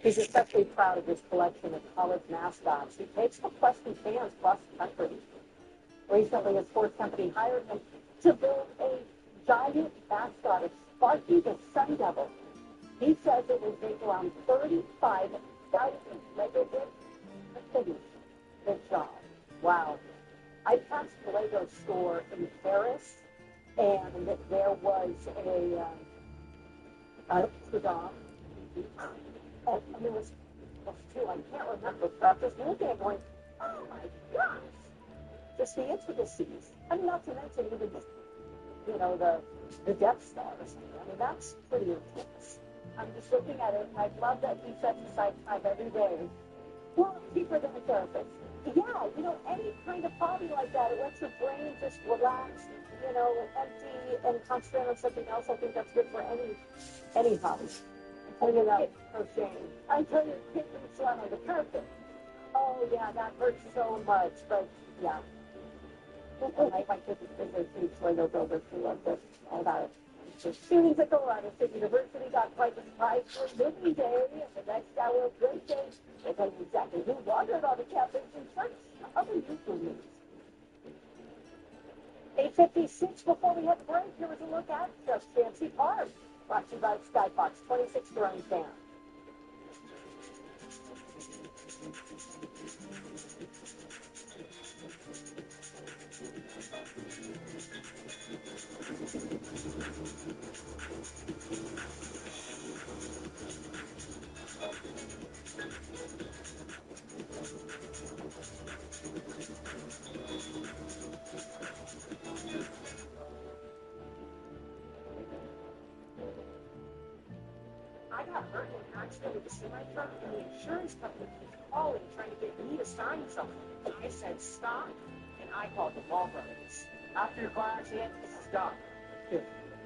He's especially proud of his collection of college mascots. He takes requests from fans across the country. Recently, his sports company hired him to build a giant mascot of Sparky the Sun Devil. He says it will take around 35,000 Lego bricks. Good job. Wow. I passed the Lego store in Paris, and there was a dog. And there was two, I can't remember, but I'm just looking at going, oh my gosh. Just the intricacies. I mean, not to mention even the Death Star or something. I mean, that's pretty intense. I'm just looking at it, and I love that he sets aside time every day. Well, cheaper than a therapist. Yeah, any kind of hobby like that, it lets your brain just relax, and empty and concentrate on something else. I think that's good for any hobby. Crocheting. I tell you, kids in the salon on the carpet. Oh, yeah, that hurts so much, but yeah. My kids are huge Lego builders who love this, all about it. The students at Colorado State University got quite the surprise for Movie Day, and the next hour of Great Day, they'll tell you exactly who wandered on the campus in search of a useful news. 8:56 before we hit the break, here was a look at Just Fancy Cars, brought to you by Skyfox 26 Drone Fan. I got hurt in an accident with a semi-truck, and the insurance company keeps calling, trying to get me to sign something. I said stop, and I called the Ball Brothers. After your car accident, stop.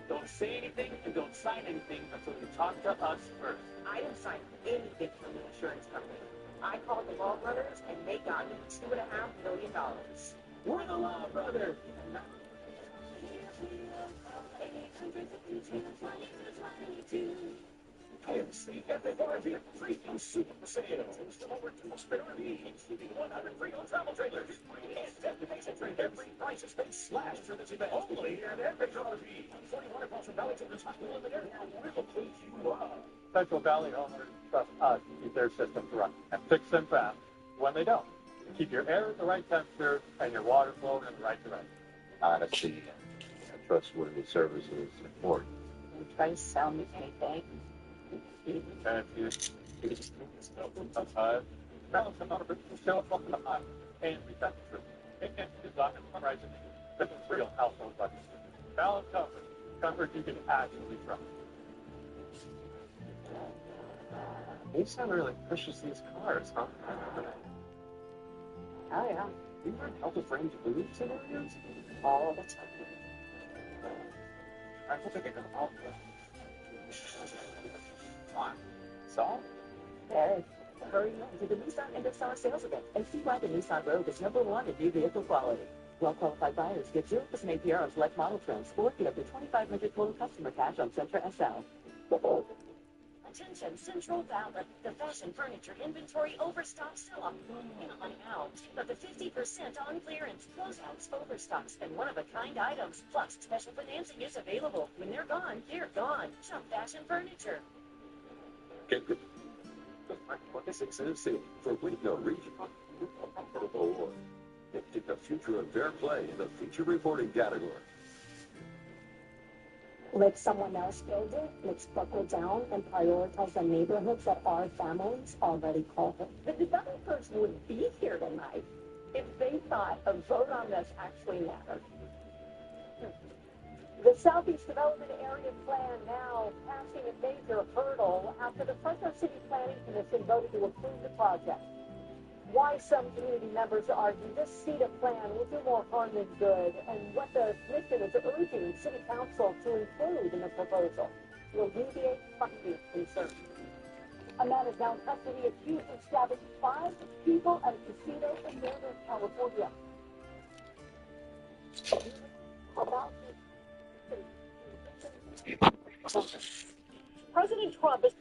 Don't say anything and don't sign anything until you talk to us first. I didn't sign anything from the insurance company. I called the Law Brothers, and they got me $2.5 million. We're the Law Brothers. KFC FFRV freaking super sales. Still over 2 spare RVs, including 100 free on travel trailers. And destination trade every price has been slashed for this event. Only at Epic RV. 41 across from Valley Children's Hospital in the area. We'll please you up. Central Valley owners trust us to keep their systems running and fix them fast when they don't. Keep your air at the right temperature and your water flowing in the right direction. Honesty and trustworthy service is important. You try to sell me anything. And if you still sometimes balance them out of it, still welcome to high and reset the truth. It can be designed for rising. This is real household budget. Balance comfort you can actually trust. Nissan really pushes these cars, huh? Oh, yeah. You learn how to frame food scenarios? All the time. I hope I can go out with. So? Hey, hurry on to the Nissan End of Summer Sales Event and see why the Nissan Rogue is #1 in new vehicle quality. Well-qualified buyers get 0% APR on select model trims or get up to $2,500 total customer cash on Sentra SL. Attention, Central Valley. The fashion furniture inventory overstock sell-off in on out. Up to 50% on clearance. Closeouts, overstocks, and one-of-a-kind items. Plus, special financing is available. When they're gone, they're gone. Shop fashion furniture. Get good. The 26 NFC for Winco Regional. Comfortable award. Gifting the future of fair play in the feature reporting category. Let someone else build it. Let's buckle down and prioritize the neighborhoods that our families already call home. The developers would be here tonight if they thought a vote on this actually mattered. The Southeast Development Area Plan now passing a major hurdle after the Fresno City Planning Commission voted to approve the project. Why some community members argue this CETA plan will do more harm than good, and what the commission is urging City Council to include in the proposal to alleviate funding concerns. A man is now in custody accused of stabbing 5 people at a casino in Northern California. President Trump is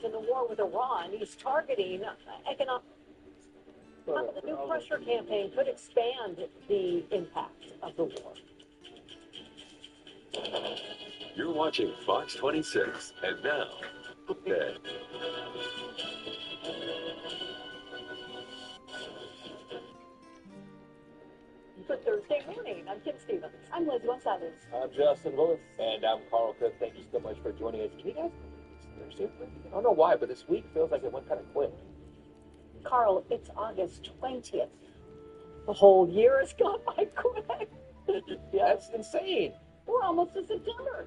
In the war with Iran, he's targeting economic. How the new pressure campaign could expand the impact of the war. You're watching Fox 26, and now, okay. Good Thursday morning. I'm Kim Stevens. I'm Liz Gonzalez. I'm Justin Willis. And I'm Carl Cook. Thank you so much for joining us. Can you guys believe it's Thursday? I don't know why, but this week feels like it went kind of quick. Carl, it's August 20th. The whole year has gone by quick. That's insane. We're almost to September.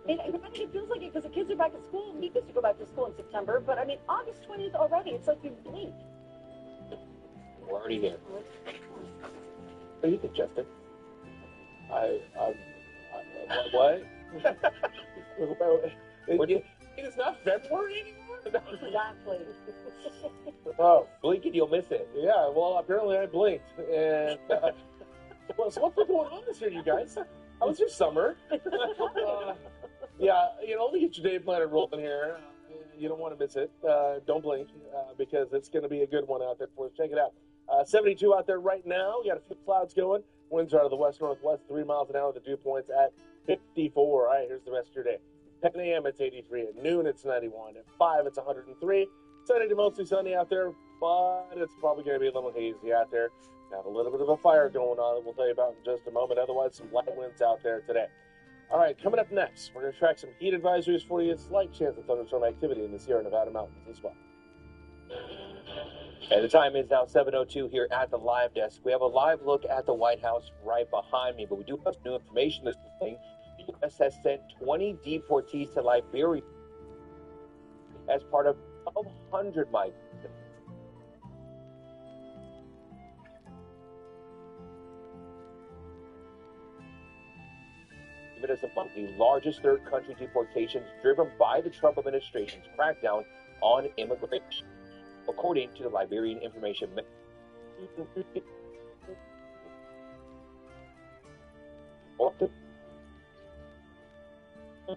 And it feels like it because the kids are back at school. Me gets to go back to school in September. But I mean, August 20th already. It's like you blink. We're already here. What do you think, Justin? What? What do you? It's not February anymore. Exactly. Oh, blink and you'll miss it. Yeah. Well, apparently I blinked. And so what's been going on this year, you guys? How was your summer? Yeah, let me get your day planner rolling here. You don't want to miss it. Don't blink because it's going to be a good one out there for us. Check it out. 72 out there right now. We got a few clouds going. Winds are out of the west-northwest, 3 miles an hour. The dew point's at 54. All right, here's the rest of your day. 10 a.m. it's 83. At noon it's 91. At 5 it's 103. Sunday to mostly sunny out there, but it's probably going to be a little hazy out there. Got a little bit of a fire going on that we'll tell you about in just a moment. Otherwise, some light winds out there today. All right, coming up next, we're going to track some heat advisories for you. Slight chance of thunderstorm activity in the Sierra Nevada mountains as well. And the time is now 7:02 here at the live desk. We have a live look at the White House right behind me, but we do have new information this morning. The U.S. has sent 20 deportees to Liberia as part of 1,200 migrants. As among the largest third country deportations driven by the Trump administration's crackdown on immigration, according to the Liberian Information Ministry.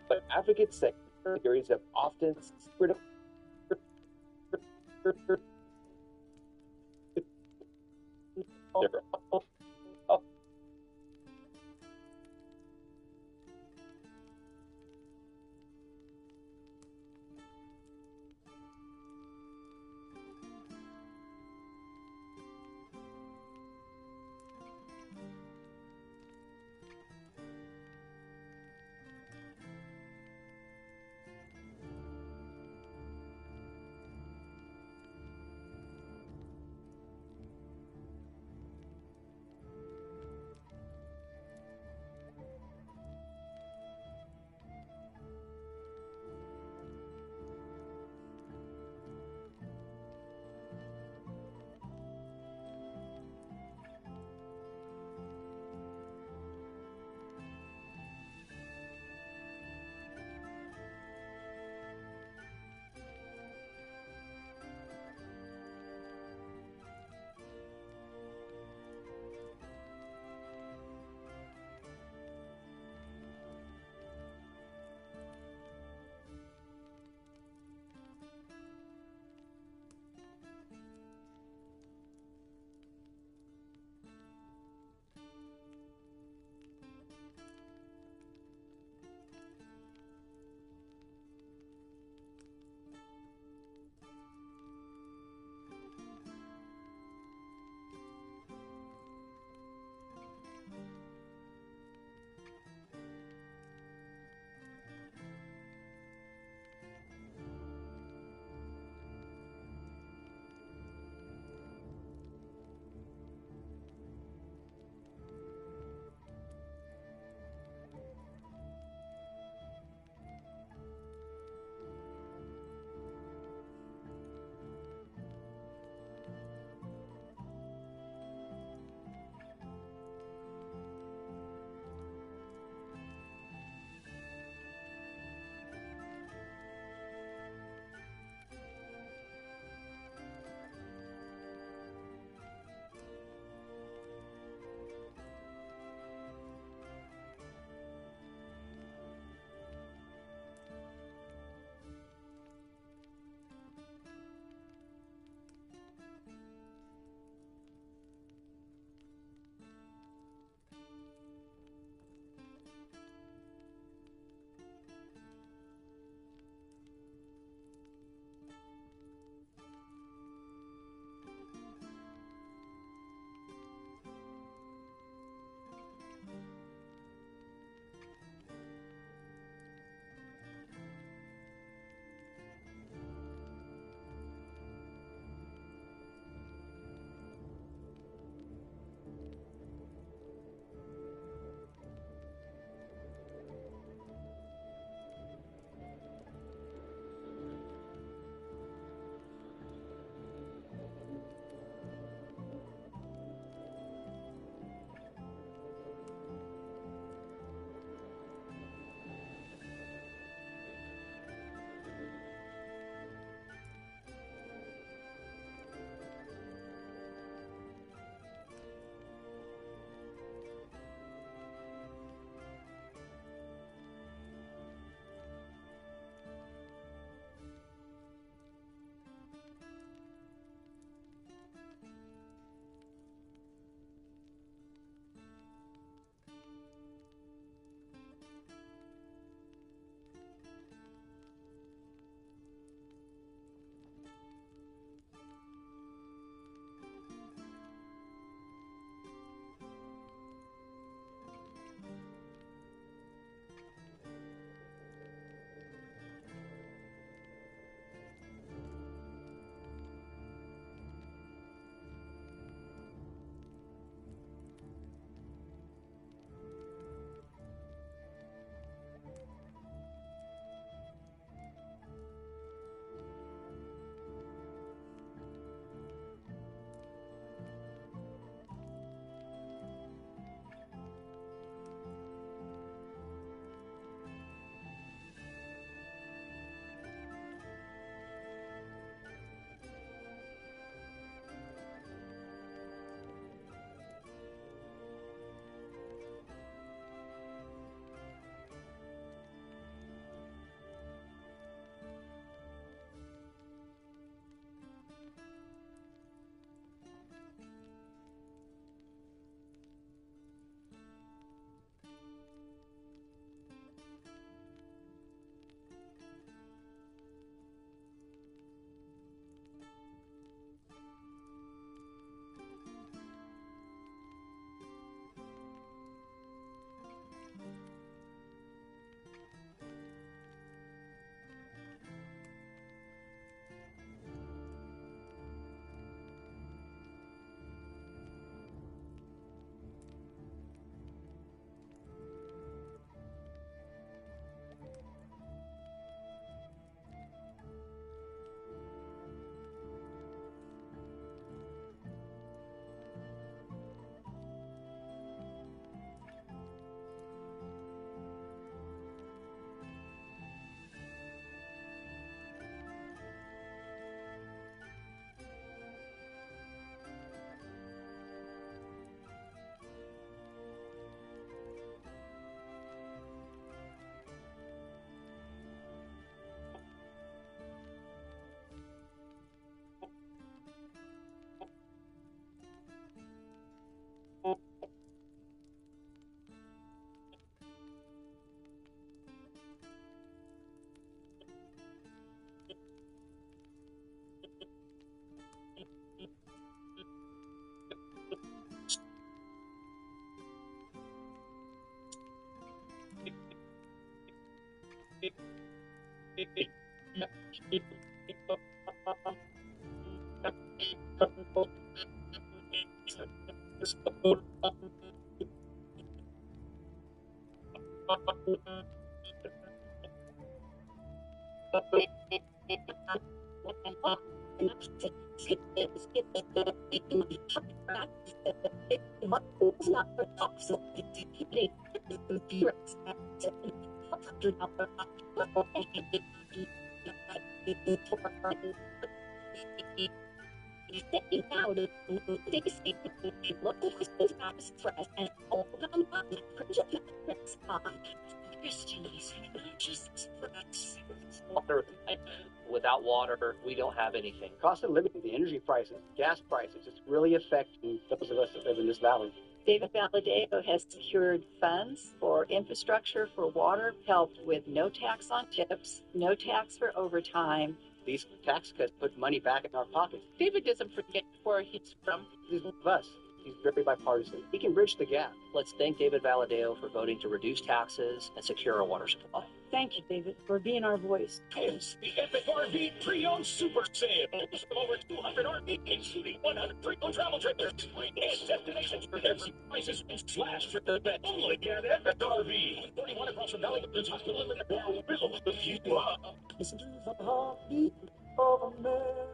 But advocates say Liberians have often Without water, we don't have anything. Cost of living, the energy prices, gas prices, it's really affecting those of us that live in this valley. David Valadeo has secured funds for infrastructure, for water, helped with no tax on tips, no tax for overtime. These tax cuts put money back in our pockets. David doesn't forget where he's from. He's one of us. He's very bipartisan. He can bridge the gap. Let's thank David Valadeo for voting to reduce taxes and secure our water supply. Thank you, David, for being our voice. It's the Epic RV Pre-Owned Super Sale. Over 200 RVs, including 100 pre-owned travel trailers, and destinations for every prices and slash for the bet. Only at Epic RV. 31 across from Valley Bridge Hospital in Minnesota. Will lift you up. Listen to the heartbeat of America.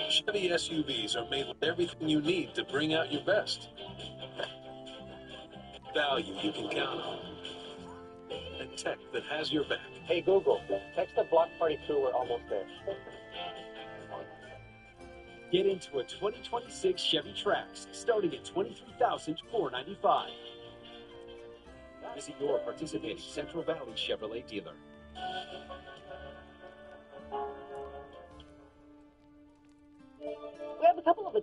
Chevy SUVs are made with everything you need to bring out your best. Value you can count on. And tech that has your back. Hey, Google, text the Block Party crew. We're almost there. Get into a 2026 Chevy Trax, starting at $23,495. Visit your participating Central Valley Chevrolet dealer. We have a couple of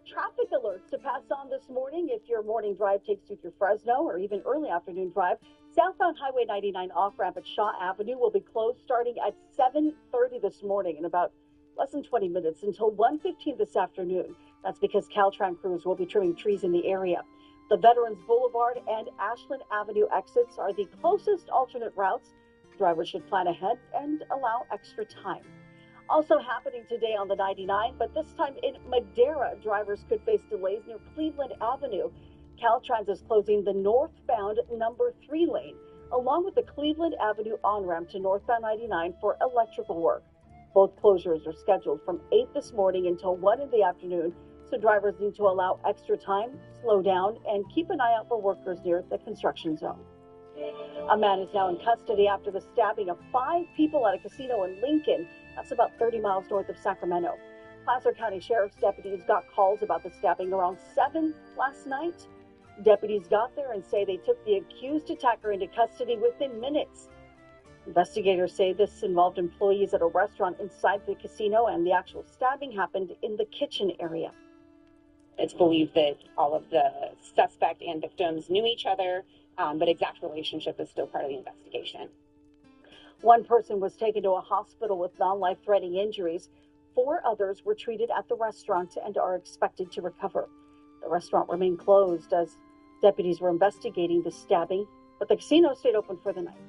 traffic alerts to pass on this morning. If your morning drive takes you through Fresno or even early afternoon drive, southbound Highway 99 off-ramp at Shaw Avenue will be closed starting at 7:30 this morning in about less than 20 minutes until 1:15 this afternoon. That's because Caltrans crews will be trimming trees in the area. The Veterans Boulevard and Ashland Avenue exits are the closest alternate routes. Drivers should plan ahead and allow extra time. Also happening today on the 99, but this time in Madera, drivers could face delays near Cleveland Avenue. Caltrans is closing the northbound number 3 lane, along with the Cleveland Avenue on-ramp to northbound 99 for electrical work. Both closures are scheduled from 8 this morning until 1 in the afternoon, so drivers need to allow extra time, slow down, and keep an eye out for workers near the construction zone. A man is now in custody after the stabbing of 5 people at a casino in Lincoln. That's about 30 miles north of Sacramento. Placer County Sheriff's deputies got calls about the stabbing around 7 last night. Deputies got there and say they took the accused attacker into custody within minutes. Investigators say this involved employees at a restaurant inside the casino, and the actual stabbing happened in the kitchen area. It's believed that all of the suspect and victims knew each other, but exact relationship is still part of the investigation. One person was taken to a hospital with non-life-threatening injuries. 4 others were treated at the restaurant and are expected to recover. The restaurant remained closed as deputies were investigating the stabbing, but the casino stayed open for the night.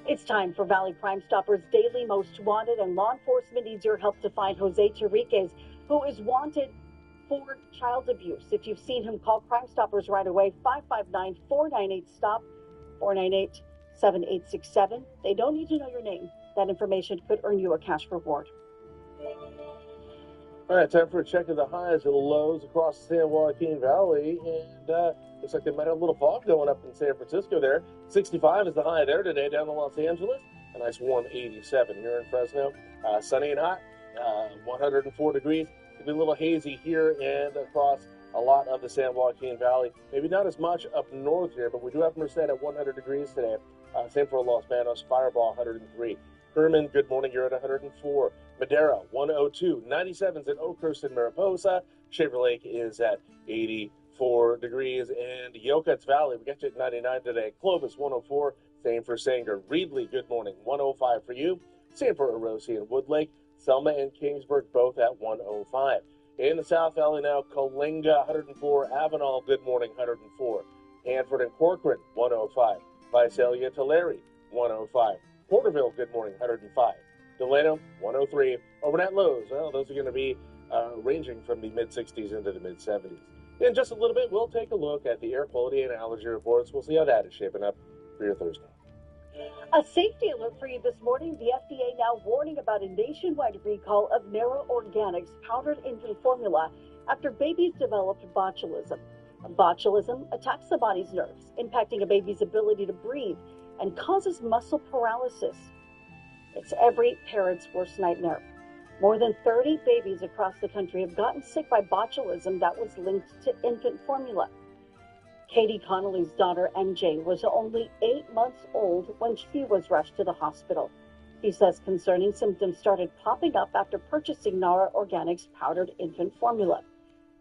It's time for Valley Crime Stoppers Daily Most Wanted, and law enforcement needs your help to find Jose Terriquez, who is wanted for child abuse. If you've seen him, call Crime Stoppers right away, 559-498-STOP, 498-7867. They don't need to know your name. That information could earn you a cash reward. All right, time for a check of the highs and lows across the San Joaquin Valley. And looks like they might have a little fog going up in San Francisco there. 65 is the high there today down in Los Angeles. A nice warm 87 here in Fresno. Sunny and hot, 104 degrees. It'll be a little hazy here and across a lot of the San Joaquin Valley. Maybe not as much up north here, but we do have Merced at 100 degrees today. Same for Los Banos, Fireball 103. Herman, good morning, you're at 104. Madera, 102. 97's at Oakhurst and Mariposa. Shaver Lake is at 84 degrees. And Yokuts Valley, we got you at 99 today. Clovis, 104. Same for Sanger. Reedley, good morning, 105 for you. Same for Orosi and Woodlake. Selma and Kingsburg, both at 105. In the South Valley now, Coalinga, 104. Avenal, good morning, 104. Hanford and Corcoran, 105. Visalia to Larry, 105. Porterville, good morning, 105. Delano, 103. Over at Lowe's, well, those are going to be ranging from the mid-60s into the mid-70s. In just a little bit, we'll take a look at the air quality and allergy reports. We'll see how that is shaping up for your Thursday. A safety alert for you this morning. The FDA now warning about a nationwide recall of Nara Organics powdered infant formula after babies developed botulism. Botulism attacks the body's nerves, impacting a baby's ability to breathe and causes muscle paralysis. It's every parent's worst nightmare. More than 30 babies across the country have gotten sick by botulism that was linked to infant formula. Katie Connolly's daughter, MJ, was only 8 months old when she was rushed to the hospital. He says concerning symptoms started popping up after purchasing Nara Organics powdered infant formula.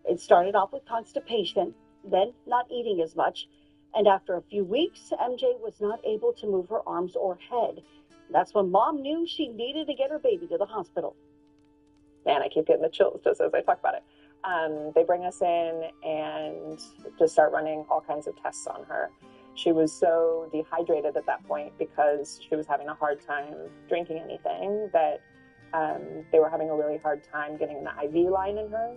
It started off with constipation, then not eating as much, and after a few weeks, MJ was not able to move her arms or head. That's when mom knew she needed to get her baby to the hospital. Man, I keep getting the chills just as I talk about it. They bring us in and just start running all kinds of tests on her. She was so dehydrated at that point because she was having a hard time drinking anything that they were having a really hard time getting the IV line in her.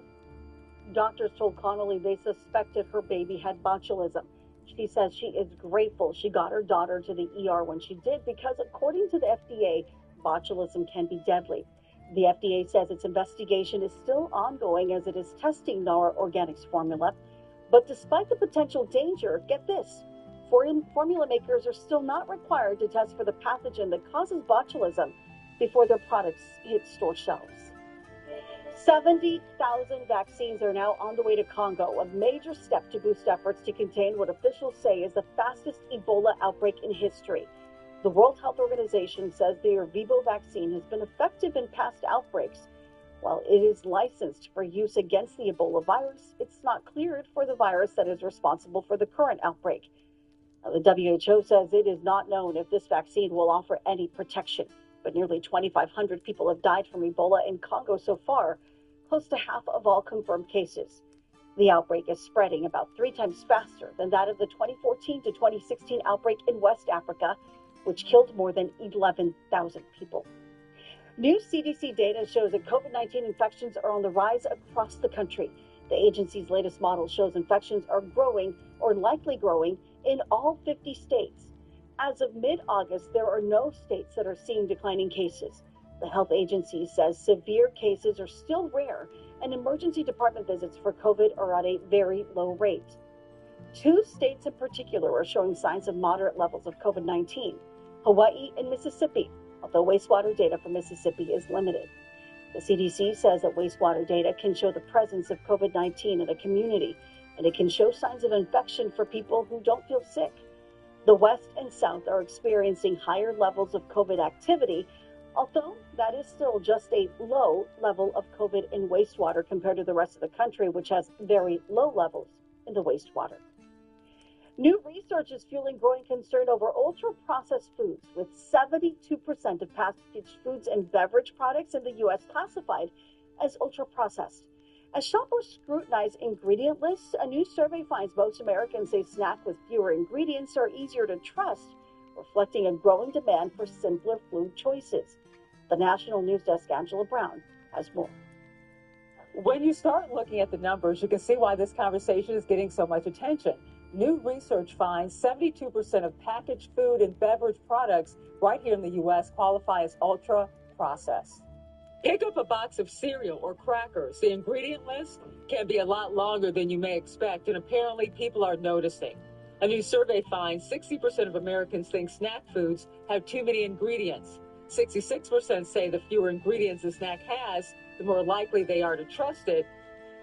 Doctors told Connolly they suspected her baby had botulism. She says she is grateful she got her daughter to the ER when she did because, according to the FDA, botulism can be deadly. The FDA says its investigation is still ongoing as it is testing Nara Organics formula. But despite the potential danger, get this, formula makers are still not required to test for the pathogen that causes botulism before their products hit store shelves. 70,000 vaccines are now on the way to Congo, a major step to boost efforts to contain what officials say is the fastest Ebola outbreak in history. The World Health Organization says the Ervebo vaccine has been effective in past outbreaks. While it is licensed for use against the Ebola virus, it's not cleared for the virus that is responsible for the current outbreak. Now, the WHO says it is not known if this vaccine will offer any protection, but nearly 2,500 people have died from Ebola in Congo so far, close to half of all confirmed cases. The outbreak is spreading about 3 times faster than that of the 2014 to 2016 outbreak in West Africa, which killed more than 11,000 people. New CDC data shows that COVID-19 infections are on the rise across the country. The agency's latest model shows infections are growing or likely growing in all 50 states. As of mid-August, there are no states that are seeing declining cases. The health agency says severe cases are still rare and emergency department visits for COVID are at a very low rate. 2 states in particular are showing signs of moderate levels of COVID-19, Hawaii and Mississippi, although wastewater data from Mississippi is limited. The CDC says that wastewater data can show the presence of COVID-19 in a community, and it can show signs of infection for people who don't feel sick. The West and South are experiencing higher levels of COVID activity, although that is still just a low level of COVID in wastewater compared to the rest of the country, which has very low levels in the wastewater. New research is fueling growing concern over ultra-processed foods, with 72% of packaged foods and beverage products in the U.S. classified as ultra-processed. As shoppers scrutinize ingredient lists, a new survey finds most Americans say snacks with fewer ingredients are easier to trust, reflecting a growing demand for simpler food choices. The National News Desk, Angela Brown, has more. When you start looking at the numbers, you can see why this conversation is getting so much attention. New research finds 72% of packaged food and beverage products right here in the U.S. qualify as ultra-processed. Pick up a box of cereal or crackers. The ingredient list can be a lot longer than you may expect, and apparently people are noticing. A new survey finds 60% of Americans think snack foods have too many ingredients. 66% say the fewer ingredients a snack has, the more likely they are to trust it.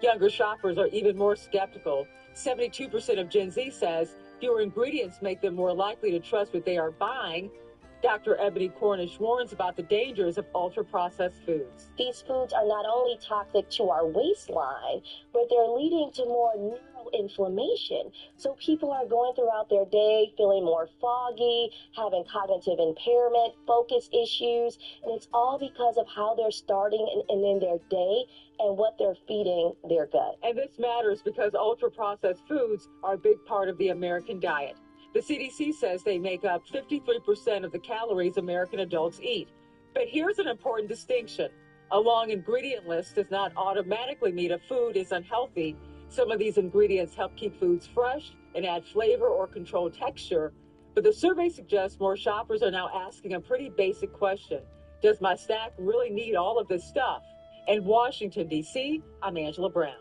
Younger shoppers are even more skeptical. 72% of Gen Z says fewer ingredients make them more likely to trust what they are buying. Dr. Ebony Cornish warns about the dangers of ultra-processed foods. These foods are not only toxic to our waistline, but they're leading to more neuroinflammation. So people are going throughout their day feeling more foggy, having cognitive impairment, focus issues, and it's all because of how they're starting and in their day and what they're feeding their gut. And this matters because ultra-processed foods are a big part of the American diet. The CDC says they make up 53% of the calories American adults eat. But here's an important distinction. A long ingredient list does not automatically mean a food is unhealthy. Some of these ingredients help keep foods fresh and add flavor or control texture. But the survey suggests more shoppers are now asking a pretty basic question. Does my snack really need all of this stuff? In Washington, D.C., I'm Angela Brown.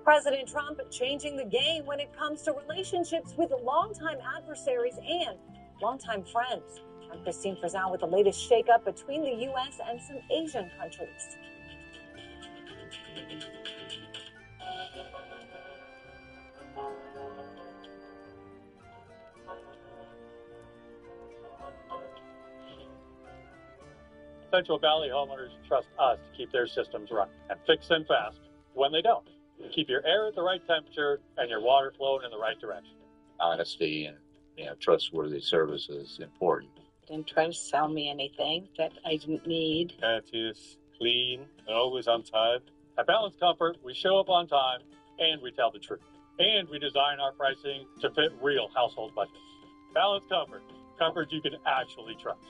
President Trump changing the game when it comes to relationships with longtime adversaries and longtime friends. I'm Christine Frizzell with the latest shakeup between the U.S. and some Asian countries. Central Valley homeowners trust us to keep their systems running and fix them fast when they don't. Keep your air at the right temperature and your water flowing in the right direction. Honesty and trustworthy service is important. Didn't try to sell me anything that I didn't need. Courteous, clean, and always on time. At Balance Comfort, we show up on time and we tell the truth. And we design our pricing to fit real household budgets. Balance Comfort. Comfort you can actually trust.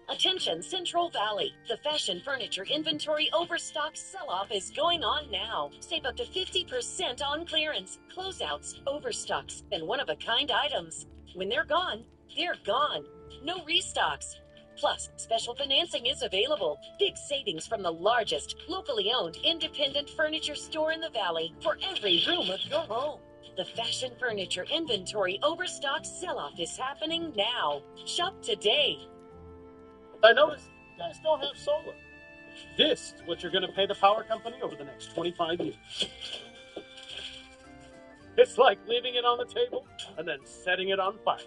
Attention Central Valley. The fashion furniture inventory overstock sell-off is going on now. Save up to 50% on clearance, closeouts, overstocks, and one-of-a-kind items. When they're gone, they're gone. No restocks. Plus, special financing is available. Big savings from the largest, locally owned, independent furniture store in the Valley for every room of your home. The fashion furniture inventory overstock sell-off is happening now. Shop today. I noticed you guys don't have solar. This is what you're going to pay the power company over the next 25 years. It's like leaving it on the table and then setting it on fire.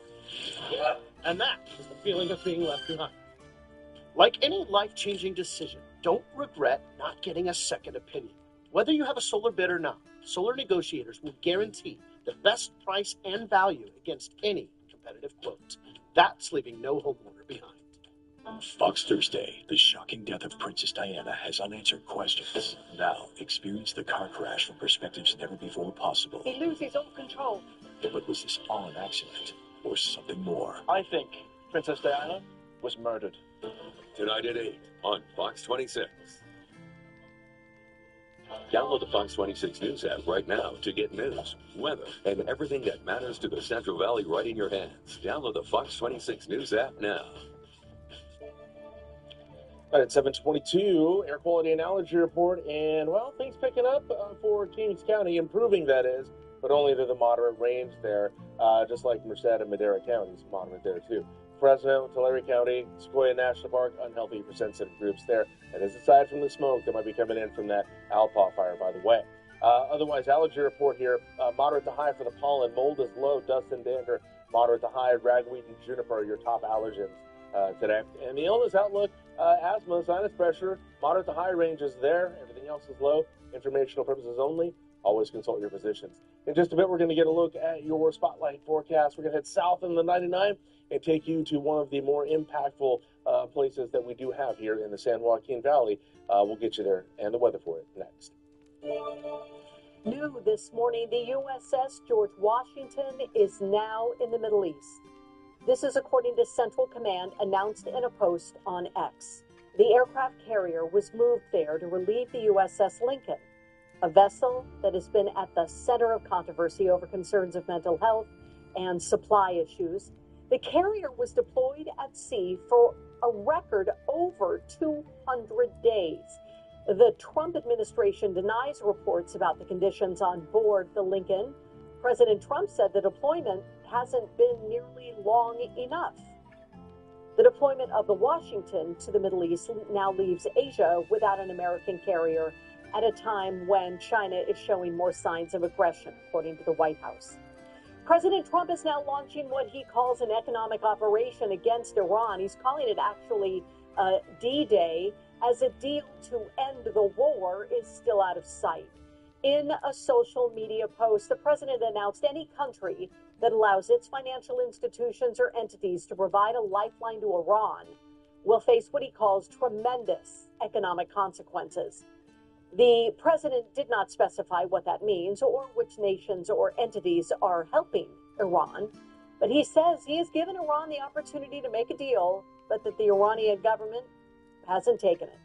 And that is the feeling of being left behind. Like any life-changing decision, don't regret not getting a second opinion. Whether you have a solar bid or not, Solar Negotiators will guarantee the best price and value against any competitive quote. That's leaving no homeowner behind. Fox Thursday, the shocking death of Princess Diana has unanswered questions. Now, experience the car crash from perspectives never before possible. He loses all control. But was this all an accident or something more? I think Princess Diana was murdered. Tonight at 8 on Fox 26. Download the Fox 26 News app right now to get news, weather, and everything that matters to the Central Valley right in your hands. Download the Fox 26 News app now. At 7:22, air quality and allergy report, and, well, things picking up for Kings County, improving, that is, but only to the moderate range there, just like Merced and Madera counties, moderate there, too. Fresno, Tulare County, Sequoia National Park, unhealthy for sensitive groups there. And as aside from the smoke that might be coming in from that Alpaw fire, by the way. Otherwise, allergy report here, moderate to high for the pollen. Mold is low, dust and dander, moderate to high. Ragweed and juniper are your top allergens today. And the illness outlook, asthma, sinus pressure, moderate to high ranges there. Everything else is low. Informational purposes only. Always consult your physicians. In just a bit, we're going to get a look at your spotlight forecast. We're going to head south in the 99 and take you to one of the more impactful places that we do have here in the San Joaquin Valley. We'll get you there and the weather for it next. New this morning, the USS George Washington is now in the Middle East. This is according to Central Command, announced in a post on X. The aircraft carrier was moved there to relieve the USS Lincoln, a vessel that has been at the center of controversy over concerns of mental health and supply issues. The carrier was deployed at sea for a record over 200 days. The Trump administration denies reports about the conditions on board the Lincoln. President Trump said the deployment hasn't been nearly long enough. The deployment of the Washington to the Middle East now leaves Asia without an American carrier at a time when China is showing more signs of aggression, according to the White House. President Trump is now launching what he calls an economic operation against Iran. He's calling it actually D-Day, as a deal to end the war is still out of sight. In a social media post, the president announced any country that allows its financial institutions or entities to provide a lifeline to Iran will face what he calls tremendous economic consequences. The president did not specify what that means or which nations or entities are helping Iran, but he says he has given Iran the opportunity to make a deal, but that the Iranian government hasn't taken it.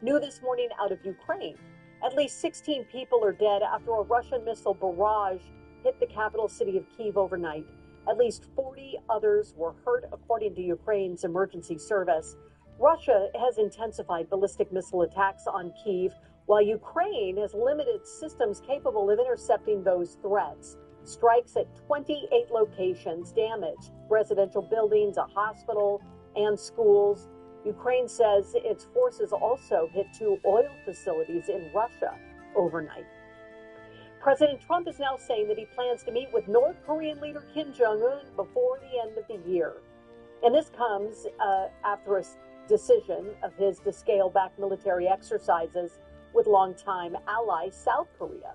New this morning out of Ukraine, at least 16 people are dead after a Russian missile barrage hit the capital city of Kyiv overnight. At least 40 others were hurt, according to Ukraine's emergency service. Russia has intensified ballistic missile attacks on Kyiv, while Ukraine has limited systems capable of intercepting those threats. Strikes at 28 locations damaged residential buildings, a hospital, and schools. Ukraine says its forces also hit 2 oil facilities in Russia overnight. President Trump is now saying that he plans to meet with North Korean leader Kim Jong-un before the end of the year. And this comes after a decision of his to scale back military exercises with longtime ally South Korea.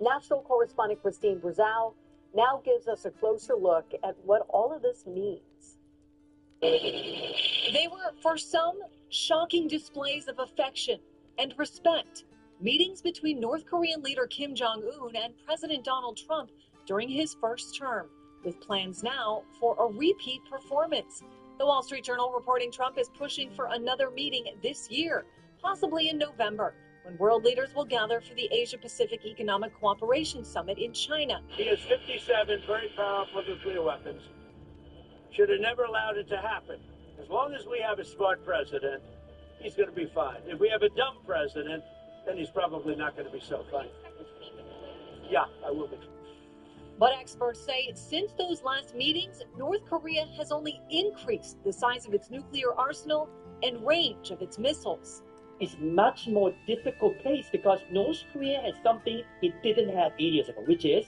National correspondent Christine Brazow now gives us a closer look at what all of this means. They were, for some, shocking displays of affection and respect. Meetings between North Korean leader Kim Jong-un and President Donald Trump during his first term, with plans now for a repeat performance. The Wall Street Journal reporting Trump is pushing for another meeting this year, possibly in November, when world leaders will gather for the Asia-Pacific Economic Cooperation Summit in China. He has 57 very powerful nuclear weapons. Should have never allowed it to happen. As long as we have a smart president, he's going to be fine. If we have a dumb president, then he's probably not going to be so fine. Yeah, I will be. But experts say since those last meetings, North Korea has only increased the size of its nuclear arsenal and range of its missiles. It's much more difficult case because North Korea has something it didn't have 8 years ago, which is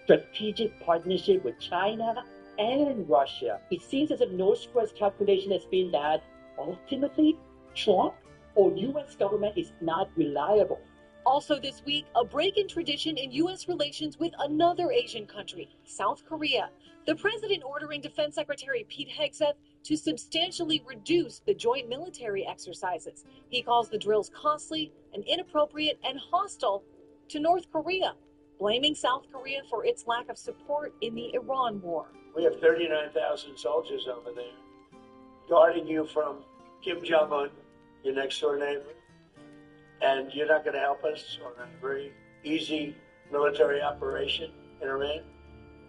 strategic partnership with China and Russia. It seems as if North Korea's calculation has been that ultimately Trump or U.S. government is not reliable. Also this week, a break in tradition in U.S. relations with another Asian country, South Korea. The president ordering Defense Secretary Pete Hegseth to substantially reduce the joint military exercises. He calls the drills costly and inappropriate and hostile to North Korea, blaming South Korea for its lack of support in the Iran war. We have 39,000 soldiers over there guarding you from Kim Jong-un, your next door neighbor, and you're not going to help us on a very easy military operation in Iran?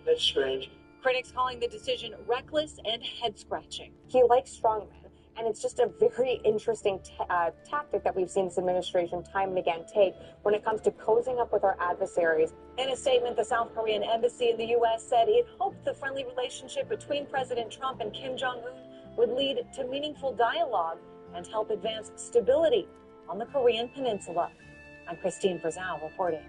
That's strange. Critics calling the decision reckless and head-scratching. He likes strongmen, and it's just a very interesting tactic that we've seen this administration time and again take when it comes to cozying up with our adversaries. In a statement, the South Korean embassy in the U.S. said it hoped the friendly relationship between President Trump and Kim Jong-un would lead to meaningful dialogue and help advance stability on the Korean Peninsula. I'm Christine Brazow reporting.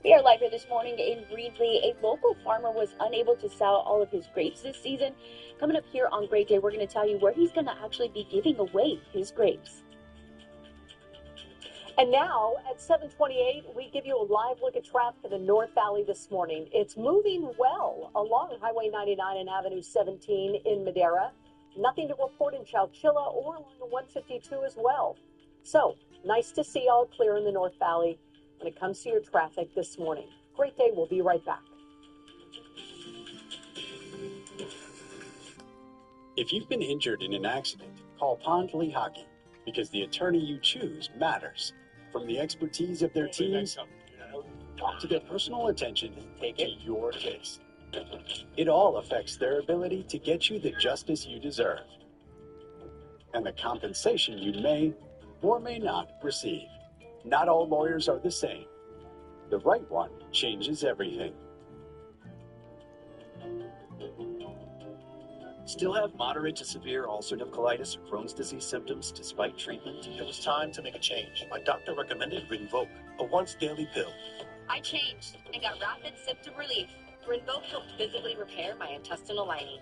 We are live here this morning in Reedley. A local farmer was unable to sell all of his grapes this season. Coming up here on Great Day, we're going to tell you where he's going to actually be giving away his grapes. And now at 7:28, we give you a live look at traffic in the North Valley this morning. It's moving well along Highway 99 and Avenue 17 in Madera. Nothing to report in Chowchilla or along the 152 as well. So nice to see all clear in the North Valley when it comes to your traffic this morning. Great Day. We'll be right back. If you've been injured in an accident, call Pond Lehocky because the attorney you choose matters. From the expertise of their teams to their personal attention to your case. It all affects their ability to get you the justice you deserve and the compensation you may or may not receive. Not all lawyers are the same. The right one changes everything. Still have moderate to severe ulcerative colitis or Crohn's disease symptoms despite treatment? It was time to make a change. My doctor recommended Rinvoq, a once-daily pill. I changed and got rapid symptom relief. Rinvoq helped visibly repair my intestinal lining.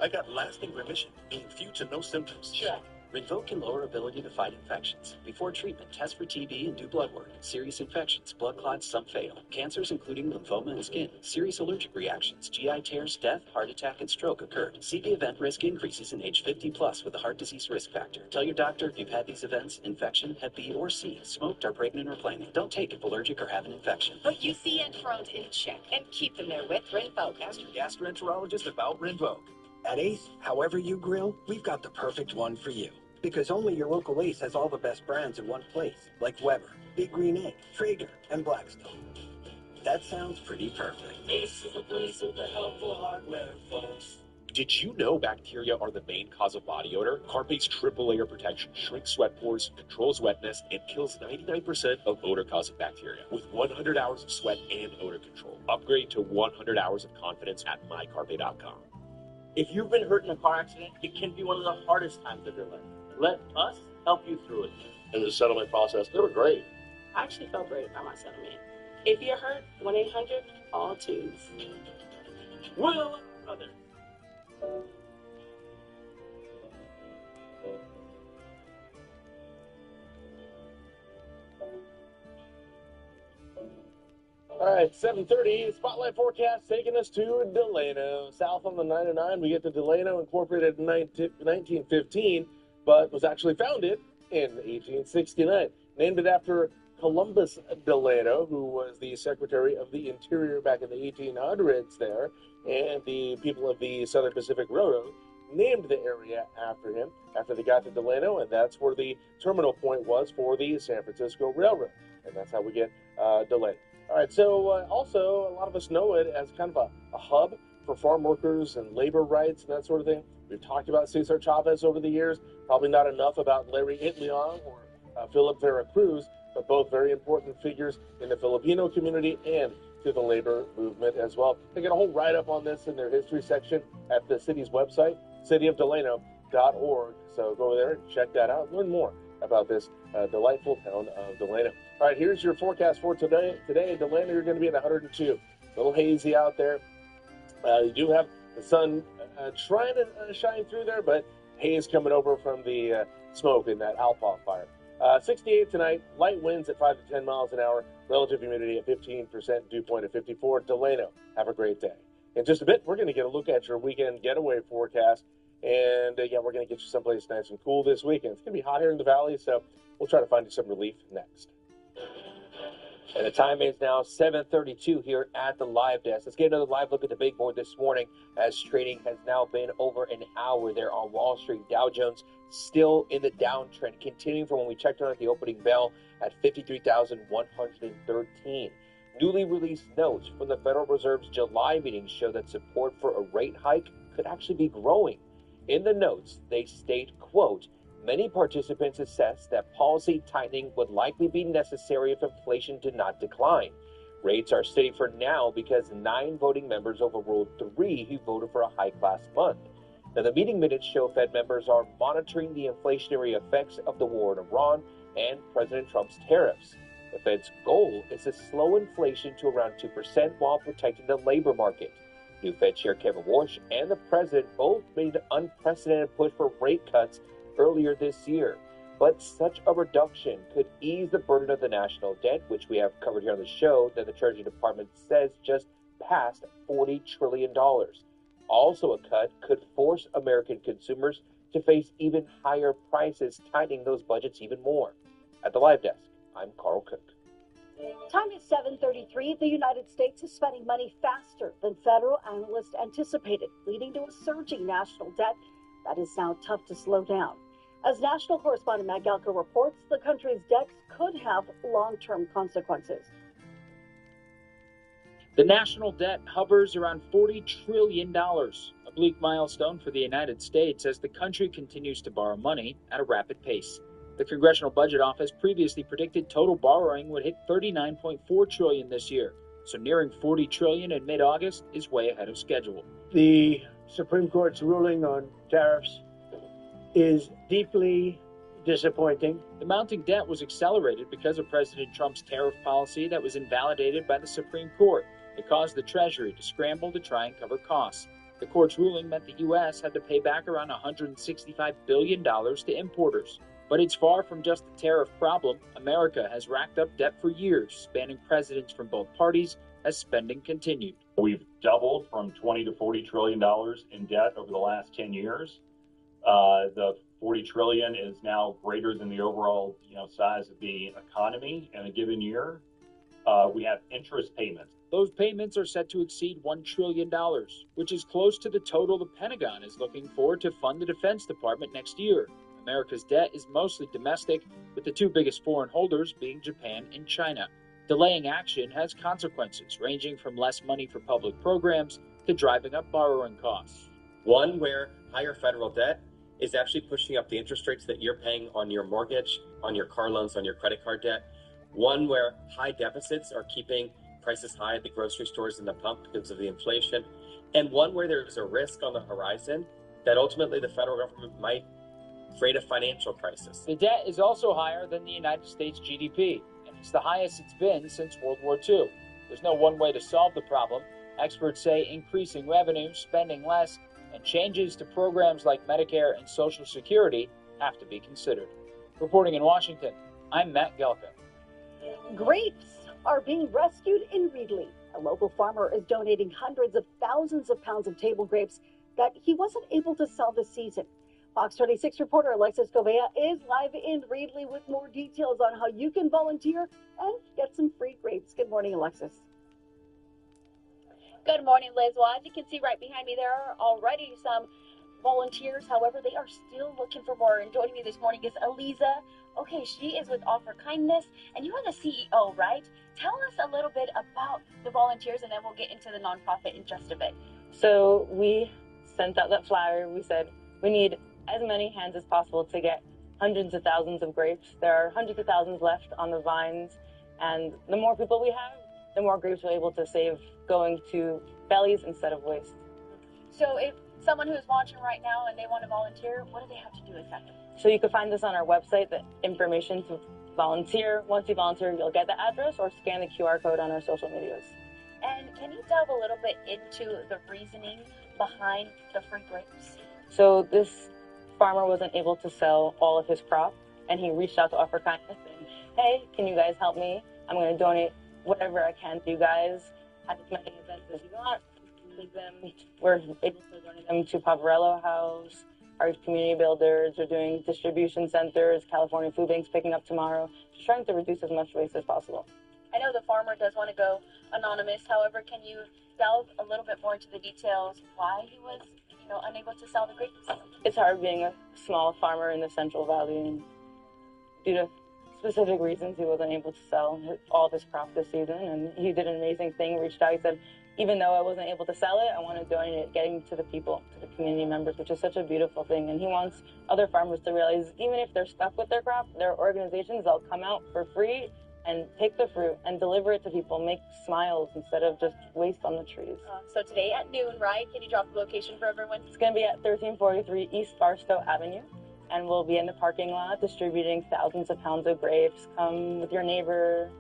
I got lasting remission, meaning few to no symptoms. Sure. Rinvoq can lower ability to fight infections. Before treatment, test for TB and do blood work. Serious infections, blood clots, some fatal. Cancers including lymphoma and skin. Serious allergic reactions, GI tears, death, heart attack, and stroke occurred. CV event risk increases in age 50 plus with a heart disease risk factor. Tell your doctor if you've had these events, infection, Hep B or C, smoked, are pregnant or planning. Don't take if allergic or have an infection. Put UC and Crohn's in check and keep them there with Rinvoq. Ask your gastroenterologist about Rinvoq. At Ace, however you grill, we've got the perfect one for you. Because only your local Ace has all the best brands in one place, like Weber, Big Green Egg, Traeger, and Blackstone. That sounds pretty perfect. Ace is the place with the helpful hardware, folks. Did you know bacteria are the main cause of body odor? Carpate's triple layer protection shrinks sweat pores, controls wetness, and kills 99% of odor-causing bacteria with 100 hours of sweat and odor control. Upgrade to 100 hours of confidence at mycarpet.com. If you've been hurt in a car accident, it can be one of the hardest times of your life. Let us help you through it. In the settlement process, they were great. I actually felt great about my settlement. If you're hurt, 1-800-ALL-TUBES. Will brother. All right, 7:30, Spotlight Forecast taking us to Delano. South on the 99, we get to Delano, incorporated in 1915, but was actually founded in 1869. Named it after Columbus Delano, who was the Secretary of the Interior back in the 1800s there, and the people of the Southern Pacific Railroad named the area after him after they got to Delano, and that's where the terminal point was for the San Francisco Railroad, and that's how we get Delano. All right, so also a lot of us know it as kind of a hub for farm workers and labor rights and that sort of thing. We've talked about Cesar Chavez over the years, probably not enough about Larry Itliong or Philip Vera Cruz, but both very important figures in the Filipino community and to the labor movement as well. They got a whole write-up on this in their history section at the city's website, cityofdelano.org. So go there and check that out, learn more about this delightful town of Delano. All right, here's your forecast for today. Today, Delano, you're going to be at 102. A little hazy out there. You do have the sun trying to shine through there, but haze coming over from the smoke in that Alpha fire. 68 tonight, light winds at 5 to 10 miles an hour, relative humidity at 15%, dew point at 54. Delano, have a great day. In just a bit, we're going to get a look at your weekend getaway forecast. And we're going to get you someplace nice and cool this weekend. It's going to be hot here in the valley, so we'll try to find you some relief next. And the time is now 7:32 here at the live desk. Let's get another live look at the big board this morning as trading has now been over an hour there on Wall Street. Dow Jones still in the downtrend, continuing from when we checked on at the opening bell at 53,113. Newly released notes from the Federal Reserve's July meeting show that support for a rate hike could actually be growing. In the notes, they state, quote, many participants assess that policy tightening would likely be necessary if inflation did not decline. Rates are steady for now because 9 voting members overruled 3 who voted for a hike last month. Now, the meeting minutes show Fed members are monitoring the inflationary effects of the war in Iran and President Trump's tariffs. The Fed's goal is to slow inflation to around 2% while protecting the labor market. New Fed Chair Kevin Warsh and the president both made an unprecedented push for rate cuts earlier this year. But such a reduction could ease the burden of the national debt, which we have covered here on the show, that the Treasury Department says just passed $40 trillion. Also, a cut could force American consumers to face even higher prices, tightening those budgets even more. At the Live Desk, I'm Carl Cook. Time is 7:33. The United States is spending money faster than federal analysts anticipated, leading to a surging national debt that is now tough to slow down. As national correspondent Matt Galko reports, the country's debts could have long-term consequences. The national debt hovers around $40 trillion, a bleak milestone for the United States as the country continues to borrow money at a rapid pace. The Congressional Budget Office previously predicted total borrowing would hit $39.4 trillion this year, so nearing $40 trillion in mid-August is way ahead of schedule. The Supreme Court's ruling on tariffs is deeply disappointing. The mounting debt was accelerated because of President Trump's tariff policy that was invalidated by the Supreme Court. It caused the Treasury to scramble to try and cover costs. The court's ruling meant the U.S. had to pay back around $165 billion to importers. But it's far from just a tariff problem. America has racked up debt for years, spanning presidents from both parties as spending continued. We've doubled from 20 to 40 trillion dollars in debt over the last 10 years. The 40 trillion is now greater than the overall, size of the economy in a given year. We have interest payments. Those payments are set to exceed $1 trillion, which is close to the total the Pentagon is looking for to fund the Defense Department next year. America's debt is mostly domestic, with the two biggest foreign holders being Japan and China. Delaying action has consequences, ranging from less money for public programs to driving up borrowing costs. One where higher federal debt is actually pushing up the interest rates that you're paying on your mortgage, on your car loans, on your credit card debt. One where high deficits are keeping prices high at the grocery stores and the pump because of the inflation. And one where there's a risk on the horizon that ultimately the federal government might create a financial crisis. The debt is also higher than the United States GDP, and it's the highest it's been since World War II. There's no one way to solve the problem. Experts say increasing revenue, spending less, and changes to programs like Medicare and Social Security have to be considered. Reporting in Washington, I'm Matt Gelka. Grapes are being rescued in Reedley. A local farmer is donating hundreds of thousands of pounds of table grapes that he wasn't able to sell this season. Fox 26 reporter Alexis Govea is live in Reedley with more details on how you can volunteer and get some free grapes. Good morning, Alexis. Good morning, Liz. Well, as you can see right behind me, there are already some volunteers. However, they are still looking for more. And joining me this morning is Eliza. Okay, she is with Offer Kindness, and you are the CEO, right? Tell us a little bit about the volunteers, and then we'll get into the nonprofit in just a bit. So we sent out that flyer. We said we need as many hands as possible to get hundreds of thousands of grapes. There are hundreds of thousands left on the vines, and the more people we have, the more grapes we're able to save going to bellies instead of waste. So if someone who is watching right now and they want to volunteer, what do they have to do exactly? So you can find this on our website, the information to volunteer. Once you volunteer, you'll get the address or scan the QR code on our social medias. And can you delve a little bit into the reasoning behind the free grapes? So this farmer wasn't able to sell all of his crop, and he reached out to Offer Kindness and, hey, can you guys help me? I'm going to donate whatever I can to you guys. Have as many events as you want. We're able to donate them to Pavarello House. Our community builders are doing distribution centers. California Food Bank's picking up tomorrow. Just trying to reduce as much waste as possible. I know the farmer does want to go anonymous. However, can you delve a little bit more into the details why he was, unable to sell the grapes? It's hard being a small farmer in the Central Valley, and due to specific reasons, he wasn't able to sell all of his crop this season. And he did an amazing thing. Reached out. He said, even though I wasn't able to sell it, I want to donate it, getting to the people, to the community members, which is such a beautiful thing. And he wants other farmers to realize, even if they're stuck with their crop, there are organizations that'll come out for free and take the fruit and deliver it to people, make smiles instead of just waste on the trees. So today at noon, right? Can you drop the location for everyone? It's going to be at 1343 East Barstow Avenue, and we'll be in the parking lot distributing thousands of pounds of grapes. Come with your neighbor,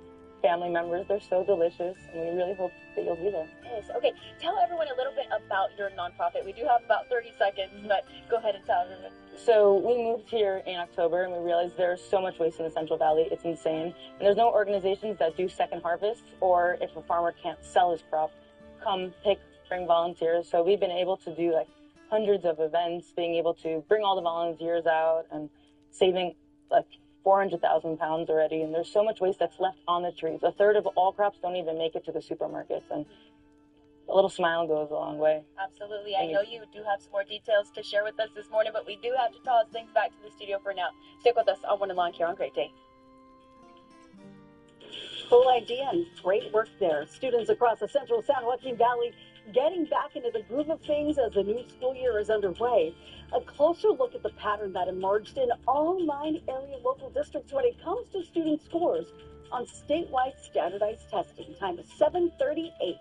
family members. They're so delicious, and we really hope that you'll be there. Yes. Okay. Tell everyone a little bit about your nonprofit. We do have about 30 seconds, but go ahead and tell everyone. So we moved here in October, and we realized there's so much waste in the Central Valley. It's insane. And there's no organizations that do second harvests, or if a farmer can't sell his crop, come bring volunteers. So we've been able to do hundreds of events, being able to bring all the volunteers out and saving 400,000 pounds already. And there's so much waste that's left on the trees. A third of all crops don't even make it to the supermarkets. And a little smile goes a long way. Absolutely. I know you do have some more details to share with us this morning, but we do have to toss things back to the studio for now. Stick with us on One and Lawn Care on Great Day. Cool idea and great work there. Students across the central San Joaquin Valley getting back into the groove of things as the new school year is underway. A closer look at the pattern that emerged in all 9 area local districts when it comes to student scores on statewide standardized testing. Time is 7:38.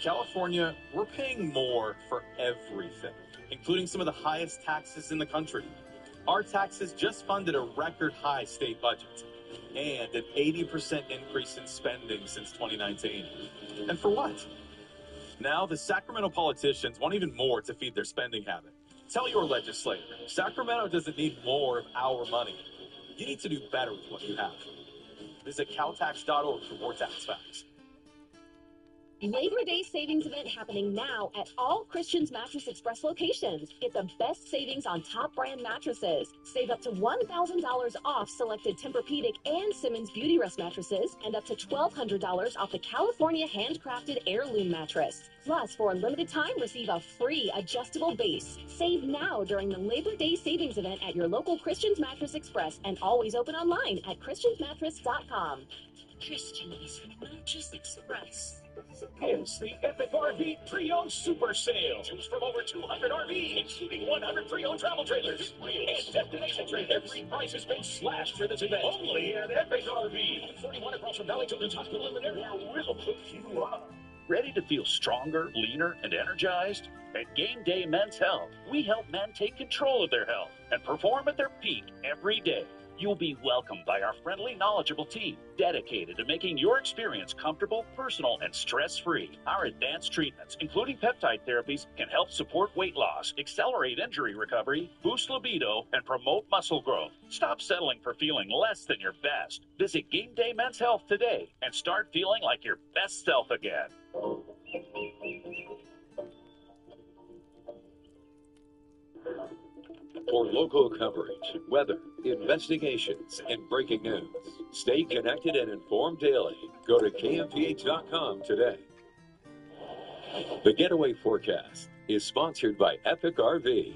California, we're paying more for everything, including some of the highest taxes in the country. Our taxes just funded a record high state budget and an 80% increase in spending since 2019. And for what? Now the Sacramento politicians want even more to feed their spending habit. Tell your legislator, Sacramento doesn't need more of our money. You need to do better with what you have. Visit caltax.org for more tax facts. Labor Day savings event happening now at all Christian's Mattress Express locations. Get the best savings on top brand mattresses. Save up to $1,000 off selected Tempur-Pedic and Simmons Beauty Rest mattresses, and up to $1,200 off the California handcrafted heirloom mattress. Plus, for a limited time, receive a free adjustable base. Save now during the Labor Day savings event at your local Christian's Mattress Express, and always open online at christiansmattress.com. Christian's Mattress Express. It's the Epic RV Pre-Owned Super Sale. Choose from over 200 RVs, including 100 pre-owned travel trailers and destination trailers. Every price has been slashed for this event. Only at Epic RV. 41 across from Valley Children's Hospital in the area. We'll hook you up. Ready to feel stronger, leaner, and energized? At Game Day Men's Health, we help men take control of their health and perform at their peak every day. You'll be welcomed by our friendly, knowledgeable team, dedicated to making your experience comfortable, personal, and stress-free. Our advanced treatments, including peptide therapies, can help support weight loss, accelerate injury recovery, boost libido, and promote muscle growth. Stop settling for feeling less than your best. Visit Game Day Men's Health today and start feeling like your best self again. For local coverage, weather, investigations, and breaking news, stay connected and informed daily. Go to KMPH.com today. The Getaway Forecast is sponsored by Epic RV.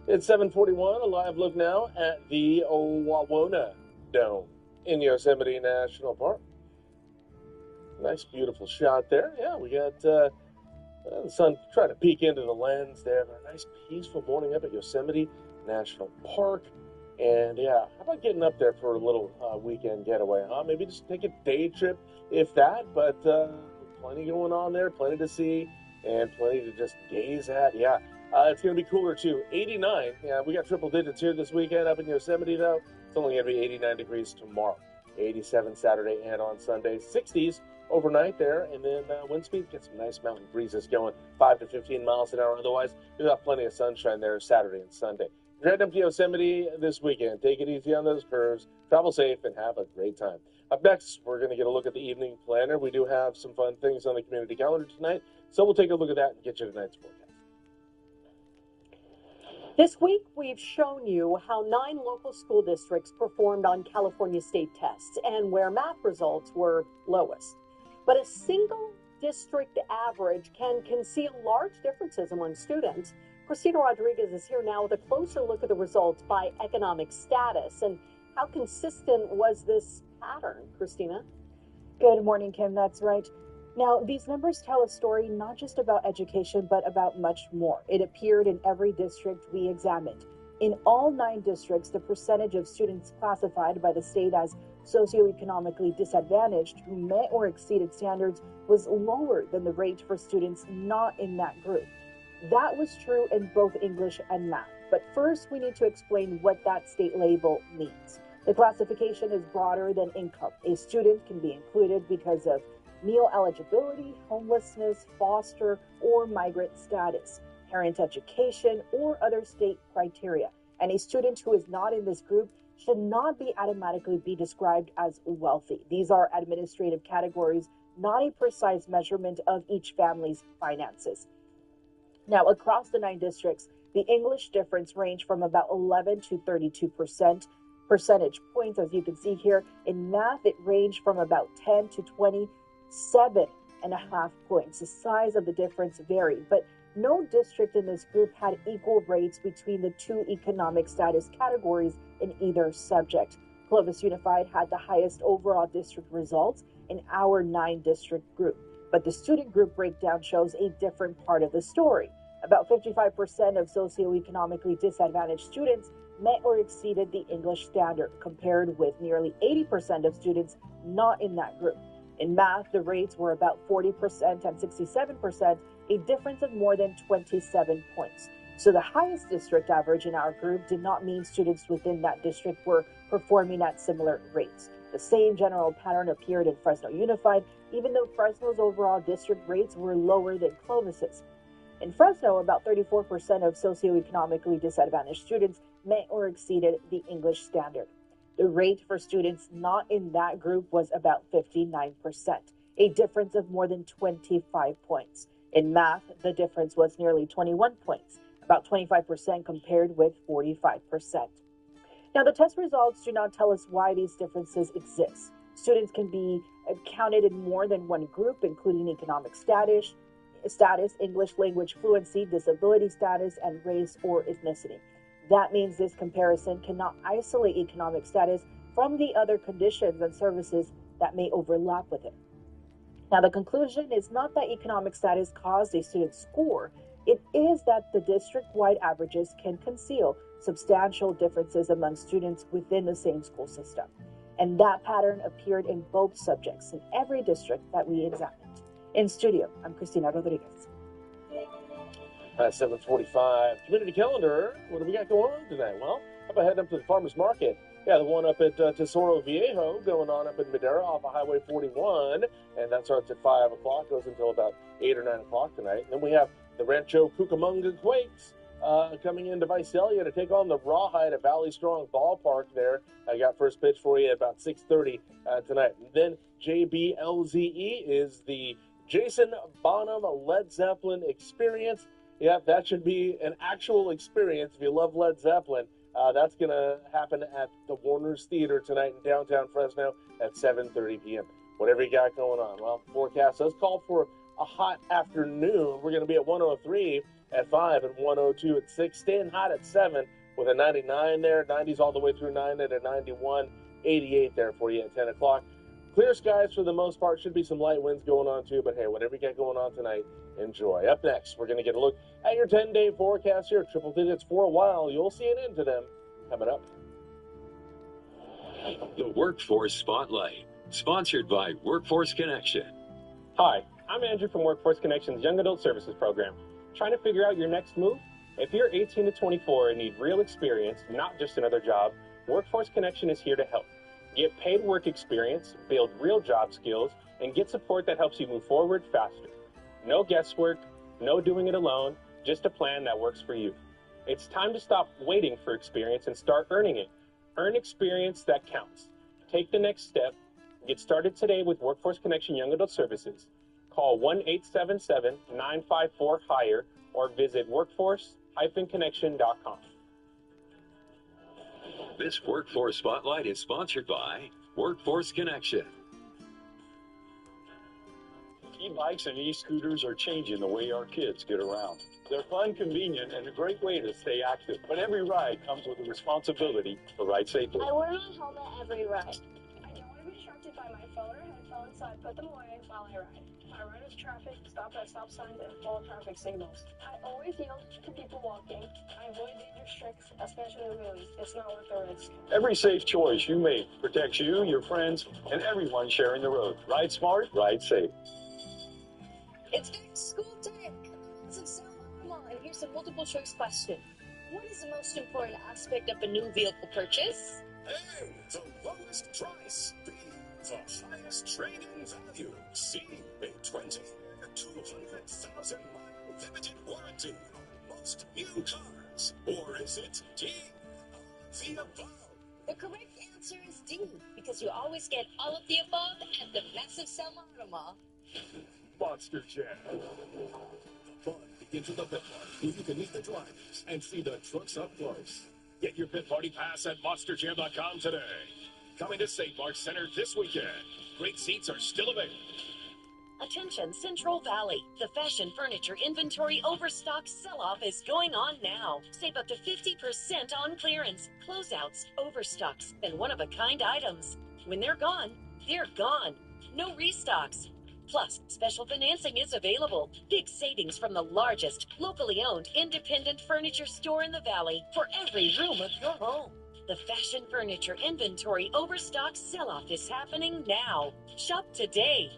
It's 7:41, a live look now at the Wawona Dome in Yosemite National Park. Nice, beautiful shot there. Yeah, we got the sun trying to peek into the lens there. A nice, peaceful morning up at Yosemite National Park. And yeah, how about getting up there for a little weekend getaway, huh? Maybe just take a day trip, if that, but plenty going on there, plenty to see, and plenty to just gaze at. Yeah, it's going to be cooler too. 89. Yeah, we got triple digits here this weekend up in Yosemite, though. It's only going to be 89 degrees tomorrow. 87 Saturday and on Sunday. 60s overnight there, and then wind speed, get some nice mountain breezes going, 5 to 15 miles an hour. Otherwise, we've got plenty of sunshine there Saturday and Sunday. If you're heading up to Yosemite this weekend, take it easy on those curves, travel safe, and have a great time. Up next, we're going to get a look at the evening planner. We do have some fun things on the community calendar tonight, so we'll take a look at that and get you tonight's forecast. This week, we've shown you how 9 local school districts performed on California state tests and where math results were lowest. But a single district average can conceal large differences among students. Christina Rodriguez is here now with a closer look at the results by economic status. And how consistent was this pattern, Christina? Good morning, Kim. That's right. Now, these numbers tell a story not just about education, but about much more. It appeared in every district we examined. In all 9 districts, the percentage of students classified by the state as socioeconomically disadvantaged who met or exceeded standards was lower than the rate for students not in that group. That was true in both English and math. But first, we need to explain what that state label means. The classification is broader than income. A student can be included because of meal eligibility, homelessness, foster, or migrant status, parent education, or other state criteria. And a student who is not in this group should not be automatically be described as wealthy. These are administrative categories, not a precise measurement of each family's finances. Now, across the 9 districts, the English difference ranged from about 11 to 32% percentage points, as you can see here. In math, it ranged from about 10 to 27.5 points. The size of the difference varied, but no district in this group had equal rates between the 2 economic status categories in either subject. Clovis Unified had the highest overall district results in our 9-district group, but the student group breakdown shows a different part of the story. About 55% of socioeconomically disadvantaged students met or exceeded the English standard, compared with nearly 80% of students not in that group. In math, the rates were about 40% and 67%, a difference of more than 27 points. So the highest district average in our group did not mean students within that district were performing at similar rates. The same general pattern appeared in Fresno Unified, even though Fresno's overall district rates were lower than Clovis's. In Fresno, about 34% of socioeconomically disadvantaged students met or exceeded the English standard. The rate for students not in that group was about 59%, a difference of more than 25 points. In math, the difference was nearly 21 points, about 25% compared with 45%. Now, the test results do not tell us why these differences exist. Students can be counted in more than one group, including economic status, English language fluency, disability status, and race or ethnicity. That means this comparison cannot isolate economic status from the other conditions and services that may overlap with it. Now, the conclusion is not that economic status caused a student's score. It is that the district-wide averages can conceal substantial differences among students within the same school system. And that pattern appeared in both subjects in every district that we examined. In studio, I'm Cristina Rodriguez. At 7:45, community calendar. What do we got going on tonight? Well, how about heading up to the farmers market? Yeah, the one up at Tesoro Viejo going on up in Madera off of Highway 41, and that starts at 5 o'clock, goes until about 8 or 9 o'clock tonight. And then we have the Rancho Cucamonga Quakes coming into Visalia to take on the Rawhide at Valley Strong Ballpark there. I got first pitch for you at about 6:30 tonight. And then JBLZE is the Jason Bonham Led Zeppelin Experience. Yeah, that should be an actual experience if you love Led Zeppelin. That's going to happen at the Warner's Theater tonight in downtown Fresno at 7:30 p.m. Whatever you got going on. Well, forecast does call for a hot afternoon. We're going to be at 103 at 5 and 102 at 6. Staying hot at 7 with a 99 there. 90s all the way through 9 at a 91. 88 there for you at 10 o'clock. Clear skies for the most part. Should be some light winds going on too. But hey, whatever you got going on tonight, enjoy. Up next, we're going to get a look at your 10-day forecast here. Triple digits for a while. You'll see an end to them coming up. The Workforce Spotlight, sponsored by Workforce Connection. Hi, I'm Andrew from Workforce Connection's Young Adult Services Program. Trying to figure out your next move? If you're 18 to 24 and need real experience, not just another job, Workforce Connection is here to help. Get paid work experience, build real job skills, and get support that helps you move forward faster. No guesswork, no doing it alone, just a plan that works for you. It's time to stop waiting for experience and start earning it. Earn experience that counts. Take the next step. Get started today with Workforce Connection Young Adult Services. Call 1-877-954-HIRE or visit workforce-connection.com. This Workforce Spotlight is sponsored by Workforce Connection. E-bikes and e-scooters are changing the way our kids get around. They're fun, convenient, and a great way to stay active. But every ride comes with a responsibility to ride safely. I wear my helmet every ride. I don't want to be distracted by my phone or headphones, so I put them away while I ride. I ride with traffic, stop at stop signs, and follow traffic signals. I always yield to people walking. I avoid dangerous tricks, especially wheelies. It's not worth the risk. Every safe choice you make protects you, your friends, and everyone sharing the road. Ride smart, ride safe. It's back to school time at the Massive Sale Mall, and here's a multiple choice question. What is the most important aspect of a new vehicle purchase? A, the lowest price. B, the highest trade-in value. C, a 20 or 200,000-mile limited warranty on most new cars. Or is it D, the above? The correct answer is D, because you always get all of the above at the Massive Sale Mall. Monster Jam. The fun begins with the pit party, where you can meet the drivers and see the trucks up close. Get your pit party pass at monsterjam.com today. Coming to St. Mark's Center this weekend. Great seats are still available. Attention Central Valley. The fashion furniture inventory overstock sell-off is going on now. Save up to 50% on clearance, closeouts, overstocks, and one-of-a-kind items. When they're gone, they're gone. No restocks. Plus, special financing is available. Big savings from the largest, locally owned, independent furniture store in the valley for every room of your home. The fashion furniture inventory overstock sell-off is happening now. Shop today.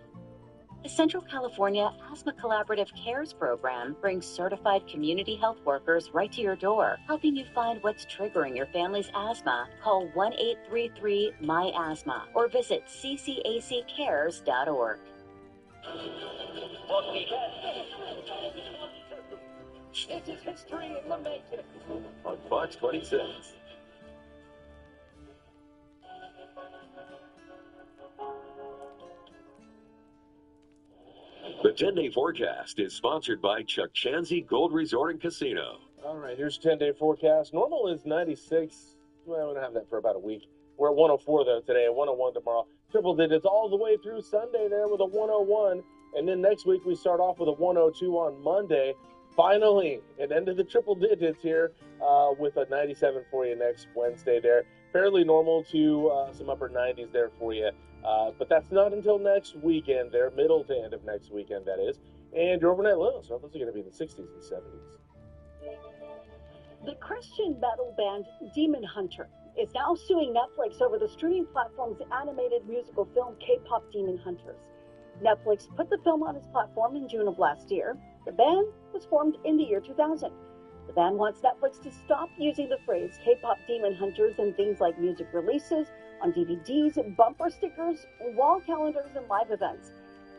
The Central California Asthma Collaborative CARES program brings certified community health workers right to your door, helping you find what's triggering your family's asthma. Call 1-833-MY-ASTHMA or visit ccaccares.org. What weekend? This is history in the making. On Fox 26. The 10-day forecast is sponsored by Chuck Chanzy Gold Resort and Casino. All right, here's your 10-day forecast. Normal is 96. Well, I'm going to have that for about a week. We're at 104, though, today, and 101 tomorrow. Triple digits all the way through Sunday there with a 101. And then next week, we start off with a 102 on Monday. Finally, an end of the triple digits here with a 97 for you next Wednesday there. Fairly normal to some upper 90s there for you. But that's not until next weekend there, middle to end of next weekend, that is. And your overnight lows, so those are going to be in the 60s and 70s. The Christian metal band Demon Hunter is now suing Netflix over the streaming platform's animated musical film K-pop Demon Hunters. Netflix put the film on its platform in June of last year. The band was formed in the year 2000. The band wants Netflix to stop using the phrase K-pop Demon Hunters in things like music releases, on DVDs, bumper stickers, wall calendars, and live events.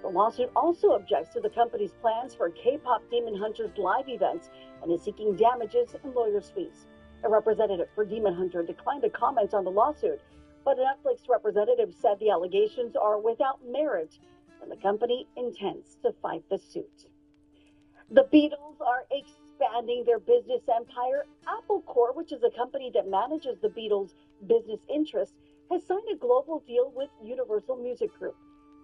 The lawsuit also objects to the company's plans for K-pop Demon Hunters live events and is seeking damages and lawyers' fees. A representative for Demon Hunter declined to comment on the lawsuit, but a Netflix representative said the allegations are without merit and the company intends to fight the suit. The Beatles are expanding their business empire. Apple Corp, which is a company that manages the Beatles' business interests, has signed a global deal with Universal Music Group.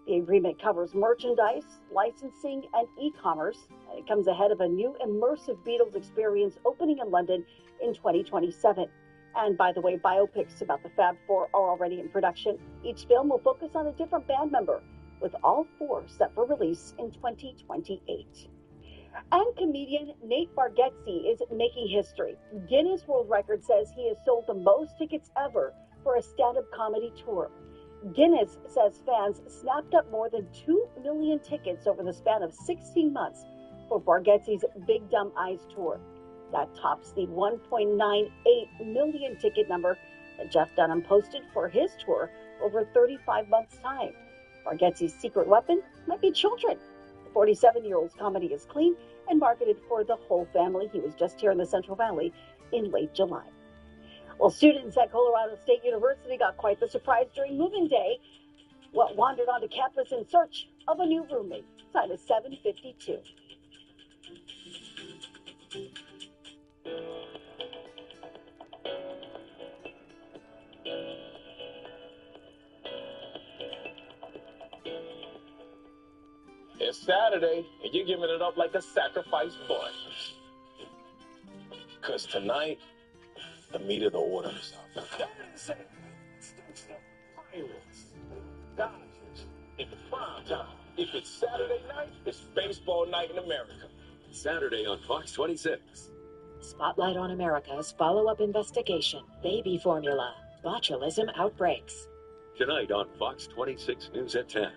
The agreement covers merchandise, licensing, and e-commerce. It comes ahead of a new immersive Beatles experience opening in London in 2027. And by the way, biopics about the Fab Four are already in production. Each film will focus on a different band member, with all four set for release in 2028. And comedian Nate Bargatze is making history. Guinness World Record says he has sold the most tickets ever for a stand-up comedy tour. Guinness says fans snapped up more than 2 million tickets over the span of 16 months for Bargatze's Big Dumb Eyes tour. That tops the 1.98 million ticket number that Jeff Dunham posted for his tour over 35 months' time. Bargatze's secret weapon might be children. The 47-year-old's comedy is clean and marketed for the whole family. He was just here in the Central Valley in late July. Well, students at Colorado State University got quite the surprise during moving day. Wandered onto campus in search of a new roommate. Time is 7:52. It's Saturday, and you're giving it up like a sacrificed butt. Because tonight, the meat of the order is up. Pirates, Dodgers, in prime time. If it's Saturday night, it's baseball night in America. Saturday on Fox 26. Spotlight on America's follow-up investigation. Baby formula. Botulism outbreaks. Tonight on Fox 26 News at 10.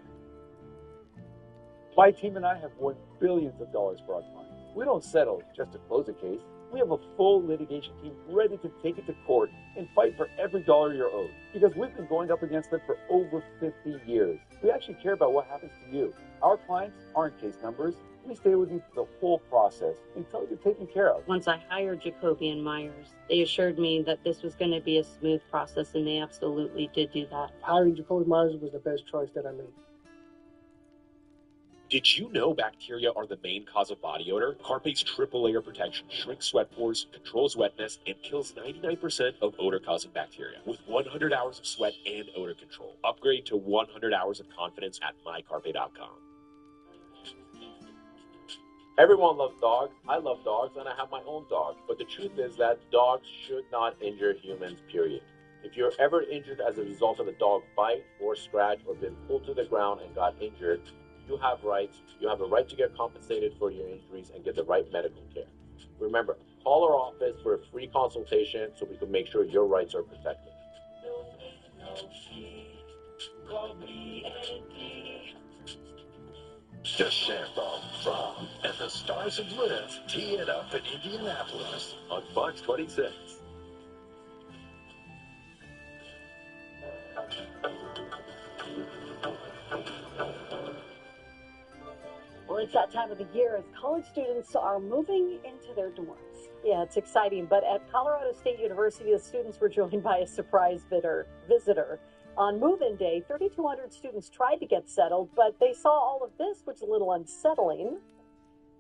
My team and I have won billions of dollars for our clients. We don't settle just to close a case. We have a full litigation team ready to take it to court and fight for every dollar you're owed. Because we've been going up against them for over 50 years. We actually care about what happens to you. Our clients aren't case numbers. We stay with you through the whole process until you're taken care of. Once I hired Jacoby and Myers, they assured me that this was going to be a smooth process, and they absolutely did do that. Hiring Jacoby Myers was the best choice that I made. Did you know bacteria are the main cause of body odor? Carpate's triple layer protection shrinks sweat pores, controls wetness, and kills 99% of odor-causing bacteria with 100 hours of sweat and odor control. Upgrade to 100 hours of confidence at mycarpet.com. Everyone loves dogs. I love dogs, and I have my own dog. But the truth is that dogs should not injure humans, period. If you're ever injured as a result of a dog bite or scratch or been pulled to the ground and got injured, you have rights. You have a right to get compensated for your injuries and get the right medical care. Remember, call Call our office for a free consultation so we can make sure your rights are protected. DeChambeau from and the Stars of Live tee it up in Indianapolis on Fox 26. Well, it's that time of the year as college students are moving into their dorms. Yeah, it's exciting. But at Colorado State University, the students were joined by a surprise visitor. On move-in day, 3,200 students tried to get settled, but they saw all of this, which is a little unsettling.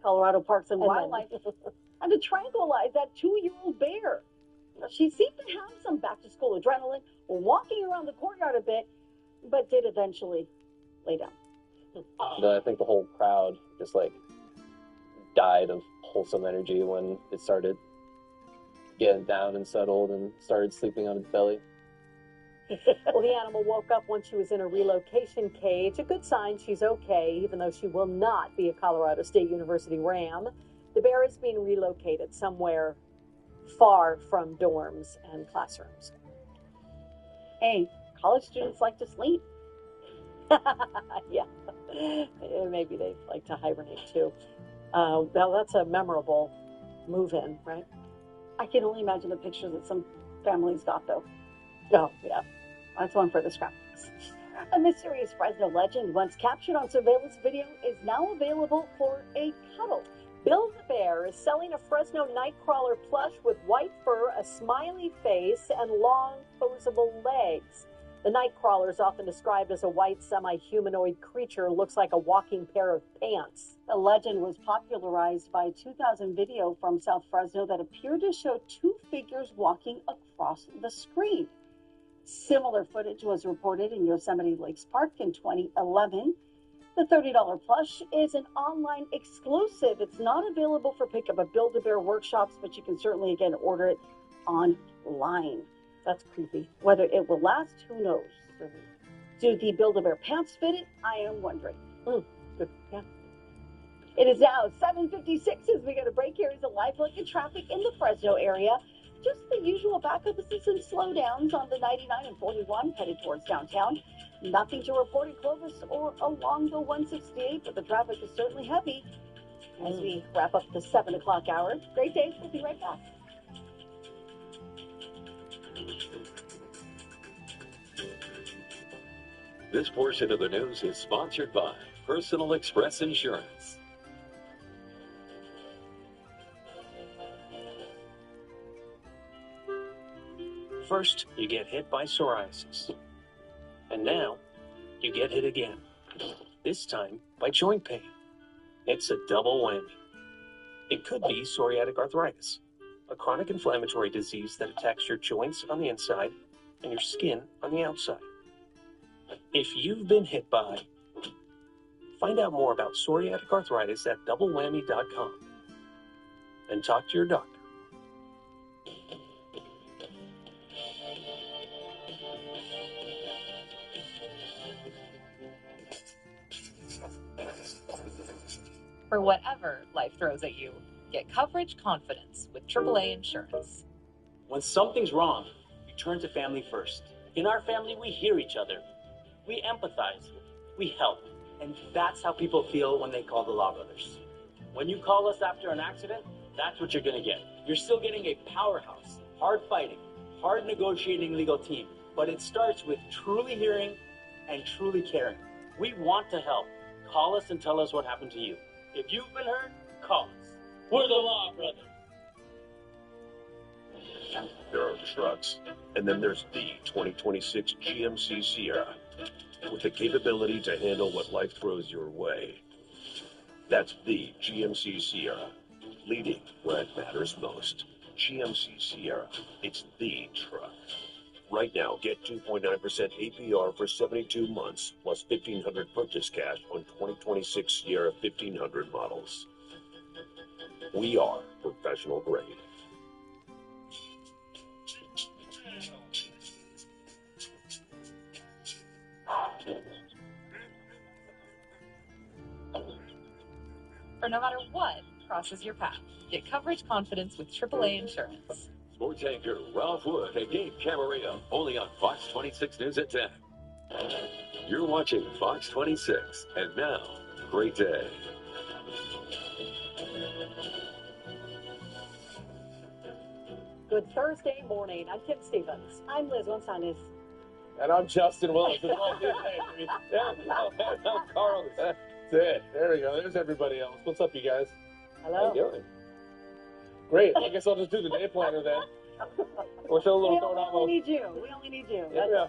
Colorado Parks and Wildlife had to tranquilize that 2-year-old bear. Now, she seemed to have some back-to-school adrenaline, walking around the courtyard a bit, but did eventually lay down. I think the whole crowd just died of wholesome energy when it started getting down and settled and started sleeping on its belly. Well, the animal woke up when she was in a relocation cage. A good sign she's okay, even though she will not be a Colorado State University Ram. The bear is being relocated somewhere far from dorms and classrooms. Hey, college students like to sleep. Yeah, maybe they like to hibernate too. Now that's a memorable move-in, right? I can only imagine the picture that some families got, though. Oh, yeah. That's one for the scrapbooks. A mysterious Fresno legend once captured on surveillance video is now available for a cuddle. Bill the Bear is selling a Fresno Nightcrawler plush with white fur, a smiley face, and long, posable legs. The Nightcrawler is often described as a white semi-humanoid creature, looks like a walking pair of pants. The legend was popularized by a 2000 video from South Fresno that appeared to show two figures walking across the screen. Similar footage was reported in Yosemite Lakes Park in 2011. The $30 plush is an online exclusive. It's not available for pickup at Build-A-Bear workshops, but you can certainly, again, order it online. That's creepy. Whether it will last, who knows? Do the Build-A-Bear pants fit it? I am wondering. Good. Yeah. It is now 7:56 as we go to break. Here is a live look at traffic in the Fresno area. Just the usual backups and slowdowns on the 99 and 41 headed towards downtown. Nothing to report in Clovis or along the 168, but the traffic is certainly heavy as we wrap up the 7 o'clock hour. Great day. We'll be right back. This portion of the news is sponsored by Personal Express Insurance. First, you get hit by psoriasis. And now, you get hit again. This time, by joint pain. It's a double whammy. It could be psoriatic arthritis, a chronic inflammatory disease that attacks your joints on the inside and your skin on the outside. If you've been hit by, find out more about psoriatic arthritis at doublewhammy.com and talk to your doctor. For whatever life throws at you, get coverage confidence with AAA Insurance. When something's wrong, you turn to family first. In our family, we hear each other. We empathize. We help. And that's how people feel when they call the Law Brothers. When you call us after an accident, that's what you're going to get. You're still getting a powerhouse, hard-fighting, hard-negotiating legal team. But it starts with truly hearing and truly caring. We want to help. Call us and tell us what happened to you. If you've been hurt, call us. We're the Law Brothers. There are trucks, and then there's the 2026 GMC Sierra, with the capability to handle what life throws your way. That's the GMC Sierra, leading where it matters most. GMC Sierra, it's the truck. Right now, get 2.9% APR for 72 months, plus $1,500 purchase cash on 2026 Sierra 1500 models. We are professional grade. For no matter what crosses your path, Get coverage confidence with AAA Insurance. Sports anchor Ralph Wood and Gabe Camarillo, only on Fox 26 News at 10. You're watching Fox 26, and now, great day. Good Thursday morning. I'm Kim Stevens. I'm Liz Gonzalez. And I'm Justin Willis. Yeah, I'm Carl. That's it. There we go. There's everybody else. What's up, you guys? Hello. How you doing? Great. I guess I'll just do the day planner then. We'll show a little We throwing out. only need you. We only need you. Yeah.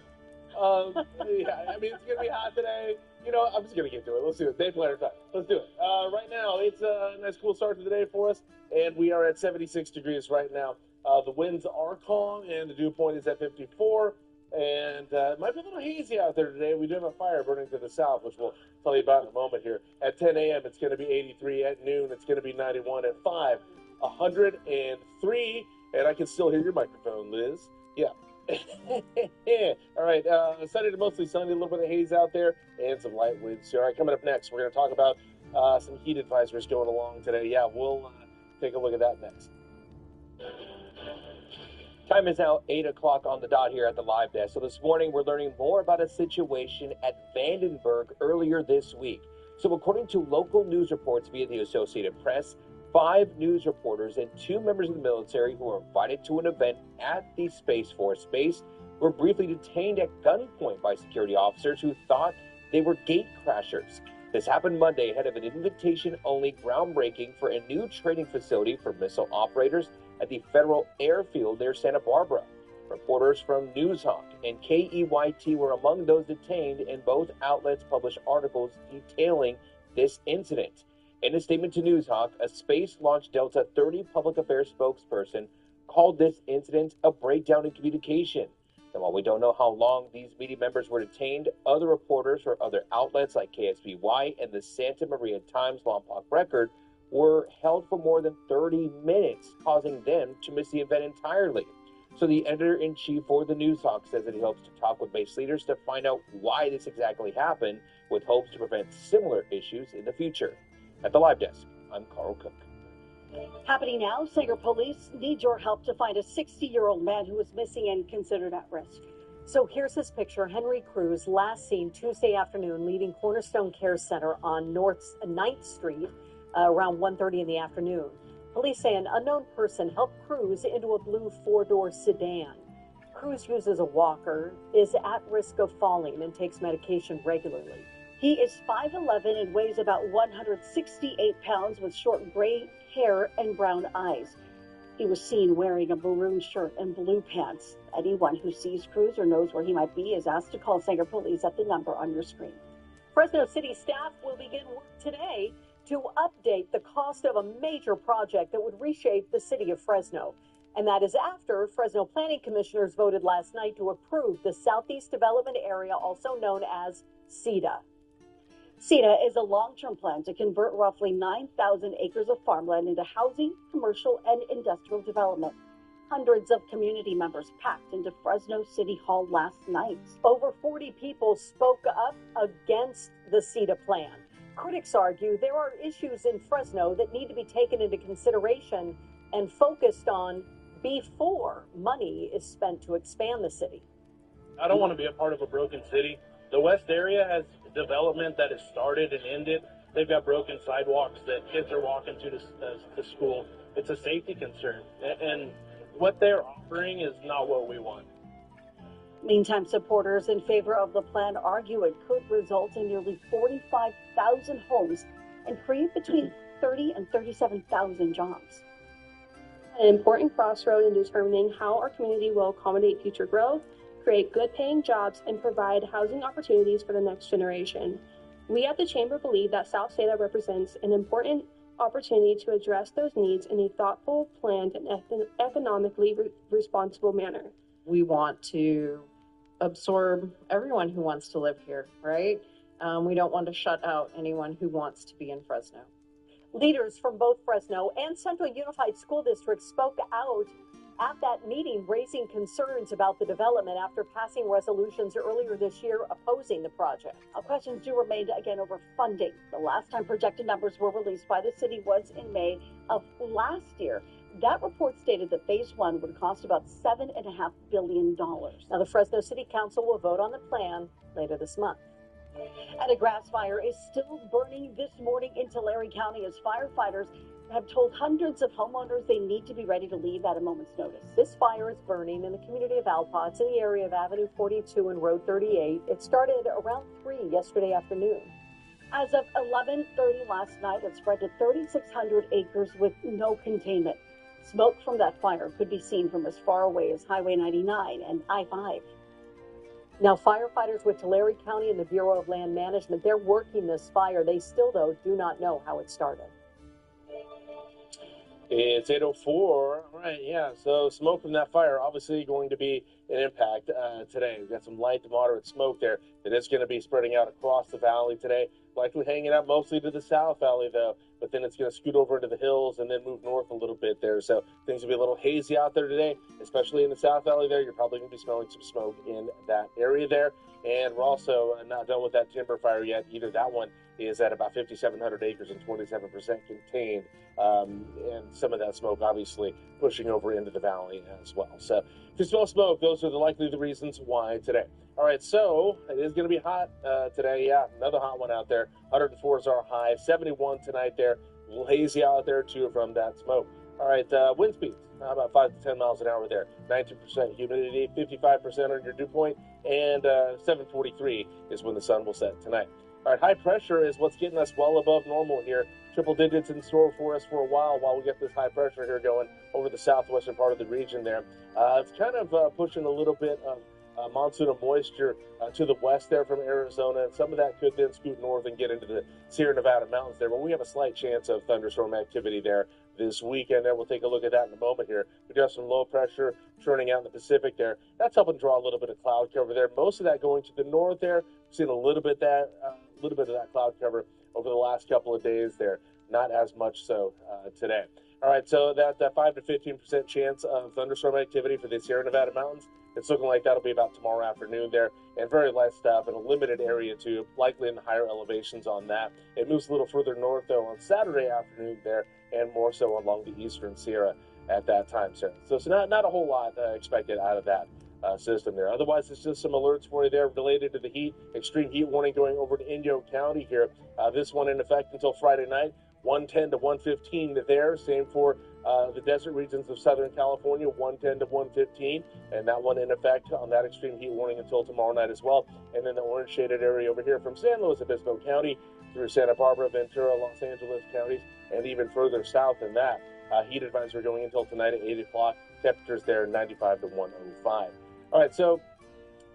Yeah, I mean, it's going to be hot today. You know, I'm just going to get to it. Let's do it. Day planner time. Let's do it. Right now, it's a nice cool start to the day for us, and we are at 76 degrees right now. The winds are calm, and the dew point is at 54. And it might be a little hazy out there today. We do have a fire burning to the south, which we'll tell you about in a moment here. At 10 a.m., it's going to be 83. At noon, it's going to be 91. At 5, 103. And I can still hear your microphone, Liz. Yeah. All right. Sunny to mostly sunny, a little bit of haze out there, and some light winds. All right, coming up next, we're going to talk about some heat advisories going along today. Yeah, we'll take a look at that next. Time is now 8 o'clock on the dot here at the live desk. So this morning we're learning more about a situation at Vandenberg earlier this week. So according to local news reports via the Associated Press, 5 news reporters and 2 members of the military who were invited to an event at the Space Force base were briefly detained at gunpoint by security officers who thought they were gate crashers. This happened Monday ahead of an invitation-only groundbreaking for a new training facility for missile operators at the Federal Airfield near Santa Barbara. Reporters from NewsHawk and KEYT were among those detained, and both outlets published articles detailing this incident. In a statement to NewsHawk, a Space Launch Delta 30 public affairs spokesperson called this incident a breakdown in communication. And while we don't know how long these media members were detained, other reporters for other outlets like KSBY and the Santa Maria Times Lompoc Record were held for more than 30 minutes, causing them to miss the event entirely. So the editor-in-chief for the NewsHawk says that he hopes to talk with base leaders to find out why this exactly happened, with hopes to prevent similar issues in the future. At the live desk, I'm Carl Cook. Happening now, Sanger police need your help to find a 60-year-old man who was missing and considered at risk. So here's his picture. Henry Cruz, last seen Tuesday afternoon leaving Cornerstone Care Center on North 9th Street around 1:30 in the afternoon. Police say an unknown person helped Cruz into a blue 4-door sedan. Cruz uses a walker, is at risk of falling, and takes medication regularly. He is 5'11" and weighs about 168 pounds with short gray hair and brown eyes. He was seen wearing a maroon shirt and blue pants. Anyone who sees Cruz or knows where he might be is asked to call Sanger Police at the number on your screen. Fresno City staff will begin work today to update the cost of a major project that would reshape the city of Fresno. And that is after Fresno Planning Commissioners voted last night to approve the Southeast Development Area, also known as CEDA. CEDA is a long-term plan to convert roughly 9,000 acres of farmland into housing, commercial, and industrial development. Hundreds of community members packed into Fresno City Hall last night. Over 40 people spoke up against the CEDA plan. Critics argue there are issues in Fresno that need to be taken into consideration and focused on before money is spent to expand the city. I don't want to be a part of a broken city. The West area has development that has started and ended. They've got broken sidewalks that kids are walking to school. It's a safety concern. And what they're offering is not what we want. Meantime, supporters in favor of the plan argue it could result in nearly 45,000 homes and create between 30 and 37,000 jobs. An important crossroad in determining how our community will accommodate future growth, create good-paying jobs, and provide housing opportunities for the next generation. We at the Chamber believe that South CEDA represents an important opportunity to address those needs in a thoughtful, planned, and economically responsible manner. We want to absorb everyone who wants to live here, right? We don't want to shut out anyone who wants to be in Fresno. Leaders from both Fresno and Central Unified School District spoke out at that meeting raising concerns about the development after passing resolutions earlier this year opposing the project. Questions do remain again over funding. The last time projected numbers were released by the city was in May of last year. That report stated that phase one would cost about $7.5 billion. Now, the Fresno City Council will vote on the plan later this month. And a grass fire is still burning this morning in Tulare County as firefighters have told hundreds of homeowners they need to be ready to leave at a moment's notice. This fire is burning in the community of Alpa. It's in the area of Avenue 42 and Road 38. It started around 3 yesterday afternoon. As of 11:30 last night, it spread to 3,600 acres with no containment. Smoke from that fire could be seen from as far away as Highway 99 and I-5. Now, firefighters with Tulare County and the Bureau of Land Management, they're working this fire. They still, though, do not know how it started. It's 8:04. All right, yeah. So smoke from that fire obviously going to be an impact today. We've got some light to moderate smoke there that is going to be spreading out across the valley today. Likely hanging out mostly to the south valley, though. But then it's going to scoot over into the hills and then move north a little bit there. So things will be a little hazy out there today, especially in the south valley there. You're probably going to be smelling some smoke in that area there. And we're also not done with that timber fire yet either. That one is at about 5,700 acres and 27% contained. And some of that smoke obviously pushing over into the valley as well. So if you smell smoke, those are likely the reasons why today. All right, so it is going to be hot today. Yeah, another hot one out there. 104 is our high. 71 tonight there. A little hazy out there, too, from that smoke. All right, wind speeds, about 5 to 10 miles an hour there. 90% humidity, 55% on your dew point, and 7:43 is when the sun will set tonight. All right, high pressure is what's getting us well above normal here. Triple digits in store for us for a while we get this high pressure here going over the southwestern part of the region there. It's kind of pushing a little bit of monsoon of moisture to the west there from Arizona, and some of that could then scoot north and get into the Sierra Nevada mountains there. But we have a slight chance of thunderstorm activity there this weekend, and we'll take a look at that in a moment here. We do have some low pressure churning out in the Pacific there. That's helping draw a little bit of cloud cover there. Most of that going to the north there. We've seen a little bit of that cloud cover over the last couple of days there. Not as much so today. All right, so that 5 to 15% chance of thunderstorm activity for the Sierra Nevada mountains. It's looking like that'll be about tomorrow afternoon there, and very light stuff in a limited area too, likely in the higher elevations on that. It moves a little further north though on Saturday afternoon there, and more so along the eastern Sierra at that time, sir. So it's not a whole lot expected out of that system there. Otherwise, it's just some alerts for you there related to the heat. Extreme heat warning going over to Inyo County here. This one in effect until Friday night. 110 to 115 there. Same for the desert regions of Southern California, 110 to 115. And that one in effect on that extreme heat warning until tomorrow night as well. And then the orange shaded area over here from San Luis Obispo County through Santa Barbara, Ventura, Los Angeles counties, and even further south than that. Heat advisory going until tonight at 8 o'clock. Temperatures there 95 to 105. All right, so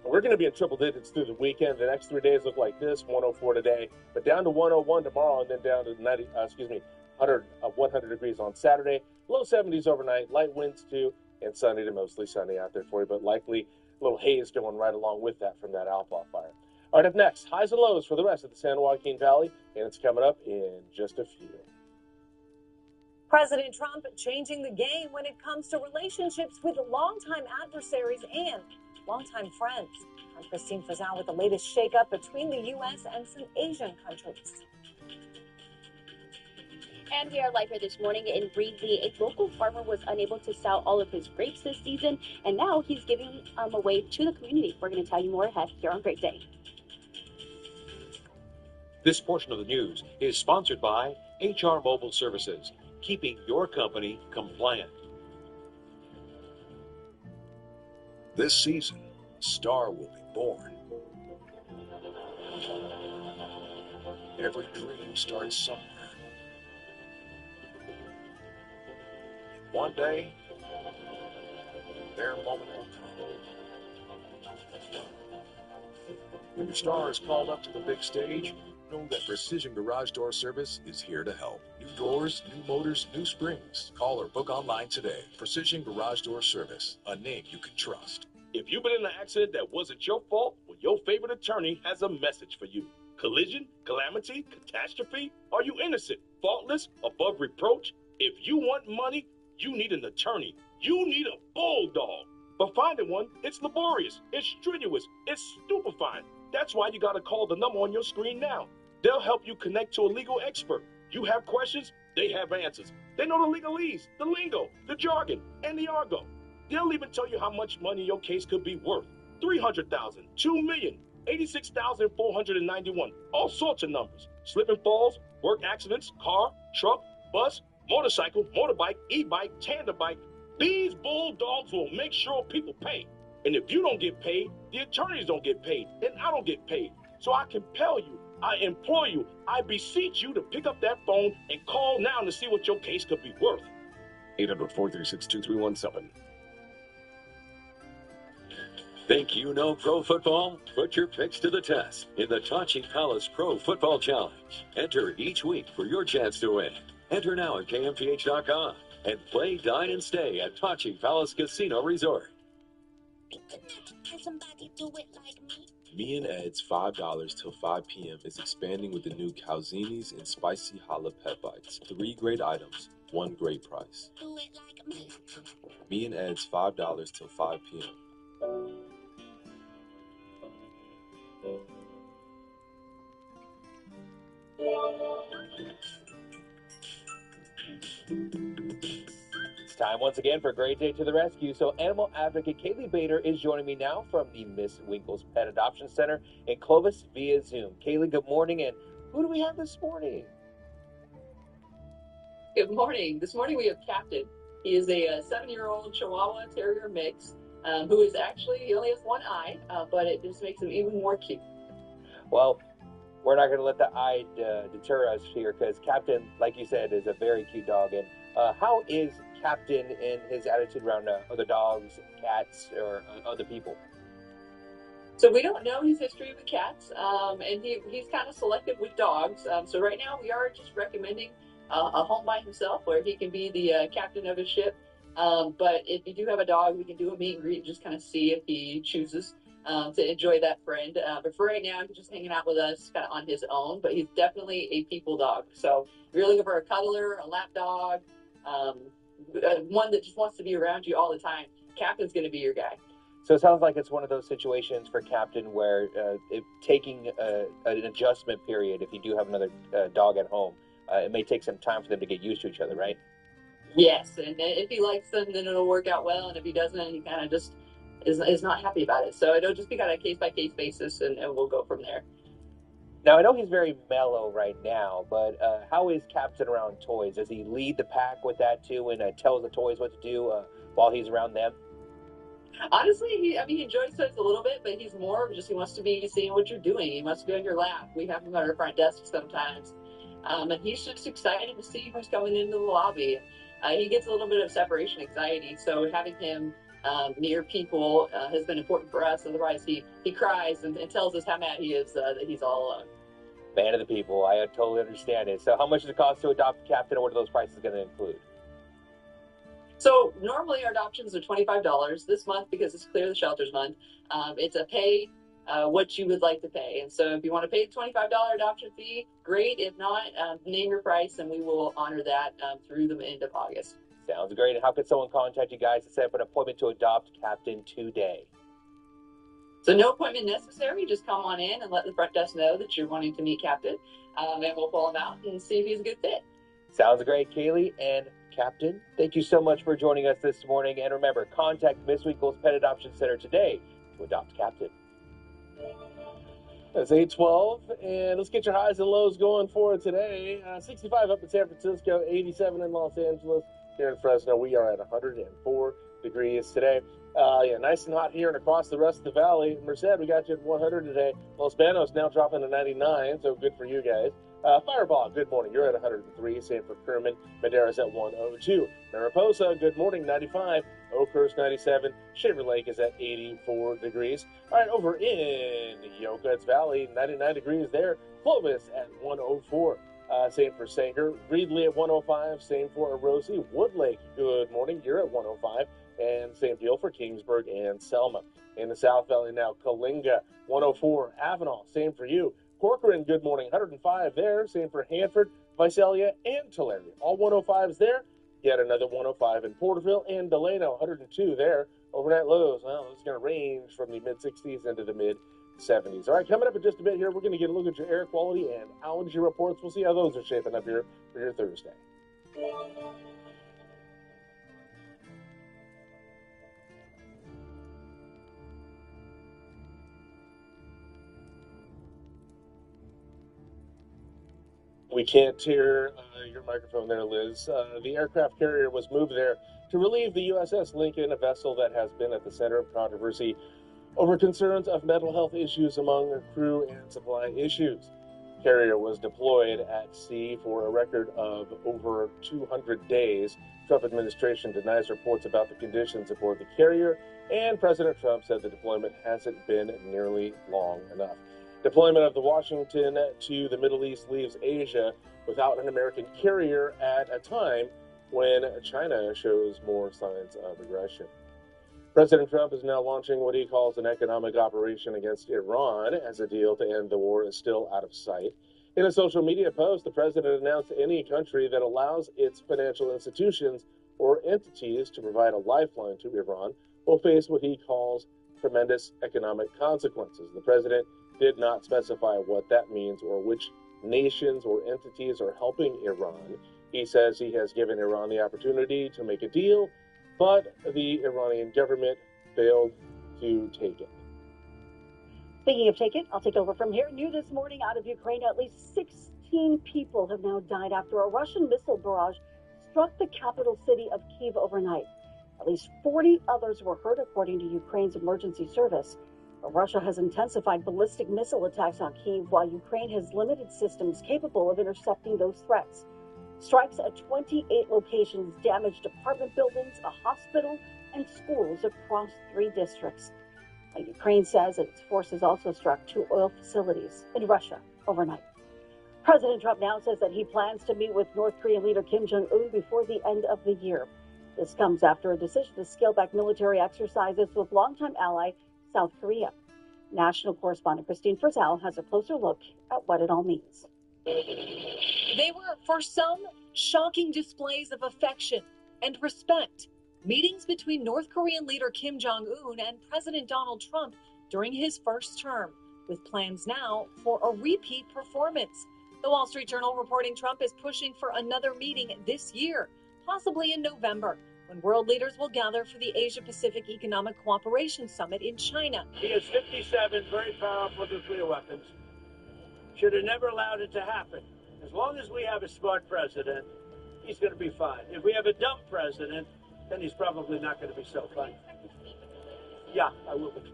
we're going to be in triple digits through the weekend. The next 3 days look like this: 104 today, but down to 101 tomorrow, and then down to 100 degrees on Saturday. Low 70s overnight, light winds too, and sunny to mostly sunny out there for you, but likely a little haze going right along with that from that Alpha fire. All right, up next, highs and lows for the rest of the San Joaquin Valley, and it's coming up in just a few. President Trump changing the game when it comes to relationships with longtime adversaries and longtime friends. I'm Christine Fazal with the latest shakeup between the U.S. and some Asian countries. And we are live here this morning in Reedley. A local farmer was unable to sell all of his grapes this season, and now he's giving them away to the community. We're going to tell you more ahead here on Great Day. This portion of the news is sponsored by HR Mobile Services, keeping your company compliant. This season, a star will be born. Every dream starts somewhere. One day, their moment will come. When your star is called up to the big stage, know that Precision Garage Door Service is here to help. New doors, new motors, new springs. Call or book online today. Precision Garage Door Service, a name you can trust. If you've been in an accident that wasn't your fault, well, your favorite attorney has a message for you. Collision, calamity, catastrophe? Are you innocent, faultless, above reproach? If you want money, you need an attorney You need a bulldog. But finding one, it's laborious, it's strenuous, it's stupefying. That's why you gotta call the number on your screen now. They'll help you connect to a legal expert. You have questions, they have answers. They know the legalese, the lingo, the jargon, and the argot. They'll even tell you how much money your case could be worth. 300,000, 2 million, 86,491, all sorts of numbers. Slip and falls, work accidents, car, truck, bus, motorcycle, motorbike, e-bike, tandem bike. These bulldogs will make sure people pay. And if you don't get paid, the attorneys don't get paid, and I don't get paid. So I compel you, I implore you, I beseech you to pick up that phone and call now to see what your case could be worth. 800-436-2317. Think you know pro football? Put your picks to the test in the Tachi Palace Pro Football Challenge. Enter each week for your chance to win. Enter now at kmph.com and play, dine, and stay at Tachi Palace Casino Resort. Can somebody do it like me? Me and Ed's $5 till 5 p.m. is expanding with the new Calzini's and Spicy Challah Pet Bites. 3 great items, 1 great price. Do it like me. Me and Ed's $5 till 5 p.m. It's time once again for a Great Day to the Rescue. So animal advocate Kaylee Bader is joining me now from the Miss Winkles Pet Adoption Center in Clovis via Zoom. Kaylee, good morning, and who do we have this morning? Good morning. This morning we have Captain. He is a 7-year-old Chihuahua Terrier mix who is actually, he only has one eye, but it just makes him even more cute. Well, we're not going to let the eye deter us here because Captain, like you said, is a very cute dog. And how is Captain and his attitude around other dogs, cats, or other people? So we don't know his history with cats, and he's kind of selective with dogs. So right now we are just recommending a home by himself where he can be the captain of his ship. But if you do have a dog, we can do a meet and greet and just kind of see if he chooses to enjoy that friend. But for right now, he's just hanging out with us kind of on his own, but he's definitely a people dog. So if you're looking for a cuddler, a lap dog, one that just wants to be around you all the time, Captain's going to be your guy. So it sounds like it's one of those situations for Captain where taking an adjustment period, if you do have another dog at home, it may take some time for them to get used to each other, right? Yes, and if he likes them, then it'll work out well, and if he doesn't, he kind of just is not happy about it. So it'll just be kind of a case-by-case basis, and we'll go from there. Now, I know he's very mellow right now, but how is Captain around toys? Does he lead the pack with that, too, and tells the toys what to do while he's around them? Honestly, he enjoys toys a little bit, but he's more of just, he wants to be seeing what you're doing. He wants to be on your lap. We have him at our front desk sometimes. And he's just excited to see who's coming into the lobby. He gets a little bit of separation anxiety, so having him near people has been important for us. Otherwise, he cries and tells us how mad he is that he's all alone. Man of the people, I totally understand it. So how much does it cost to adopt a Captain, and what are those prices going to include? So normally our adoptions are $25 this month because it's Clear the Shelters month. It's a pay what you would like to pay. And so if you want to pay the $25 adoption fee, great. If not, name your price and we will honor that through the end of August. Sounds great. And how could someone contact you guys to set up an appointment to adopt Captain today? So no appointment necessary. Just come on in and let the front desk know that you're wanting to meet Captain. And we'll pull him out and see if he's a good fit. Sounds great, Kaylee. And Captain, thank you so much for joining us this morning. And remember, contact Miss Winkles Pet Adoption Center today to adopt Captain. It's 8:12, and let's get your highs and lows going for today. 65 up in San Francisco, 87 in Los Angeles. Here in Fresno, we are at 104 degrees today. Nice and hot here and across the rest of the valley. Merced, we got you at 100 today. Los Banos now dropping to 99, so good for you guys. Fireball, good morning. You're at 103. Same for Kerman. Madera's at 102. Mariposa, good morning, 95. Oakhurst, 97. Shaver Lake is at 84 degrees. All right, over in Yokuts Valley, 99 degrees there. Clovis at 104. Same for Sanger. Reedley at 105. Same for Arosi. Woodlake, good morning. You're at 105. And same deal for Kingsburg and Selma. In the South Valley now, Kalinga, 104. Avenal, same for you. Corcoran, good morning, 105 there. Same for Hanford, Visalia, and Tulare. All 105s there. Yet another 105 in Porterville and Delano, 102 there. Overnight lows, well, it's going to range from the mid-60s into the mid-70s. All right, coming up in just a bit here, we're going to get a look at your air quality and allergy reports. We'll see how those are shaping up here for your Thursday. We can't hear your microphone there, Liz. The aircraft carrier was moved there to relieve the USS Lincoln, a vessel that has been at the center of controversy over concerns of mental health issues among crew and supply issues. Carrier was deployed at sea for a record of over 200 days. Trump administration denies reports about the conditions aboard the carrier, and President Trump said the deployment hasn't been nearly long enough. Deployment of the Washington to the Middle East leaves Asia without an American carrier at a time when China shows more signs of aggression. President Trump is now launching what he calls an economic operation against Iran as a deal to end the war is still out of sight. In a social media post, the president announced any country that allows its financial institutions or entities to provide a lifeline to Iran will face what he calls tremendous economic consequences. The president did not specify what that means or which nations or entities are helping Iran. He says he has given Iran the opportunity to make a deal, but the Iranian government failed to take it. Speaking of take it, I'll take over from here. New this morning out of Ukraine, at least 16 people have now died after a Russian missile barrage struck the capital city of Kyiv overnight. At least 40 others were hurt, according to Ukraine's emergency service. Russia has intensified ballistic missile attacks on Kyiv, while Ukraine has limited systems capable of intercepting those threats. Strikes at 28 locations damaged apartment buildings, a hospital, and schools across 3 districts. Ukraine says its forces also struck 2 oil facilities in Russia overnight. President Trump now says that he plans to meet with North Korean leader Kim Jong-un before the end of the year. This comes after a decision to scale back military exercises with longtime ally South Korea. National correspondent Christine Frizzell has a closer look at what it all means. They were, for some, shocking displays of affection and respect. Meetings between North Korean leader Kim Jong-un and President Donald Trump during his first term, with plans now for a repeat performance. The Wall Street Journal reporting Trump is pushing for another meeting this year, possibly in November, when world leaders will gather for the Asia-Pacific Economic Cooperation Summit in China. He has 57 very powerful nuclear weapons. Should have never allowed it to happen. As long as we have a smart president, he's going to be fine. If we have a dumb president, then he's probably not going to be so fine. Yeah, I will be.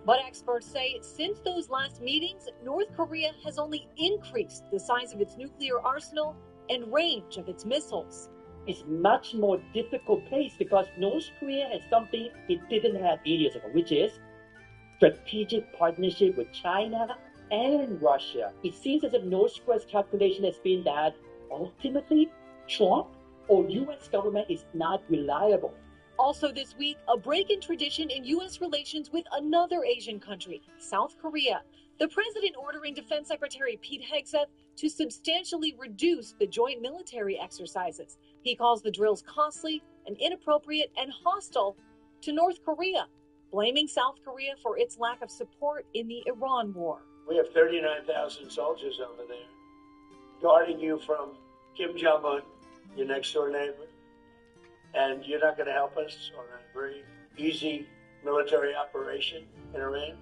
But experts say since those last meetings, North Korea has only increased the size of its nuclear arsenal and range of its missiles. It's much more difficult place because North Korea has something it didn't have 8 years ago, which is strategic partnership with China and Russia. It seems as if North Korea's calculation has been that ultimately Trump or U.S. government is not reliable. Also this week, a break in tradition in U.S. relations with another Asian country, South Korea. The president ordering Defense Secretary Pete Hegseth to substantially reduce the joint military exercises. He calls the drills costly and inappropriate and hostile to North Korea, blaming South Korea for its lack of support in the Iran war. We have 39,000 soldiers over there guarding you from Kim Jong-un, your next door neighbor, and you're not going to help us on a very easy military operation in Iran?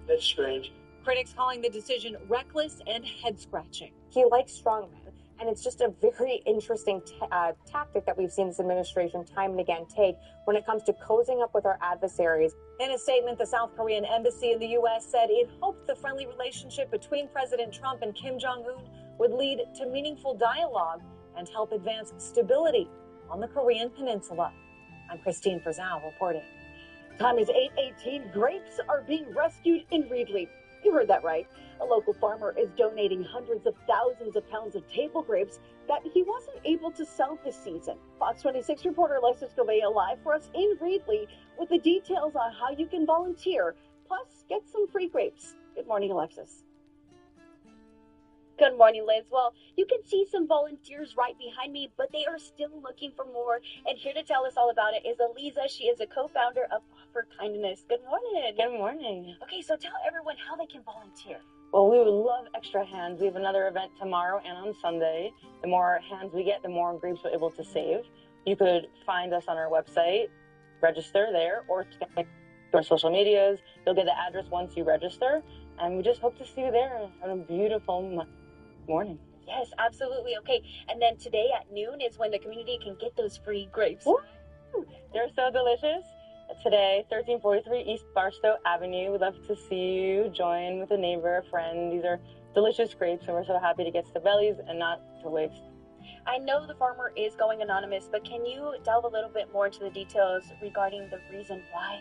That's strange. Critics calling the decision reckless and head-scratching. He likes strongmen, and it's just a very interesting tactic that we've seen this administration time and again take when it comes to cozying up with our adversaries. In a statement, the South Korean embassy in the U.S. said it hoped the friendly relationship between President Trump and Kim Jong-un would lead to meaningful dialogue and help advance stability on the Korean peninsula. I'm Christine Frizzell reporting. Time is 8:18. Grapes are being rescued in Reedley. You heard that right. A local farmer is donating hundreds of thousands of pounds of table grapes that he wasn't able to sell this season. Fox 26 reporter Alexis Gouveia live for us in Reedley with the details on how you can volunteer, plus get some free grapes. Good morning, Alexis. Good morning, Liz. Well, you can see some volunteers right behind me, but they are still looking for more. And here to tell us all about it is Eliza. She is a co-founder of Offer Kindness. Good morning. Good morning. Okay, so tell everyone how they can volunteer. Well, we would love extra hands. We have another event tomorrow and on Sunday. The more hands we get, the more grapes we're able to save. You could find us on our website, register there, or check our social medias. You'll get the address once you register. And we just hope to see you there on a beautiful morning. Yes, absolutely. Okay, and then today at noon is when the community can get those free grapes. Woo! They're so delicious. Today, 1343 East Barstow Avenue. We'd love to see you join with a neighbor, a friend. These are delicious grapes, and we're so happy to get to the bellies and not to waste. I know the farmer is going anonymous, but can you delve a little bit more into the details regarding the reason why?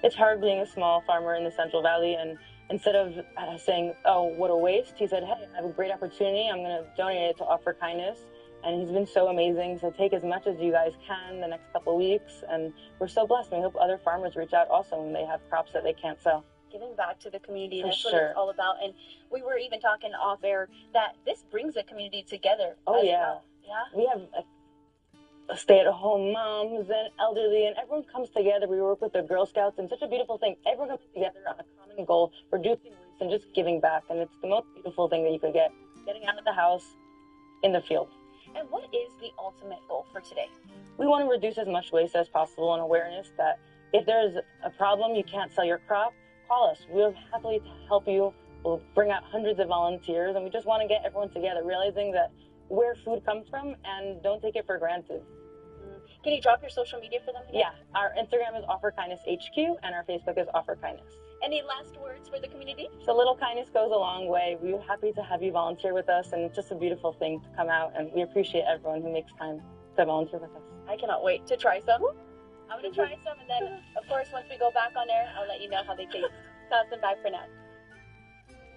It's hard being a small farmer in the Central Valley, and instead of saying, oh, what a waste, he said, hey, I have a great opportunity. I'm going to donate it to Offer Kindness. And he's been so amazing. So take as much as you guys can the next couple of weeks. And we're so blessed. We hope other farmers reach out also when they have crops that they can't sell. Giving back to the community, For that's sure. what it's all about. And we were even talking off air that this brings the community together. Oh, as yeah. well. Yeah. We have stay-at-home moms and elderly, and everyone comes together. We work with the Girl Scouts, and such a beautiful thing. Everyone comes together on a common goal, reducing waste and just giving back. And it's the most beautiful thing that you could get, getting out of the house, in the field. And what is the ultimate goal for today? We want to reduce as much waste as possible, and awareness that if there's a problem, you can't sell your crop, call us. We'll happily help you. We'll bring out hundreds of volunteers, and we just want to get everyone together, realizing that where food comes from, and don't take it for granted. Can you drop your social media for them again? Yeah, our Instagram is Offer Kindness HQ, and our Facebook is Offer Kindness. Any last words for the community? So little kindness goes a long way. We're happy to have you volunteer with us, and it's just a beautiful thing to come out, and we appreciate everyone who makes time to volunteer with us. I cannot wait to try some. I'm going to try some, and then, of course, once we go back on air, I'll let you know how they taste. Toss them back for now.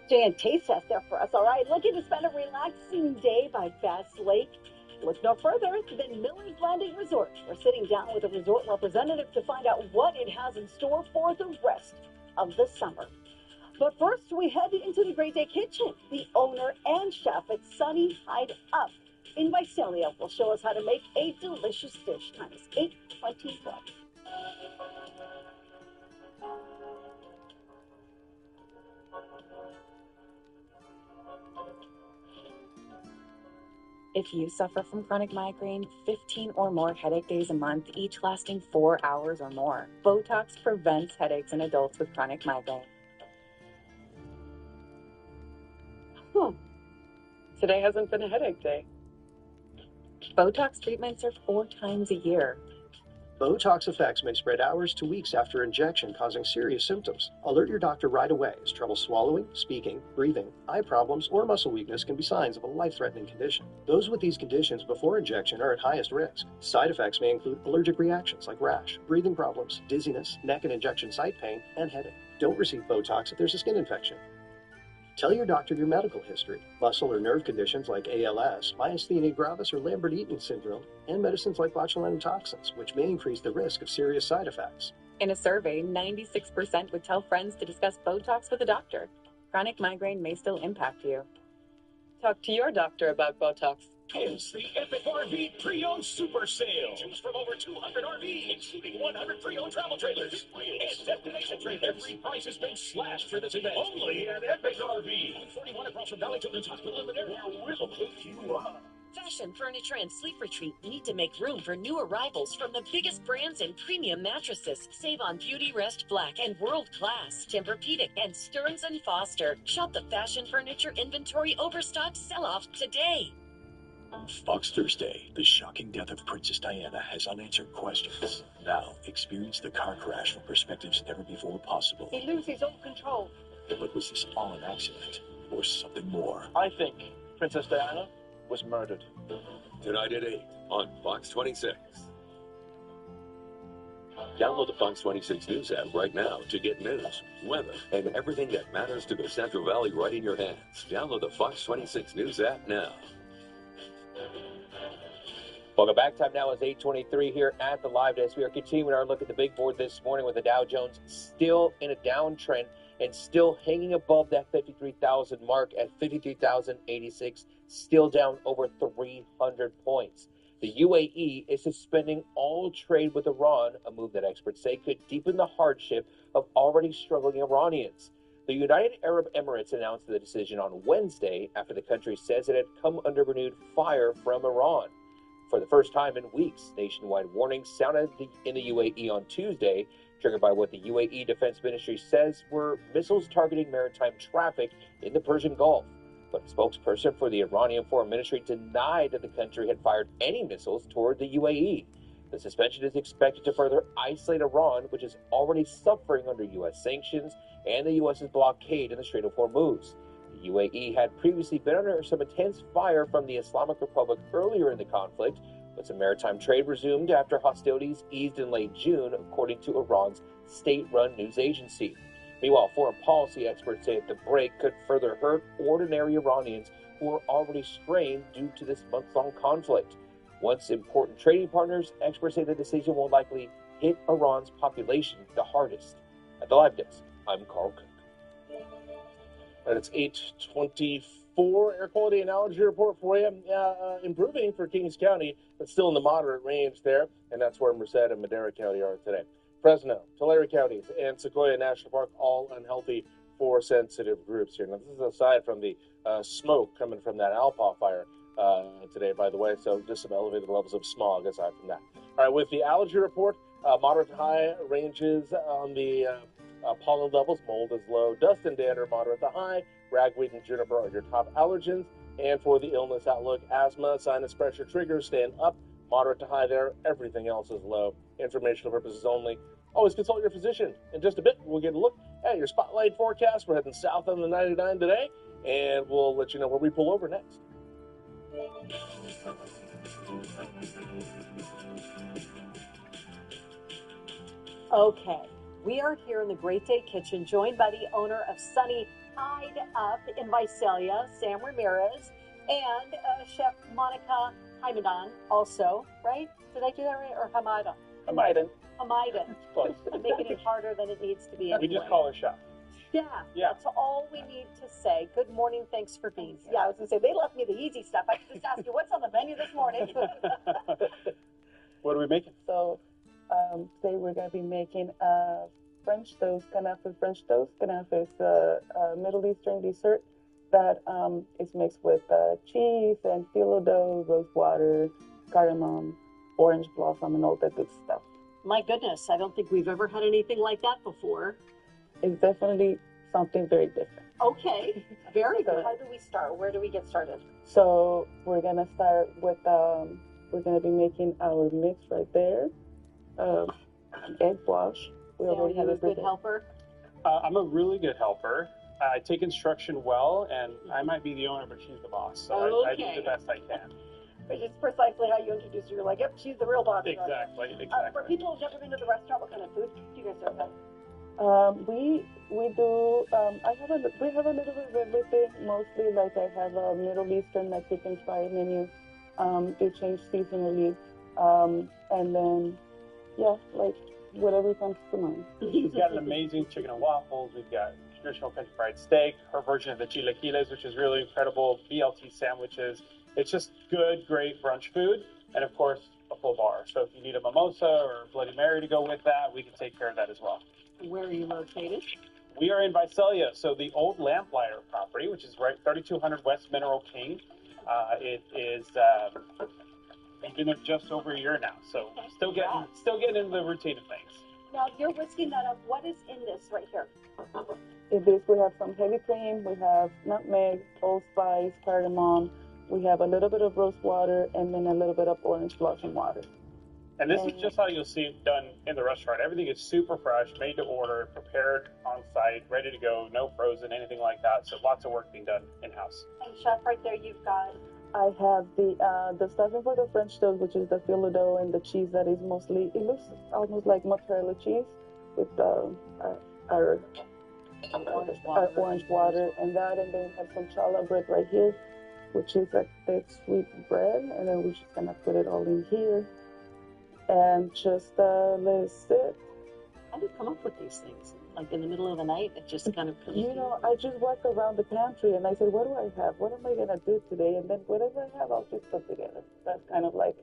Jan taste test there for us. All right, looking to spend a relaxing day by Bass Lake? Look no further than Miller's Landing Resort. We're sitting down with a resort representative to find out what it has in store for the rest of the summer. But first, we head into the Great Day Kitchen. The owner and chef at Sunny Hide Up in Visalia will show us how to make a delicious dish. Time is 8:21. If you suffer from chronic migraine, 15 or more headache days a month, each lasting 4 hours or more, Botox prevents headaches in adults with chronic migraine. Today hasn't been a headache day. Botox treatments are 4 times a year. Botox effects may spread hours to weeks after injection, causing serious symptoms. Alert your doctor right away, as trouble swallowing, speaking, breathing, eye problems, or muscle weakness can be signs of a life-threatening condition. Those with these conditions before injection are at highest risk. Side effects may include allergic reactions like rash, breathing problems, dizziness, neck and injection site pain, and headache. Don't receive Botox if there's a skin infection. Tell your doctor your medical history, muscle or nerve conditions like ALS, myasthenia gravis, or Lambert-Eaton syndrome, and medicines like botulinum toxins, which may increase the risk of serious side effects. In a survey, 96% would tell friends to discuss Botox with a doctor. Chronic migraine may still impact you. Talk to your doctor about Botox. It's the Epic RV Pre-Owned Super Sale. Choose from over 200 RVs, including 100 pre-owned travel trailers and destination trailers. Every price has been slashed for this event. Only at Epic RV. 41 across from Valley Children's Hospital in the area. We'll hook you up. Fashion, furniture, and sleep retreat need to make room for new arrivals from the biggest brands in premium mattresses. Save on Beauty Rest Black and World Class, Tempur-Pedic, and Stearns & Foster. Shop the fashion furniture inventory overstock sell-off today. Fox Thursday, the shocking death of Princess Diana has unanswered questions. Now, experience the car crash from perspectives never before possible. He loses all control. But was this all an accident, or something more? I think Princess Diana was murdered. Tonight at 8 on Fox 26. Download the Fox 26 News app right now to get news, weather, and everything that matters to the Central Valley right in your hands. Download the Fox 26 News app now. Welcome back. Time now is 8:23 here at the live desk. We are continuing our look at the big board this morning with the Dow Jones still in a downtrend and still hanging above that 53,000 mark at 53,086, still down over 300 points. The UAE is suspending all trade with Iran, a move that experts say could deepen the hardship of already struggling Iranians. The United Arab Emirates announced the decision on Wednesday after the country says it had come under renewed fire from Iran. For the first time in weeks, nationwide warnings sounded in the UAE on Tuesday, triggered by what the UAE Defense Ministry says were missiles targeting maritime traffic in the Persian Gulf. But a spokesperson for the Iranian Foreign Ministry denied that the country had fired any missiles toward the UAE. The suspension is expected to further isolate Iran, which is already suffering under U.S. sanctions and the U.S.'s blockade in the Strait of Hormuz. The UAE had previously been under some intense fire from the Islamic Republic earlier in the conflict, but some maritime trade resumed after hostilities eased in late June, according to Iran's state-run news agency. Meanwhile, foreign policy experts say that the break could further hurt ordinary Iranians who are already strained due to this months-long conflict. Once important trading partners, experts say the decision will likely hit Iran's population the hardest. At the Live Desk, I'm Carl Cook. And it's 8:24. Air quality and allergy report for you. Improving for Kings County, but still in the moderate range there. And that's where Merced and Madera County are today. Fresno, Tulare counties, and Sequoia National Park, all unhealthy for sensitive groups here. Now, this is aside from the smoke coming from that Alpha fire today, by the way. So just some elevated levels of smog aside from that. All right, with the allergy report, moderate to high ranges on the pollen levels. Mold is low. Dust and dander, moderate to high. Ragweed and juniper are your top allergens. And for the illness outlook, asthma, sinus pressure triggers stand up. Moderate to high there. Everything else is low. Informational purposes only. Always consult your physician. In just a bit, we'll get a look at your spotlight forecast. We're heading south on the 99 today, and we'll let you know where we pull over next. Okay, we are here in the Great Day Kitchen, joined by the owner of Sunny Side Up in Visalia, Sam Ramirez, and Chef Monica Hamadan, also, right? Did I do that right? Or Hamadan? Hamadan. Hamadan. Close. I'm making it harder than it needs to be. We Anyway. just call her chef. Yeah, that's all we need to say. Good morning, thanks for being here. Yeah, I was going to say, they left me the easy stuff. I could just ask you, what's on the menu this morning? What are we making? So today we're going to be making French toast, kanafe French toast. Kanafe is a Middle Eastern dessert that is mixed with cheese and phyllo dough, rose water, cardamom, orange blossom, and all that good stuff. My goodness, I don't think we've ever had anything like that before. It's definitely something very different. Okay, very So- good. How do we start? Where do we get started? So we're going to start with, we're going to be making our mix right there. Egg wash. We Sam, already are have you a it good prepared. helper? I'm a really good helper. I take instruction well, and I might be the owner, but she's the boss. So I do Okay. the best I can. Which is precisely how you introduce her. You're like, yep, she's the real boss. Exactly, For exactly. people who've never been to the restaurant, what kind of food do you guys serve them? We do. We have a little bit of everything. Mostly, like I have a Middle Eastern Mexican style menu. It changes seasonally, and then like whatever comes to mind. She's got an amazing chicken and waffles. We've got traditional country fried steak, her version of the chilaquiles, which is really incredible, BLT sandwiches. It's just good, great brunch food, and of course, a full bar. So if you need a mimosa or a Bloody Mary to go with that, we can take care of that as well. Where are you located? We are in Visalia, so the old Lamplighter property, which is right 3200 West Mineral King. It is. We've been there just over a year now, so still getting into the routine of things. Now you're whisking that up. What is in this right here? In this, we have some heavy cream. We have nutmeg, allspice, cardamom. We have a little bit of rose water, and then a little bit of orange blossom water. And this is just how you'll see it done in the restaurant. Everything is super fresh, made to order, prepared on site, ready to go, no frozen, anything like that. So lots of work being done in-house. And chef, right there, you've got. I have the stuffing for the French toast, which is the phyllo dough, and the cheese that is mostly, it looks almost like mozzarella cheese with our orange water and that, and then we have some challah bread right here, which is like that sweet bread, and then we're just gonna put it all in here and just let it sit. How do you come up with these things? like in the middle of the night? It just kind of comes. You know, I just walk around the pantry and I say, what do I have? What am I going to do today? And then whatever I have, I'll just put together. That's kind of like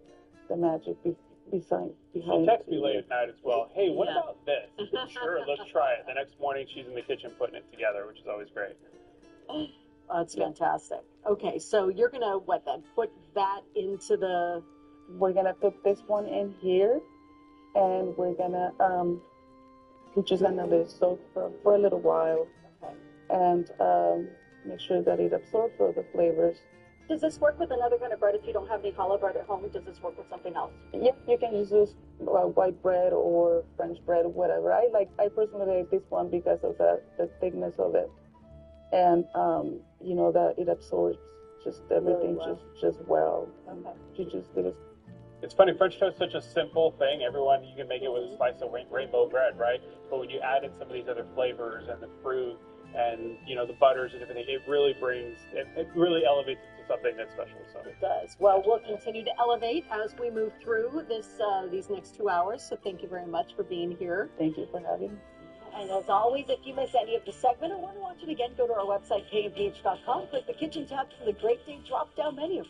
the magic behind She'll text me late at night as well. Hey, what Yeah. about this? Sure, let's try it. The next morning, she's in the kitchen putting it together, which is always great. Oh, that's fantastic. Okay, so you're going to, what then, put that into the... We're going to put this one in here, and we're going to, just going to let it soak for a little while. Okay. And make sure that it absorbs all the flavors. Does this work with another kind of bread if you don't have any challah bread at home? Does this work with something else? Yeah, you can use white bread or French bread or whatever. I personally like this one because of the thickness of it, and you know that it absorbs just everything Really well. just well. Okay. You just did it. It's funny, French toast is such a simple thing. Everyone, you can make it with a slice of rainbow bread, right? But when you add in some of these other flavors and the fruit and, you know, the butters and everything, it really really elevates it to something that's special. So It does. Well, we'll continue to elevate as we move through these next 2 hours. So thank you very much for being here. Thank you for having me. And as always, if you miss any of the segment or want to watch it again, go to our website, kmph.com. Click the kitchen tab for the Great Day drop-down menu.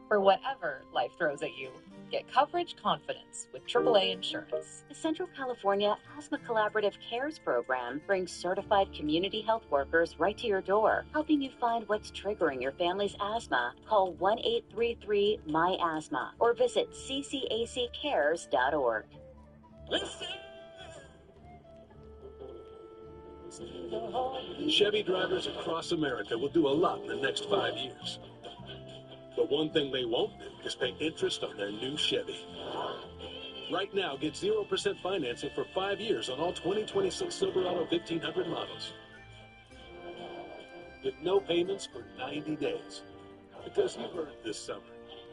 For whatever life throws at you, get coverage confidence with AAA Insurance. The Central California Asthma Collaborative CARES program brings certified community health workers right to your door, helping you find what's triggering your family's asthma. Call 1-833-MY-ASTHMA or visit ccaccares.org. Chevy drivers across America will do a lot in the next 5 years. But one thing they won't do is pay interest on their new Chevy. Right now, get 0% financing for 5 years on all 2026 Silverado 1500 models. With no payments for 90 days. Because you've earned this summer.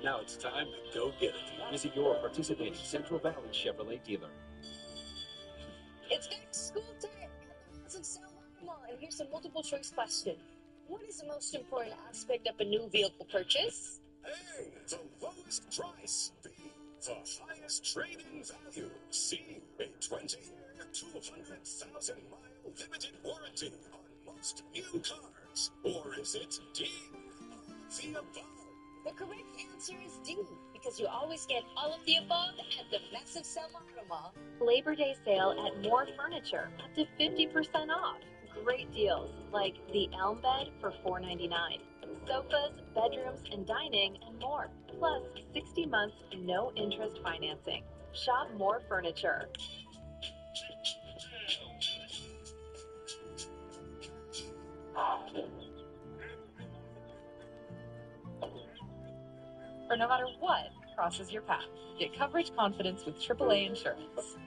Now it's time to go get it. Visit your participating Central Valley Chevrolet dealer. It's back to school day at the Sal Mall, and here's a multiple choice question. What is the most important aspect of a new vehicle purchase? A, the lowest price. B, the highest trade-in value. C, a 20-year, 200,000-mile limited warranty on most new cars. Or is it D, the above? The correct answer is D, because you always get all of the above at the massive Sal Mall. Labor Day sale at More Furniture, up to 50% off. Great deals like the Elm bed for $4.99, sofas, bedrooms, and dining, and more. Plus 60 months, no interest financing. Shop More Furniture. For no matter what crosses your path, get coverage confidence with AAA Insurance.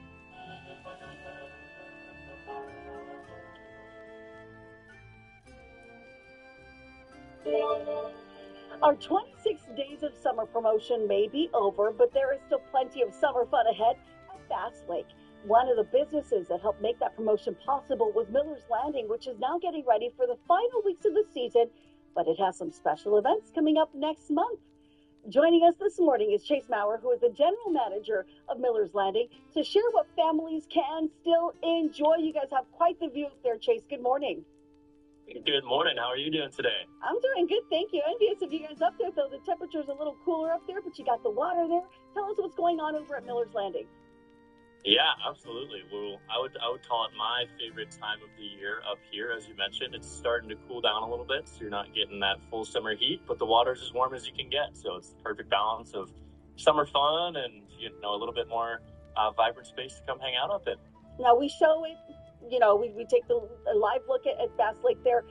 Our 26 Days of Summer promotion may be over, but there is still plenty of summer fun ahead at Bass Lake. One of the businesses that helped make that promotion possible was Miller's Landing, which is now getting ready for the final weeks of the season, but it has some special events coming up next month. Joining us this morning is Chase Maurer, who is the general manager of Miller's Landing, to share what families can still enjoy. You guys have quite the view up there, Chase. Good morning. Good morning. How are you doing today? I'm doing good, thank you. Envious of you guys up there, though. The temperature's a little cooler up there, but you got the water there. Tell us what's going on over at Miller's Landing. Yeah, absolutely. Well, I would call it my favorite time of the year up here. As you mentioned, it's starting to cool down a little bit, so you're not getting that full summer heat, but the water's as warm as you can get. So it's the perfect balance of summer fun and, you know, a little bit more vibrant space to come hang out up in. Now, we show it, you know, we take a live look at Bass Lake there.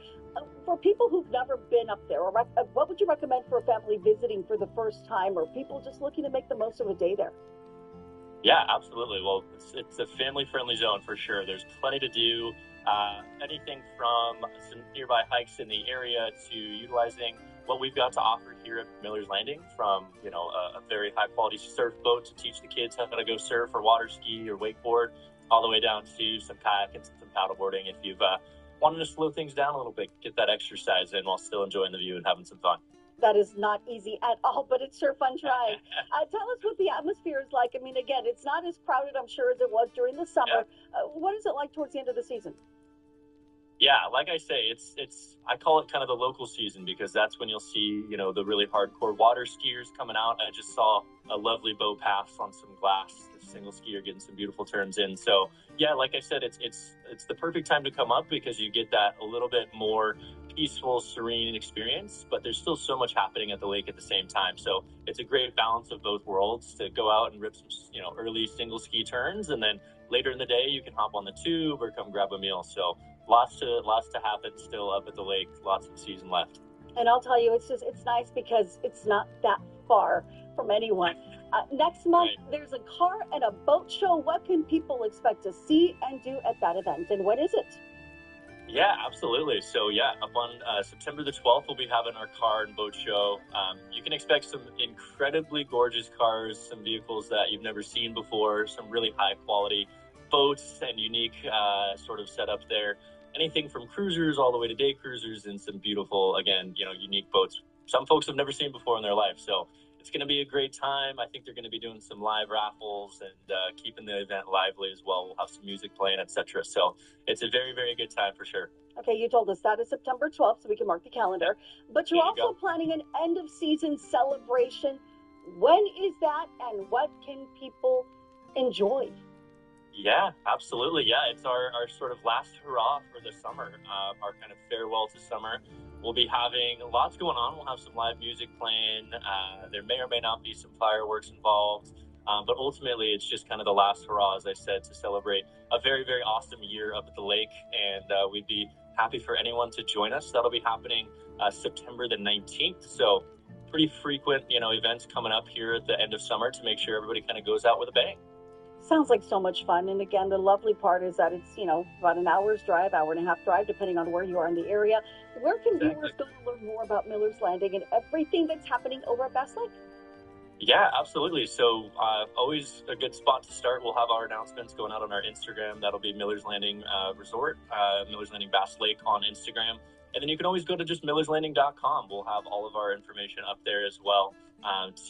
For people who've never been up there, or what would you recommend for a family visiting for the first time, or people just looking to make the most of a day there? Yeah, absolutely. Well, it's a family-friendly zone for sure. There's plenty to do. Anything from some nearby hikes in the area to utilizing what we've got to offer here at Miller's Landing, from a very high quality surf boat to teach the kids how to go surf or water ski or wakeboard, all the way down to some kayak and some paddleboarding. If you've wanted to slow things down a little bit, get that exercise in while still enjoying the view and having some fun. That is not easy at all, but it's sure fun trying. Tell us what the atmosphere is like. I mean, again, it's not as crowded, I'm sure, as it was during the summer. Yeah. What is it like towards the end of the season? Yeah, like I say, it's I call it kind of the local season, because that's when you'll see, the really hardcore water skiers coming out. I just saw a lovely boat pass on some glass, a single skier getting some beautiful turns in. So yeah, like I said, it's the perfect time to come up, because you get that a little bit more peaceful, serene experience, but there's still so much happening at the lake at the same time. So it's a great balance of both worlds to go out and rip some, early single ski turns, and then later in the day you can hop on the tube or come grab a meal. So lots to happen still up at the lake, lots of the season left. And I'll tell you, it's nice because it's not that far from anyone. Next month, There's a car and a boat show. What can people expect to see and do at that event, and when is it? Yeah, absolutely. So yeah, up on September the 12th, we'll be having our car and boat show. You can expect some incredibly gorgeous cars, some vehicles that you've never seen before, some really high quality boats and unique sort of setup there. Anything from cruisers all the way to day cruisers, and some beautiful, again, unique boats some folks have never seen before in their life. So it's going to be a great time. I think they're going to be doing some live raffles and keeping the event lively as well. We'll have some music playing, etc. So it's a very, very good time for sure. Okay, you told us that is September 12th, so we can mark the calendar. But you're also planning an end-of-season celebration. When is that, and what can people enjoy? Yeah, absolutely. Yeah, it's our sort of last hurrah for the summer, our kind of farewell to summer. We'll be having lots going on. We'll have some live music playing. There may or may not be some fireworks involved. But ultimately, it's just kind of the last hurrah, as I said, to celebrate a very, very awesome year up at the lake. And we'd be happy for anyone to join us. That'll be happening September the 19th. So pretty frequent, events coming up here at the end of summer to make sure everybody kind of goes out with a bang. Sounds like so much fun. And again, the lovely part is that it's, about an hour's drive, hour and a half drive, depending on where you are in the area. Where can viewers go to learn more about Miller's Landing and everything that's happening over at Bass Lake? Yeah, absolutely. So always a good spot to start. We'll have our announcements going out on our Instagram. That'll be Miller's Landing Resort, Miller's Landing Bass Lake on Instagram. And then you can always go to just millerslanding.com. We'll have all of our information up there as well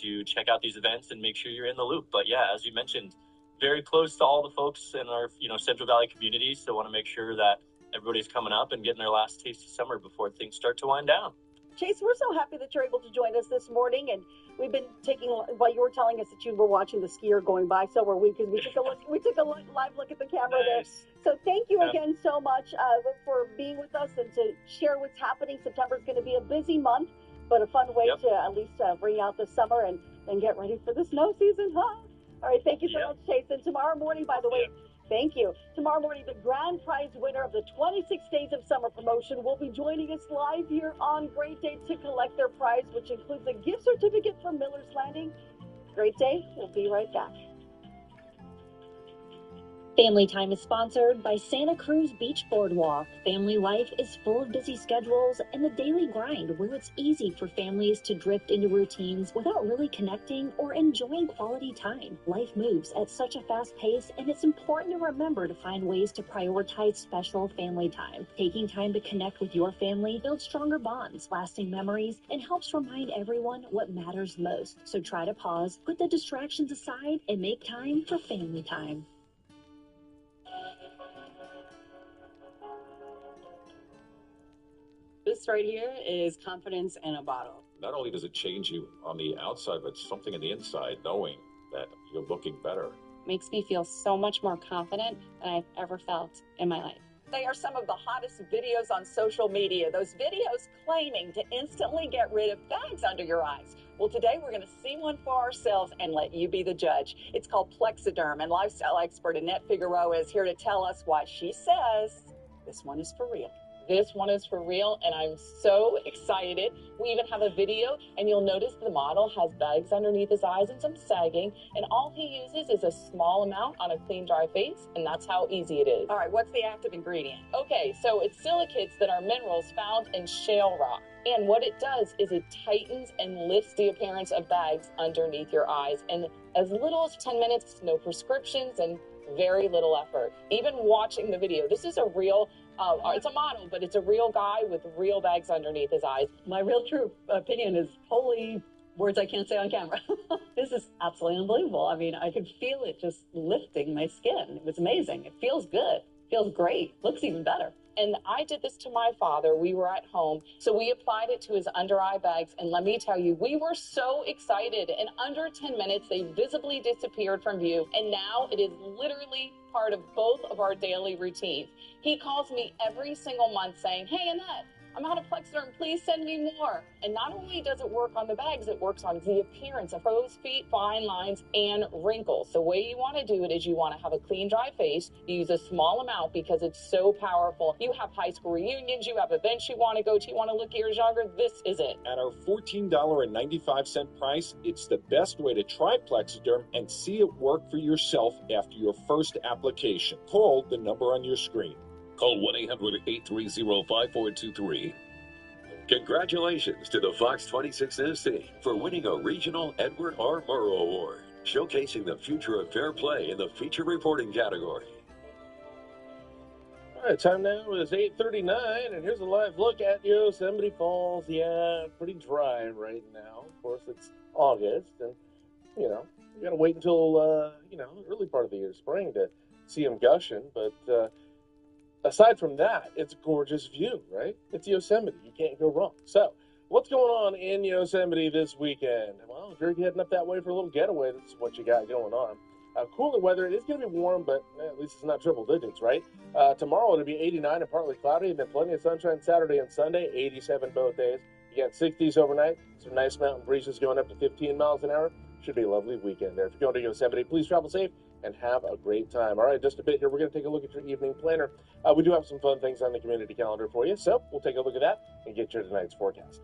to check out these events and make sure you're in the loop. But yeah, as you mentioned, very close to all the folks in our Central Valley community. So want to make sure that everybody's coming up and getting their last taste of summer before things start to wind down. Chase, we're so happy that you're able to join us this morning, and we've been while you were telling us that you were watching the skier going by, so were we, because we took a live look at the camera there. So thank you again so much for being with us and to share what's happening. September is going to be a busy month, but a fun way to at least bring out the summer and then get ready for the snow season, huh? All right, thank you so much, Chase. And tomorrow morning, by the way, thank you. Tomorrow morning, the grand prize winner of the 26 Days of Summer promotion will be joining us live here on Great Day to collect their prize, which includes a gift certificate from Miller's Landing. Great Day. We'll be right back. Family Time is sponsored by Santa Cruz Beach Boardwalk. Family life is full of busy schedules and the daily grind, where it's easy for families to drift into routines without really connecting or enjoying quality time. Life moves at such a fast pace, and it's important to remember to find ways to prioritize special family time. Taking time to connect with your family builds stronger bonds, lasting memories, and helps remind everyone what matters most. So try to pause, put the distractions aside, and make time for family time. This right here is confidence in a bottle. Not only does it change you on the outside, but something on the inside, knowing that you're looking better. Makes me feel so much more confident than I've ever felt in my life. They are some of the hottest videos on social media. Those videos claiming to instantly get rid of bags under your eyes. Well, today we're going to see one for ourselves and let you be the judge. It's called Plexiderm, and lifestyle expert Annette Figueroa is here to tell us why she says this one is for real. This one is for real, and I'm so excited. We even have a video, and you'll notice the model has bags underneath his eyes and some sagging, and all he uses is a small amount on a clean, dry face, and that's how easy it is. All right, what's the active ingredient? Okay, so it's silicates that are minerals found in shale rock. And what it does is it tightens and lifts the appearance of bags underneath your eyes. And as little as 10 minutes, no prescriptions, and very little effort. Even watching the video, this is a real, it's a model, but it's a real guy with real bags underneath his eyes. My real true opinion is holy words I can't say on camera. This is absolutely unbelievable. I mean, I could feel it just lifting my skin. It was amazing. It feels good. Feels great. Looks even better. And I did this to my father. We were at home, so we applied it to his under eye bags. And let me tell you, we were so excited. In under 10 minutes, they visibly disappeared from view. And now it is literally part of both of our daily routines. He calls me every single month saying, "Hey, Annette, I'm out of Plexaderm, please send me more." And not only does it work on the bags, it works on the appearance of crow's feet, fine lines, and wrinkles. The way you want to do it is you want to have a clean, dry face. You use a small amount because it's so powerful. You have high school reunions, you have events you want to go to, you want to look years younger, this is it. At our $14.95 price, it's the best way to try Plexaderm and see it work for yourself after your first application. Call the number on your screen. Call 1-800-830-5423. Congratulations to the Fox 26 News team for winning a regional Edward R. Murrow Award, showcasing the future of fair play in the feature reporting category. All right, time now is 8:39, and here's a live look at Yosemite Falls. Yeah, pretty dry right now. Of course, it's August, and, you got to wait until, the early part of the year, spring, to see them gushing, but, aside from that, it's a gorgeous view, right? It's Yosemite. You can't go wrong. So, what's going on in Yosemite this weekend? Well, if you're heading up that way for a little getaway, this is what you got going on. Cooler weather. It is going to be warm, but at least it's not triple digits, right? Tomorrow it'll be 89 and partly cloudy, and then plenty of sunshine Saturday and Sunday, 87 both days. You got 60s overnight, some nice mountain breezes going up to 15 miles an hour. Should be a lovely weekend there. If you're going to Yosemite, please travel safe and have a great time. All right, just a bit here. We're going to take a look at your evening planner. We do have some fun things on the community calendar for you, so we'll take a look at that and get you tonight's forecast.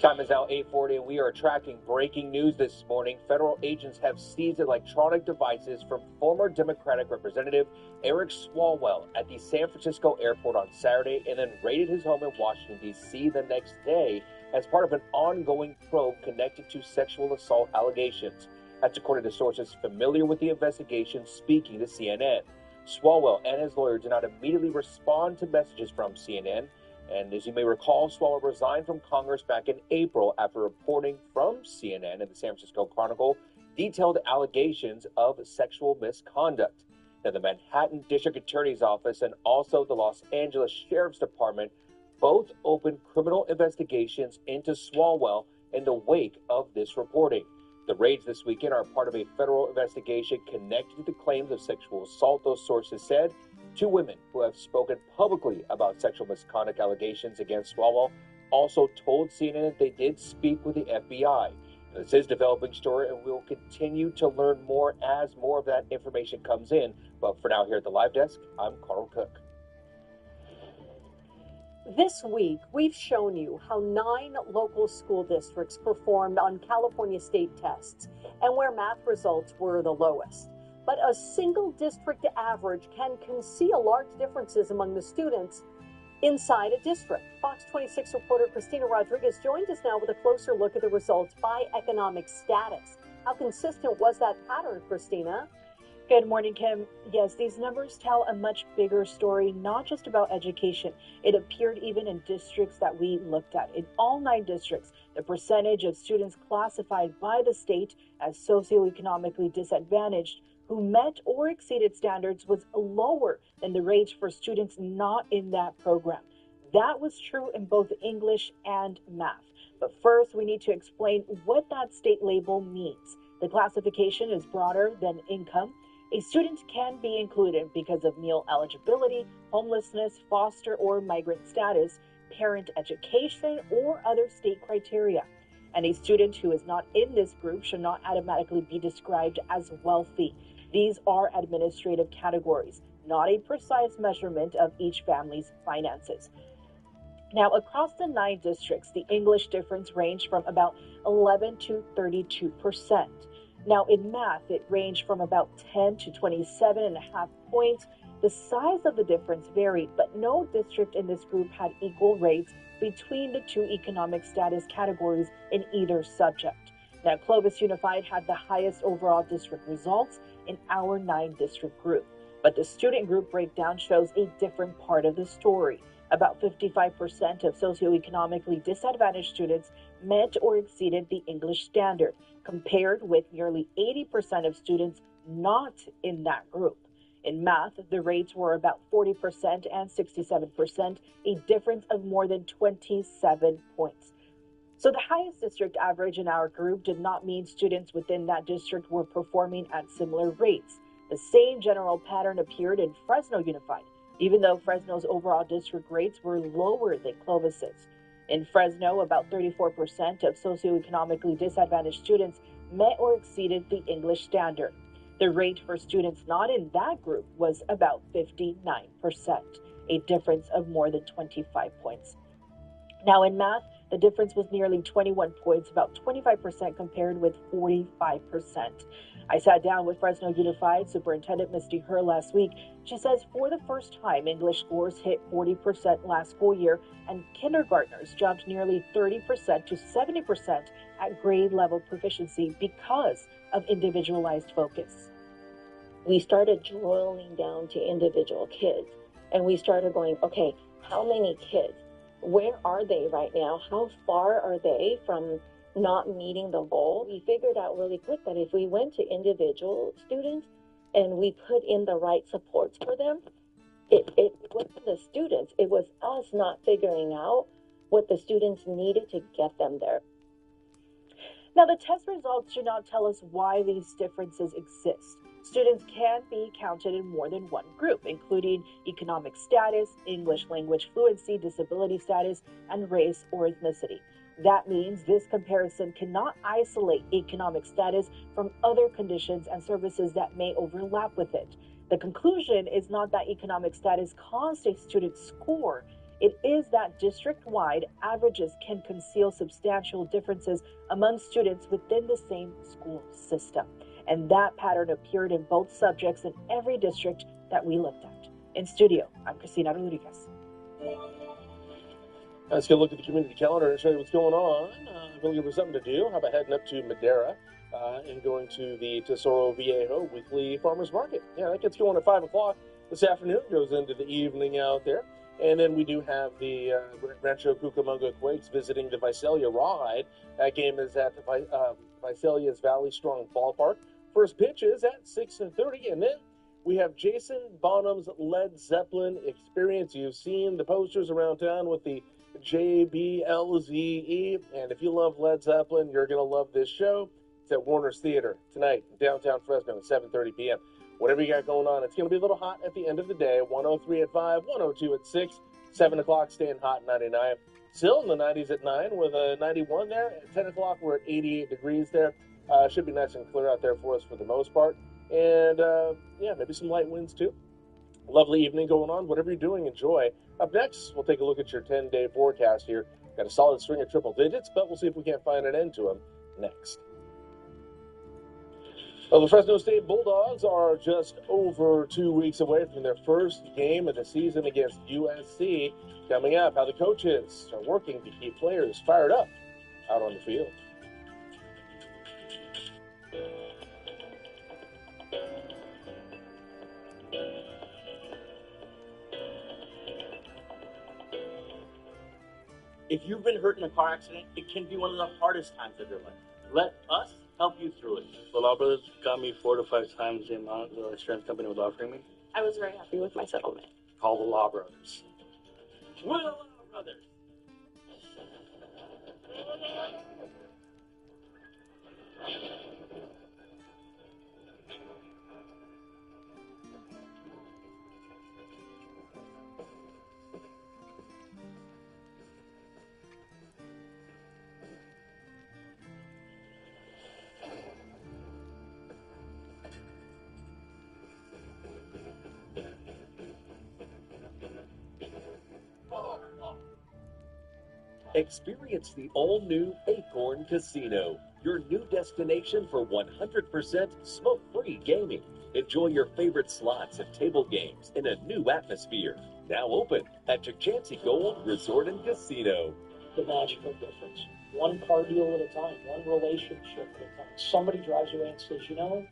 Time is now 8:40, and we are tracking breaking news this morning. Federal agents have seized electronic devices from former Democratic Representative Eric Swalwell at the San Francisco airport on Saturday and then raided his home in Washington, D.C. the next day as part of an ongoing probe connected to sexual assault allegations. That's according to sources familiar with the investigation speaking to CNN. Swalwell and his lawyer did not immediately respond to messages from CNN. And as you may recall, Swalwell resigned from Congress back in April after reporting from CNN and the San Francisco Chronicle detailed allegations of sexual misconduct. Now, the Manhattan District Attorney's Office and also the Los Angeles Sheriff's Department both opened criminal investigations into Swalwell in the wake of this reporting. The raids this weekend are part of a federal investigation connected to the claims of sexual assault, those sources said. Two women who have spoken publicly about sexual misconduct allegations against Swalwell also told CNN that they did speak with the FBI. Now, this is a developing story, and we'll continue to learn more as more of that information comes in. But for now, here at the Live Desk, I'm Carl Cook. This week, we've shown you how 9 local school districts performed on California state tests and where math results were the lowest. But a single district average can conceal large differences among the students inside a district. Fox 26 reporter Christina Rodriguez joins us now with a closer look at the results by economic status. How consistent was that pattern, Christina? Good morning, Kim. Yes, these numbers tell a much bigger story, not just about education. It appeared even in districts that we looked at. In all 9 districts, the percentage of students classified by the state as socioeconomically disadvantaged who met or exceeded standards was lower than the rates for students not in that program. That was true in both English and math. But first, we need to explain what that state label means. The classification is broader than income. A student can be included because of meal eligibility, homelessness, foster or migrant status, parent education, or other state criteria. And a student who is not in this group should not automatically be described as wealthy. These are administrative categories, not a precise measurement of each family's finances. Now, across the 9 districts, the English difference ranged from about 11 to 32%. Now, in math, it ranged from about 10 to 27.5 points. The size of the difference varied, but no district in this group had equal rates between the 2 economic status categories in either subject. Now, Clovis Unified had the highest overall district results in our 9 district group, but the student group breakdown shows a different part of the story. About 55% of socioeconomically disadvantaged students met or exceeded the English standard, compared with nearly 80% of students not in that group. In math, the rates were about 40% and 67%, a difference of more than 27 points. So the highest district average in our group did not mean students within that district were performing at similar rates. The same general pattern appeared in Fresno Unified, even though Fresno's overall district rates were lower than Clovis's. In Fresno, about 34% of socioeconomically disadvantaged students met or exceeded the English standard. The rate for students not in that group was about 59%, a difference of more than 25 points. Now in math, the difference was nearly 21 points, about 25% compared with 45%. I sat down with Fresno Unified Superintendent Misty Herr last week. She says for the first time, English scores hit 40% last school year, and kindergartners jumped nearly 30% to 70% at grade level proficiency because of individualized focus. We started drilling down to individual kids, and we started going, okay, how many kids? Where are they right now? How far are they from not meeting the goal? We figured out really quick that if we went to individual students and we put in the right supports for them, it wasn't the students, it was us not figuring out what the students needed to get them there. Now, the test results do not tell us why these differences exist. Students can be counted in more than one group, including economic status, English language fluency, disability status, and race or ethnicity. That means this comparison cannot isolate economic status from other conditions and services that may overlap with it. The conclusion is not that economic status caused a student's score. It is that district-wide averages can conceal substantial differences among students within the same school system. And that pattern appeared in both subjects in every district that we looked at. In studio, I'm Cristina Rodriguez. Let's get a look at the community calendar and show you what's going on. We'll give you something to do. How about heading up to Madera and going to the Tesoro Viejo weekly farmers market? Yeah, that gets going at 5 o'clock this afternoon. Goes into the evening out there. And then we do have the Rancho Cucamonga Quakes visiting the Visalia Rawhide. That game is at Visalia's Valley Strong Ballpark. First pitch is at 6:30, and then we have Jason Bonham's Led Zeppelin Experience. You've seen the posters around town with the JBLZE, and if you love Led Zeppelin, you're going to love this show. It's at Warner's Theater tonight in downtown Fresno at 7:30 p.m. Whatever you got going on, it's going to be a little hot at the end of the day. 103 at 5, 102 at 6, 7 o'clock staying hot, 99. Still in the 90s at 9 with a 91 there. At 10 o'clock, we're at 88 degrees there. Should be nice and clear out there for us for the most part. And, yeah, maybe some light winds too. Lovely evening going on. Whatever you're doing, enjoy. Up next, we'll take a look at your 10-day forecast here. Got a solid string of triple digits, but we'll see if we can't find an end to them next. Well, the Fresno State Bulldogs are just over 2 weeks away from their first game of the season against USC. Coming up, how the coaches are working to keep players fired up out on the field. If you've been hurt in a car accident, it can be one of the hardest times of your life. Let us help you through it. The Law Brothers got me 4 to 5 times the amount the insurance company was offering me. I was very happy with my settlement. Call the Law Brothers. We're the Law Brothers. Experience the all-new Acorn Casino, your new destination for 100% smoke-free gaming. Enjoy your favorite slots and table games in a new atmosphere. Now open at Chukchansi Gold Resort and Casino. The magical difference. One car deal at a time, one relationship at a time. Somebody drives away and says, you know,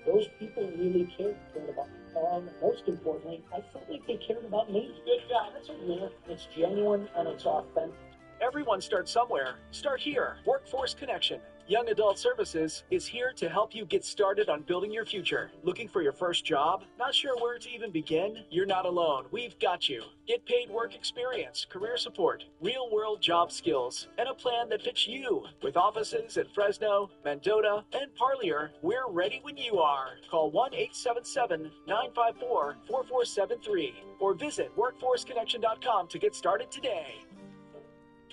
those people really cared about my car. And most importantly, I felt like they cared about me. Good guy. That's a winner. It's genuine and it's authentic. Everyone starts somewhere. Start here. Workforce Connection. Young Adult Services is here to help you get started on building your future. Looking for your first job? Not sure where to even begin? You're not alone. We've got you. Get paid work experience, career support, real-world job skills, and a plan that fits you. With offices in Fresno, Mendota, and Parlier, we're ready when you are. Call 1-877-954-4473 or visit workforceconnection.com to get started today.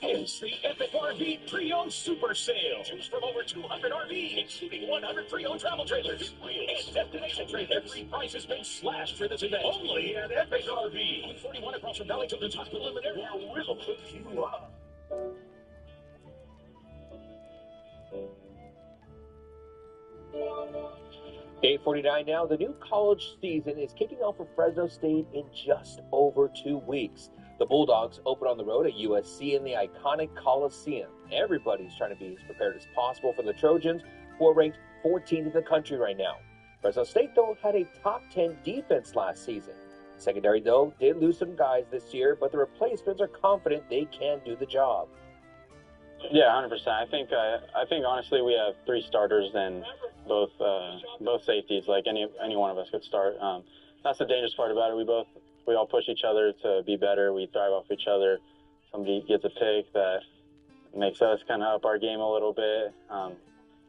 It's the Epic RV Pre-Owned Super Sale. Choose from over 200 RVs, including 100 pre-owned travel trailers, wheels, and destination trailers. Every price has been slashed for this event. Only at Epic RV. 41 across from Valley Children's Hospital in Mineral. We'll hook you up. 8:49 now. The new college season is kicking off for Fresno State in just over 2 weeks. The Bulldogs open on the road at USC in the iconic Coliseum. Everybody's trying to be as prepared as possible for the Trojans, who are ranked 14th in the country right now. Fresno State, though, had a top 10 defense last season. Secondary, though, did lose some guys this year, but the replacements are confident they can do the job. Yeah, 100%. I think honestly we have 3 starters and both safeties. Like any one of us could start. That's the dangerous part about it. We all push each other to be better. We thrive off each other. Somebody gets a pick that makes us kind of up our game a little bit.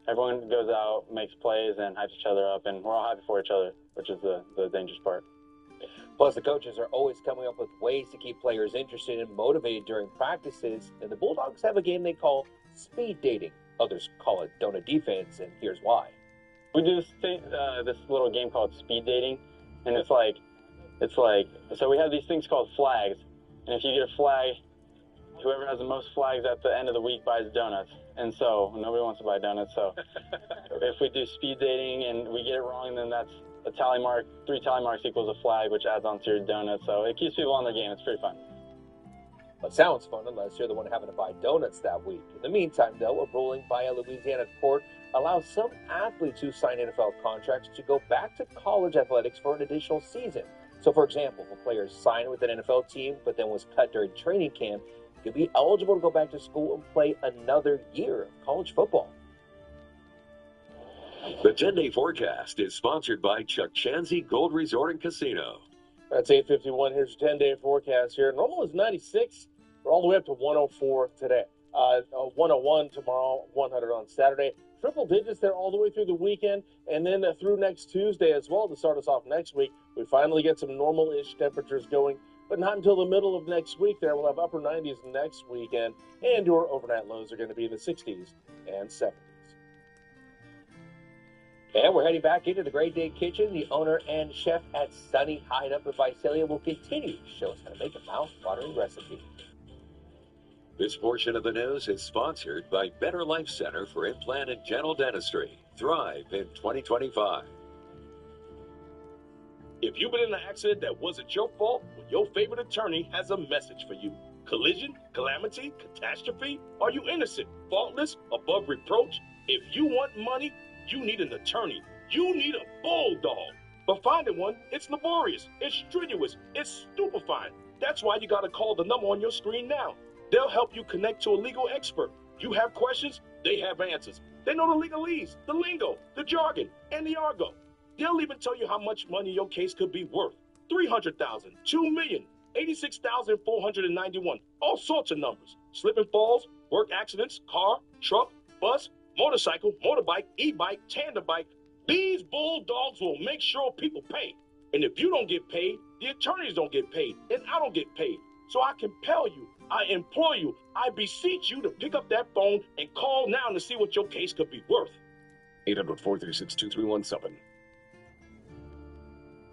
Everyone goes out, makes plays, and hypes each other up, and we're all happy for each other, which is the dangerous part. Plus, the coaches are always coming up with ways to keep players interested and motivated during practices, and the Bulldogs have a game they call speed dating. Others call it donut defense, and here's why. We do this little game called speed dating, and it's like, so we have these things called flags, and if you get a flag, whoever has the most flags at the end of the week buys donuts. And so nobody wants to buy donuts. So if we do speed dating and we get it wrong, then that's a tally mark. 3 tally marks equals a flag, which adds on to your donut. So it keeps people on their game. It's pretty fun. It sounds fun unless you're the one having to buy donuts that week. In the meantime, though, a ruling by a Louisiana court allows some athletes who sign NFL contracts to go back to college athletics for an additional season. So, for example, if a player signed with an NFL team but then was cut during training camp, he could be eligible to go back to school and play another year of college football. The 10-day forecast is sponsored by Chukchansi Gold Resort and Casino. That's 8:51. Here's your 10-day forecast here. Normal is 96. We're all the way up to 104 today. 101 tomorrow, 100 on Saturday. Triple digits there all the way through the weekend, and then through next Tuesday as well to start us off next week. We finally get some normal-ish temperatures going, but not until the middle of next week there. We'll have upper 90s next weekend, and your overnight lows are going to be in the 60s and 70s. And we're heading back into the Great Day Kitchen. The owner and chef at Sunny Hideout in Visalia will continue to show us how to make a mouth-watering recipe. This portion of the news is sponsored by Better Life Center for Implant and Dental Dentistry. Thrive in 2025. If you've been in an accident that wasn't your fault, well, your favorite attorney has a message for you. Collision, calamity, catastrophe? Are you innocent, faultless, above reproach? If you want money, you need an attorney. You need a bulldog. But finding one, it's laborious, it's strenuous, it's stupefying. That's why you got to call the number on your screen now. They'll help you connect to a legal expert. You have questions, they have answers. They know the legalese, the lingo, the jargon, and the argot. They'll even tell you how much money your case could be worth. $300,000, $2 million, $86,491, all sorts of numbers. Slip and falls, work accidents, car, truck, bus, motorcycle, motorbike, e-bike, tandem bike. These bulldogs will make sure people pay. And if you don't get paid, the attorneys don't get paid, and I don't get paid. So I compel you, I implore you, I beseech you to pick up that phone and call now to see what your case could be worth. 800-436-2317.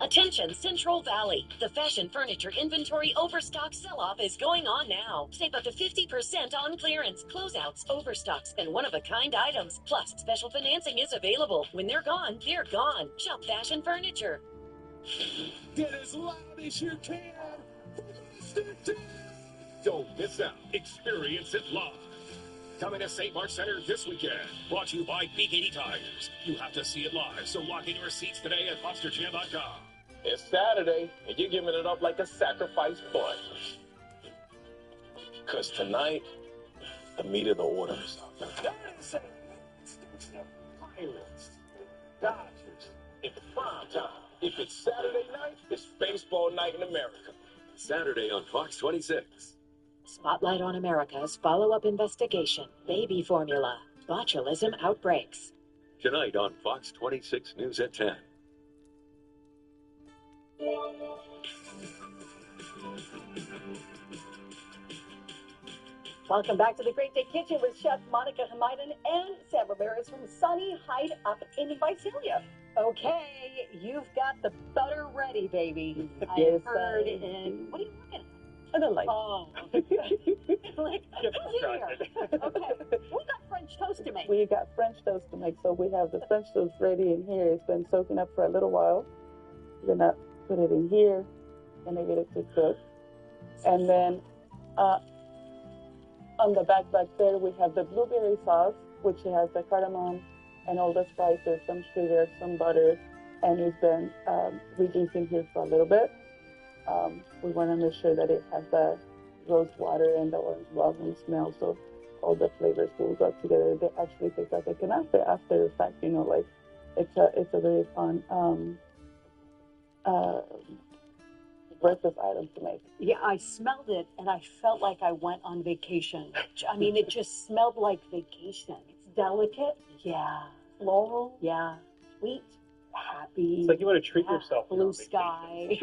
Attention Central Valley. The fashion furniture inventory overstock sell-off is going on now. Save up to 50% on clearance, closeouts, overstocks, and one-of-a-kind items. Plus, special financing is available. When they're gone, they're gone. Shop Fashion Furniture. Get as loud as you can. Don't miss out. Experience it live. Coming to St. Mark Center this weekend. Brought to you by Big 80 Tires. You have to see it live, so lock in your seats today at MonsterJam.com. It's Saturday, and you're giving it up like a sacrifice bunch. Because tonight, the meat of the order is up. Pirates, Dodgers, it's prime time. If it's Saturday night, it's baseball night in America. Saturday on Fox 26. Spotlight on America's follow-up investigation. Baby formula. Botulism outbreaks. Tonight on Fox 26 News at 10. Welcome back to the Great Day Kitchen with Chef Monica Hamaiden and Sam Ramirez from Sunny Hide Up in Visalia. Okay, you've got the butter ready, baby. I heard in. What are you looking at? The light. Oh. Like, here. Okay, we got French toast to make. We got French toast to make, so we have the French toast ready in here. It's been soaking up for a little while. We're gonna put it in here and get it to cook. And then on the back there, we have the blueberry sauce, which has the cardamom and all the spices, some sugar, some butter, and it's been reducing here for a little bit. We want to make sure that it has the rose water and the orange blossom smell, so all the flavors will go together. They actually taste like a canape after the fact, you know, like it's a very fun breakfast item to make. Yeah, I smelled it and I felt like I went on vacation. I mean, it just smelled like vacation. It's delicate. Yeah. Floral. Yeah. Sweet. Happy. It's like you want to treat yourself. Blue sky. There we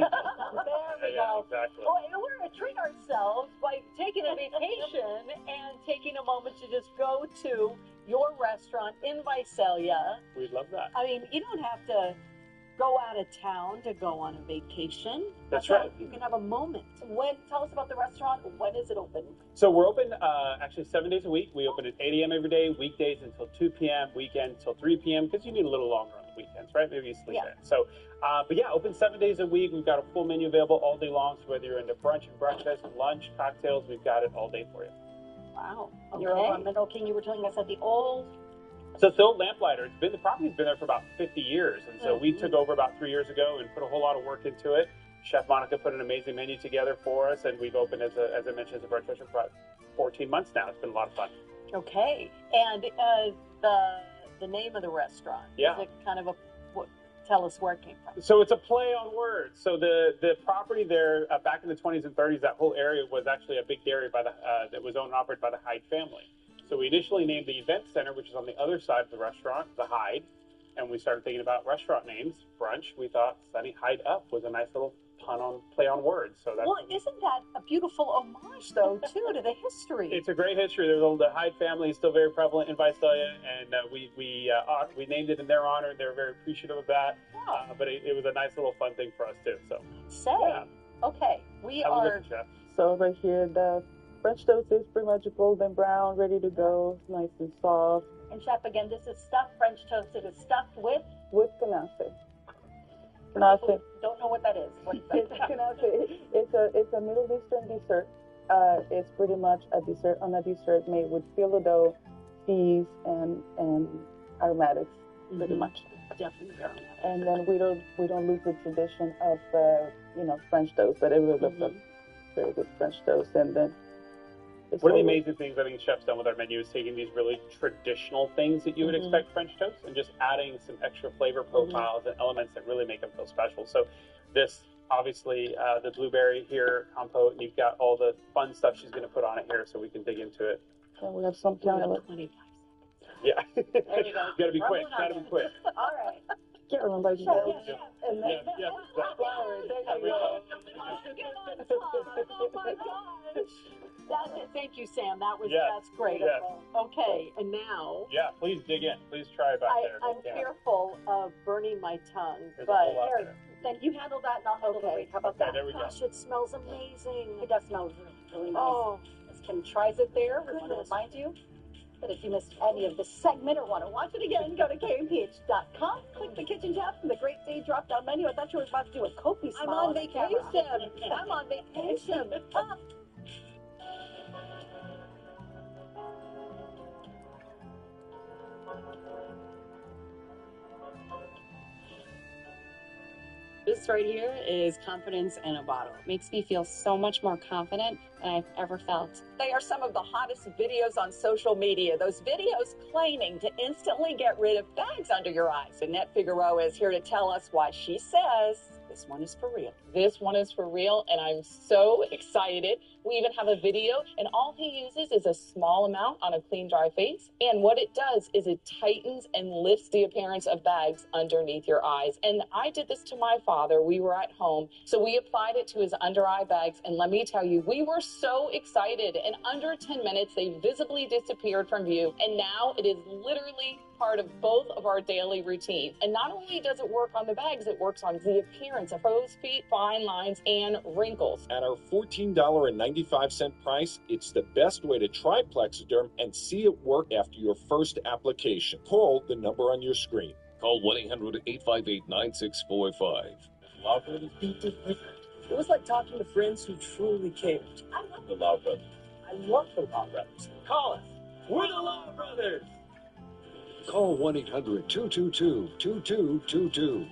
go. Exactly. Oh, and we're going to treat ourselves by taking a vacation and taking a moment to just go to your restaurant in Visalia. We'd love that. I mean, you don't have to go out of town to go on a vacation. That's right. You can have a moment. Tell us about the restaurant. When is it open? So we're open actually 7 days a week. We open at 8 a.m. every day, weekdays until 2 p.m., weekends until 3 p.m. because you need a little longer on the weekends, right? Maybe you sleep in. So, but yeah, open 7 days a week. We've got a full menu available all day long. So whether you're into brunch and breakfast, lunch, cocktails, we've got it all day for you. Wow. Okay. You're over on Middle King. You were telling us at the old. So it's the old Lamplighter. The property's been there for about 50 years. And so we took over about 3 years ago and put a whole lot of work into it. Chef Monica put an amazing menu together for us. And we've opened, as I mentioned, as a brunch restaurant for about 14 months now. It's been a lot of fun. Okay. And the name of the restaurant. Yeah. Is it kind of tell us where it came from. So it's a play on words. So the property there back in the 20s and 30s, that whole area was actually a big dairy that was owned and operated by the Hyde family. So we initially named the event center, which is on the other side of the restaurant, the Hyde, and we started thinking about restaurant names. Brunch, we thought Sunny Hyde Up was a nice little play on words. So that's isn't that a beautiful homage, though, too, to the history? It's a great history. The Hyde family is still very prevalent in Visalia, and we named it in their honor. They were very appreciative of that. Yeah. But it was a nice little fun thing for us too. So. Okay, we are. So over here, the French toast is pretty much golden brown, ready to go, nice and soft. And chef, again, this is stuffed French toast. It is stuffed with canape. Canape. Don't know what that is. What is that? It's canape. It's a Middle Eastern dessert. It's pretty much a dessert on a dessert made with phyllo dough, cheese, and aromatics, pretty much. Definitely aromatic. And then we don't lose the tradition of French toast, but it was a very good French toast. And then one of the amazing things I think Chef's done with our menu is taking these really traditional things that you would expect French toast and just adding some extra flavor profiles and elements that really make them feel special. So this, obviously, the blueberry here, compote, and you've got all the fun stuff she's going to put on it here so we can dig into it. And we have some cantaloupe. Yeah. There you go. Gotta be quick. Gotta be quick. All right. Can't remember. And then flour. There you go. Oh my gosh. That's it. Thank you, Sam. That's great. Yes. Okay, and now. Yeah, please dig in. Please try back there. I'm fearful of burning my tongue, There's but a whole lot there. Then you handle that and I'll handle the rate. How about that? there we go. Gosh, it smells amazing. It does smell really, really nice. Oh, As Kim tries it there, we want to remind you that if you missed any of this segment or want to watch it again, go to kmph.com, click the kitchen tab from the Great Day drop-down menu. I thought you were about to do a Kopi smile. I'm on the camera. vacation. I'm on vacation. This right here is confidence in a bottle. Makes me feel so much more confident than I've ever felt. They are some of the hottest videos on social media. Those videos claiming to instantly get rid of bags under your eyes. Annette Figueroa is here to tell us why she says this one is for real. This one is for real, and I'm so excited. We even have a video, and all he uses is a small amount on a clean, dry face. And what it does is it tightens and lifts the appearance of bags underneath your eyes. And I did this to my father. We were at home, so we applied it to his under-eye bags. And let me tell you, we were so excited. In under 10 minutes, they visibly disappeared from view. And now it is literally part of both of our daily routine. And not only does it work on the bags, it works on the appearance of crow's feet, fine lines, and wrinkles. At our $14.95 price, it's the best way to try Plexiderm and see it work after your first application. Call the number on your screen. Call 1-800-858-9645. It was like talking to friends who truly cared. I love the Law Brothers. I love the Law Brothers. Call us. We're the Law Brothers. Call 1-800-222-2222.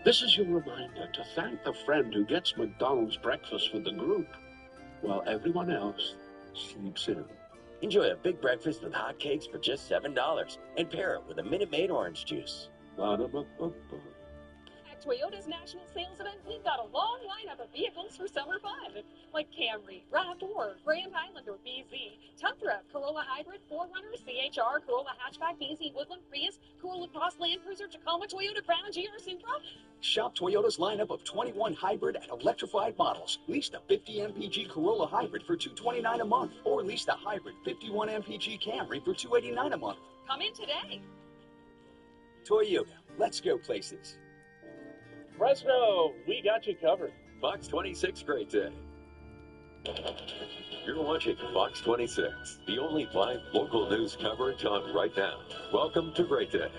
This is your reminder to thank the friend who gets McDonald's breakfast for the group while everyone else sleeps in. Enjoy a big breakfast with hot cakes for just $7 and pair it with a Minute Maid orange juice. At Toyota's national sales event, we've got a long lineup of vehicles for summer fun, like Camry, RAV4, Grand Highlander, BZ, Tundra, Corolla Hybrid, 4Runner, CHR, Corolla Hatchback, BZ, Woodland, Prius, Corolla Cross, Land Cruiser, Tacoma, Toyota Crown, GR Supra. Shop Toyota's lineup of 21 hybrid and electrified models. Lease the 50 mpg Corolla Hybrid for $229 a month, or lease the hybrid 51 mpg Camry for $289 a month. Come in today. Toyota, let's go places. Fresno, we got you covered. Fox 26 Great Day. You're watching Fox 26, the only live local news coverage on right now. Welcome to Great Day.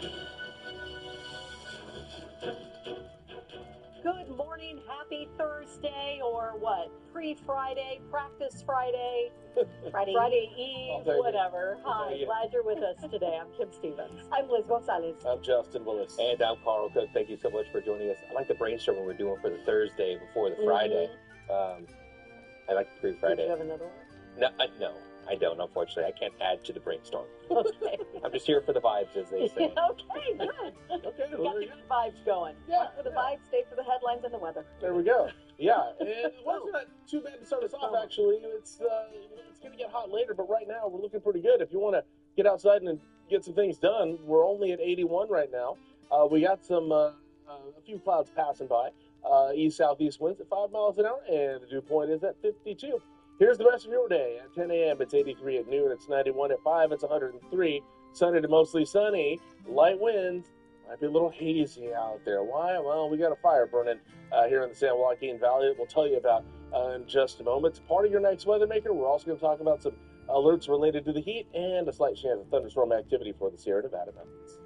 Good morning, happy Thursday, or what? Pre-Friday, practice Friday, Friday Eve, whatever. Hi, glad you're with us today. I'm Kim Stevens. I'm Liz Gonzalez. I'm Justin Willis. And I'm Carl Cook. Thank you so much for joining us. I like the brainstorming we're doing for the Thursday before the Friday. I like the pre-Friday. Did you have another one? No, I don't, unfortunately. I can't add to the brainstorm. Okay. I'm just here for the vibes, as they say. Okay, good. Okay, We got the good vibes going. Yeah. For the vibes, stay for the headlines and the weather. There we go. Yeah, it wasn't too bad to start us off, actually. It's going to get hot later, but right now we're looking pretty good. If you want to get outside and get some things done, we're only at 81 right now. We got a few clouds passing by. East-southeast winds at 5 miles an hour, and the dew point is at 52. Here's the rest of your day. At 10 a.m., it's 83. At noon, it's 91. At 5, it's 103. Sunny to mostly sunny. Light winds. Might be a little hazy out there. Why? Well, we got a fire burning here in the San Joaquin Valley that we'll tell you about in just a moment. It's part of your night's weather maker. We're also going to talk about some alerts related to the heat and a slight chance of thunderstorm activity for the Sierra Nevada mountains.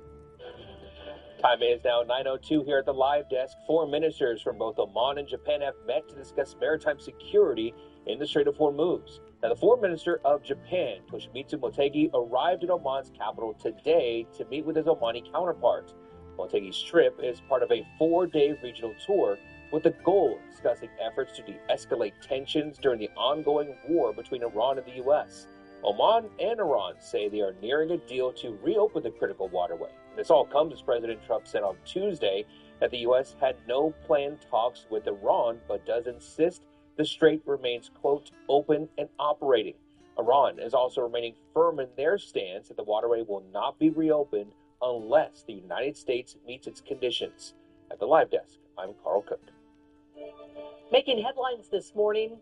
Time is now 9:02 here at the live desk. 4 ministers from both Oman and Japan have met to discuss maritime security in the Strait of Hormuz. Now, the foreign minister of Japan, Toshimitsu Motegi, arrived in Oman's capital today to meet with his Omani counterpart. Motegi's trip is part of a 4-day regional tour with the goal of discussing efforts to de-escalate tensions during the ongoing war between Iran and the U.S. Oman and Iran say they are nearing a deal to reopen the critical waterway. This all comes as President Trump said on Tuesday that the U.S. had no planned talks with Iran, but does insist the strait remains, quote, open and operating. Iran is also remaining firm in their stance that the waterway will not be reopened unless the United States meets its conditions. At the live desk, I'm Carl Cook. Making headlines this morning,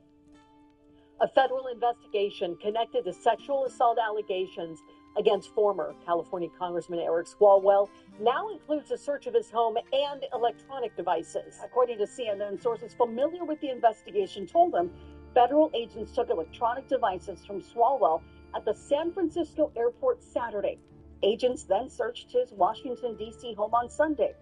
a federal investigation connected to sexual assault allegations against former California Congressman Eric Swalwell now includes a search of his home and electronic devices. According to CNN, sources familiar with the investigation told them federal agents took electronic devices from Swalwell at the San Francisco airport Saturday. Agents then searched his Washington, D.C. home on Sunday.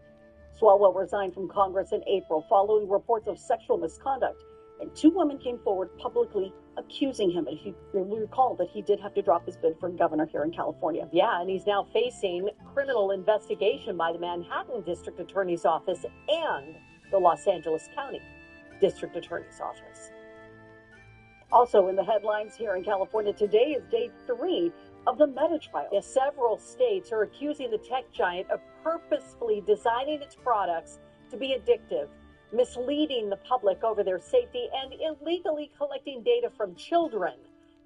Swalwell resigned from Congress in April following reports of sexual misconduct, and two women came forward publicly accusing him. And you recall that he did have to drop his bid for governor here in California. Yeah, and he's now facing criminal investigation by the Manhattan District Attorney's Office and the Los Angeles County District Attorney's Office. Also in the headlines here in California today is day 3 of the Meta trial. Yeah, several states are accusing the tech giant of purposefully designing its products to be addictive, misleading the public over their safety, and illegally collecting data from children.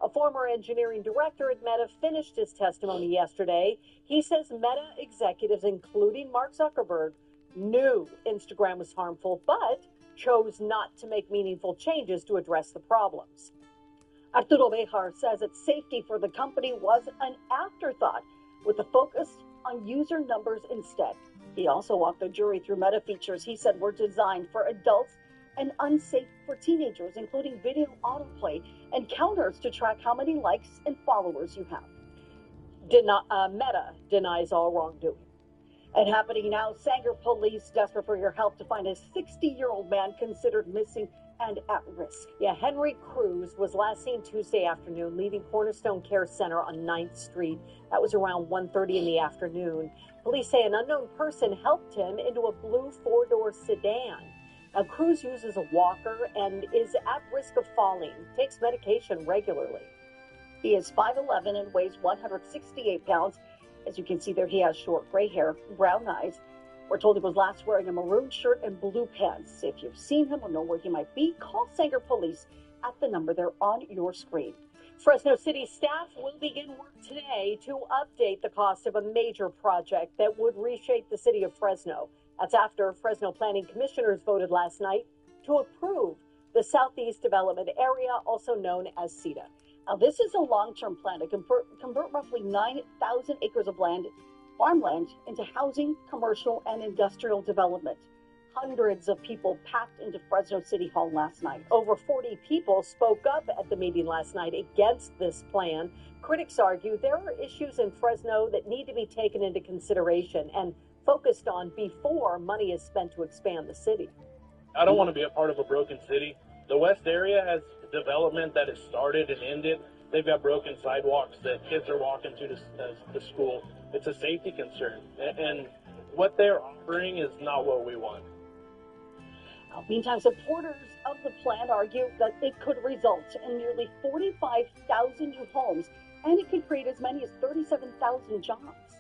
A former engineering director at Meta finished his testimony yesterday. He says Meta executives, including Mark Zuckerberg, knew Instagram was harmful, but chose not to make meaningful changes to address the problems. Arturo Bejar says that safety for the company was an afterthought, with a focus on user numbers instead. He also walked the jury through Meta features he said were designed for adults and unsafe for teenagers, including video autoplay and counters to track how many likes and followers you have. Meta denies all wrongdoing. And happening now, Sanger police desperate for your help to find a 60-year-old man considered missing and at risk. Yeah, Henry Cruz was last seen Tuesday afternoon leaving Cornerstone Care Center on 9th Street. That was around 1:30 in the afternoon. Police say an unknown person helped him into a blue 4-door sedan. Now, Cruz uses a walker and is at risk of falling, takes medication regularly. He is 5'11" and weighs 168 pounds. As you can see there, he has short gray hair, brown eyes. We're told he was last wearing a maroon shirt and blue pants. If you've seen him or know where he might be, call Sanger Police at the number there on your screen. Fresno City staff will begin work today to update the cost of a major project that would reshape the city of Fresno. That's after Fresno Planning Commissioners voted last night to approve the Southeast Development Area, also known as CEDA. Now, this is a long-term plan to convert roughly 9,000 acres of farmland into housing, commercial, and industrial development. Hundreds of people packed into Fresno City Hall last night. Over 40 people spoke up at the meeting last night against this plan. Critics argue there are issues in Fresno that need to be taken into consideration and focused on before money is spent to expand the city. I don't want to be a part of a broken city. The West area has development that has started and ended. They've got broken sidewalks that kids are walking to school. It's a safety concern, and what they're offering is not what we want. Meantime, supporters of the plan argue that it could result in nearly 45,000 new homes, and it could create as many as 37,000 jobs.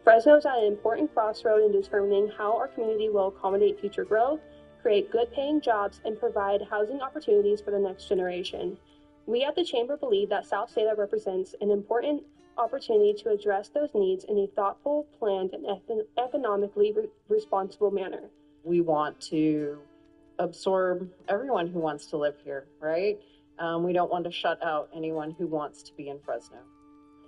Fresno is at an important crossroad in determining how our community will accommodate future growth, create good-paying jobs, and provide housing opportunities for the next generation. We at the Chamber believe that South CEDA represents an important opportunity to address those needs in a thoughtful, planned, and economically responsible manner. We want to absorb everyone who wants to live here, right? We don't want to shut out anyone who wants to be in Fresno.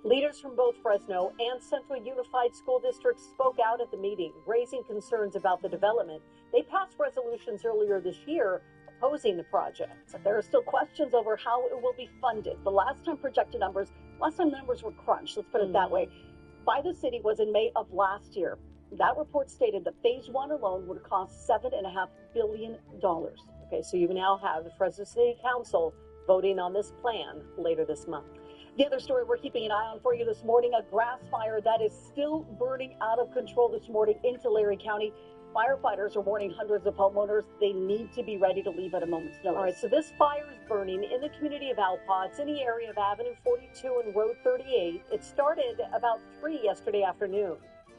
Leaders from both Fresno and Central Unified School Districts spoke out at the meeting, raising concerns about the development. They passed resolutions earlier this year opposing the project. But there are still questions over how it will be funded. The last time numbers were crunched, let's put it that way, by the city was in May of last year. That report stated that phase 1 alone would cost $7.5 billion. Okay, so you now have the Fresno City Council voting on this plan later this month. The other story we're keeping an eye on for you this morning, a grass fire that is still burning out of control this morning in Tulare County. Firefighters are warning hundreds of homeowners they need to be ready to leave at a moment's notice. All right, so this fire is burning in the community of Alpa. It's in the area of Avenue 42 and Road 38. It started about 3 yesterday afternoon.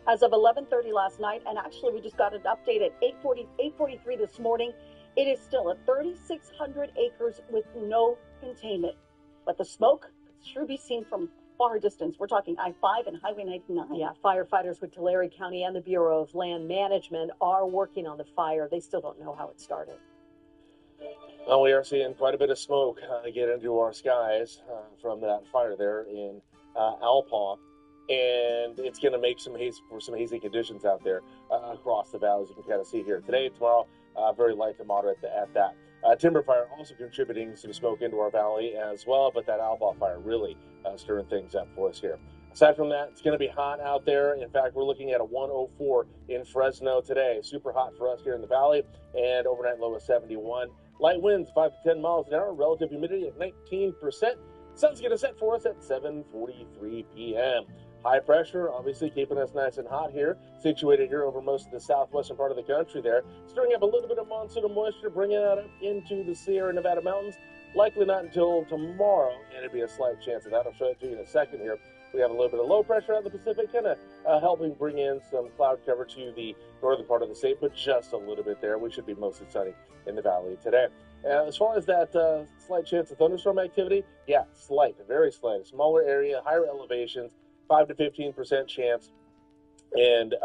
As of 11:30 last night, and actually we just got an update at 8:43 this morning, it is still at 3,600 acres with no containment. But the smoke could sure be seen from far distance. We're talking I-5 and Highway 99. Yeah, firefighters with Tulare County and the Bureau of Land Management are working on the fire. They still don't know how it started. Well, we are seeing quite a bit of smoke get into our skies from that fire there in Alpa. and it's going to make some hazy conditions out there across the valley, as you can kind of see here. Today, tomorrow, very light to moderate at that. Timber fire also contributing some smoke into our valley as well, but that Outlaw fire really stirring things up for us here. Aside from that, it's going to be hot out there. In fact, we're looking at a 104 in Fresno today. Super hot for us here in the valley, and overnight low of 71. Light winds 5 to 10 miles an hour, relative humidity at 19%. Sun's going to set for us at 7:43 p.m. High pressure, obviously keeping us nice and hot here, situated here over most of the southwestern part of the country there. Stirring up a little bit of monsoon moisture, bringing that up into the Sierra Nevada mountains. Likely not until tomorrow, and it'd be a slight chance of that. I'll show it to you in a second here. We have a little bit of low pressure out of the Pacific, kind of helping bring in some cloud cover to the northern part of the state, but just a little bit there. We should be mostly sunny in the valley today. As far as that slight chance of thunderstorm activity, yeah, slight, very slight. A smaller area, higher elevations, 5 to 15% chance, and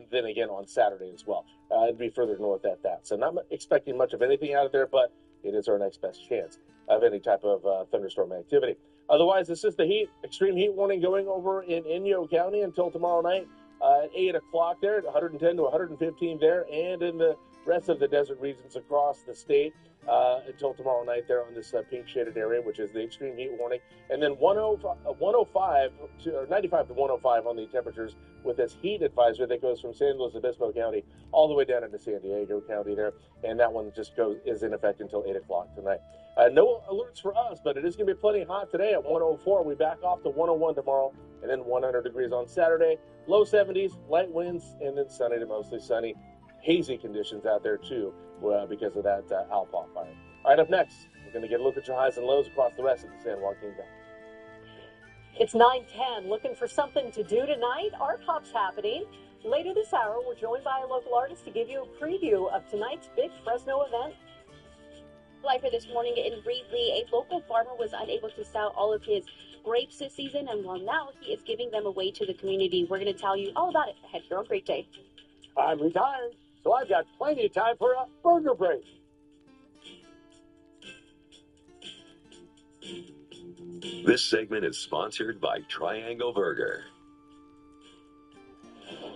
then again on Saturday as well. It'd be further north at that. So not expecting much of anything out of there, but it is our next best chance of any type of thunderstorm activity. Otherwise, this is the heat, extreme heat warning going over in Inyo County until tomorrow night at 8 o'clock there, at 110 to 115 there, and in the rest of the desert regions across the state until tomorrow night there on this pink shaded area, which is the extreme heat warning. And then 95 to 105 on the temperatures with this heat advisory that goes from San Luis Obispo County all the way down into San Diego County there. And that one just is in effect until 8 o'clock tonight. No alerts for us, but it is going to be plenty hot today at 104. We back off to 101 tomorrow, and then 100 degrees on Saturday. Low 70s, light winds, and then sunny to mostly sunny. Hazy conditions out there, too, because of that Outlaw fire. All right, up next, we're going to get a look at your highs and lows across the rest of the San Joaquin Valley. It's 9:10. Looking for something to do tonight? Art Hop's happening. Later this hour, we're joined by a local artist to give you a preview of tonight's big Fresno event. Live for this morning in Reedley, a local farmer was unable to sell all of his grapes this season, and well, now he is giving them away to the community. We're going to tell you all about it ahead here on Great Day. I'm retired, so I've got plenty of time for a burger break. This segment is sponsored by Triangle Burger.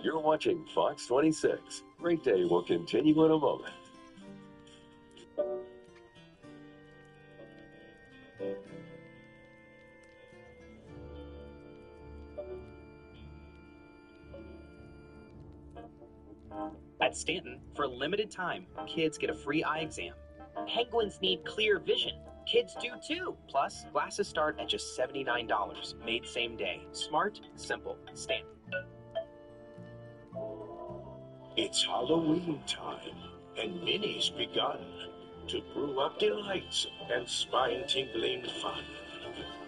You're watching Fox 26. Great Day will continue in a moment. At Stanton, for a limited time, kids get a free eye exam. Penguins need clear vision. Kids do too. Plus, glasses start at just $79. Made same day. Smart, simple. Stanton. It's Halloween time, and Minnie's begun to brew up delights and spine-tingling fun.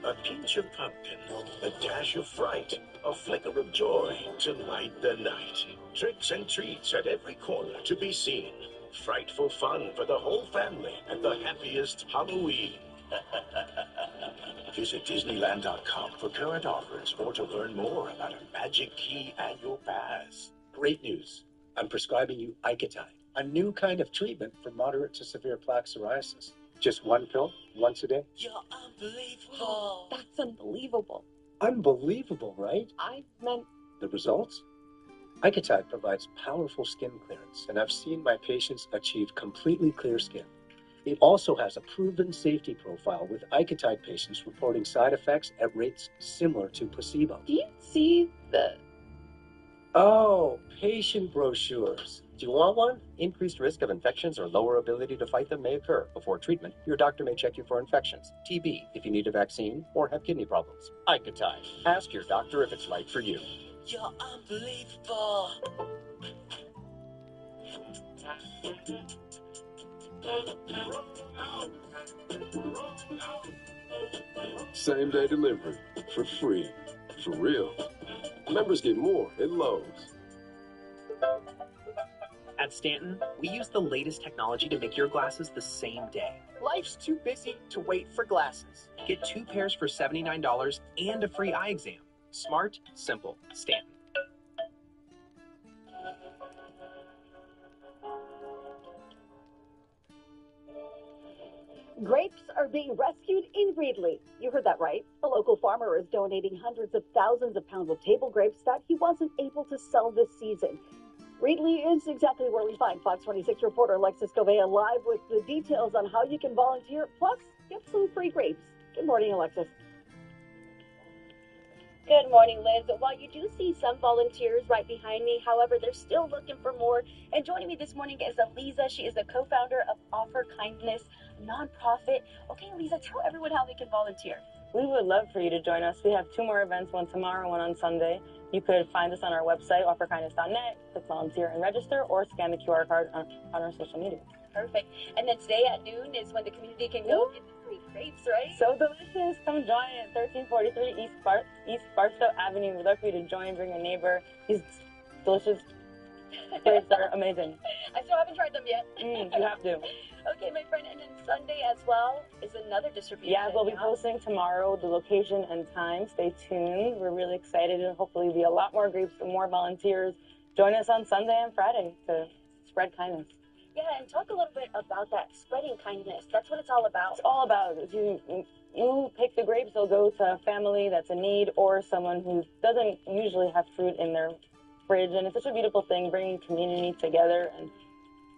A pinch of pumpkin, a dash of fright, a flicker of joy to light the night. Tricks and treats at every corner to be seen. Frightful fun for the whole family and the happiest Halloween. Visit Disneyland.com for current offers or to learn more about a Magic Key annual pass. Great news. I'm prescribing you Icatide, a new kind of treatment for moderate to severe plaque psoriasis. Just one pill, once a day. You're unbelievable. That's unbelievable. Unbelievable, right? I meant The results? Icatide provides powerful skin clearance, and I've seen my patients achieve completely clear skin. It also has a proven safety profile, with Icatide patients reporting side effects at rates similar to placebo. Do you see the... Oh, patient brochures. Do you want one? Increased risk of infections or lower ability to fight them may occur. Before treatment, your doctor may check you for infections, TB, if you need a vaccine, or have kidney problems. Icatide. Ask your doctor if it's right for you. You're unbelievable. Same day delivery for free. For real. Members get more at Lowe's. At Stanton, we use the latest technology to make your glasses the same day. Life's too busy to wait for glasses. Get 2 pairs for $79 and a free eye exam. Smart, simple, Stanton. Grapes are being rescued in Reedley. You heard that right. A local farmer is donating hundreds of thousands of pounds of table grapes that he wasn't able to sell this season. Reedley is exactly where we find Fox 26 reporter Alexis Govea live with the details on how you can volunteer, plus get some free grapes. Good morning, Alexis. Good morning, Liz. While you do see some volunteers right behind me, however, they're still looking for more. And joining me this morning is Aliza. She is the co-founder of Offer Kindness nonprofit. Okay, Aliza, tell everyone how they can volunteer. We would love for you to join us. We have 2 more events, one tomorrow, one on Sunday. You could find us on our website, offerkindness.net, click volunteer and register, or scan the QR code on our social media. Perfect. And then today at noon is when the community can go get the free grapes, right? So delicious. Come join at 1343 East Barstow Avenue. We'd love for you to join, bring a neighbor. These delicious grapes are amazing. I still haven't tried them yet. You have to. Okay, my friend. And then Sunday as well is another distribution. Yeah, we'll be posting tomorrow the location and time. Stay tuned. We're really excited, and hopefully be a lot more grapes and more volunteers. Join us on Sunday and Friday to spread kindness. Yeah, and talk a little bit about that, spreading kindness. That's what it's all about. It's all about. If you pick the grapes, they'll go to a family that's in need or someone who doesn't usually have fruit in their fridge. And it's such a beautiful thing, bringing community together and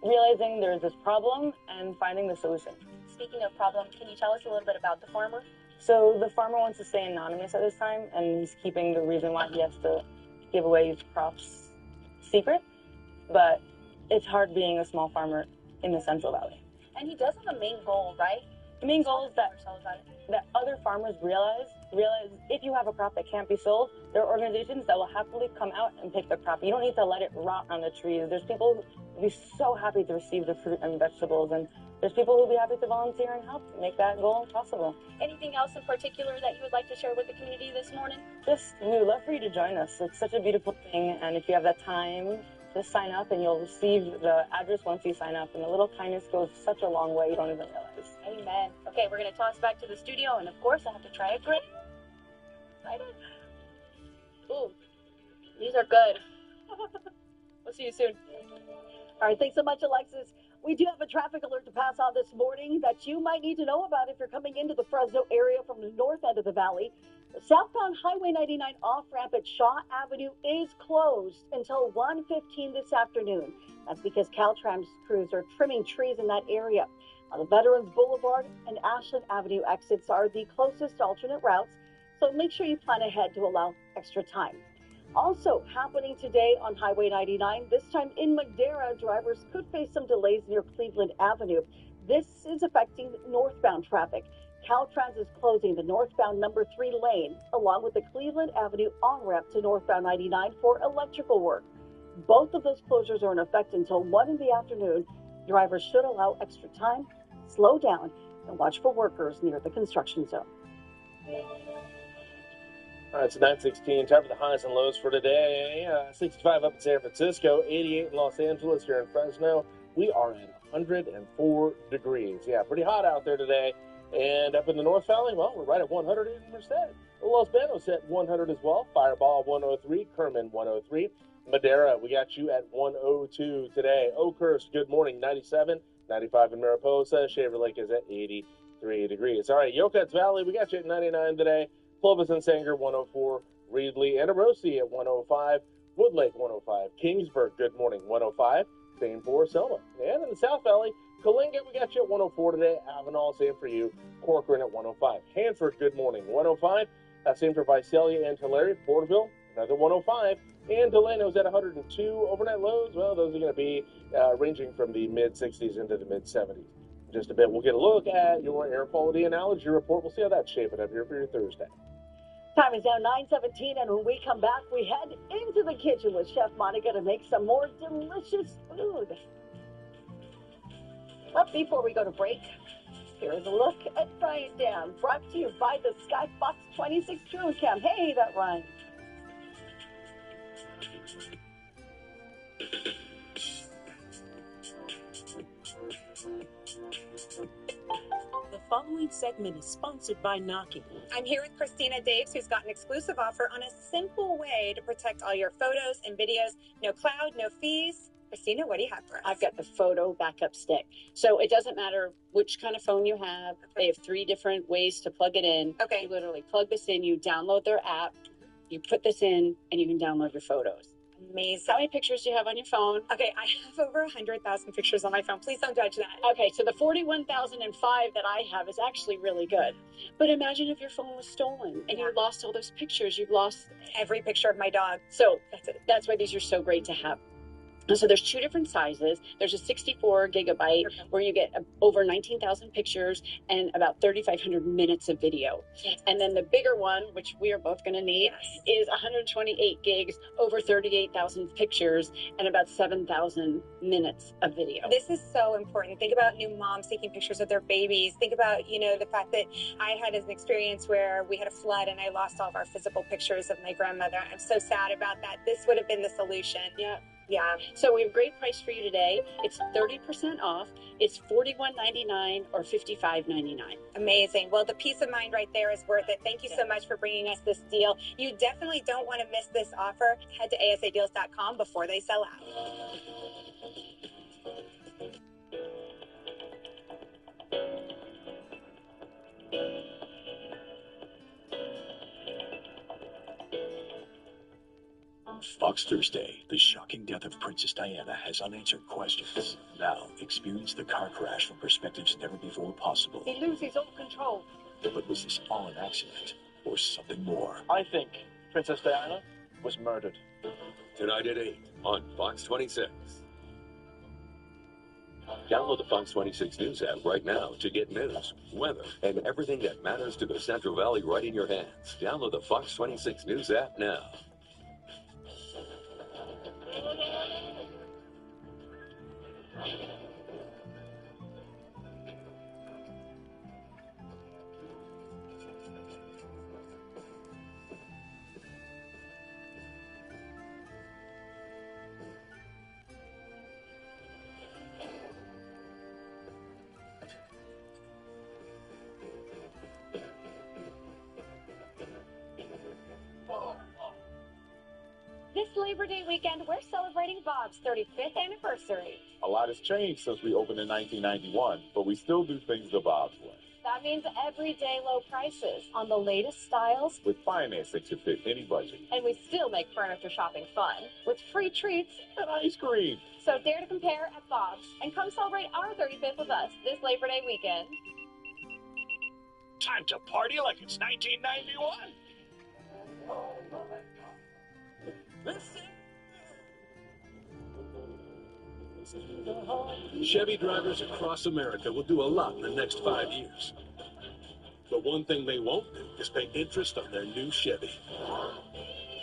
realizing there's this problem and finding the solution. Speaking of problem, can you tell us a little bit about the farmer? So the farmer wants to stay anonymous at this time, and he's keeping the reason why he has to give away his crops secret. But it's hard being a small farmer in the Central Valley. And he does have a main goal, right? The main goal is that other farmers realize if you have a crop that can't be sold, there are organizations that will happily come out and pick the crop. You don't need to let it rot on the trees. There's people who will be so happy to receive the fruit and vegetables, and there's people who will be happy to volunteer and help to make that goal possible. Anything else in particular that you would like to share with the community this morning? We would love for you to join us. It's such a beautiful thing, and if you have that time, just sign up and you'll receive the address once you sign up. And a little kindness goes such a long way, you don't even realize. Amen. Okay, we're going to toss back to the studio, and of course, I have to try a grape. Excited? Ooh, these are good. We'll see you soon. All right, thanks so much, Alexis. We do have a traffic alert to pass on this morning that you might need to know about if you're coming into the Fresno area from the north end of the valley. The southbound Highway 99 off-ramp at Shaw Avenue is closed until 1:15 this afternoon. That's because Caltrans crews are trimming trees in that area. The Veterans Boulevard and Ashland Avenue exits are the closest alternate routes, so make sure you plan ahead to allow extra time. Also happening today on Highway 99, this time in Madera, drivers could face some delays near Cleveland Avenue. This is affecting northbound traffic. Caltrans is closing the northbound number 3 lane, along with the Cleveland Avenue on-ramp to northbound 99 for electrical work. Both of those closures are in effect until 1 in the afternoon. Drivers should allow extra time, slow down, and watch for workers near the construction zone. All right, it's 9:16. Time for the highs and lows for today. 65 up in San Francisco, 88 in Los Angeles. Here in Fresno, we are at 104 degrees. Yeah, pretty hot out there today. And up in the North Valley, well, we're right at 100 in Merced. Los Banos at 100 as well. Fireball 103, Kerman 103. Madera, we got you at 102 today. Oakhurst, good morning, 97. 95 in Mariposa. Shaver Lake is at 83 degrees. All right, Yokuts Valley, we got you at 99 today. Clovis and Sanger 104. Reedley and Orosi at 105. Woodlake 105. Kingsburg, good morning, 105. Same for Selma. And in the South Valley, Kalinga, we got you at 104 today. Avenal, same for you. Corcoran at 105. Hanford, good morning, 105. Same for Visalia and Tulare. Porterville, another 105. And Delano's at 102. Overnight lows, well, those are going to be ranging from the mid-60s into the mid-70s. In just a bit, we'll get a look at your air quality and allergy report. We'll see how that's shaping up here for your Thursday. Time is now 9:17, and when we come back, we head into the kitchen with Chef Monica to make some more delicious food. But before we go to break, here's a look at Frying Down, brought to you by the Skyfox 26 Drone Cam. Hey, that rhymes. The following segment is sponsored by Knocking. I'm here with Christina Daves, who's got an exclusive offer on a simple way to protect all your photos and videos. No cloud, no fees, Christina, what do you have for us? I've got the photo backup stick. So it doesn't matter which kind of phone you have. They have 3 different ways to plug it in. Okay. You literally plug this in, you download their app, you put this in, and you can download your photos. Amazing. How many pictures do you have on your phone? Okay, I have over 100,000 pictures on my phone. Please don't judge that. Okay, so the 41,005 that I have is actually really good. But imagine if your phone was stolen and you lost all those pictures. You've lost every picture of my dog. So that's why these are so great to have. And so there's 2 different sizes. There's a 64 gigabyte where you get over 19,000 pictures and about 3,500 minutes of video. Yes. And then the bigger one, which we are both going to need, is 128 gigs, over 38,000 pictures and about 7,000 minutes of video. This is so important. Think about new moms taking pictures of their babies. Think about, the fact that I had an experience where we had a flood and I lost all of our physical pictures of my grandmother. I'm so sad about that. This would have been the solution. Yeah. Yeah. So we have a great price for you today. It's 30% off. It's $41.99 or $55.99. Amazing. Well, the peace of mind right there is worth it. Thank you so much for bringing us this deal. You definitely don't want to miss this offer. Head to asadeals.com before they sell out. Fox Thursday, the shocking death of Princess Diana has unanswered questions. Now, experience the car crash from perspectives never before possible. He loses all control. But was this all an accident or something more? I think Princess Diana was murdered. Tonight at 8 on Fox 26. Download the Fox 26 News app right now to get news, weather, and everything that matters to the Central Valley right in your hands. Download the Fox 26 News app now. This Labor Day weekend, we're celebrating Bob's 35th anniversary. A lot has changed since we opened in 1991, but we still do things the Bob's way. That means everyday low prices on the latest styles, With financing to fit any budget. and we still make furniture shopping fun with free treats and ice cream. So dare to compare at Bob's and come celebrate our 35th with us this Labor Day weekend. Time to party like it's 1991. Chevy drivers across America will do a lot in the next 5 years. But one thing they won't do is pay interest on their new Chevy.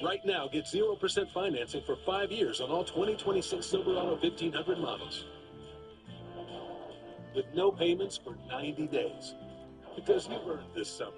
Right now, get 0% financing for 5 years on all 2026 Silverado 1500 models. With no payments for 90 days. Because you earned this summer.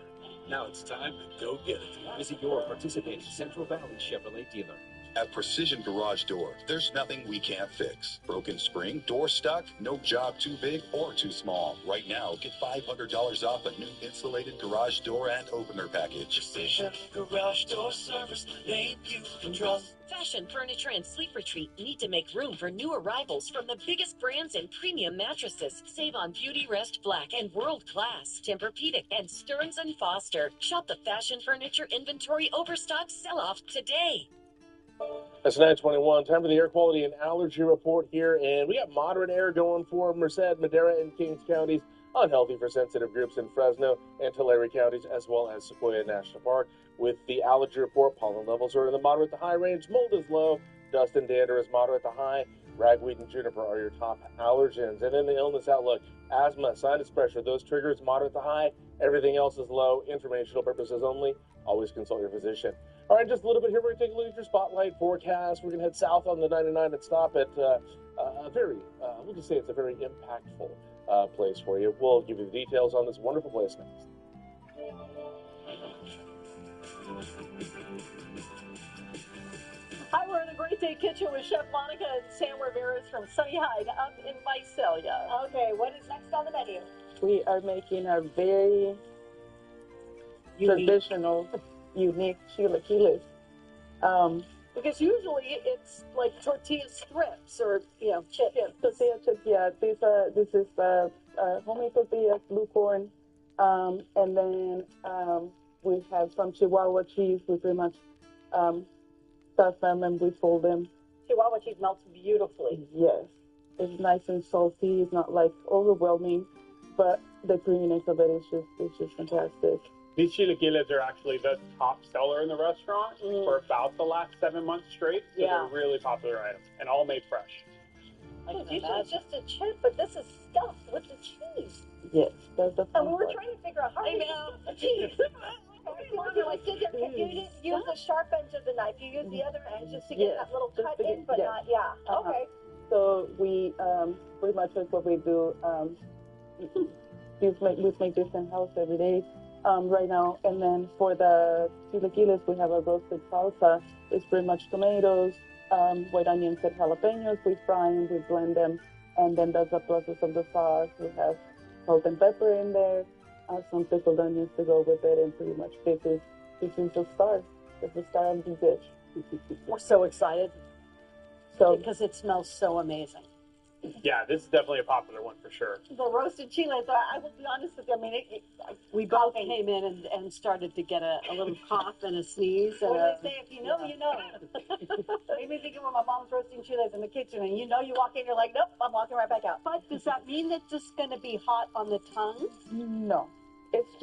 Now it's time to go get it. Visit your participating Central Valley Chevrolet dealer. At Precision Garage Door, there's nothing we can't fix. Broken spring, door stuck, no job too big or too small. Right now, get $500 off a new insulated garage door and opener package. Precision Garage Door Service, name you can trust. Fashion, furniture, and sleep retreat need to make room for new arrivals from the biggest brands in premium mattresses. Save on Beauty Rest Black and World Class, Tempur-Pedic, and Stearns & Foster. Shop the fashion furniture inventory overstock sell-off today. That's 9:21. Time for the air quality and allergy report here, and we got moderate air going for Merced, Madera, and Kings counties. Unhealthy for sensitive groups in Fresno and Tulare counties, as well as Sequoia National Park. With the allergy report, pollen levels are in the moderate to high range. Mold is low. Dust and dander is moderate to high. Ragweed and juniper are your top allergens. And in the illness outlook, asthma, sinus pressure, those triggers moderate to high. Everything else is low. Informational purposes only. Always consult your physician. All right, just a little bit here. We're going to take a look at your spotlight forecast. We're going to head south on the 99 and stop at we'll just say it's a very impactful place for you. We'll give you the details on this wonderful place next. Hi, we're in the Great Day Kitchen with Chef Monica and Sam Ramirez from Sunny Hyde up in Visalia. Okay, what is next on the menu? We are making a very traditional, unique chilaquiles. Because usually it's like tortilla strips or, chips. Tortilla chips, yeah. This is homemade tortillas, blue corn. And then we have some Chihuahua cheese. We pretty much stuff them and we fold them. Chihuahua cheese melts beautifully. Yes. It's nice and salty. It's not like overwhelming, but the creaminess of it is just fantastic. These chilaquiles are actually the top seller in the restaurant for about the last 7 months straight. So they're really popular items and all made fresh. Usually it's just a chip, but this is stuffed with the cheese. Yes, that's the And fun we were part. trying to figure out how to stuff the cheese. You didn't use the sharp edge of the knife. You used the other end just to get that little cut in, but not, okay. So we pretty much that's what we do. We make this in house every day right now. And then for the chilaquiles, we have a roasted salsa. It's pretty much tomatoes, white onions, and jalapenos. We fry them, we blend them, and then that's the process of the sauce. We have salt and pepper in there, some pickled onions to go with it, and pretty much this is the star. It's the star of the dish. We're so excited because it smells so amazing. Yeah, this is definitely a popular one for sure. The roasted chiles, I will be honest with you, I mean, we both came in and started to get a little cough and a sneeze. What do they say? If you know, you know. Made me think of when my mom's roasting chiles in the kitchen, and you walk in, you're like, nope, I'm walking right back out. But does that mean that it's just going to be hot on the tongue? No. It's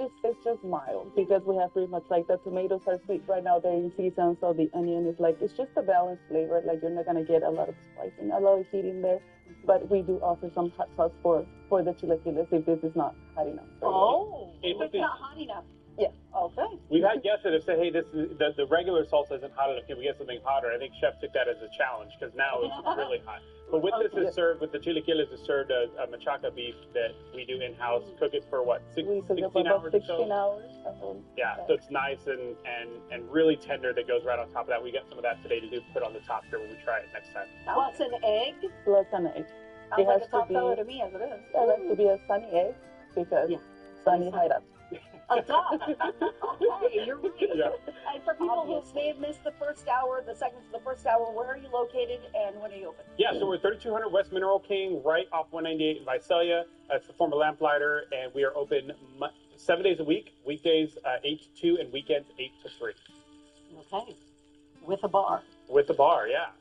just mild because we have pretty much like the tomatoes are sweet right now. They're in season, so the onion is like, it's just a balanced flavor. Like you're not going to get a lot of spicing, a lot of heat in there. But we do offer some hot sauce for the chilaquiles if this is not hot enough. If it's not hot enough. Yeah. Okay. We've had guests that have said, hey, this is, the regular salsa isn't hot enough. Can we get something hotter? I think Chef took that as a challenge because now it's really hot. But with this is served, with the chilaquiles is served a machaca beef that we do in-house. Cook it for what, 16 hours? 16 hours. Yeah, so it's nice and really tender that goes right on top of that. We got some of that today to do put on the top here when we try it next time. What's an egg? Plus an egg. Sounds like a top seller to me as it is. It has to be a sunny egg because sunny hideouts. Okay, you're right. Yeah. And for people who may have missed the first hour, the segments of the first hour, where are you located and when are you open? Yeah, so we're 3200 West Mineral King, right off 198 in Visalia. That's the former Lamplighter, and we are open 7 days a week, weekdays 8 to 2, and weekends 8 to 3. Okay, with a bar. With the bar, yeah.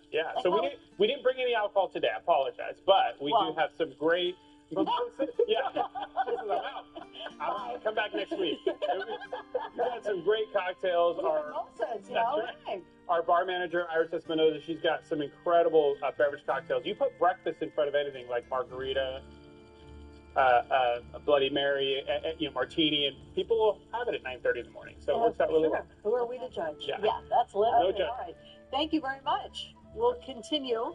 So we didn't bring any alcohol today. I apologize, but we do have some great. Yeah, I'm out. I'll come back next week. We got some great cocktails. Our bar manager, Iris Espinoza, she's got some incredible beverage cocktails. You put breakfast in front of anything like margarita, a Bloody Mary, martini, and people will have it at 9:30 in the morning. So it works out really well. Who are we to judge? Yeah, that's lit. No Okay, judge. all right. Thank you very much. We'll continue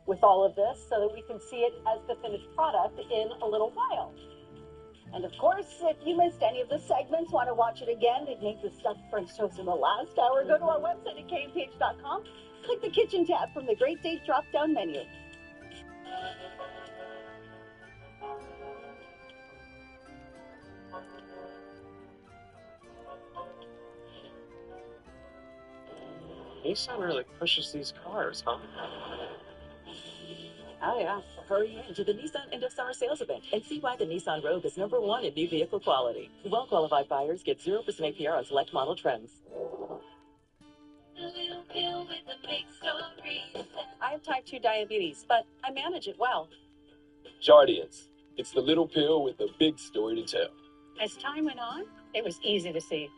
with all of this so that we can see it as the finished product in a little while. And of course, if you missed any of the segments, want to watch it again, they made the stuffed French toast in the last hour, go to our website at kmph.com, click the kitchen tab from the Great Date drop-down menu. Nissan really pushes these cars, huh? Oh, yeah. Hurry in to the Nissan End of Summer Sales Event and see why the Nissan Rogue is #1 in new vehicle quality. Well-qualified buyers get 0% APR on select model trends. I have type 2 diabetes, but I manage it well. Jardiance. It's the little pill with a big story to tell. As time went on, it was easy to see.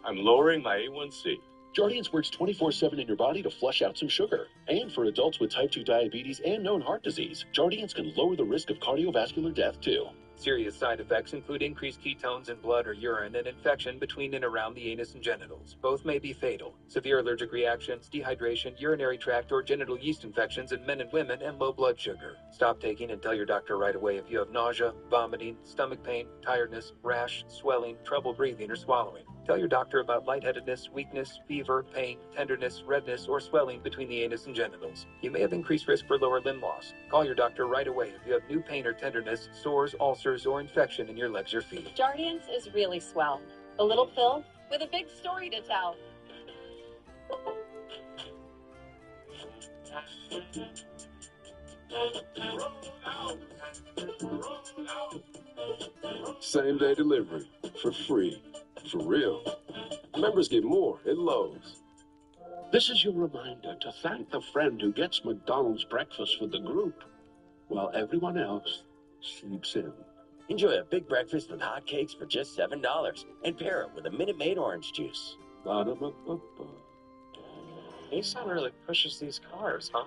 I'm lowering my A1C. Jardiance works 24/7 in your body to flush out some sugar. And for adults with type 2 diabetes and known heart disease, Jardiance can lower the risk of cardiovascular death too. Serious side effects include increased ketones in blood or urine and infection between and around the anus and genitals. Both may be fatal. Severe allergic reactions, dehydration, urinary tract or genital yeast infections in men and women, and low blood sugar. Stop taking and tell your doctor right away if you have nausea, vomiting, stomach pain, tiredness, rash, swelling, trouble breathing or swallowing. Tell your doctor about lightheadedness, weakness, fever, pain, tenderness, redness, or swelling between the anus and genitals. You may have increased risk for lower limb loss. Call your doctor right away if you have new pain or tenderness, sores, ulcers, or infection in your legs or feet. Jardiance is really swell. A little pill with a big story to tell. Same day delivery for free. For real. Members get more at Lowe's. This is your reminder to thank the friend who gets McDonald's breakfast for the group, while everyone else sleeps in. Enjoy a big breakfast with hot cakes for just $7 and pair it with a Minute Maid orange juice. Nissan really pushes these cars, huh?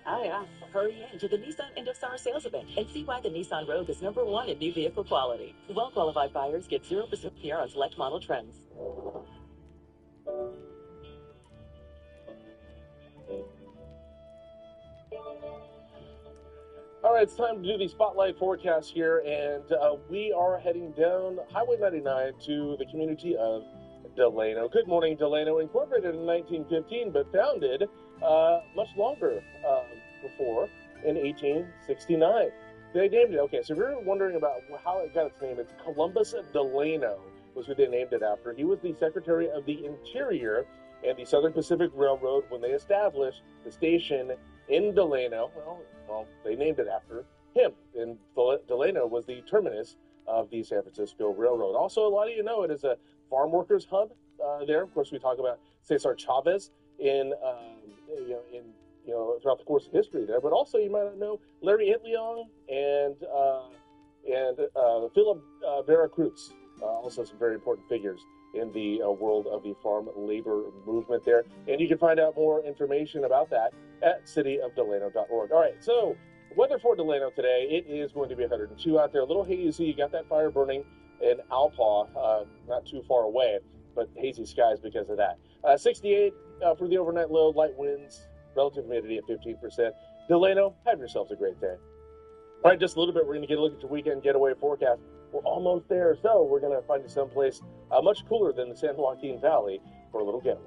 Oh, yeah. Hurry in to the Nissan End of Summer Sales event and see why the Nissan Rogue is #1 in new vehicle quality. Well-qualified buyers get 0% APR on select model trends. All right, it's time to do the spotlight forecast here, and we are heading down Highway 99 to the community of Delano. Good morning, Delano. Incorporated in 1915, but founded much longer before in 1869. They named it. Okay, so if you're wondering about how it got its name, it's Columbus Delano was who they named it after. He was the Secretary of the Interior and the Southern Pacific Railroad when they established the station in Delano. Well, they named it after him. And Delano was the terminus of the San Francisco Railroad. Also, a lot of you know it is a farm workers hub there. Of course, we talk about Cesar Chavez throughout the course of history there. But also, you might not know Larry Itliong and Philip Veracruz. Also, some very important figures in the world of the farm labor movement there. And you can find out more information about that at cityofdelano.org. All right, so weather for Delano today, it is going to be 102 out there. A little hazy. You got that fire burning in Alpaugh, not too far away, but hazy skies because of that. 68 for the overnight low, light winds, relative humidity at 15%. Delano, have yourselves a great day. All right, just a little bit, we're going to get a look at your weekend getaway forecast. We're almost there, so we're going to find you someplace much cooler than the San Joaquin Valley for a little getaway.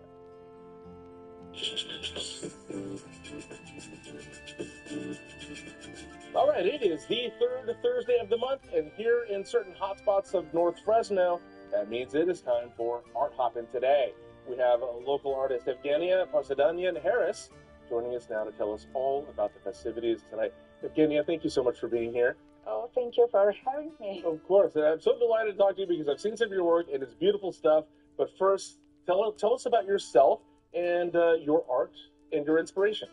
All right, it is the third Thursday of the month, and here in certain hotspots of North Fresno, that means it is time for Art Hoppin' today. We have local artist Evgenia Pasadanian Harris joining us now to tell us all about the festivities tonight. Evgenia, thank you so much for being here. Oh, thank you for having me. Of course, and I'm so delighted to talk to you because I've seen some of your work and it's beautiful stuff. But first, tell us about yourself and your art and your inspiration.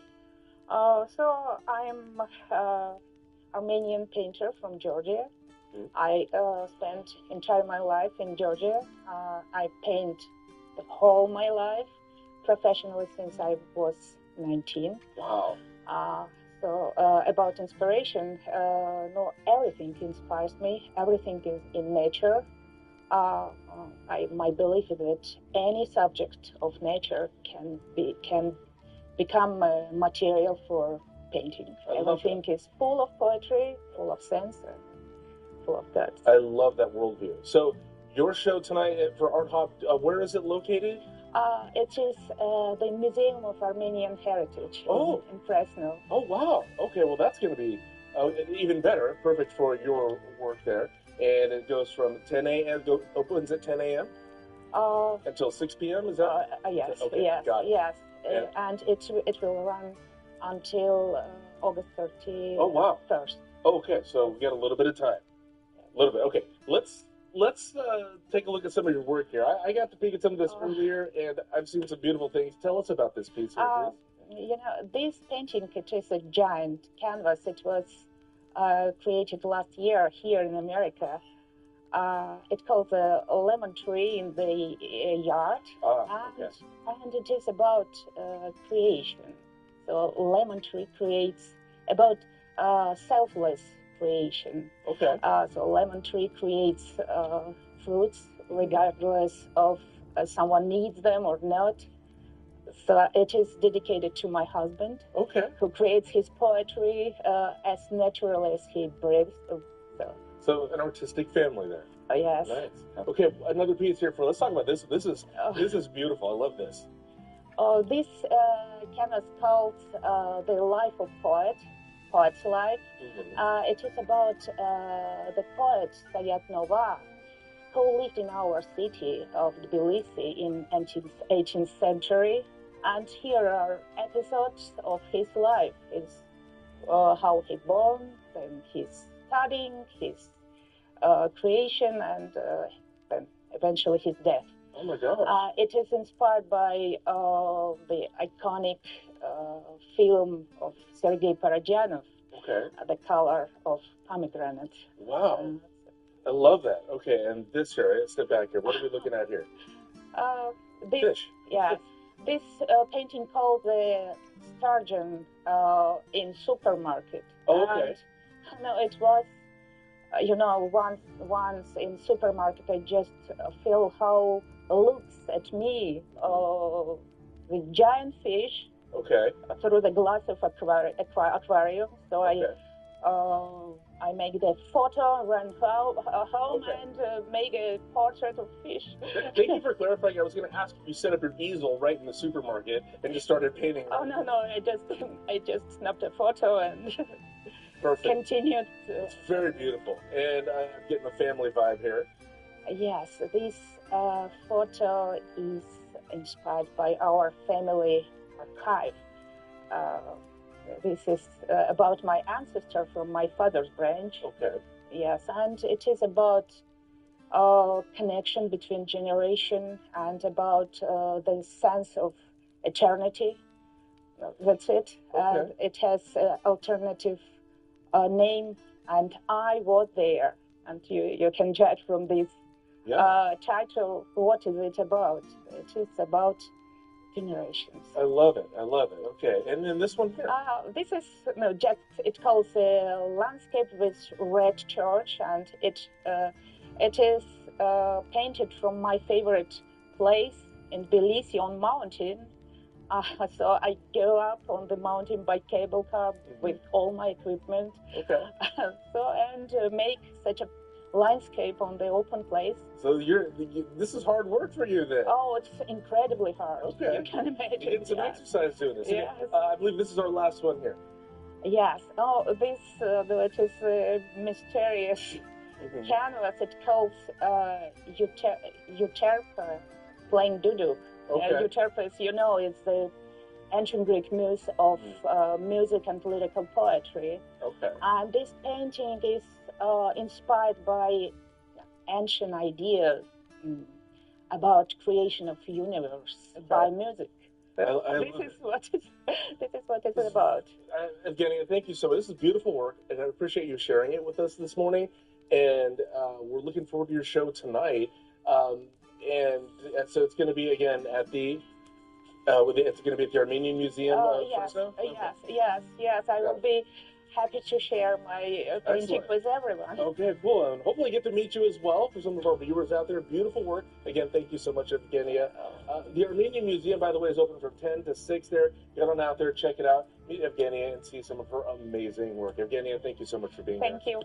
So I'm Armenian painter from Georgia. I spent entire my life in Georgia. I paint the whole my life professionally since I was 19. Wow. So about inspiration, no, everything inspires me. Everything is in nature. My belief is that any subject of nature can become material for painting. Everything is full of poetry, full of sense, and full of guts. I love that worldview. So your show tonight for Art Hop, where is it located? It is the Museum of Armenian Heritage in Fresno. Oh, wow. Okay, well, that's going to be even better. Perfect for your work there. And it goes from 10 a.m., opens at 10 a.m. Until 6 p.m., is that? Yes, okay, yes, got it. yes. Yeah. And it will run until August 31st. Oh, wow. Okay, so we got a little bit of time. A little bit. Okay, let's take a look at some of your work here. I got to peek at some of this earlier, and I've seen some beautiful things. Tell us about this piece here, please. This painting, it is a giant canvas. It was created last year here in America. It's called the lemon tree in the yard, and it is about creation. So lemon tree creates about selfless creation. Okay. So lemon tree creates fruits regardless of someone needs them or not. So it is dedicated to my husband. Okay. Who creates his poetry as naturally as he breathes. So an artistic family there. Yes. Nice. Okay, another piece here. Let's talk about this. This is beautiful. I love this. This canvas called The Life of Poet's Life. Mm-hmm. It is about the poet Sayat Nova, who lived in our city of Tbilisi in 18th century. And here are episodes of his life. It's how he born, then his studying, his creation, and then eventually his death. Oh my God! It is inspired by the iconic film of Sergei Parajanov, The Color of Pomegranate. Wow, I love that. Okay, and this here, let's step back here. What are we looking at here? This, Fish. Yeah, this painting called the Sturgeon in supermarket. Oh, okay. And, no, it was, once in supermarket, I just feel how looks at me the giant fish through the glass of aquarium. So I make that photo, run home, and make a portrait of fish. Thank you for clarifying. I was going to ask if you set up your easel right in the supermarket and just started painting. Oh no, I just snapped a photo and continued. It's very beautiful, and I'm getting a family vibe here. Yes, this photo is inspired by our family archive. This is about my ancestor from my father's branch. Okay. Yes, and it is about connection between generation and about the sense of eternity. That's it. Okay. It has alternative name, and I was there. And you can judge from this title, what is it about? It is about generations. I love it. Okay, and then this one here. This is it calls a landscape with red church, and it is painted from my favorite place in Tbilisi on mountain. So I go up on the mountain by cable car with all my equipment. Okay. And make such a landscape on the open place. So this is hard work for you then. Oh, it's incredibly hard. Okay. You can imagine. You're getting some exercise doing this. Yes. I believe this is our last one here. Yes. Oh, this it is a mysterious canvas. It calls Euterpe playing duduk. Euterpe, as you know, is the ancient Greek muse of music and lyrical poetry. Okay. And this painting is inspired by ancient ideas about creation of universe by music. This is what it's about. Evgenia, thank you so much. This is beautiful work, and I appreciate you sharing it with us this morning. And we're looking forward to your show tonight. And so it's going to be again at the. It's going to be at the Armenian Museum. Yes. I will be happy to share my painting with everyone. Okay, cool. And hopefully get to meet you as well for some of our viewers out there. Beautiful work. Again, thank you so much, Evgenia. The Armenian Museum, by the way, is open from 10 to 6 there. Get on out there, check it out. Meet Evgenia and see some of her amazing work. Evgenia, thank you so much for being here. Thank you.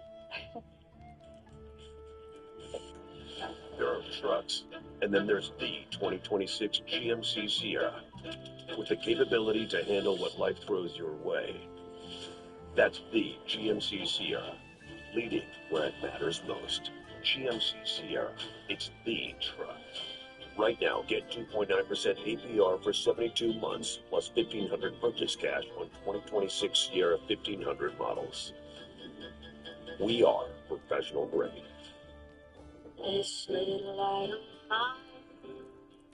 There are trucks, and then there's the 2026 GMC Sierra, with the capability to handle what life throws your way. That's the GMC Sierra, leading where it matters most. GMC Sierra, it's the truck. Right now, get 2.9% APR for 72 months, plus $1,500 purchase cash on 2026 Sierra 1500 models. We are professional grade. This little light of mine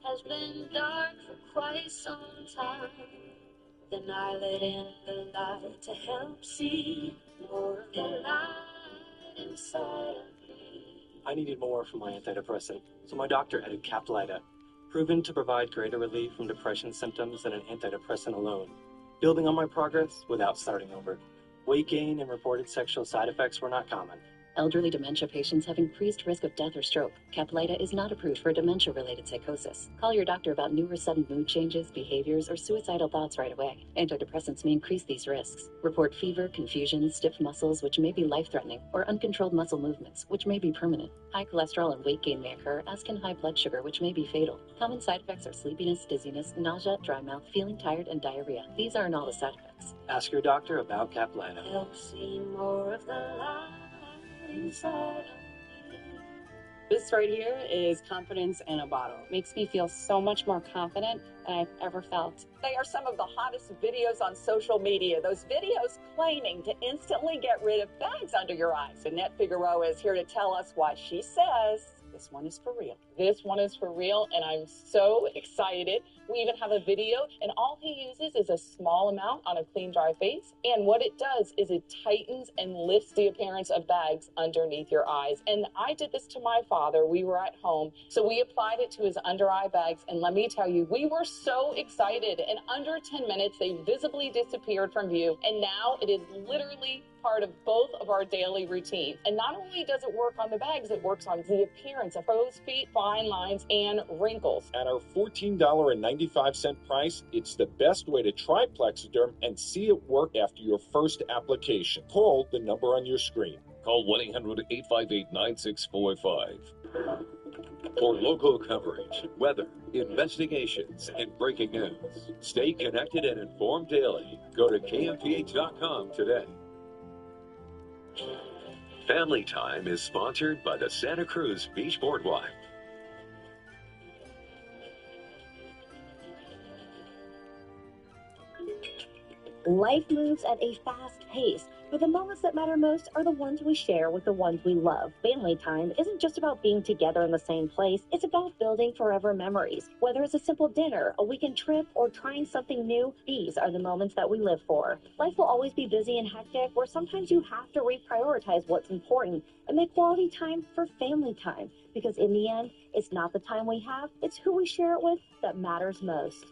has been dark for quite some time. Then I let in the light to help see more of the light inside of me. I needed more from my antidepressant, so my doctor added Caplyta, proven to provide greater relief from depression symptoms than an antidepressant alone, building on my progress without starting over. Weight gain and reported sexual side effects were not common. Elderly dementia patients have increased risk of death or stroke. Caplyta is not approved for dementia-related psychosis. Call your doctor about new or sudden mood changes, behaviors, or suicidal thoughts right away. Antidepressants may increase these risks. Report fever, confusion, stiff muscles, which may be life-threatening, or uncontrolled muscle movements, which may be permanent. High cholesterol and weight gain may occur, as can high blood sugar, which may be fatal. Common side effects are sleepiness, dizziness, nausea, dry mouth, feeling tired, and diarrhea. These aren't all the side effects. Ask your doctor about Caplyta. Help see more of the light inside of me. This right here is confidence in a bottle. Makes me feel so much more confident than I've ever felt. They are some of the hottest videos on social media. Those videos claiming to instantly get rid of bags under your eyes. Annette Figueroa is here to tell us why she says this one is for real. This one is for real, and I'm so excited. We even have a video, and all he uses is a small amount on a clean, dry face. And what it does is it tightens and lifts the appearance of bags underneath your eyes. And I did this to my father. We were at home, so we applied it to his under-eye bags. And let me tell you, we were so excited. In under 10 minutes, they visibly disappeared from view. And now it is literally part of both of our daily routine. And not only does it work on the bags, it works on the appearance of crow's feet, fine lines, and wrinkles. At our $14.95 price, it's the best way to try Plexiderm and see it work after your first application. Call the number on your screen. Call 1-800-858-9645. For local coverage, weather, investigations, and breaking news. Stay connected and informed daily. Go to KMPH.com today. Family Time is sponsored by the Santa Cruz Beach Boardwalk. Life moves at a fast pace, but the moments that matter most are the ones we share with the ones we love. Family time isn't just about being together in the same place. It's about building forever memories. Whether it's a simple dinner, a weekend trip, or trying something new, these are the moments that we live for. Life will always be busy and hectic, where sometimes you have to reprioritize what's important and make quality time for family time. Because in the end, it's not the time we have, it's who we share it with that matters most.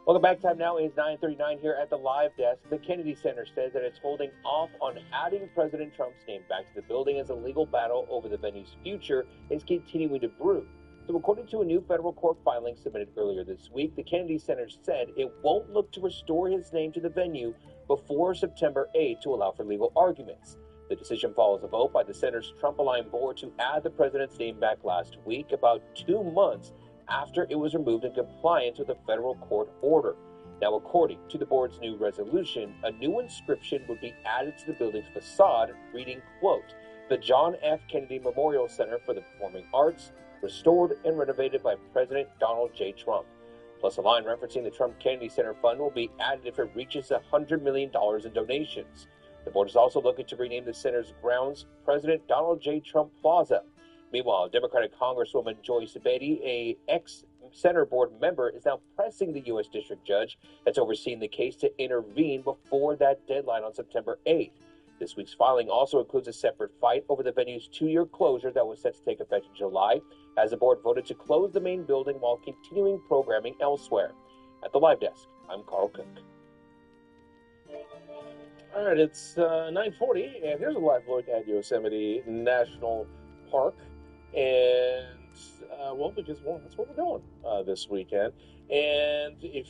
Welcome back. Time now is 9:39 here at the live desk. The Kennedy Center says that it's holding off on adding President Trump's name back to the building as a legal battle over the venue's future is continuing to brew. So according to a new federal court filing submitted earlier this week, the Kennedy Center said it won't look to restore his name to the venue before September 8 to allow for legal arguments. The decision follows a vote by the center's Trump-aligned board to add the president's name back last week, about 2 months after it was removed in compliance with a federal court order. Now, according to the board's new resolution, a new inscription would be added to the building's facade, reading, quote, "The John F. Kennedy Memorial Center for the Performing Arts, restored and renovated by President Donald J. Trump." Plus, a line referencing the Trump Kennedy Center Fund will be added if it reaches $100 million in donations. The board is also looking to rename the center's grounds President Donald J. Trump Plaza. Meanwhile, Democratic Congresswoman Joyce Beatty, a ex-Center board member, is now pressing the U.S. District Judge that's overseeing the case to intervene before that deadline on September 8th. This week's filing also includes a separate fight over the venue's 2-year closure that was set to take effect in July, as the board voted to close the main building while continuing programming elsewhere. At the live desk, I'm Carl Cook. All right, it's 9:40, and here's a live look at Yosemite National Park. And, because that's what we're doing this weekend. And if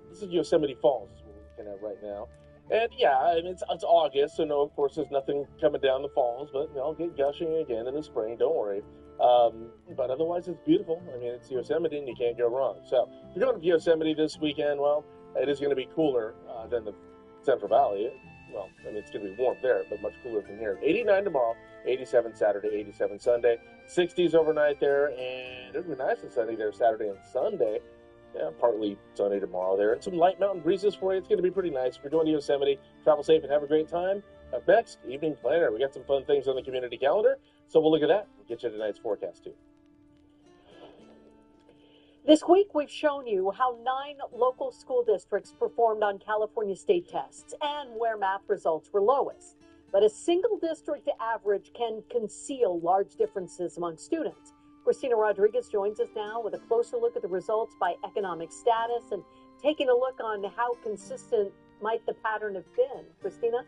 this is Yosemite Falls, is what we're looking at right now. And yeah, I mean, it's August, so no, of course, there's nothing coming down the falls, but I'll get gushing again in the spring, don't worry. But otherwise, it's beautiful. I mean, it's Yosemite, and you can't go wrong. So if you're going to Yosemite this weekend, well, it is going to be cooler than the Central Valley. Well, I mean, it's going to be warm there, but much cooler than here. 89 tomorrow, 87 Saturday, 87 Sunday, 60s overnight there, and it'll be nice and sunny there Saturday and Sunday. Yeah, partly sunny tomorrow there, and some light mountain breezes for you. It's going to be pretty nice. If you're going to Yosemite, travel safe and have a great time. Up next, Evening Planner. We got some fun things on the community calendar, so we'll look at that and get you tonight's forecast, too. This week, we've shown you how 9 local school districts performed on California state tests and where math results were lowest. But a single district average can conceal large differences among students. Christina Rodriguez joins us now with a closer look at the results by economic status and taking a look on how consistent might the pattern have been. Christina?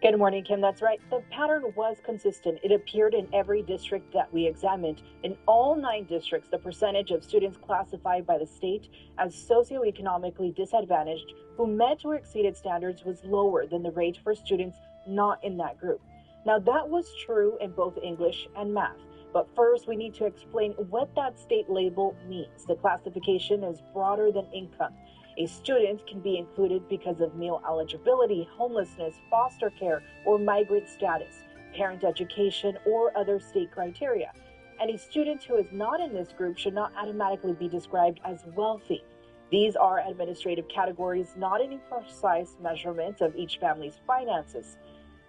Good morning, Kim. That's right. The pattern was consistent. It appeared in every district that we examined. In all 9 districts, the percentage of students classified by the state as socioeconomically disadvantaged who met or exceeded standards was lower than the rate for students not in that group. Now, that was true in both English and math. But first, we need to explain what that state label means. The classification is broader than income. A student can be included because of meal eligibility, homelessness, foster care, or migrant status, parent education, or other state criteria. And a student who is not in this group should not automatically be described as wealthy. These are administrative categories, not any precise measurements of each family's finances.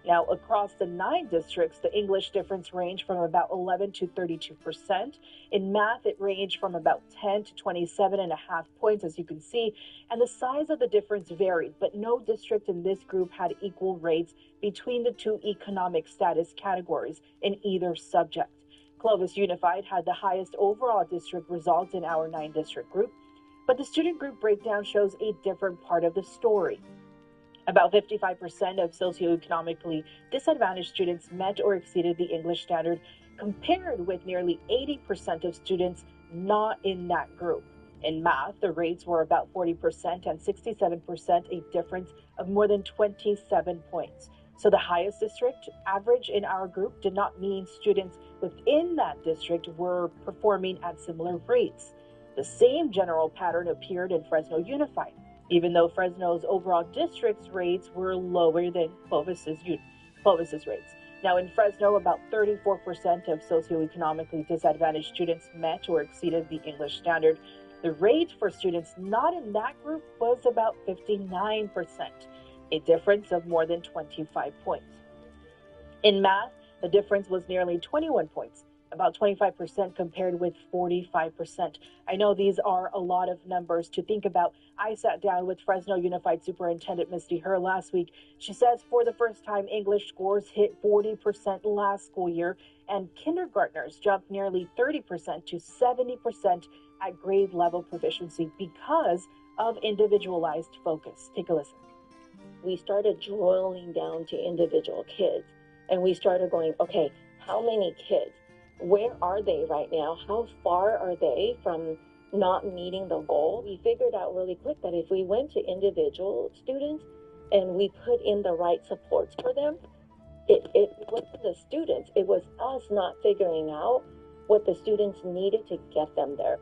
Now, across the 9 districts, the English difference ranged from about 11 to 32%. In math, it ranged from about 10 to 27.5 points, as you can see, and the size of the difference varied, but no district in this group had equal rates between the 2 economic status categories in either subject. Clovis Unified had the highest overall district results in our 9-district group, but the student group breakdown shows a different part of the story. About 55% of socioeconomically disadvantaged students met or exceeded the English standard, compared with nearly 80% of students not in that group. In math, the rates were about 40% and 67%, a difference of more than 27 points. So the highest district average in our group did not mean students within that district were performing at similar rates. The same general pattern appeared in Fresno Unified, even though Fresno's overall district's rates were lower than Clovis's rates. Now, in Fresno, about 34% of socioeconomically disadvantaged students met or exceeded the English standard. The rate for students not in that group was about 59%, a difference of more than 25 points. In math, the difference was nearly 21 points, about 25% compared with 45%. I know these are a lot of numbers to think about. I sat down with Fresno Unified Superintendent Misty Herr last week. She says for the first time, English scores hit 40% last school year, and kindergartners jumped nearly 30% to 70% at grade level proficiency because of individualized focus. Take a listen. We started drilling down to individual kids, and we started going, okay, how many kids? Where are they right now? How far are they from not meeting the goal? We figured out really quick that if we went to individual students and we put in the right supports for them, it wasn't the students. It was us not figuring out what the students needed to get them there.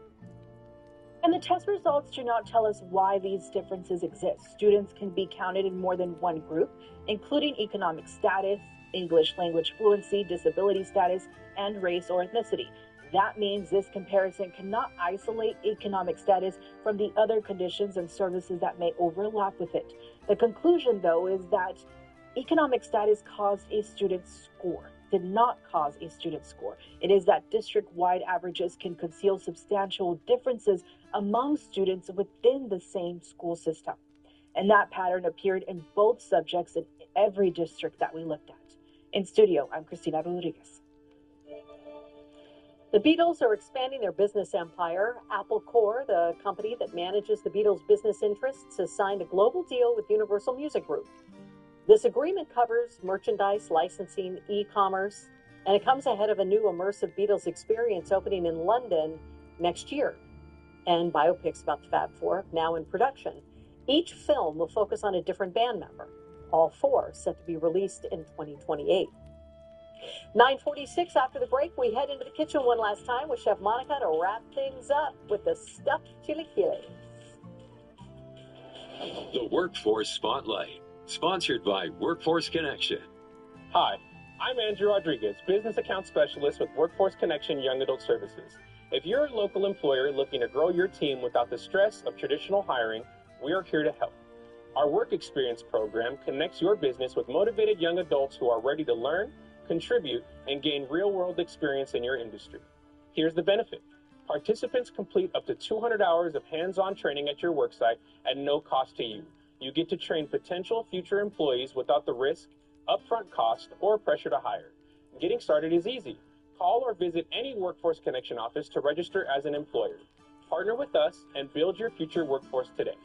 And the test results do not tell us why these differences exist. Students can be counted in more than one group, including economic status, English language fluency, disability status, and race or ethnicity. That means this comparison cannot isolate economic status from the other conditions and services that may overlap with it. The conclusion, though, is that economic status caused a student's score, did not cause a student's score. It is that district-wide averages can conceal substantial differences among students within the same school system. And that pattern appeared in both subjects in every district that we looked at. In studio, I'm Cristina Rodriguez. The Beatles are expanding their business empire. Apple Corps, the company that manages the Beatles' business interests, has signed a global deal with Universal Music Group. This agreement covers merchandise, licensing, e-commerce, and it comes ahead of a new immersive Beatles experience opening in London next year. And biopics about the Fab Four now in production. Each film will focus on a different band member. All 4 set to be released in 2028. 9:46 after the break, we head into the kitchen one last time with Chef Monica to wrap things up with the stuffed chilaquiles. The Workforce Spotlight, sponsored by Workforce Connection. Hi, I'm Andrew Rodriguez, Business Account Specialist with Workforce Connection Young Adult Services. If you're a local employer looking to grow your team without the stress of traditional hiring, we are here to help. Our Work Experience program connects your business with motivated young adults who are ready to learn, contribute, and gain real-world experience in your industry. Here's the benefit. Participants complete up to 200 hours of hands-on training at your worksite at no cost to you. You get to train potential future employees without the risk, upfront cost, or pressure to hire. Getting started is easy. Call or visit any Workforce Connection office to register as an employer. Partner with us and build your future workforce today.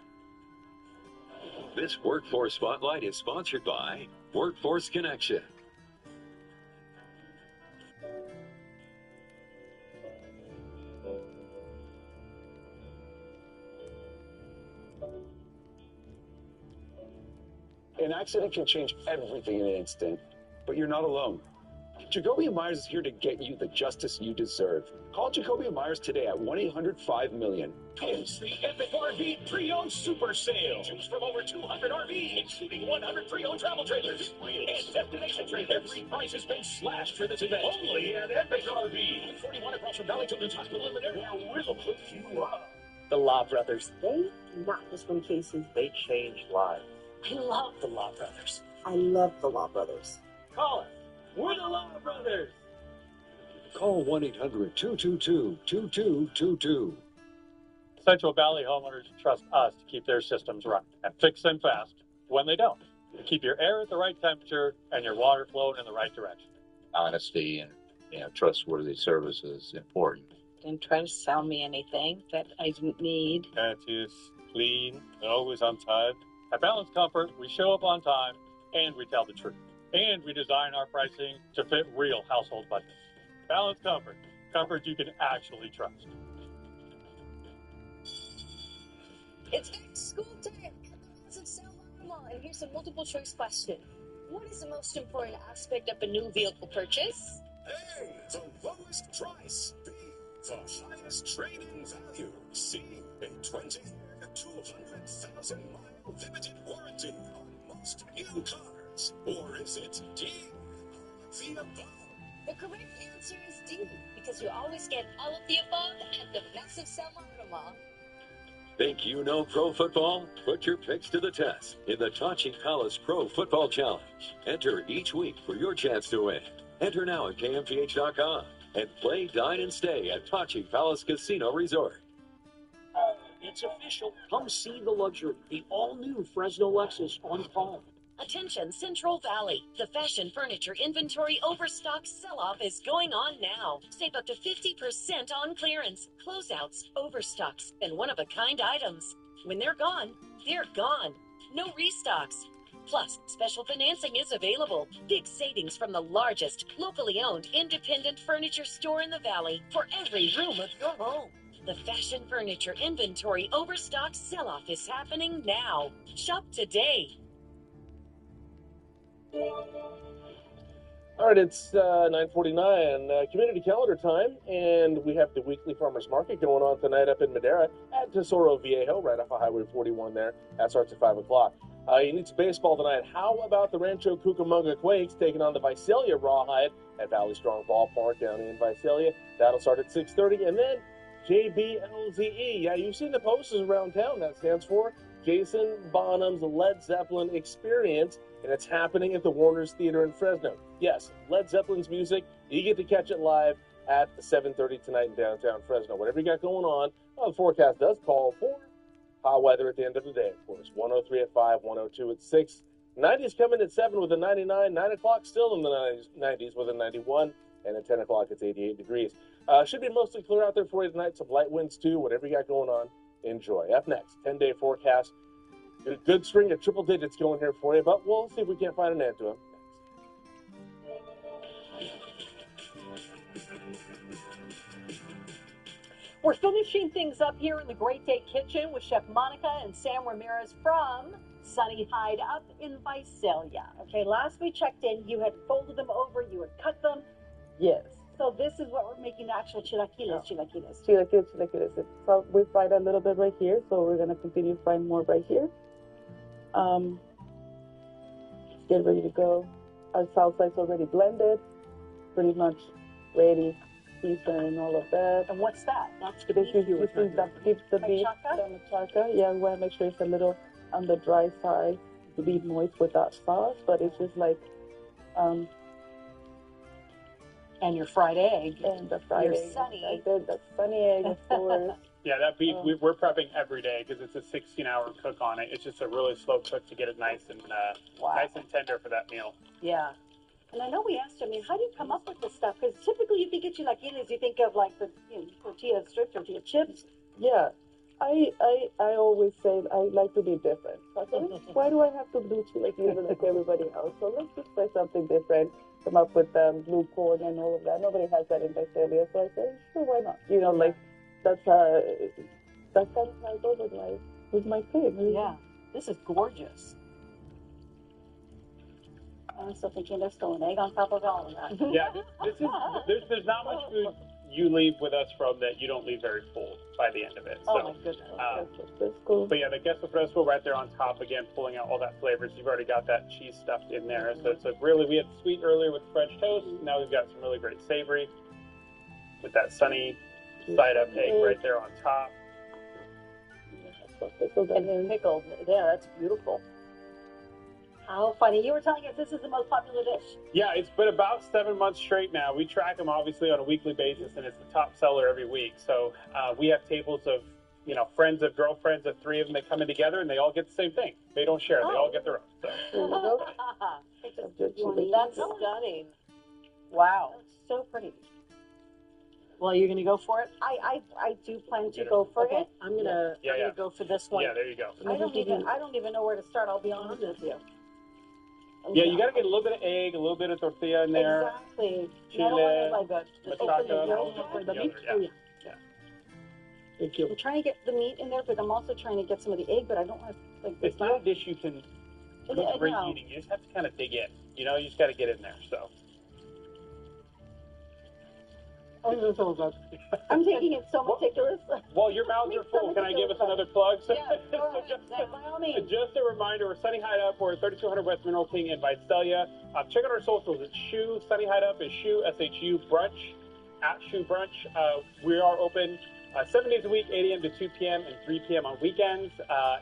This Workforce Spotlight is sponsored by Workforce Connection. An accident can change everything in an instant, but you're not alone. Jacoby & Myers is here to get you the justice you deserve. Call Jacoby & Myers today at 1-800-5-MILLION. It's the Epic RV Pre-Owned Super Sale. Choose from over 200 RVs, including 100 pre-owned travel trailers and destination trailers. Every price has been slashed for this event. Only at Epic RV. 41 across from Valley Children's Hospital in Madera, where we'll put you up. The Law Brothers. They not just from cases. They changed lives. I love The Law Brothers. I love the Law Brothers. Call us. We're the Law Brothers. Call 1-800-222-2222. Central Valley homeowners trust us to keep their systems running and fix them fast when they don't. To keep your air at the right temperature and your water flowing in the right direction. Honesty and trustworthy service is important. Didn't try to sell me anything that I didn't need. Courteous, clean, and always on time. At Balanced Comfort, we show up on time and we tell the truth. And we design our pricing to fit real household budgets. Balanced Comfort. Comfort you can actually trust. It's back to school time at the massive sale Mall, and here's a multiple choice question. What is the most important aspect of a new vehicle purchase? A, the lowest price. B, the highest trade-in value. C, a 20-year, 200,000-mile limited warranty on most new cars. Or is it D, the above? The correct answer is D, because you always get all of the above at the massive sale Mall. Think you know pro football? Put your picks to the test in the Tachi Palace Pro Football Challenge. Enter each week for your chance to win. Enter now at kmph.com and play, dine, and stay at Tachi Palace Casino Resort. It's official. Come see the luxury. The all-new Fresno Lexus on Palm. Attention Central Valley. The fashion furniture inventory overstock sell-off is going on now. Save up to 50% on clearance, closeouts, overstocks, and one-of-a-kind items. When they're gone, they're gone. No restocks. Plus, special financing is available. Big savings from the largest, locally owned, independent furniture store in the valley for every room of your home. The fashion furniture inventory overstock sell-off is happening now. Shop today. All right, it's 9:49, community calendar time, and we have the weekly farmers market going on tonight up in Madera at Tesoro Viejo, right off of Highway 41 there. That starts at 5 o'clock. You need some baseball tonight. How about the Rancho Cucamonga Quakes taking on the Visalia Rawhide at Valley Strong Ballpark down in Visalia? That'll start at 6:30, and then JBLZE. Yeah, you've seen the posters around town. That stands for Jason Bonham's Led Zeppelin Experience, and it's happening at the Warner's Theater in Fresno. Yes, Led Zeppelin's music, you get to catch it live at 7:30 tonight in downtown Fresno. Whatever you got going on, well, the forecast does call for hot weather at the end of the day, of course. 103 at 5, 102 at 6. 90s coming at 7 with a 99. 9 o'clock still in the 90s with a 91. And at 10 o'clock, it's 88 degrees. Should be mostly clear out there for you tonight. Some light winds, too. Whatever you got going on, enjoy. Up next, 10-day forecast. Got a good string of triple digits going here for you, but we'll see if we can't find an end to them. We're finishing things up here in the Great Day Kitchen with Chef Monica and Sam Ramirez from Sunny Hide up in Visalia. Okay, last we checked in, you had folded them over, you had cut them. Yes. So this is what we're making actual chilaquiles. Chilaquiles. So we fried a little bit right here, so we're going to continue frying more right here. Get ready to go. Our salsa is already blended, pretty much ready, seasoned and all of that. And what's that? This is that keeps the beef, the machaca. Yeah, we want to make sure it's a little on the dry side to be moist with that sauce, but it's just like and your fried egg. And the fried egg. Sunny. The sunny egg, of course. Yeah, that beef, we're prepping every day because it's a 16-hour cook on it. It's just a really slow cook to get it nice and nice and tender for that meal. Yeah. And I know we asked him, how do you come up with this stuff? Because typically you think of chilaquiles, you think of like the tortilla strips, tortilla chips. Yeah. I always say I like to be different. So I said, why do I have to do chilaquiles like everybody else? So let's just try something different. Come up with blue corn and all of that. Nobody has that in Visalia, so I said, sure, why not? That's kind of how I go with my thing. Yeah, this is gorgeous. I'm still thinking there's still an egg on top of all of that. Yeah, there's not much food you leave with us from that you don't leave very full by the end of it. Oh So, my goodness. That's cool. but yeah, the queso fresco right there on top again, pulling out all that flavors. You've already got that cheese stuffed in there. So it's really, we had sweet earlier with French toast. Now we've got some really great savory with that sunny side up egg right there on top. And pickled. Yeah, that's beautiful. How funny. You were telling us this is the most popular dish. Yeah, it's been about 7 months straight now. We track them obviously on a weekly basis, and it's the top seller every week. So we have tables of, friends of girlfriends of 3 of them that come in together, and they all get the same thing. They don't share. They all get their own. So. That's stunning. Wow. So pretty. Well, you're going to go for it? I do plan to go for it. I'm going to go for this one. Yeah, there you go. I don't even know where to start. I'll be honest with you. Yeah, you got to get a little bit of egg, a little bit of tortilla in there. Exactly. Chile, Not only machaca, for the meat. yeah. Thank you. I'm trying to get the meat in there, but I'm also trying to get some of the egg, but I don't want to like. It's not a dish you can cook great eating. You just have to kind of dig in. You just got to get in there. So. I'm taking it so meticulous. Well, your mouths are full. Can I give us another plug? Yeah, go ahead. By all means. Just a reminder, we're Sunny Hide Up. We're at 3200 West Mineral King in Visalia. Check out our socials. It's Shoe. Sunny Hide Up is Shoe, S-H-U, Brunch, at Shoe Brunch. We are open 7 days a week, 8 a.m. to 2 p.m. and 3 p.m. on weekends.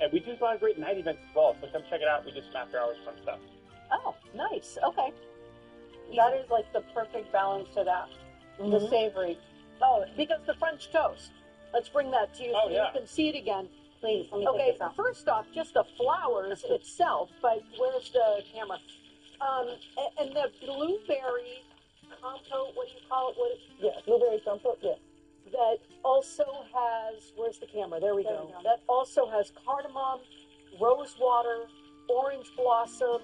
And we do a lot of great night events as well. So come check it out. We do some after hours fun stuff. Oh, nice. Okay. That is like the perfect balance to that. The savory. Oh, because the French toast. Let's bring that to you so you can see it again. Please, let me Okay, take this out. first off, just the flowers itself, but where's the camera? And the blueberry compote, what do you call it? Yeah, blueberry compote, yeah. That also has, where's the camera? There we go. That also has cardamom, rose water, orange blossom.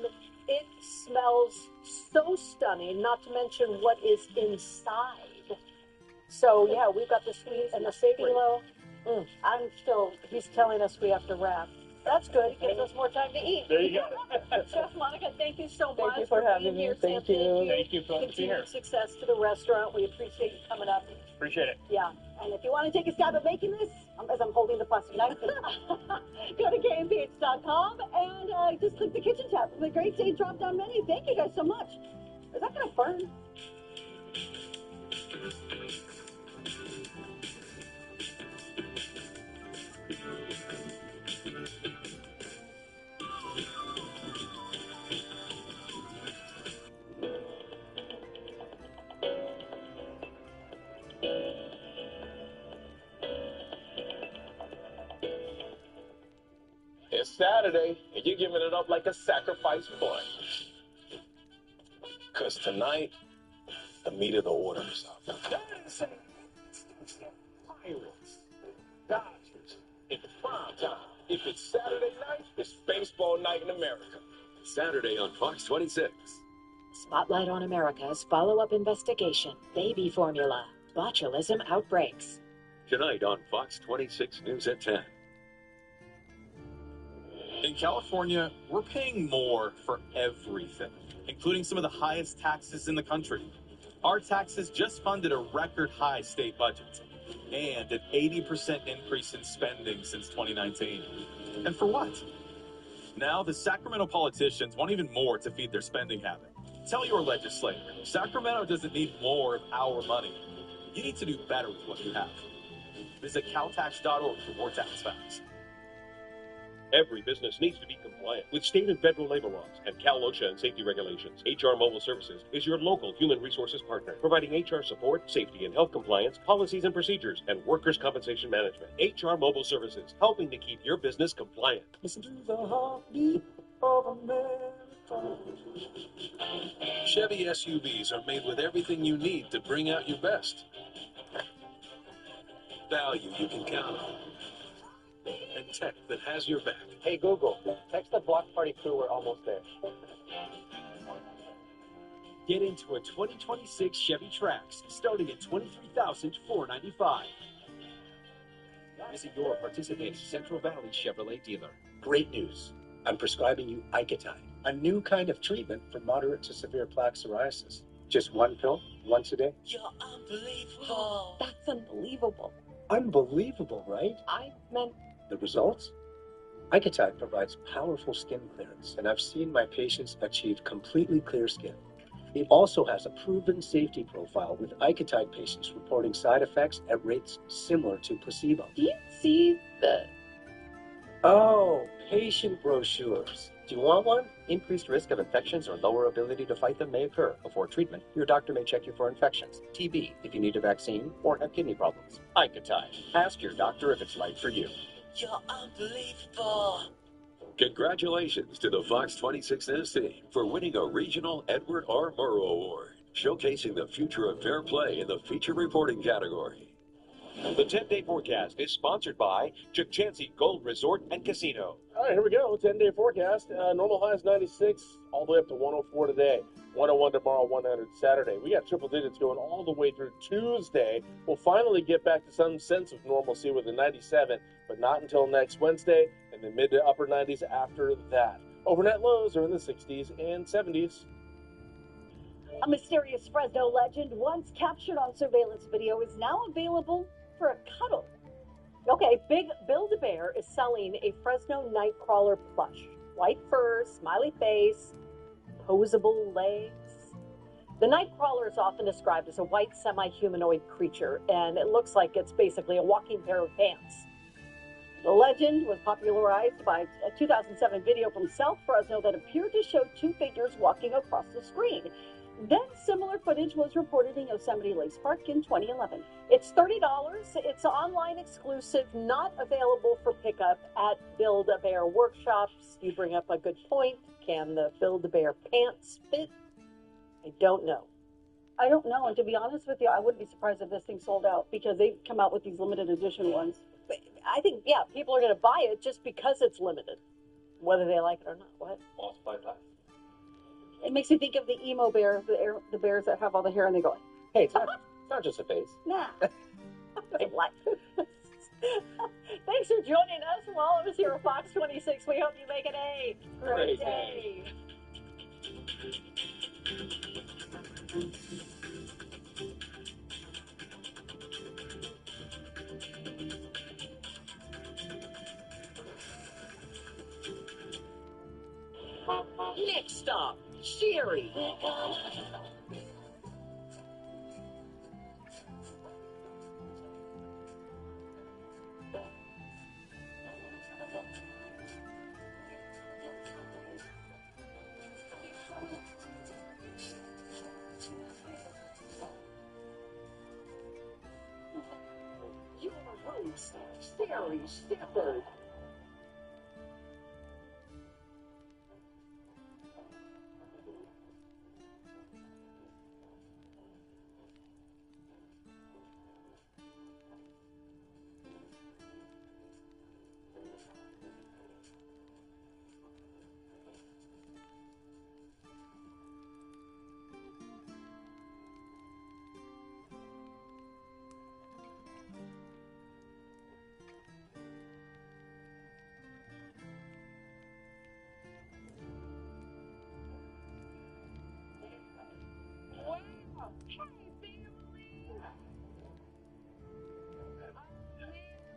It smells so stunning, not to mention what is inside. So, yeah, we've got the sweet and the savory. He's telling us we have to wrap. That's good. It gives us more time to eat. There you go. Chef Monica, thank you so much you for having being me. here. Thank Sam, you. Thank you for being here. Continued success to the restaurant. We appreciate you coming up. Appreciate it. Yeah. And if you want to take a stab at making this, as I'm holding the plastic knife, go to kmph.com and just click the kitchen tab from the Great State drop-down menu. Thank you guys so much. Is that going to burn? It's Saturday, and you're giving it up like a sacrifice butt. Because tonight, the meat of the order is up. Pirates, Dodgers, it's prime time. If it's Saturday night, it's baseball night in America. Saturday on Fox 26. Spotlight on America's follow-up investigation. Baby formula. Botulism outbreaks. Tonight on Fox 26 News at 10. In California, we're paying more for everything, including some of the highest taxes in the country. Our taxes just funded a record high state budget and an 80% increase in spending since 2019. And for what? Now the Sacramento politicians want even more to feed their spending habit. Tell your legislator, Sacramento doesn't need more of our money. You need to do better with what you have. Visit caltax.org for more tax facts. Every business needs to be compliant with state and federal labor laws and Cal OSHA and safety regulations. HR Mobile Services is your local human resources partner, providing HR support, safety and health compliance, policies and procedures, and workers' compensation management. HR Mobile Services, helping to keep your business compliant. Listen to the heartbeat of America. Chevy SUVs are made with everything you need to bring out your best. Value you can count on. And tech that has your back. Hey Google, text the Block Party crew, we're almost there. Get into a 2026 Chevy Trax starting at $23,495. Visit your participating Central Valley Chevrolet dealer. Great news. I'm prescribing you Icatine. a new kind of treatment for moderate to severe plaque psoriasis. Just one pill, once a day. You're unbelievable. That's unbelievable. Unbelievable, right? I meant The results? Icotide provides powerful skin clearance, and I've seen my patients achieve completely clear skin. It also has a proven safety profile, with Icotide patients reporting side effects at rates similar to placebo. Do you see the... Oh, patient brochures. Do you want one? Increased risk of infections or lower ability to fight them may occur. Before treatment, your doctor may check you for infections, TB, if you need a vaccine, or have kidney problems. Icotide. Ask your doctor if it's right for you. you're unbelievable. Congratulations to the Fox 26 News team for winning a regional Edward R. Murrow Award, showcasing the future of fair play in the feature reporting category. The 10-day forecast is sponsored by Chukchansi Gold Resort and Casino. All right, here we go. 10-day forecast. Normal highs 96, all the way up to 104 today. 101 tomorrow, 100 Saturday. We got triple digits going all the way through Tuesday. We'll finally get back to some sense of normalcy with a 97, but not until next Wednesday, and the mid to upper 90s after that. Overnight lows are in the 60s and 70s. A mysterious Fresno legend, once captured on surveillance video, is now available for a cuddle. Okay, Big Build-A-Bear is selling a Fresno Nightcrawler plush. White fur, smiley face, posable legs. The Nightcrawler is often described as a white semi-humanoid creature, and it looks like it's basically a walking pair of pants. The legend was popularized by a 2007 video from South Fresno that appeared to show two figures walking across the screen. Then similar footage was reported in Yosemite Lakes Park in 2011. It's $30. It's online exclusive, not available for pickup at Build-A-Bear workshops. You bring up a good point. Can the Build-A-Bear pants fit? I don't know. I don't know, and to be honest with you, I wouldn't be surprised if this thing sold out because they come out with these limited edition ones. But I think, yeah, people are going to buy it just because it's limited, whether they like it or not. What? Lost by time. It makes me think of the emo bear, the bears that have all the hair, and they go, Hey, it's not just a face. nah. What? Thanks for joining us from all of us here at Fox 26. We hope you make it a great day. Next stop, Sherry. Your host, Sherry Shepherd.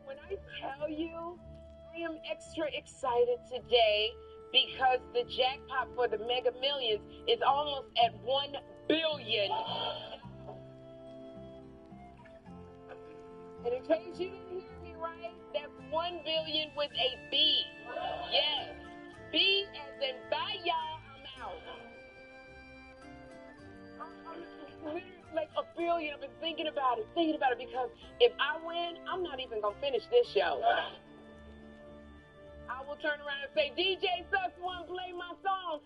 When I tell you, I am extra excited today because the jackpot for the Mega Millions is almost at 1 billion. And in case you didn't hear me right, that's 1 billion with a B. Yes, B as in bye y'all, I'm out. I'm literally like a billion. I've been thinking about it because if I win, I'm not even gonna finish this show. I will turn around and say, DJ Sucks one, play my song,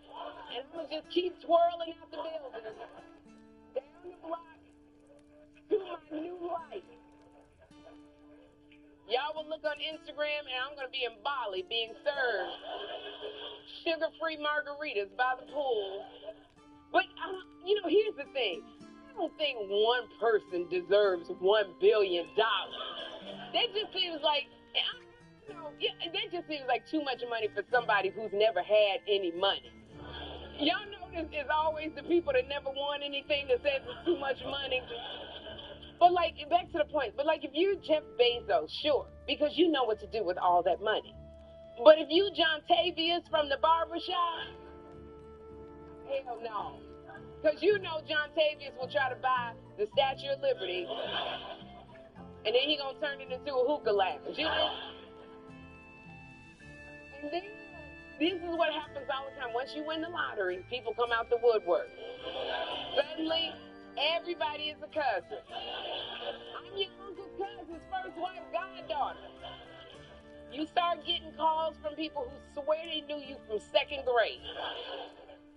and I'm gonna just keep twirling out the building, down the block to my new life. Y'all will look on Instagram, and I'm gonna be in Bali being served sugar-free margaritas by the pool. But here's the thing. I don't think one person deserves $1 billion. That just seems like, that just seems like too much money for somebody who's never had any money. Y'all notice it's always the people that never won anything that says it's too much money. But like, back to the point, but like if you're Jeff Bezos, sure, because you know what to do with all that money. But if you John Tavius from the barbershop, hell no. Because you know John Tavius will try to buy the Statue of Liberty, and then he gonna turn it into a hookah lounge. You know? And then this is what happens all the time. Once you win the lottery, people come out the woodwork. Suddenly, everybody is a cousin. I'm your Uncle Cousin's first wife goddaughter. You start getting calls from people who swear they knew you from second grade.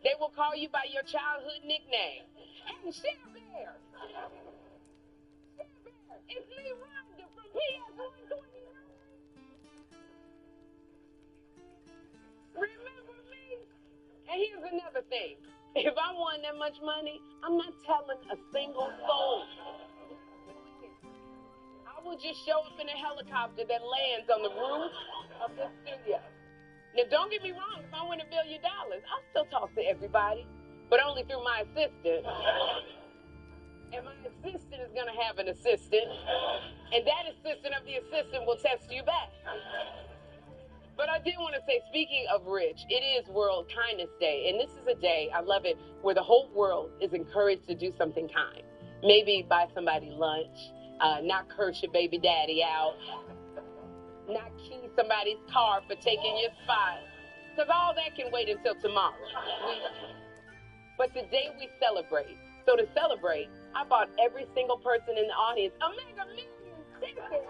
They will call you by your childhood nickname. Hey, Cher Bear. It's Lee Rhonda from PS 129. Remember me? And here's another thing. If I won that much money, I'm not telling a single soul. I will just show up in a helicopter that lands on the roof of this studio. Now, don't get me wrong. If I win $1 billion, I'll still talk to everybody, but only through my assistant. And my assistant is going to have an assistant, and that assistant of the assistant will text you back. But I did want to say, speaking of rich, it is World Kindness Day, and this is a day, I love it, where the whole world is encouraged to do something kind. Maybe buy somebody lunch, not curse your baby daddy out, not key somebody's car for taking your spot, because all that can wait until tomorrow. But today we celebrate. So to celebrate, I bought every single person in the audience a Mega Millions ticket.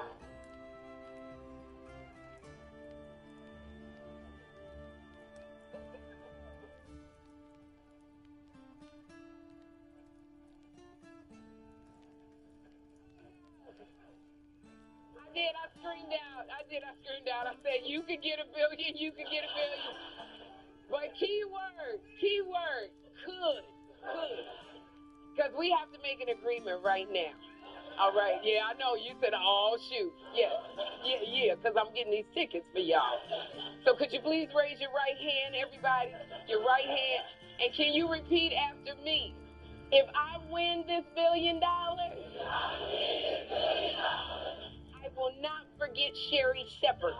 I screamed out. I said, you could get $1 billion, you could get $1 billion. But keyword, could. Because we have to make an agreement right now. All right, yeah, I know. You said, oh, shoot. Yeah, because I'm getting these tickets for y'all. So could you please raise your right hand, everybody? Your right hand. And can you repeat after me? If I win this $1 billion, I will not forget Sherry Shepherd.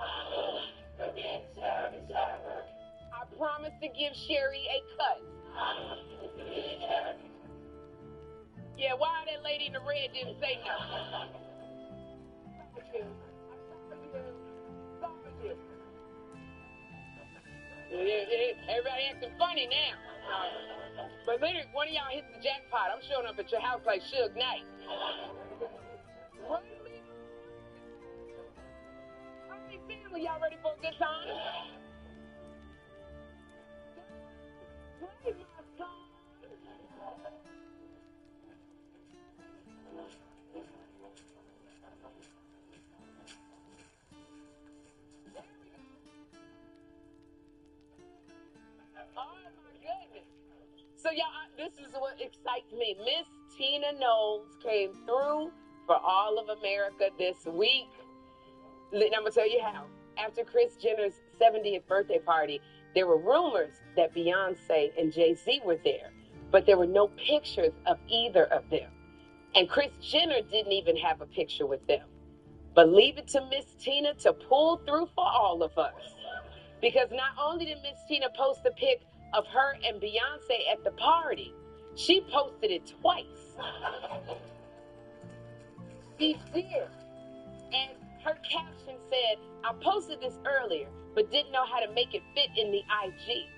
I promise to give Sherry a cut. Yeah, why that lady in the red didn't say nothing? Everybody acting funny now. But literally, one of y'all hits the jackpot. I'm showing up at your house like Suge Knight. Family, y'all ready for a good time? Play my song. Oh my goodness. So y'all, this is what excites me. Miss Tina Knowles came through for all of America this week. And I'm going to tell you how. After Kris Jenner's 70th birthday party, there were rumors that Beyonce and Jay-Z were there, but there were no pictures of either of them. And Kris Jenner didn't even have a picture with them. But leave it to Miss Tina to pull through for all of us. Because not only did Miss Tina post a pic of her and Beyonce at the party, she posted it twice. She did. And her caption said, I posted this earlier, but didn't know how to make it fit in the IG.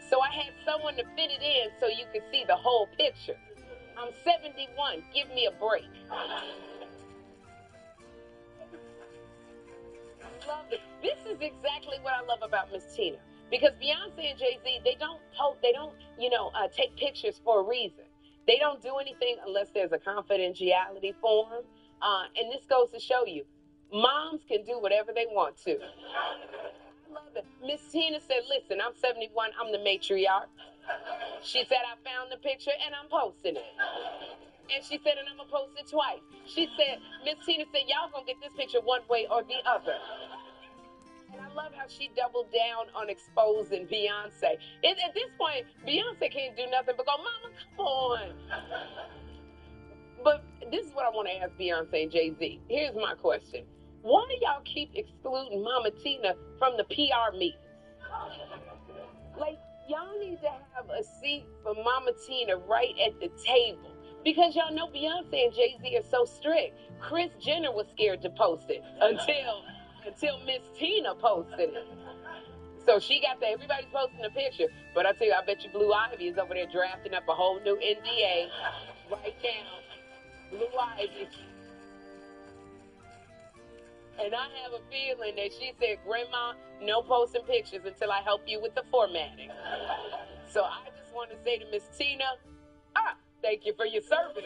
So I had someone to fit it in so you could see the whole picture. I'm 71. Give me a break. I love it. This is exactly what I love about Miss Tina. Because Beyonce and Jay-Z, they don't take pictures for a reason. They don't do anything unless there's a confidentiality form. And this goes to show you, moms can do whatever they want to. I love it. Miss Tina said, listen, I'm 71. I'm the matriarch. She said, I found the picture and I'm posting it. And she said, and I'm going to post it twice. She said, Miss Tina said, y'all going to get this picture one way or the other. And I love how she doubled down on exposing Beyonce. At this point, Beyonce can't do nothing but go, Mama, come on. But this is what I want to ask Beyonce and Jay-Z. Here's my question. Why do y'all keep excluding Mama Tina from the PR meetings? Like, y'all need to have a seat for Mama Tina right at the table. Because y'all know Beyonce and Jay-Z are so strict. Kris Jenner was scared to post it until Miss Tina posted it. So she got everybody's posting a picture. But I tell you, I bet you Blue Ivy is over there drafting up a whole new NDA right now. Blue Ivy. And I have a feeling that she said, Grandma, no posting pictures until I help you with the formatting. So I just want to say to Miss Tina, thank you for your service.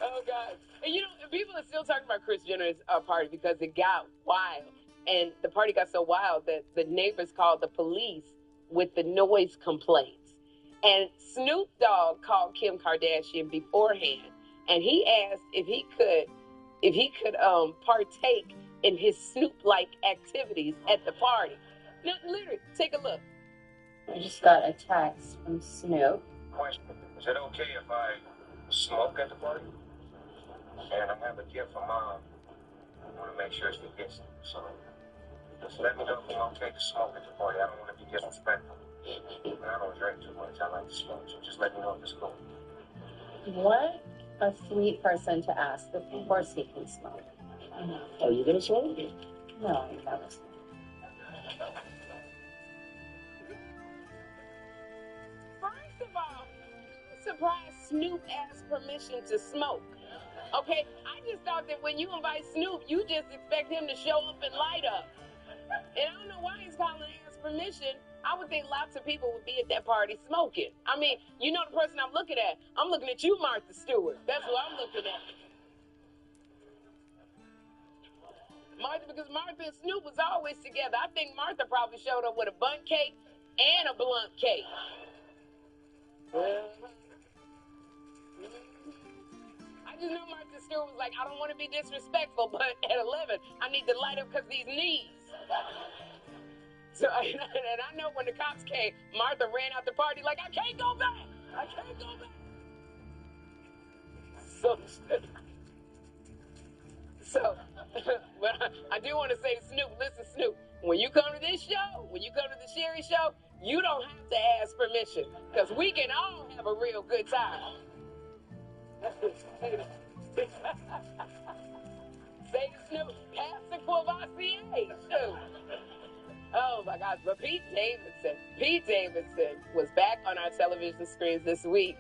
Oh, God. And, you know, people are still talking about Kris Jenner's party because it got wild. And the party got so wild that the neighbors called the police with the noise complaints. And Snoop Dogg called Kim Kardashian beforehand. And he asked if he could partake in his Snoop-like activities at the party. Now, literally, take a look. I just got a text from Snoop. Question: is it okay if I smoke at the party? And I have a gift for Mom. I want to make sure she gets it. So just let me know if it's okay to smoke at the party. I don't want to be disrespectful. I don't drink too much. I like to smoke. So just let me know if it's cool. What a sweet person to ask. Of course he can smoke. Are you going to smoke? No, I never smoke. First of all, I'm surprised Snoop asked permission to smoke. Okay, I just thought that when you invite Snoop, you just expect him to show up and light up. And I don't know why he's calling to ask permission. I would think lots of people would be at that party smoking. I mean, you know the person I'm looking at. I'm looking at you, Martha Stewart. That's who I'm looking at. Martha, because Martha and Snoop was always together. I think Martha probably showed up with a bundt cake and a blunt cake. I just know Martha Stewart was like, I don't want to be disrespectful, but at 11, I need to light up because these knees. So, and I know when the cops came, Martha ran out the party like, I can't go back. I can't go back. So, but I do want to say to Snoop, listen, Snoop, when you come to this show, when you come to the Sherry Show, you don't have to ask permission because we can all have a real good time. Say to Snoop, pass the Courvoisier, Snoop. Oh my gosh, but Pete Davidson was back on our television screens this week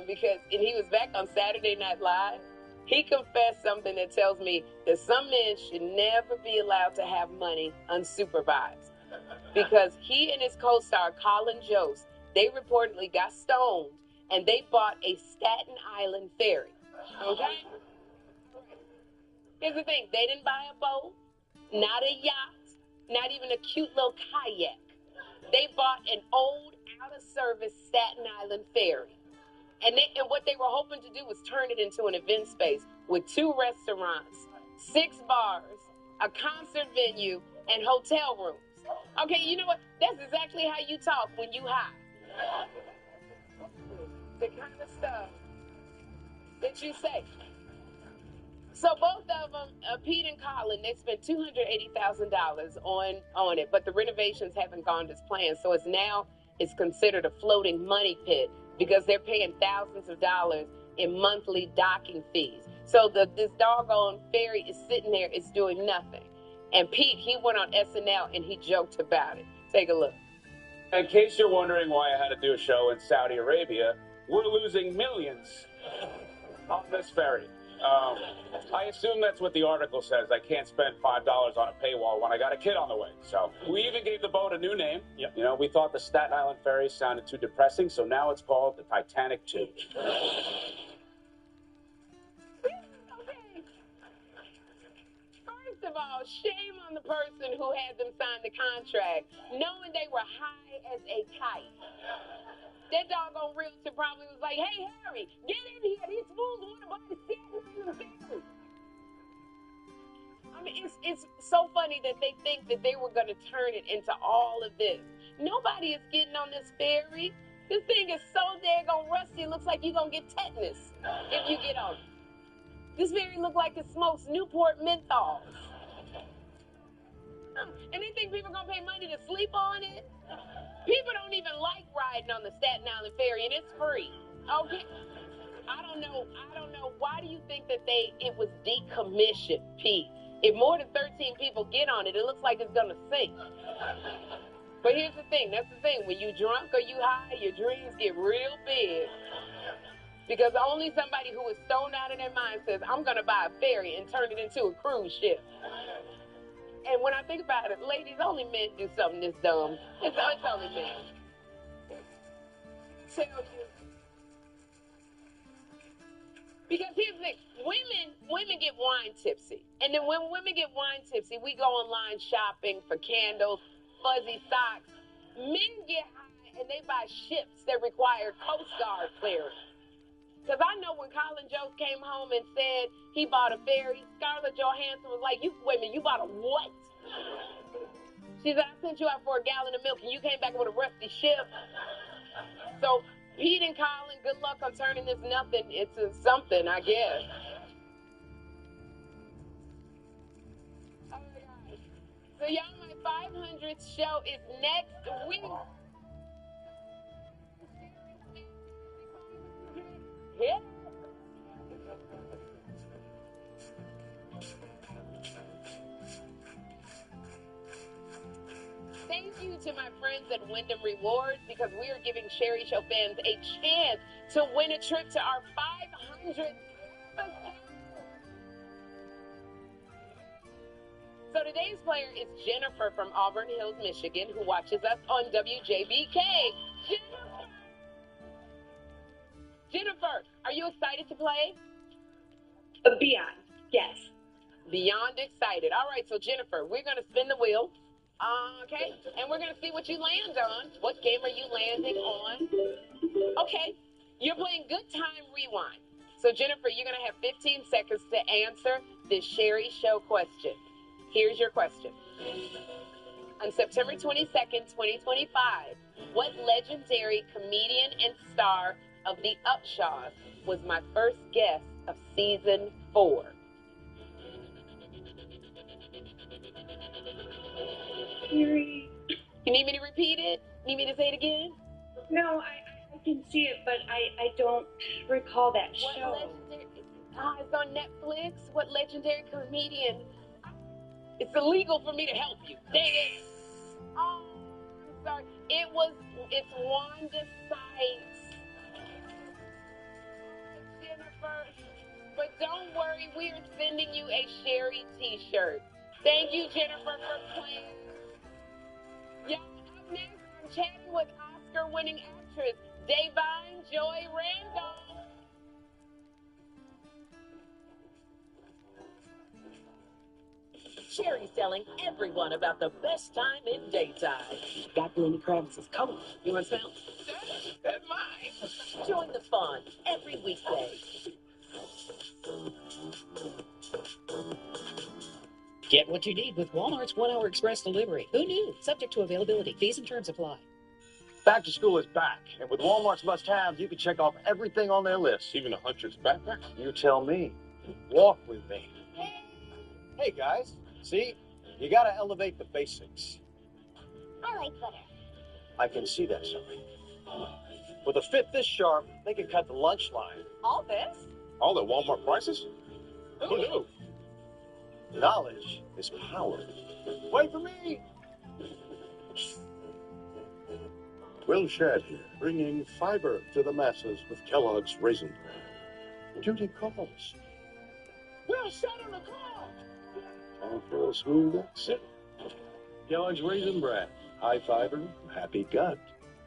because he was back on Saturday Night Live. He confessed something that tells me that some men should never be allowed to have money unsupervised because he and his co-star Colin Jost, they reportedly got stoned and they bought a Staten Island ferry. Okay? Here's the thing, they didn't buy a boat, not a yacht, not even a cute little kayak. They bought an old, out-of-service Staten Island ferry. And what they were hoping to do was turn it into an event space with 2 restaurants, 6 bars, a concert venue, and hotel rooms. Okay, you know what? That's exactly how you talk when you high. The kind of stuff that you say. So both of them, Pete and Colin, they spent $280,000 on it, but the renovations haven't gone as planned. So it's considered a floating money pit because they're paying thousands of dollars in monthly docking fees. So this doggone ferry is sitting there, it's doing nothing. And Pete, he went on SNL and he joked about it. Take a look. In case you're wondering why I had to do a show in Saudi Arabia, we're losing millions on this ferry. I assume that's what the article says. I can't spend $5 on a paywall when I got a kid on the way. So we even gave the boat a new name. Yep. You know, we thought the Staten Island ferry sounded too depressing, so now it's called the Titanic 2. First of all, shame on the person who had them sign the contract, knowing they were high as a kite. That doggone realtor probably was like, hey, Harry, get in here. These fools want to buy the Staten Island ferry. I mean, it's so funny that they think that they were going to turn it into all of this. Nobody is getting on this ferry. This thing is so daggone rusty, it looks like you're going to get tetanus if you get on it. This ferry looks like it smokes Newport menthols. And they think people are going to pay money to sleep on it? People don't even like riding on the Staten Island ferry, and it's free. Okay? I don't know. Why do you think that it was decommissioned, Pete? If more than 13 people get on it, it looks like it's going to sink. But here's the thing. That's the thing. When you drunk or you high, your dreams get real big. Because only somebody who is stoned out of their mind says, I'm going to buy a ferry and turn it into a cruise ship. And when I think about it, ladies, only men do something this dumb. It's only men. Tell you. Because here's the thing, women get wine tipsy. And then when women get wine tipsy, we go online shopping for candles, fuzzy socks. Men get high and they buy ships that require Coast Guard clearance. Because I know when Colin Jost came home and said he bought a ferry, Scarlett Johansson was like, wait a minute, you bought a what? She said, I sent you out for a gallon of milk and you came back with a rusty ship. So Pete and Colin, good luck on turning this nothing into something, I guess. Oh my God. So y'all, my 500th show is next week. Yeah. Thank you to my friends at Wyndham Rewards because we are giving Sherry Show fans a chance to win a trip to our 500th episode. So today's player is Jennifer from Auburn Hills, Michigan, who watches us on WJBK. Jennifer, are you excited to play? Beyond, yes. Beyond excited. All right, so Jennifer, we're going to spin the wheel. Okay, and we're going to see what you land on. What game are you landing on? Okay, you're playing Good Time Rewind. So Jennifer, you're going to have 15 seconds to answer this Sherry Show question. Here's your question. On September 22nd, 2025, what legendary comedian and star of The Upshaws was my first guest of season 4? Sherry. You need me to repeat it? Need me to say it again? No, I can see it, but I don't recall that show. It's on Netflix. What legendary comedian? It's illegal for me to help you. Dang it. Oh, I'm sorry. It's Wanda Sykes. Jennifer. But don't worry, we are sending you a Sherry t-shirt. Thank you, Jennifer, for playing. Y'all, up next, I'm chatting with Oscar-winning actress Da'Vine Joy Randolph. Sherry's telling everyone about the best time in daytime. Got Lenny Kravitz's coat. You want to smell? That's mine. Join the fun every weekday. Get what you need with Walmart's 1-hour express delivery. Who knew? Subject to availability. Fees and terms apply. Back to school is back, and with Walmart's must-haves, you can check off everything on their list. Even a hunter's backpack? You tell me. Walk with me. Hey, guys. See? You gotta elevate the basics. I like butter. I can see that, Zoe. With a fit this sharp, they can cut the lunch line. All this? All at Walmart prices? Who knew? Knowledge is power. Wait for me! Will Shad here, bringing fiber to the masses with Kellogg's Raisin Bran. Duty calls. Will Shad on the call. Time for a smooth exit. Kellogg's Raisin Bran. High fiber, happy gut.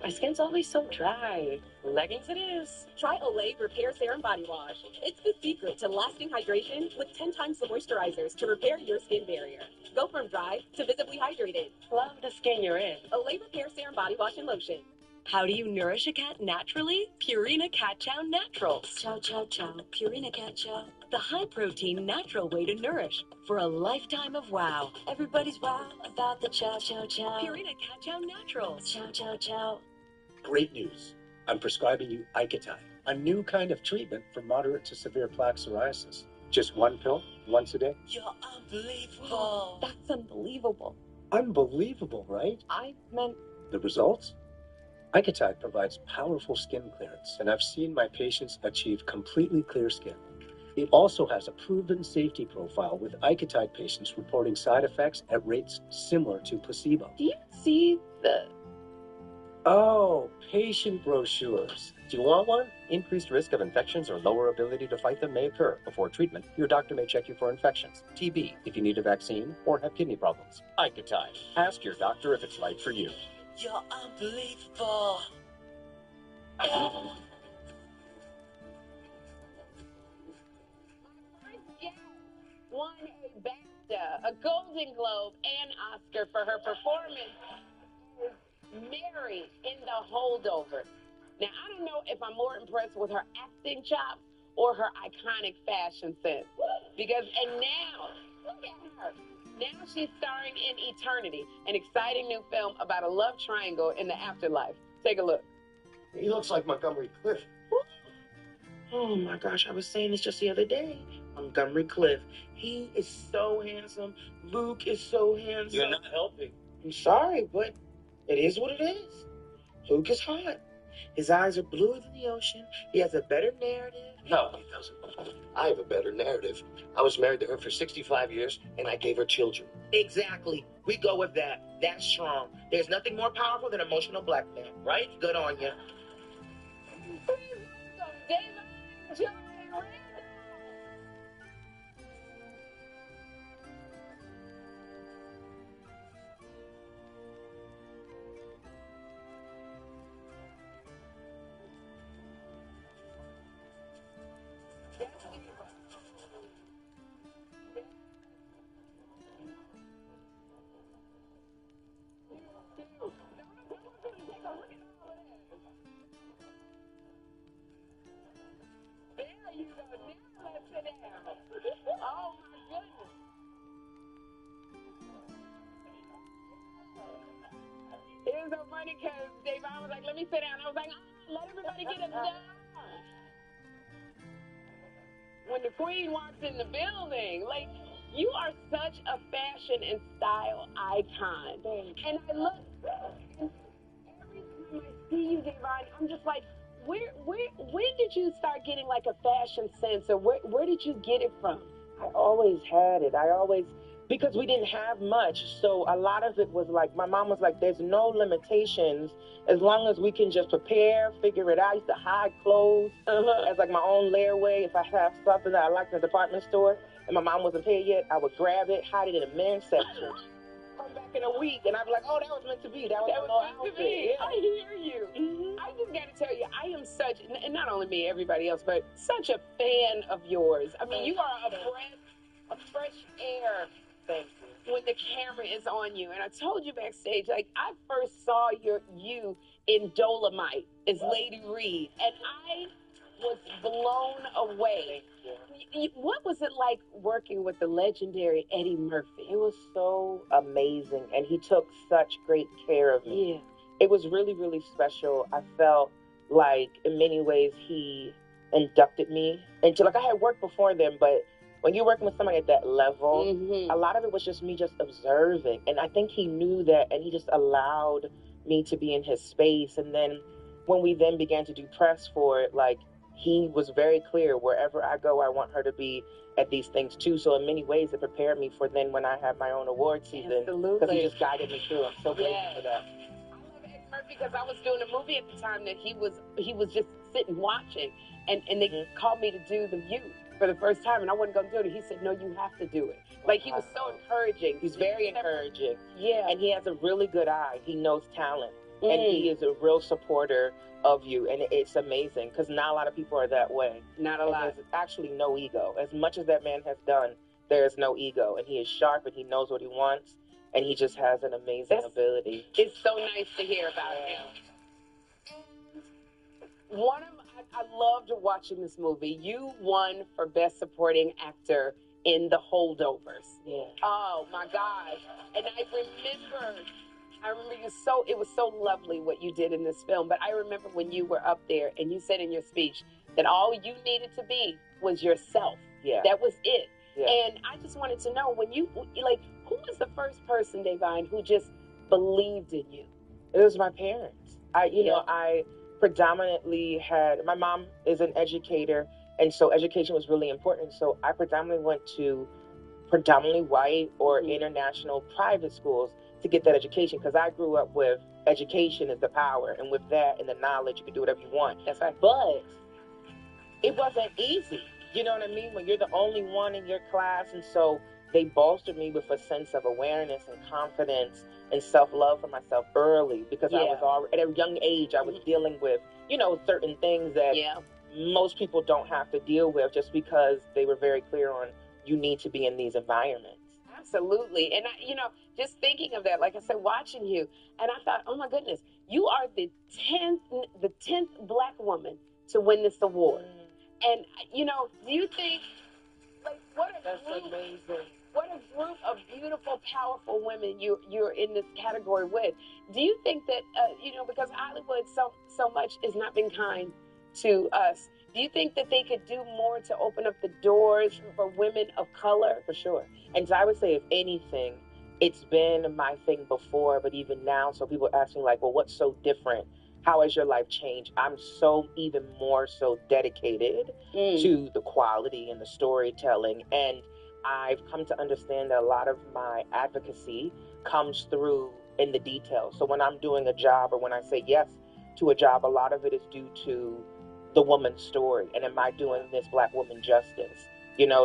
My skin's always so dry. Leggings it is. Try Olay Repair Serum Body Wash. It's the secret to lasting hydration with 10 times the moisturizers to repair your skin barrier. Go from dry to visibly hydrated. Love the skin you're in. Olay Repair Serum Body Wash and Lotion. How do you nourish a cat naturally? Purina Cat Chow Naturals. Chow, chow, chow. Purina Cat Chow. the high-protein natural way to nourish for a lifetime of wow. Everybody's wow about the Chow Chow Chow. Purina Cow Chow Naturals. Chow Chow Chow. Great news. I'm prescribing you Icatide, a new kind of treatment for moderate to severe plaque psoriasis. Just one pill, once a day. You're unbelievable. That's unbelievable. Unbelievable, right? I meant The results? Icatide provides powerful skin clearance, and I've seen my patients achieve completely clear skin. It also has a proven safety profile, with Icatide patients reporting side effects at rates similar to placebo. Do you see the... Oh, patient brochures. Do you want one? Increased risk of infections or lower ability to fight them may occur. Before treatment, your doctor may check you for infections, TB, if you need a vaccine, or have kidney problems. Icatide. Ask your doctor if it's right for you. You're unbelievable. Won a BAFTA, a Golden Globe, and Oscar for her performance as Mary in The Holdover. Now, I don't know if I'm more impressed with her acting chops or her iconic fashion sense. And now, look at her. Now she's starring in Eternity, an exciting new film about a love triangle in the afterlife. Take a look. He looks like Montgomery Clift. Oh my gosh, I was saying this just the other day. Montgomery Clift. He is so handsome. Luke is so handsome. You're not helping. I'm sorry, but it is what it is. Luke is hot. His eyes are bluer than the ocean. He has a better narrative. No, he doesn't. I have a better narrative. I was married to her for 65 years, and I gave her children. Exactly. We go with that. That's strong. There's nothing more powerful than emotional blackmail, right? Good on you. It was so funny because Davon was like, let me sit down. I was like, let everybody get up down. When the queen walks in the building, like, you are such a fashion and style icon. And I look, and every time I see you, Davon, I'm just like, when did you start getting like a fashion sense, or where did you get it from? I always had it. Because we didn't have much, so a lot of it was like, my mom was like, there's no limitations as long as we can just prepare, figure it out. I used to hide clothes as like my own layaway. If I have something that I liked in the department store and my mom wasn't paid yet, I would grab it, hide it in a men's section. Come back in a week, and I'd be like, oh, that was meant to be. That was meant to be. Yeah. I hear you. Mm-hmm. I just got to tell you, I am such, and not only me, everybody else, but such a fan of yours. I mean, you are a fresh air. Thank you. When the camera is on you. And I told you backstage, like, I first saw you in Dolomite as Lady Reed, and I was blown away. What was it like working with the legendary Eddie Murphy? It was so amazing, and he took such great care of me. Yeah. It was really, really special. I felt like, in many ways, he inducted me into, like, I had worked before them, but when you're working with somebody at that level, a lot of it was just me just observing. And I think he knew that, and he just allowed me to be in his space. And then when we then began to do press for it, like, he was very clear, wherever I go, I want her to be at these things too. So in many ways, it prepared me for then when I have my own award season. Because he just guided me through. I'm so grateful for that. I love Eddie Murphy because I was doing a movie at the time that he was just sitting watching. And they called me to do The View for the first time, and I wasn't going to do it. He said, no, you have to do it. Like, he was so encouraging. He's very encouraging. Yeah. And he has a really good eye. He knows talent. And he is a real supporter of you. And it's amazing because not a lot of people are that way. Not a lot. There's actually no ego. As much as that man has done, there is no ego. And he is sharp, and he knows what he wants. And he just has an amazing ability. It's so nice to hear about him. One of I loved watching this movie. You won for Best Supporting Actor in The Holdovers. Yeah. Oh my gosh. And I remember it was so lovely what you did in this film, but I remember when you were up there and you said in your speech that all you needed to be was yourself. Yeah. That was it. Yeah. And I just wanted to know, when you, like, who was the first person, Davine, who just believed in you? It was my parents. I predominantly had, my mom is an educator, and so education was really important. So I predominantly went to predominantly white or international private schools to get that education, because I grew up with education is the power, and with that and the knowledge, you can do whatever you want. That's right. But it wasn't easy. You know what I mean? When you're the only one in your class, and so they bolstered me with a sense of awareness and confidence and self-love for myself early, because I was already, at a young age, I was dealing with, certain things that most people don't have to deal with, just because they were very clear on you need to be in these environments. Absolutely. And, just thinking of that, like I said, watching you, and I thought, oh my goodness, you are the 10th Black woman to win this award. And, do you think, like, what a group of beautiful, powerful women you're in this category with. Do you think that, because Hollywood so much has not been kind to us, do you think that they could do more to open up the doors for women of color? For sure. And so I would say, if anything, it's been my thing before, but even now, so people ask me, like, well, what's so different? How has your life changed? I'm so even more so dedicated to the quality and the storytelling. And I've come to understand that a lot of my advocacy comes through in the details. So when I'm doing a job, or when I say yes to a job, a lot of it is due to the woman's story. And am I doing this Black woman justice?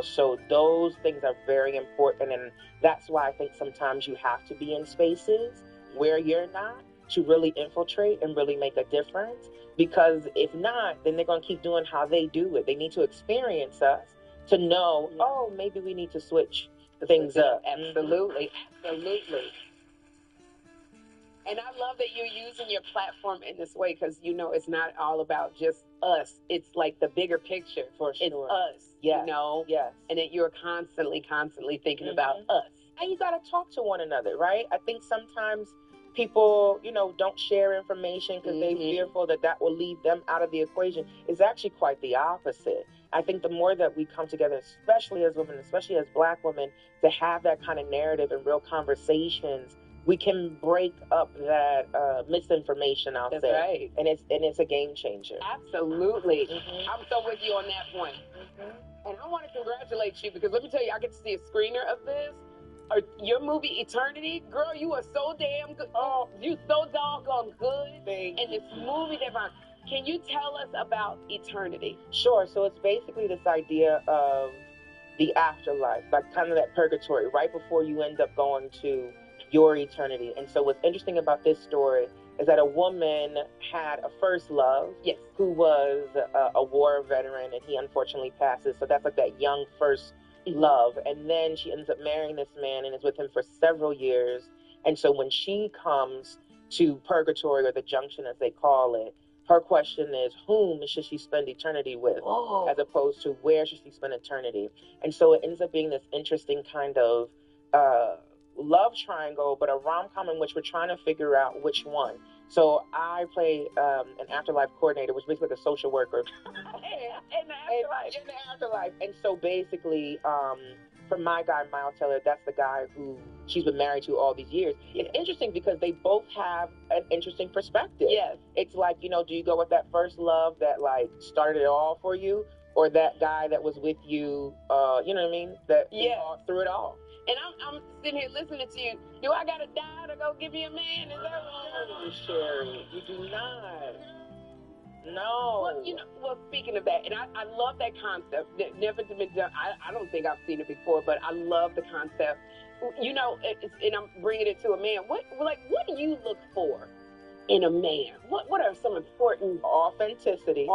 So those things are very important. And that's why I think sometimes you have to be in spaces where you're not, to really infiltrate and really make a difference. Because if not, then they're going to keep doing how they do it. They need to experience us to know, oh, maybe we need to switch things up. Absolutely. Absolutely. And I love that you're using your platform in this way, because, it's not all about just us. It's like the bigger picture. For sure. It's us, Yes. Yes. And that you're constantly thinking about us. And you got to talk to one another, right? I think sometimes people, don't share information because they're fearful that will leave them out of the equation. It's actually quite the opposite. I think the more that we come together, especially as women, especially as Black women, to have that kind of narrative and real conversations, we can break up that misinformation out there. That's right. And it's a game changer. Absolutely. I'm so with you on that point. And I want to congratulate you, because let me tell you, I get to see a screener of this. Your movie Eternity, girl, you are so damn good. Oh, you so doggone good. And this movie, Davine, can you tell us about Eternity? Sure. So it's basically this idea of the afterlife, like kind of that purgatory, right before you end up going to your eternity. And so what's interesting about this story is that a woman had a first love, who was a war veteran, and he unfortunately passes. So that's like that young first love. And then she ends up marrying this man and is with him for several years. And so when she comes to purgatory, or the junction as they call it, her question is, whom should she spend eternity with, as opposed to where should she spend eternity? And so it ends up being this interesting kind of love triangle, but a rom-com in which we're trying to figure out which one. So I play an afterlife coordinator, which is basically like a social worker. In the afterlife. And so basically, for my guy, Miles Teller, that's the guy who she's been married to all these years. It's interesting because they both have an interesting perspective. Yes. It's like, do you go with that first love that like started it all for you, or that guy that was with you, you know what I mean? That through it all. And I'm sitting here listening to you. Do I gotta die to go give you a man? Is that what Sherry, you do not. No. Well, speaking of that, and I love that concept. That never been done. I don't think I've seen it before, but I love the concept. And I'm bringing it to a man. What do you look for in a man? What are some important authenticity,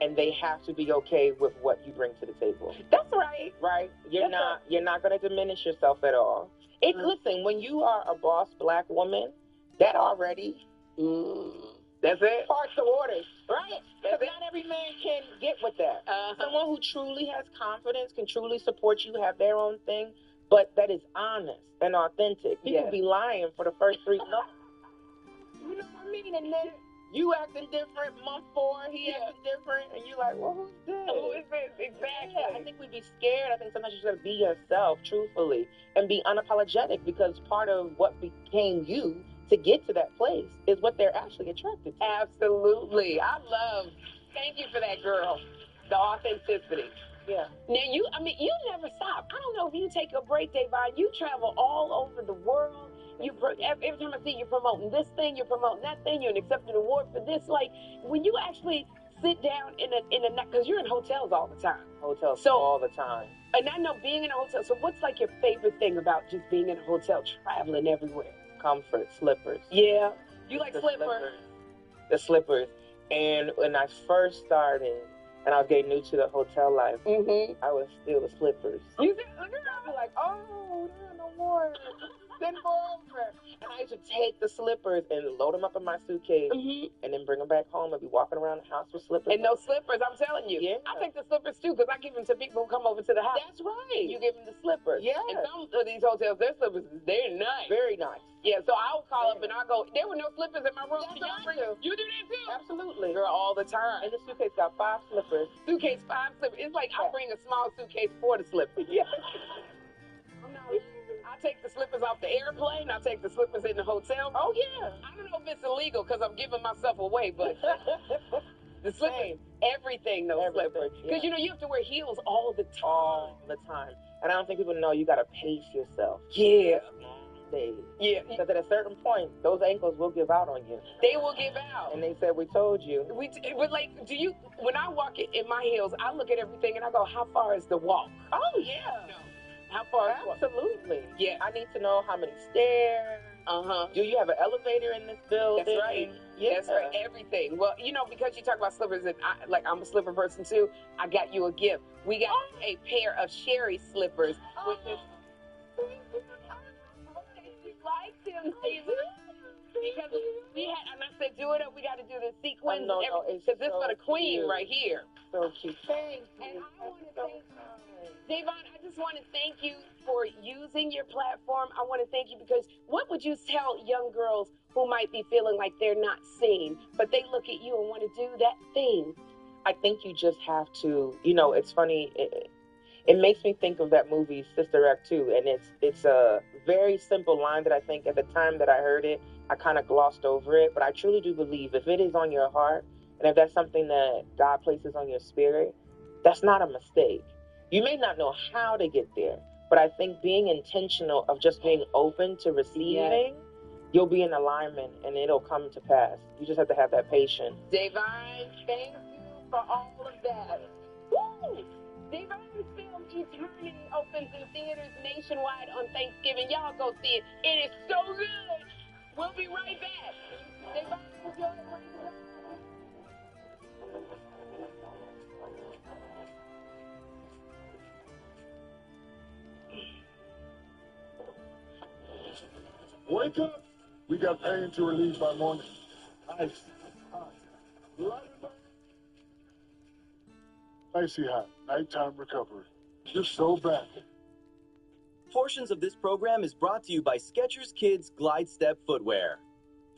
and they have to be okay with what you bring to the table. That's right. Right? You're not going to diminish yourself at all. Listen, when you are a boss Black woman, that already That's it. Parts the waters, right? Because That's it. not every man can get with that. Uh-huh. Someone who truly has confidence can truly support you, have their own thing, but that is honest and authentic. People Yes. be lying for the first 3 months. You know what I mean? And then you acting different, month 4, he acting different, and you're like, well, who's this? Who is this? Exactly. Yeah, I think we'd be scared. I think sometimes you just gotta be yourself, truthfully, and be unapologetic, because part of what became you to get to that place is what they're actually attracted to. Absolutely. Thank you for that, girl. The authenticity. Yeah. Now, you never stop. I don't know if you take a break, Davon. You travel all over the world. Every time I see you promoting this thing, you're promoting that thing, you're accepting an award for this. Like, when you actually sit down in a because you're in hotels all the time. Hotels So- all the time. And I know being in a hotel, so what's like your favorite thing about just being in a hotel, traveling everywhere? Comfort, slippers. Yeah. You like The slippers? The slippers. And when I first started, and I was getting new to the hotel life, I would steal the slippers. You said, I'd be like, oh, no more. Send more over. And I used to take the slippers and load them up in my suitcase, and then bring them back home and be walking around the house with slippers. And those slippers, I'm telling you. Yeah. I take the slippers too, because I give them to people who come over to the house. That's right. You give them the slippers. Yeah. And some of these hotels, their slippers, they're nice. Very nice. Yeah, so I would call up and I go, there were no slippers in my room. That's Can what y'all I do. You do that too? Absolutely. Girl, all the time. And the suitcase got 5 slippers. Suitcase 5 slippers. It's like I bring a small suitcase for the slippers. Yeah. I take the slippers off the airplane. I take the slippers in the hotel. Oh, yeah. I don't know if it's illegal because I'm giving myself away, but the slippers, everything, those slippers. Because, you know, you have to wear heels all the time. All the time. And I don't think people know you got to pace yourself. Yeah. Yeah. Because at a certain point, those ankles will give out on you. They will give out. And they said, we told you. But like, when I walk in my heels, I look at everything and I go, how far is the walk? Oh, yeah. How far is the walk? Absolutely. Yeah. I need to know how many stairs. Uh-huh. Do you have an elevator in this building? That's right. Yeah. That's right. Everything. Well, you know, because you talk about slippers, and I'm a slipper person too, I got you a gift. We got a pair of Sherry slippers with this. You like them, Stephen? Because we had, and I said, do it up. We got to do the sequins, because this for the queen cute. right here. So cute. Thank you. And I want to thank Davon, I just want to thank you for using your platform. I want to thank you because what would you tell young girls who might be feeling like they're not seen, but they look at you and want to do that thing? I think you just have to, you know, it's funny. It makes me think of that movie Sister Act 2, and it's a very simple line that I think at the time that I heard it, I kind of glossed over it, but I truly do believe if it is on your heart, and if that's something that God places on your spirit, that's not a mistake. You may not know how to get there, but I think being intentional of just being open to receiving, you'll be in alignment and it'll come to pass. You just have to have that patience. Davon, thank you for all of that. Woo! Davon's film Eternity opens in theaters nationwide on Thanksgiving. Y'all go see it. It is so good. We'll be right back. Davon, enjoy it. Wake up! We got pain to relieve by morning. Ice hot. Icy hot. Nighttime recovery. You're so bad. Portions of this program is brought to you by Skechers Kids Glide Step Footwear.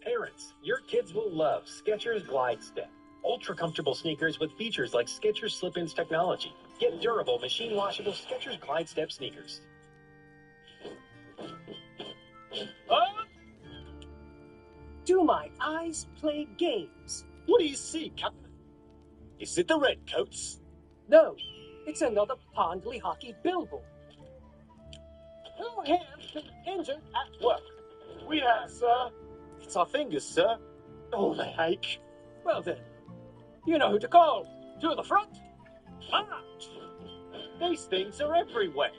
Parents, your kids will love Skechers Glide Step. Ultra comfortable sneakers with features like Skechers Slip-ins technology. Get durable, machine washable Skechers Glide Step sneakers. Do my eyes play games? What do you see, Captain? Is it the Redcoats? No, it's another Pondley hockey billboard. Who here been injured at work? We have, sir. It's our fingers, sir. Oh, they ache. Well then, you know who to call. To the front. March. These things are everywhere.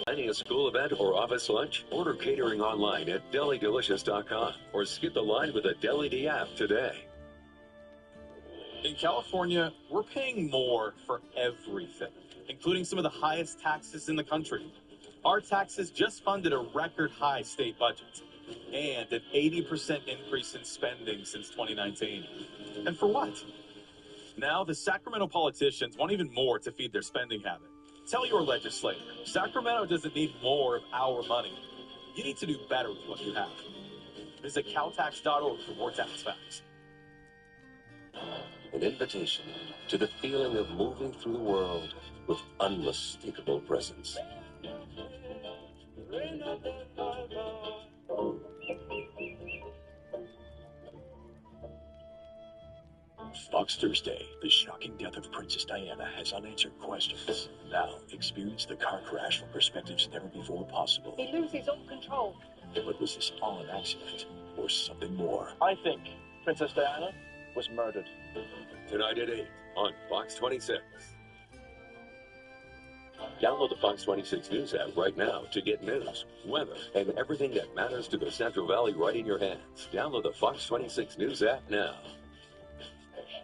Planning a school event or office lunch? Order catering online at delidelicious.com or skip the line with the Deli app today. In California, we're paying more for everything, including some of the highest taxes in the country. Our taxes just funded a record high state budget. And an 80% increase in spending since 2019. And for what? Now the Sacramento politicians want even more to feed their spending habit. Tell your legislator, Sacramento doesn't need more of our money. You need to do better with what you have. Visit caltax.org for more tax facts. An invitation to the feeling of moving through the world with unmistakable presence. Fox Thursday, the shocking death of Princess Diana has unanswered questions. Now, experience the car crash from perspectives never before possible. He loses all control. But was this all an accident or something more? I think Princess Diana was murdered. Tonight at 8 on Fox 26. Download the Fox 26 News app right now to get news, weather, and everything that matters to the Central Valley right in your hands. Download the Fox 26 News app now.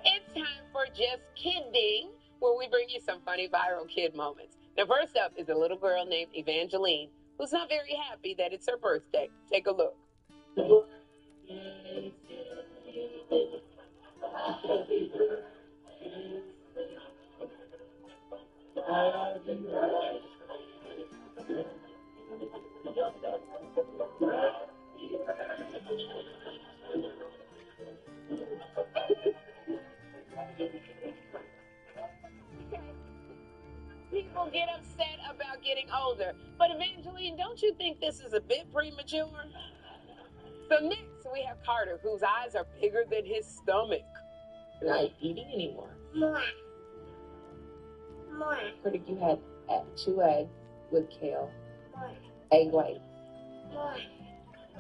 It's time for Just Kidding, where we bring you some funny viral kid moments. Now, first up is a little girl named Evangeline, who's not very happy that it's her birthday. Take a look. People get upset about getting older, but Evangeline, don't you think this is a bit premature? So next we have Carter, whose eyes are bigger than his stomach. Not eating anymore. More. Carter, you had 2 eggs with kale, More. egg white, More.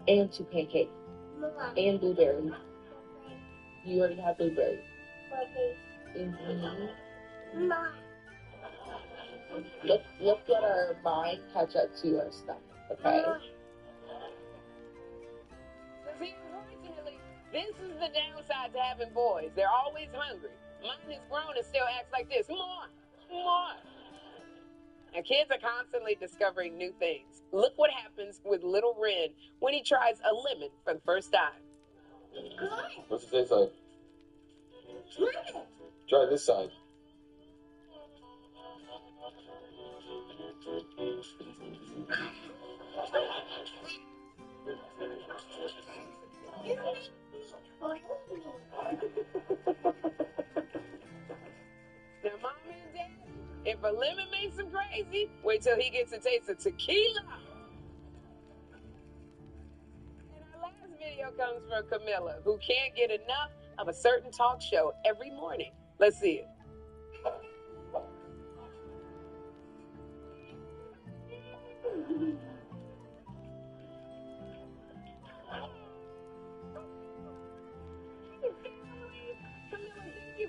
and 2 pancakes, More. and blueberries. You already have blueberries. Mm-hmm. More. Let's let our mind catch up to our stomach, okay? See, unfortunately, this is the downside to having boys. They're always hungry. Mine is grown and still acts like this. More. And kids are constantly discovering new things. Look what happens with little Ren when he tries a lemon for the first time. What's it taste like? Try this side. Now, Mom and Dad, if a lemon makes him crazy, wait till he gets a taste of tequila. And our last video comes from Camilla, who can't get enough of a certain talk show every morning. Let's see it.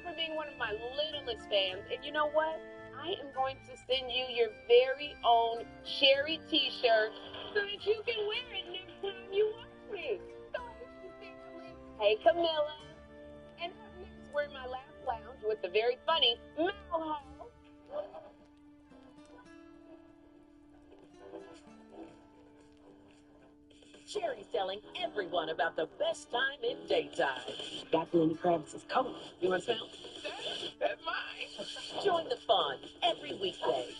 For being one of my littlest fans, and you know what? I am going to send you your very own Sherry t-shirt so that you can wear it next time you watch me. So hey, Camilla. And up next, we're in my Laugh Lounge with the very funny Mel Hall. Sherry's telling everyone about the best time in daytime. Got Lenny Kravitz's coat. You want to smell? That's mine. Join the fun every weekday.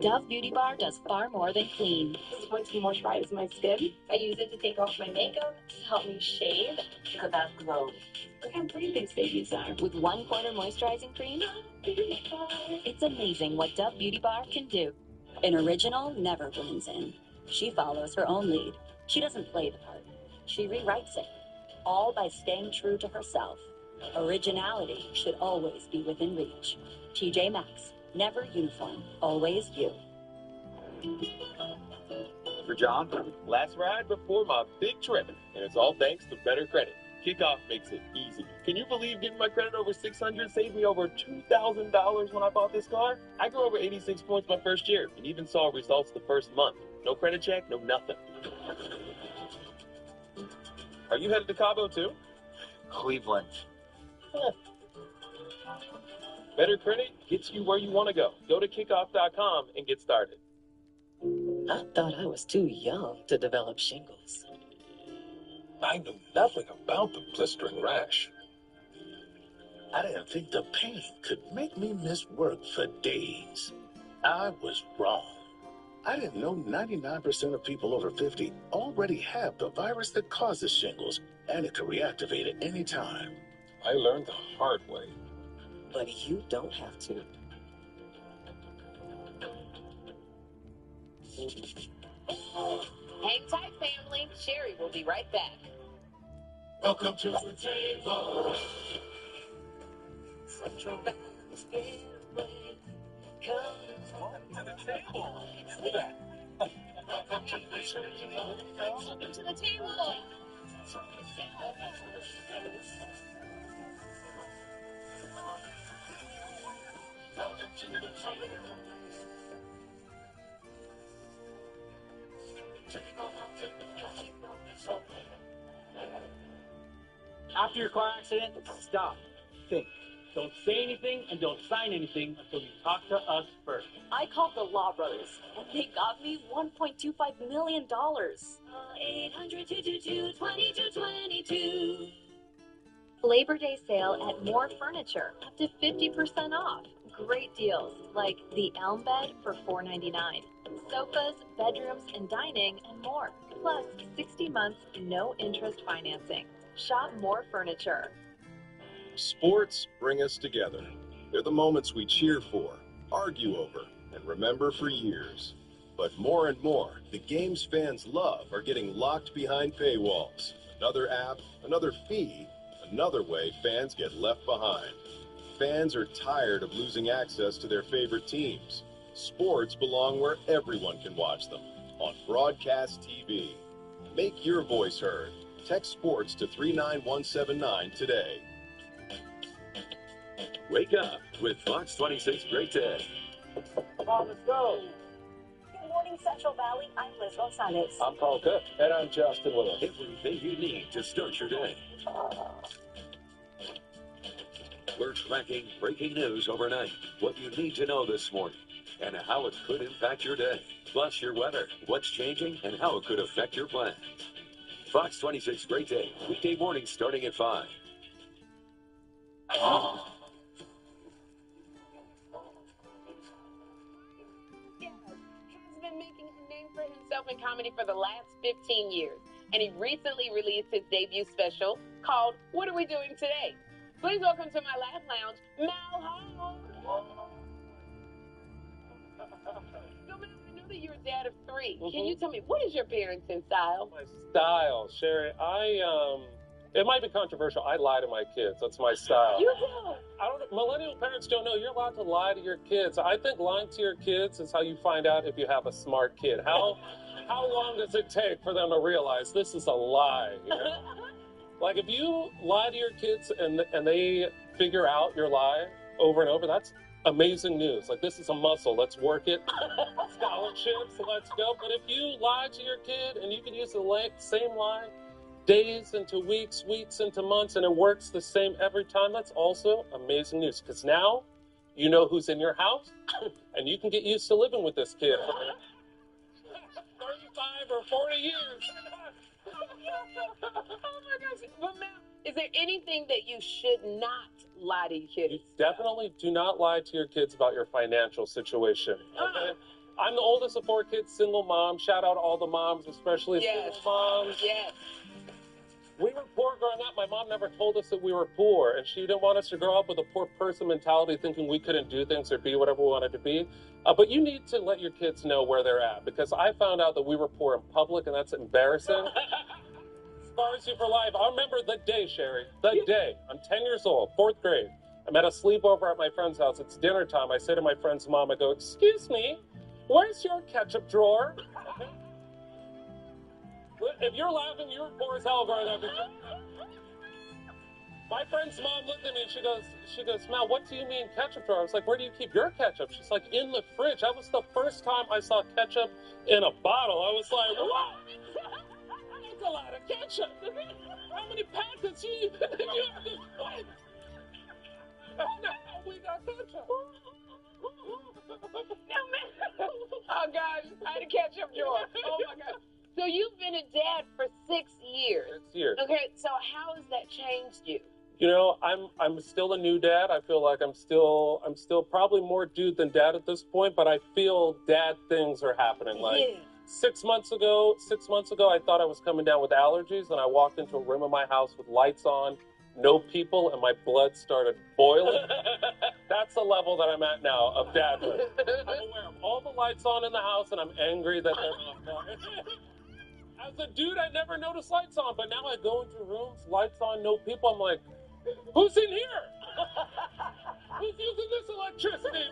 Dove Beauty Bar does far more than clean. It's going to moisturize my skin. I use it to take off my makeup, to help me shave. It's about glow. Look how pretty these babies are. With 1/4 moisturizing cream, it's amazing what Dove Beauty Bar can do. An original never blends in. She follows her own lead. She doesn't play the part. She rewrites it, all by staying true to herself. Originality should always be within reach. TJ Maxx, never uniform, always you. For John, last ride before my big trip, and it's all thanks to Better Credit. Kickoff makes it easy. Can you believe getting my credit over 600 saved me over $2,000 when I bought this car? I grew over 86 points my first year and even saw results the first month. No credit check, no nothing. Are you headed to Cabo too? Cleveland. Better Credit gets you where you want to go. Go to kickoff.com and get started. I thought I was too young to develop shingles. I knew nothing about the blistering rash. I didn't think the pain could make me miss work for days. I was wrong. I didn't know 99% of people over 50 already have the virus that causes shingles, and it can reactivate at any time. I learned the hard way. But you don't have to. Hang tight, family. Sherry will be right back. Welcome to the table. Central Valley Speedway. Come to the table. Welcome to the table. Welcome to the table. After your car accident, stop. Think. Don't say anything and don't sign anything until you talk to us first. I called the Law Brothers, and they got me $1.25 million. 800-222-2222. Labor Day sale at More Furniture, up to 50% off. Great deals like the Elm bed for $4.99, sofas, bedrooms, and dining, and more. Plus 60 months, no interest financing. Shop More Furniture. Sports bring us together. They're the moments we cheer for, argue over, and remember for years. But more and more, the games fans love are getting locked behind paywalls. Another app, another fee, another way fans get left behind. Fans are tired of losing access to their favorite teams. Sports belong where everyone can watch them, on broadcast TV. Make your voice heard. Text sports to 39179 today. Wake up with Fox 26 Great Day. Come on, let's go. Good morning, Central Valley. I'm Liz Gonzalez. I'm Paul Cook. And I'm Justin Willis. Everything you need to start your day. We're tracking breaking news overnight, what you need to know this morning, and how it could impact your day. Plus your weather, what's changing, and how it could affect your plans. Fox 26 Great Day, weekday mornings starting at 5. Has been making a name for himself in comedy for the last 15 years, and he recently released his debut special called What Are We Doing Today? Please welcome to my Laugh Lounge, Mal Hall. So, Mal, I know that you're a dad of 3. Can you tell me, what is your parenting style? My style, Sherry. It might be controversial. I lie to my kids. That's my style. You do? Millennial parents don't know you're allowed to lie to your kids. I think lying to your kids is how you find out if you have a smart kid. How long does it take for them to realize this is a lie? You know? Like, if you lie to your kids and they figure out your lie over and over, that's amazing news. Like, this is a muscle. Let's work it. Scholarships, let's go. But if you lie to your kid and you can use the same lie days into weeks, weeks into months, and it works the same every time, that's also amazing news. Because now you know who's in your house, and you can get used to living with this kid for 35 or 40 years. Oh my gosh. But Mal, is there anything that you should not lie to your kids? You definitely do not lie to your kids about your financial situation. Okay? I'm the oldest of 4 kids, single mom. Shout out all the moms, especially single moms. Yes. We were poor growing up. My mom never told us that we were poor, and she didn't want us to grow up with a poor person mentality, thinking we couldn't do things or be whatever we wanted to be. But you need to let your kids know where they're at, because I found out that we were poor in public, and that's embarrassing. Scars you for life. I remember the day, Sherry. The day. I'm 10 years old, 4th grade. I'm at a sleepover at my friend's house. It's dinner time. I say to my friend's mom, I go, "Excuse me, where's your ketchup drawer?" If you're laughing, you were poor as hell growing up. My friend's mom looked at me and she goes, "Mal, what do you mean ketchup drawer?" I was like, "Where do you keep your ketchup?" She's like, "In the fridge." That was the first time I saw ketchup in a bottle. I was like, "What? That's a lot of ketchup. How many packets do you have to put? How we got ketchup?" man. Oh, gosh. I had to catch up, George. Oh, my God. So you've been a dad for 6 years. 6 years. Okay, so how has that changed you? You know, I'm still a new dad. I feel like I'm still probably more dude than dad at this point, but I feel dad things are happening. Like 6 months ago, I thought I was coming down with allergies, and I walked into a room in my house with lights on, no people, and my blood started boiling. That's the level that I'm at now of dadhood. I'm aware of all the lights on in the house, and I'm angry that they're not on. As a dude, I never noticed lights on, but now I go into rooms, lights on, no people. I'm like, who's in here? Who's using this electricity?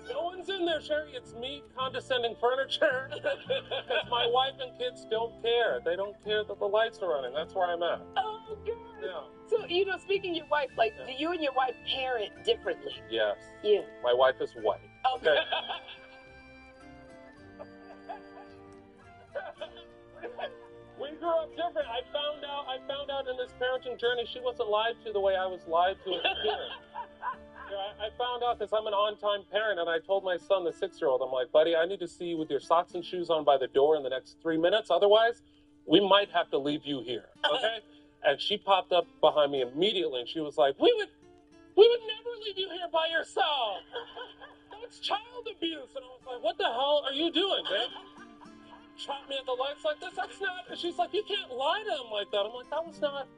No one's in there, Sherry. It's me condescending furniture. Because my wife and kids don't care. They don't care that the lights are running. That's where I'm at. Oh, God. Yeah. So, you know, speaking of your wife, like, do you and your wife parent differently? Yes. Yeah. My wife is white. Okay. We grew up different. I found out in this parenting journey she wasn't lied to the way I was lied to as a kid. I found out because I'm an on-time parent, and I told my son, the 6-year-old, I'm like, buddy, I need to see you with your socks and shoes on by the door in the next 3 minutes. Otherwise, we might have to leave you here, okay? And she popped up behind me immediately, and she was like, we would never leave you here by yourself. That's child abuse. And I was like, what the hell are you doing, babe? Chop me at the lights like this? That's not. And she's like, you can't lie to him like that. I'm like, that was not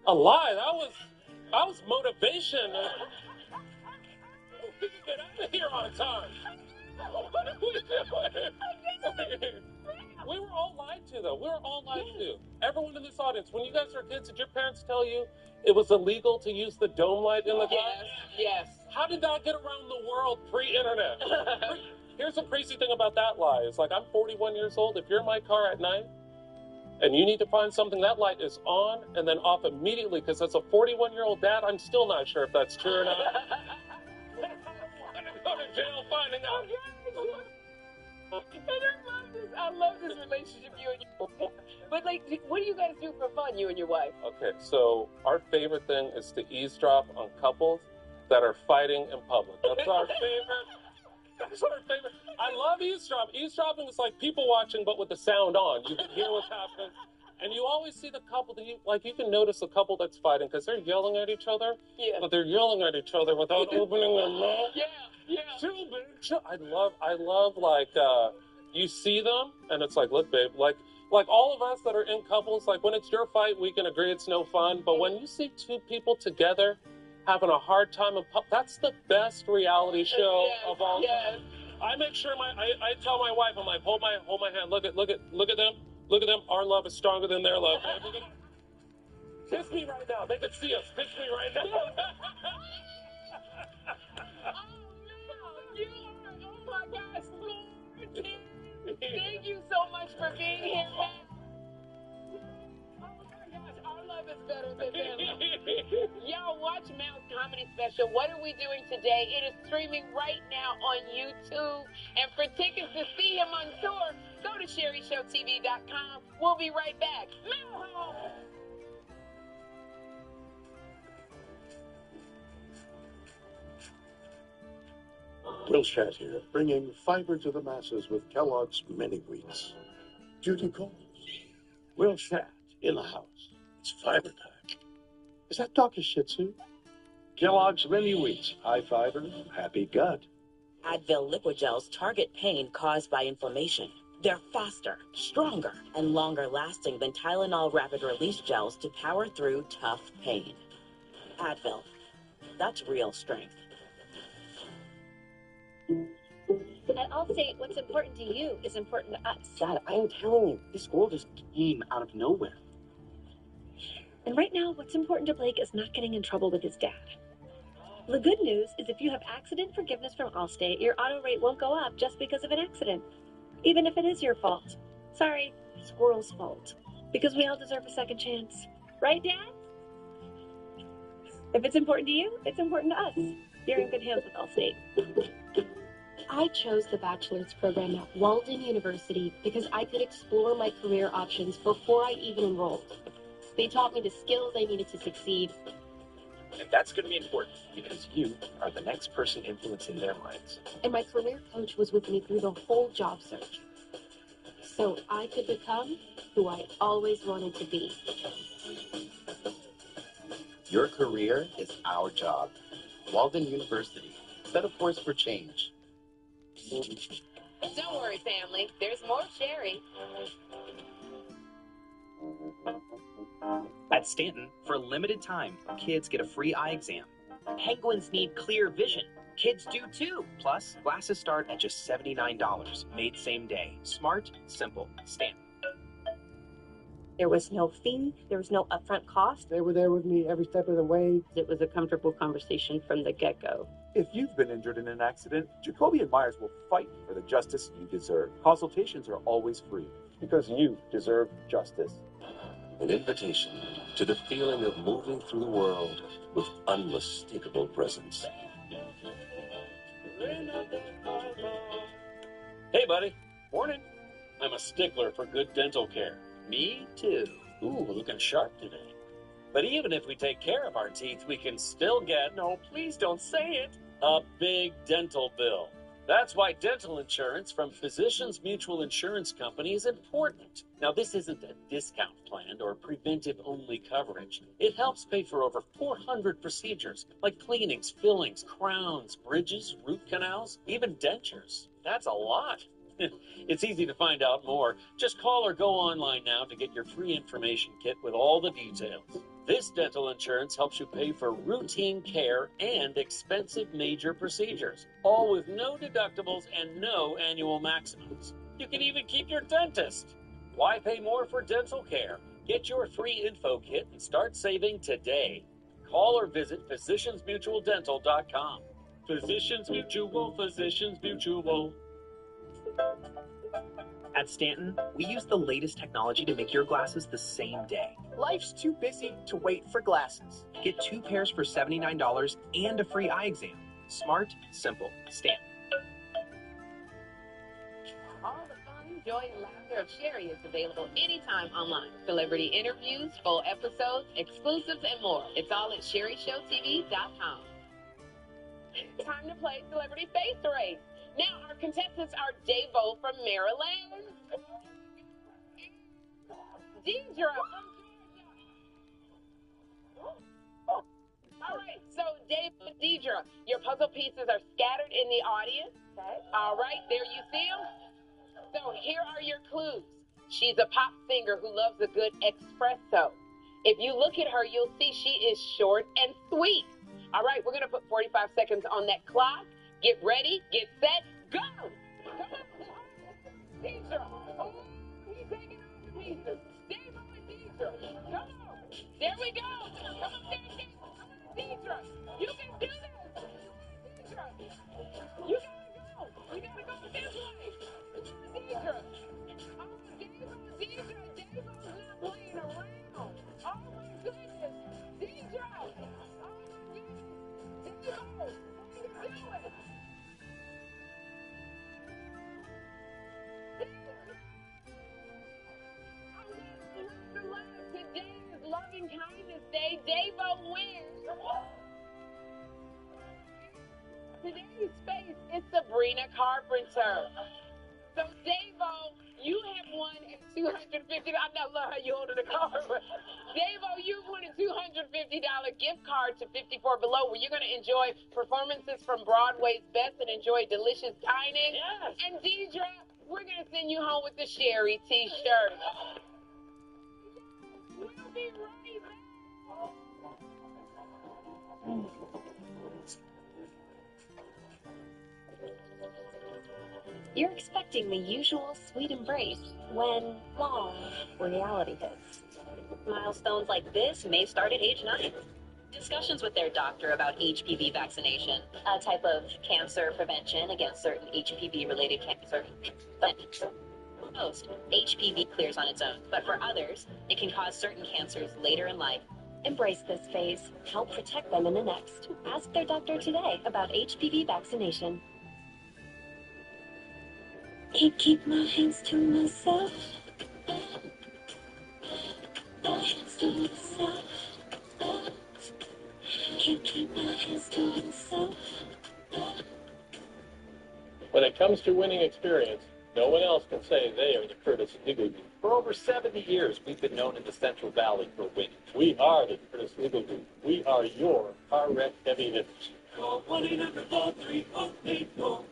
a lie. That was motivation. We can get out of here on time. What are we doing? We were all lied to, though. We were all lied to. Everyone in this audience, when you guys were kids, did your parents tell you it was illegal to use the dome light in the glass? Yes. How did that get around the world pre-internet? Here's the crazy thing about that lie. It's like, I'm 41 years old. If you're in my car at night and you need to find something, that light is on and then off immediately, because as a 41-year-old dad, I'm still not sure if that's true or not. I don't want to go to jail finding out. I love this relationship you and your wife. But, like, what do you guys do for fun, you and your wife? Okay, so our favorite thing is to eavesdrop on couples that are fighting in public. That's our favorite. That's our favorite. I love eavesdropping. Eavesdropping is like people watching, but with the sound on. You can hear what's happening. And you always see the couple that you can notice a couple that's fighting because they're yelling at each other. Yeah. But they're yelling at each other without opening their mouth. Yeah. Too big. I love like, you see them and it's like, look, babe, like all of us that are in couples, like when it's your fight, we can agree it's no fun. But when you see two people together having a hard time in public, that's the best reality show of all time. I make sure I tell my wife, I'm like, hold my hand, look at them. Our love is stronger than their love. Kiss me right now. They can see us. Kiss me right now. Oh my gosh, Lord. Thank you so much for being here. Oh my gosh, our love is better than them. Y'all watch Mal's comedy special, What Are We Doing Today? It is streaming right now on YouTube. And for tickets to see him on tour, go to SherryShowTV.com. We'll be right back. Mal home. Will Shatt here, bringing fiber to the masses with Kellogg's Mini Wheats. Duty calls. Will Shatt in the house. It's fiber time. Is that dog a Shih Tzu? Kellogg's Mini Wheats. High fiber, happy gut. Advil liquid gels target pain caused by inflammation. They're faster, stronger, and longer lasting than Tylenol rapid release gels to power through tough pain. Advil. That's real strength. At Allstate, what's important to you is important to us. Dad, I am telling you, this girl just came out of nowhere. And right now, what's important to Blake is not getting in trouble with his dad. The good news is if you have accident forgiveness from Allstate, your auto rate won't go up just because of an accident, even if it is your fault. Sorry, Squirrel's fault. Because we all deserve a second chance. Right, Dad? If it's important to you, it's important to us. You're in good hands with Allstate. I chose the bachelor's program at Walden University because I could explore my career options before I even enrolled. They taught me the skills I needed to succeed. And that's going to be important because you are the next person influencing their minds. And my career coach was with me through the whole job search. So I could become who I always wanted to be. Your career is our job. Walden University. Set a course for change. Don't worry, family. There's more Sherry. At Stanton, for a limited time, kids get a free eye exam. Penguins need clear vision. Kids do too. Plus, glasses start at just $79. Made same day. Smart, simple. Stanton. There was no fee. There was no upfront cost. They were there with me every step of the way. It was a comfortable conversation from the get-go. If you've been injured in an accident, Jacoby and Myers will fight for the justice you deserve. Consultations are always free. Because you deserve justice. An invitation to the feeling of moving through the world with unmistakable presence. Hey, buddy. Morning. I'm a stickler for good dental care. Me too. Ooh, looking sharp today. But even if we take care of our teeth, we can still get, no, please don't say it, a big dental bill. That's why dental insurance from Physicians Mutual Insurance Company is important. Now, this isn't a discount plan or preventive-only coverage. It helps pay for over 400 procedures, like cleanings, fillings, crowns, bridges, root canals, even dentures. That's a lot. It's easy to find out more. Just call or go online now to get your free information kit with all the details. This dental insurance helps you pay for routine care and expensive major procedures, all with no deductibles and no annual maximums. You can even keep your dentist. Why pay more for dental care? Get your free info kit and start saving today. Call or visit physiciansmutualdental.com. Physicians Mutual, Physicians Mutual. At Stanton, we use the latest technology to make your glasses the same day. Life's too busy to wait for glasses. Get 2 pairs for $79 and a free eye exam. Smart, simple. Stanton. All the fun, joy, and laughter of Sherry is available anytime online. Celebrity interviews, full episodes, exclusives, and more. It's all at SherryShowTV.com. Time to play Celebrity Face Race. Now, our contestants are Davo from Maryland, Deidre from Georgia. All right, so Dave and Deidre, your puzzle pieces are scattered in the audience. Okay. All right, there you see them. So here are your clues. She's a pop singer who loves a good espresso. If you look at her, you'll see she is short and sweet. All right, we're going to put 45 seconds on that clock. Get ready, get set, go! Come on, Deidre. Oh, he's taking off the pieces. Dave and Deidre. Come on. There we go. Come on, Deidre. You can do this. Deidre. You gotta go. You gotta go this way. Deidre. Oh, Deidre's not playing around. Oh, my goodness. Deidre. Oh, my goodness. Deidre. What are you doing? Today is Loving Kindness Day. Davo wins. Today's space is Sabrina Carpenter. So, Davo, you have won a $250. I love how you holding the card. Davo, you've won a $250 gift card to 54 Below, where you're going to enjoy performances from Broadway's best and enjoy delicious dining. Yes. And Deidre, we're going to send you home with the Sherry t-shirt. We'll be right back. You're expecting the usual sweet embrace when, well, reality hits. Milestones like this may start at age 9. Discussions with their doctor about HPV vaccination, a type of cancer prevention against certain HPV-related cancer. But most HPV clears on its own, but for others, it can cause certain cancers later in life. Embrace this phase. Help protect them in the next. Ask their doctor today about HPV vaccination. Can't keep my hands to myself. My hands to myself. Can't When it comes to winning experience, no one else can say they are the Curtis Legal Group. For over 70 years, we've been known in the Central Valley for winning. We are the Curtis Legal Group. We are your car wreck heavy hitters. Call 1-800-438-484.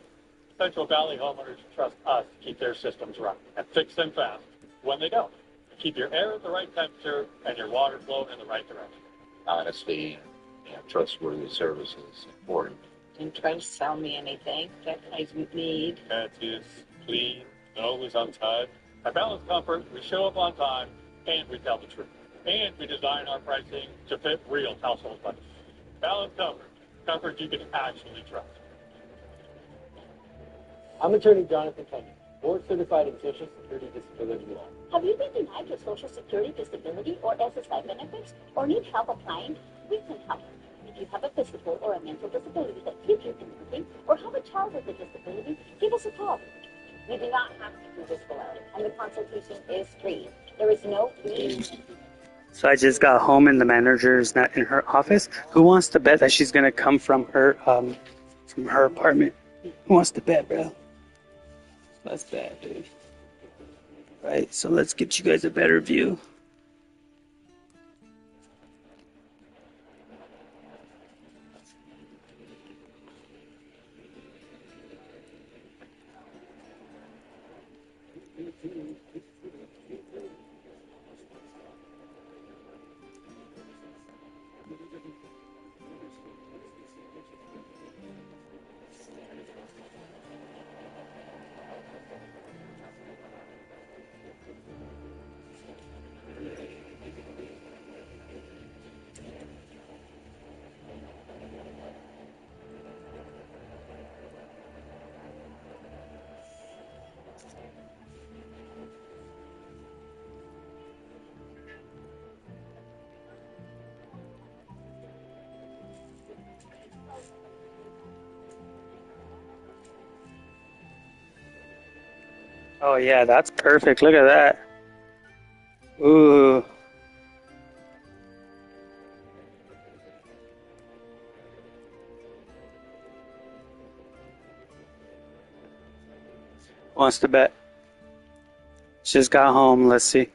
Central Valley homeowners trust us to keep their systems running and fix them fast when they don't. Keep your air at the right temperature and your water flow in the right direction. Honesty and trustworthy service is important. Don't try to sell me anything that I don't need. That is clean, always on time. At Balance Comfort, we show up on time and we tell the truth. And we design our pricing to fit real household budgets. Balance Comfort, comfort you can actually trust. I'm attorney Jonathan Kenyon, board certified in Social Security Disability Law. Have you been denied your Social Security Disability or SSI benefits or need help applying? We can help. If you have a physical or a mental disability that keeps you from working or have a child with a disability, give us a call. You do not have to do this alone, and the consultation is free. There is no fee. So I just got home and the manager's not in her office. Who wants to bet that she's gonna come from her apartment? Who wants to bet, bro? Let's bet, dude. Right, so let's get you guys a better view. Oh yeah, that's perfect. Look at that. Ooh. Wants to bet? Just got home. Let's see.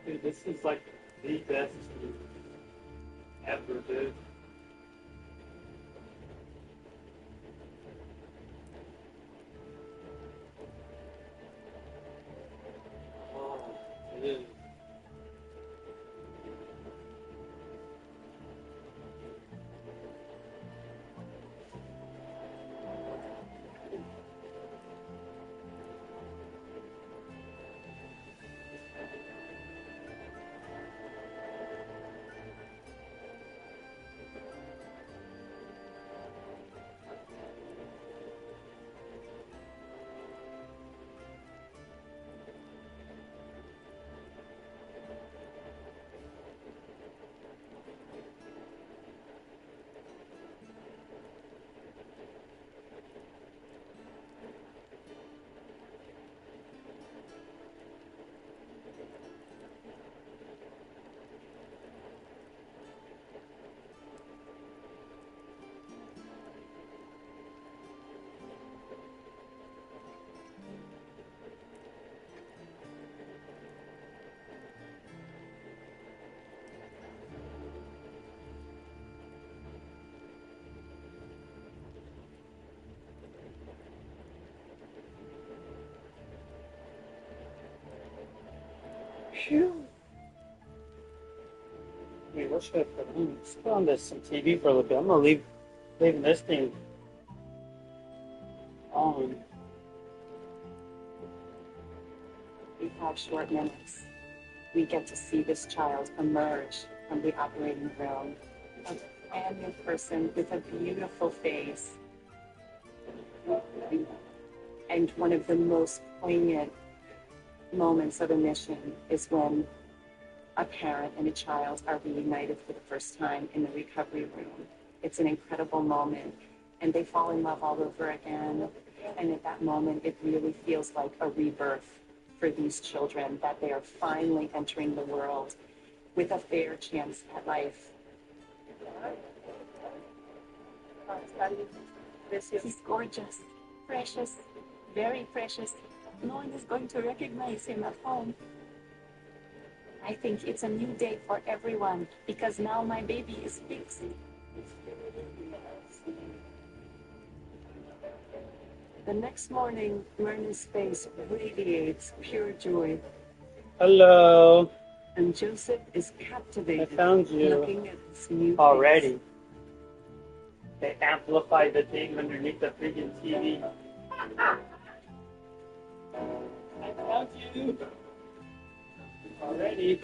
Dude, this is like the best ever, dude. Oh, dude. Phew. Hey, what should I put on? Let's put on this some TV for a little bit. I'm gonna leaving this thing on. In 5 short minutes, we get to see this child emerge from the operating room, a brand new person with a beautiful face. And one of the most poignant moments of a mission is when a parent and a child are reunited for the first time in the recovery room. It's an incredible moment, and they fall in love all over again. And at that moment, it really feels like a rebirth for these children, that they are finally entering the world with a fair chance at life. He's gorgeous, precious, very precious. No one is going to recognize him at home. I think it's a new day for everyone because now my baby is fixed. The next morning, Myrna's face radiates pure joy. Hello. And Joseph is captivated I found you looking at this new already. face. They amplified the thing underneath the freaking TV. I found you already.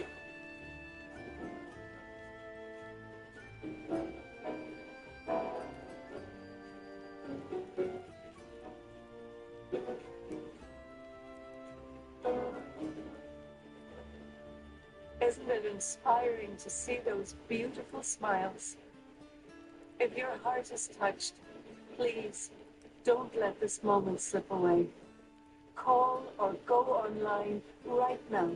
Isn't it inspiring to see those beautiful smiles? If your heart is touched, please don't let this moment slip away. Call or go online right now.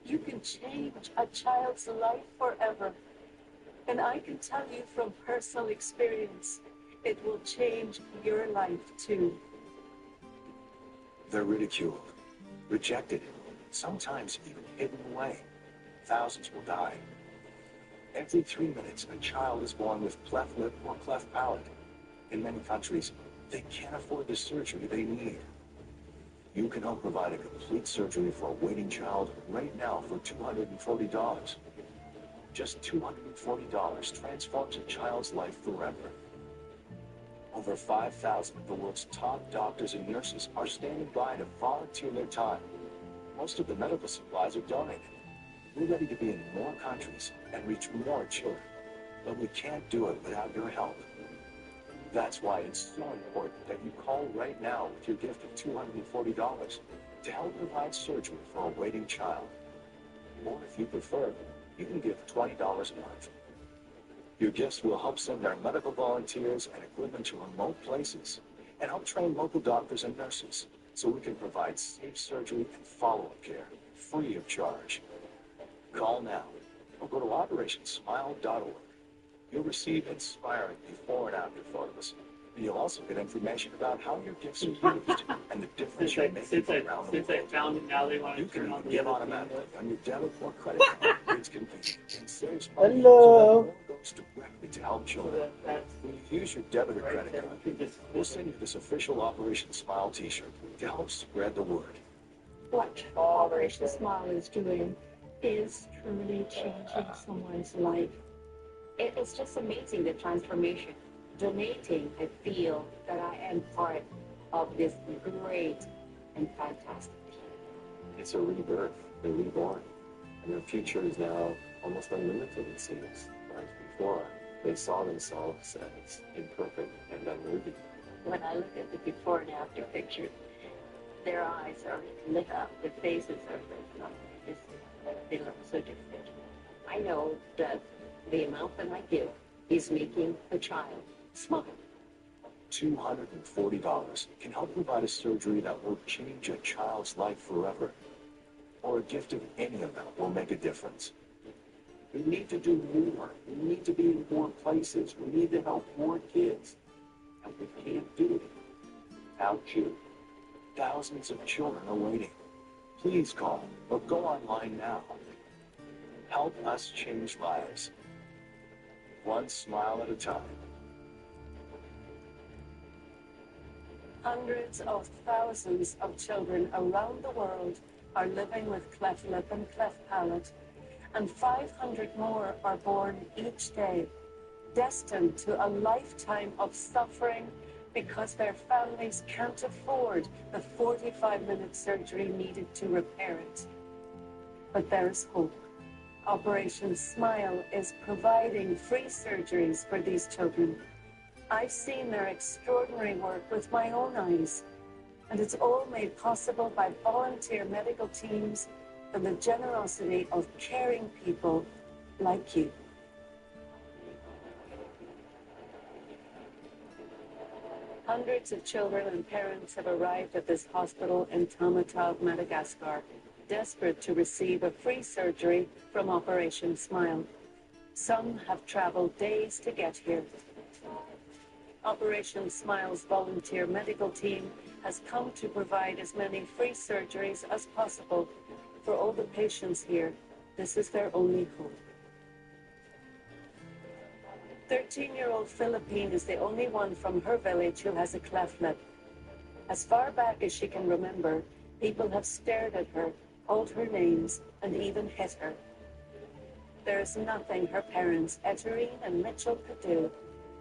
You can change a child's life forever. And I can tell you from personal experience, it will change your life too. They're ridiculed, rejected, sometimes even hidden away. Thousands will die. Every 3 minutes, a child is born with cleft lip or cleft palate. In many countries, they can't afford the surgery they need. You can help provide a complete surgery for a waiting child right now for $240. Just $240 transforms a child's life forever. Over 5,000 of the world's top doctors and nurses are standing by to volunteer their time. Most of the medical supplies are donated. We're ready to be in more countries and reach more children, but we can't do it without your help. That's why it's so important that you call right now with your gift of $240 to help provide surgery for a waiting child. Or if you prefer, you can give $20 a month. Your gifts will help send our medical volunteers and equipment to remote places and help train local doctors and nurses so we can provide safe surgery and follow-up care free of charge. Call now or go to operationsmile.org. You'll receive inspiring before and after photos You'll also get information about how your gifts are used and the difference you're making around the world. Since I found it, now they want You to can turn on even the give other automatically on your debit or credit card. It's convenient and saves money. Hello. So that more goes directly to help children. When you use your debit or credit card, we'll send you this official Operation Smile t-shirt to help spread the word. What Operation Smile is doing is truly changing someone's life. It's just amazing, the transformation. Donating, I feel that I am part of this great and fantastic team. It's a rebirth, a reborn, and their future is now almost unlimited, it seems. Whereas before, they saw themselves as imperfect and unworthy. When I look at the before and after pictures, their eyes are lit up, their faces are lit up. They look so different. I know that the amount that I give is making a child smile. $240 can help provide a surgery that will change a child's life forever. Or a gift of any amount will make a difference. We need to do more. We need to be in more places. We need to help more kids. And we can't do it without you. Thousands of children are waiting. Please call or go online now. Help us change lives. One smile at a time. Hundreds of thousands of children around the world are living with cleft lip and cleft palate, and 500 more are born each day, destined to a lifetime of suffering because their families can't afford the 45-minute surgery needed to repair it. But there's hope. Operation Smile is providing free surgeries for these children. I've seen their extraordinary work with my own eyes, and it's all made possible by volunteer medical teams and the generosity of caring people like you. Hundreds of children and parents have arrived at this hospital in Tamatave, Madagascar, desperate to receive a free surgery from Operation Smile. Some have traveled days to get here. Operation Smile's volunteer medical team has come to provide as many free surgeries as possible for all the patients here. This is their only hope. 13-year-old Philippine is the only one from her village who has a cleft lip. As far back as she can remember, people have stared at her, called her names, and even hit her. There is nothing her parents, Eterine and Mitchell, could do,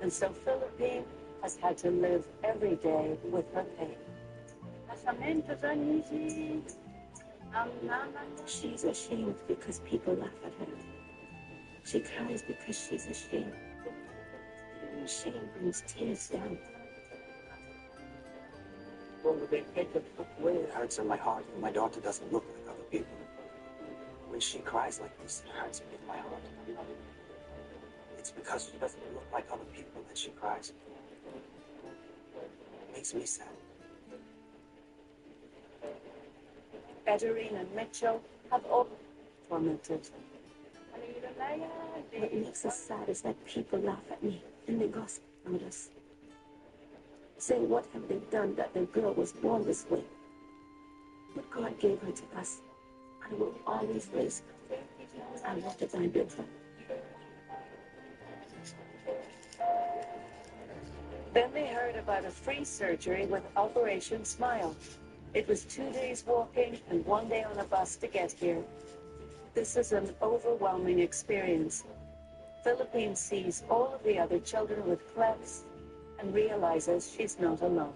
and so Philippine has had to live every day with her pain. She's ashamed because people laugh at her. She cries because she's ashamed. Shame brings tears down. When they take the book away, it hurts in my heart when my daughter doesn't look like other people. When she cries like this, it hurts me in my heart. It's because she doesn't look like other people that she cries. It makes me sad. Eterine and Mitchell have all tormented. What makes us sad is that people laugh at me and they gossip about us. Say, what have they done that their girl was born this way? But God gave her to us. I will always raise her. I want to die with her. Then they heard about a free surgery with Operation Smile. It was 2 days walking and 1 day on a bus to get here. This is an overwhelming experience. Philippine sees all of the other children with clefts and realizes she's not alone.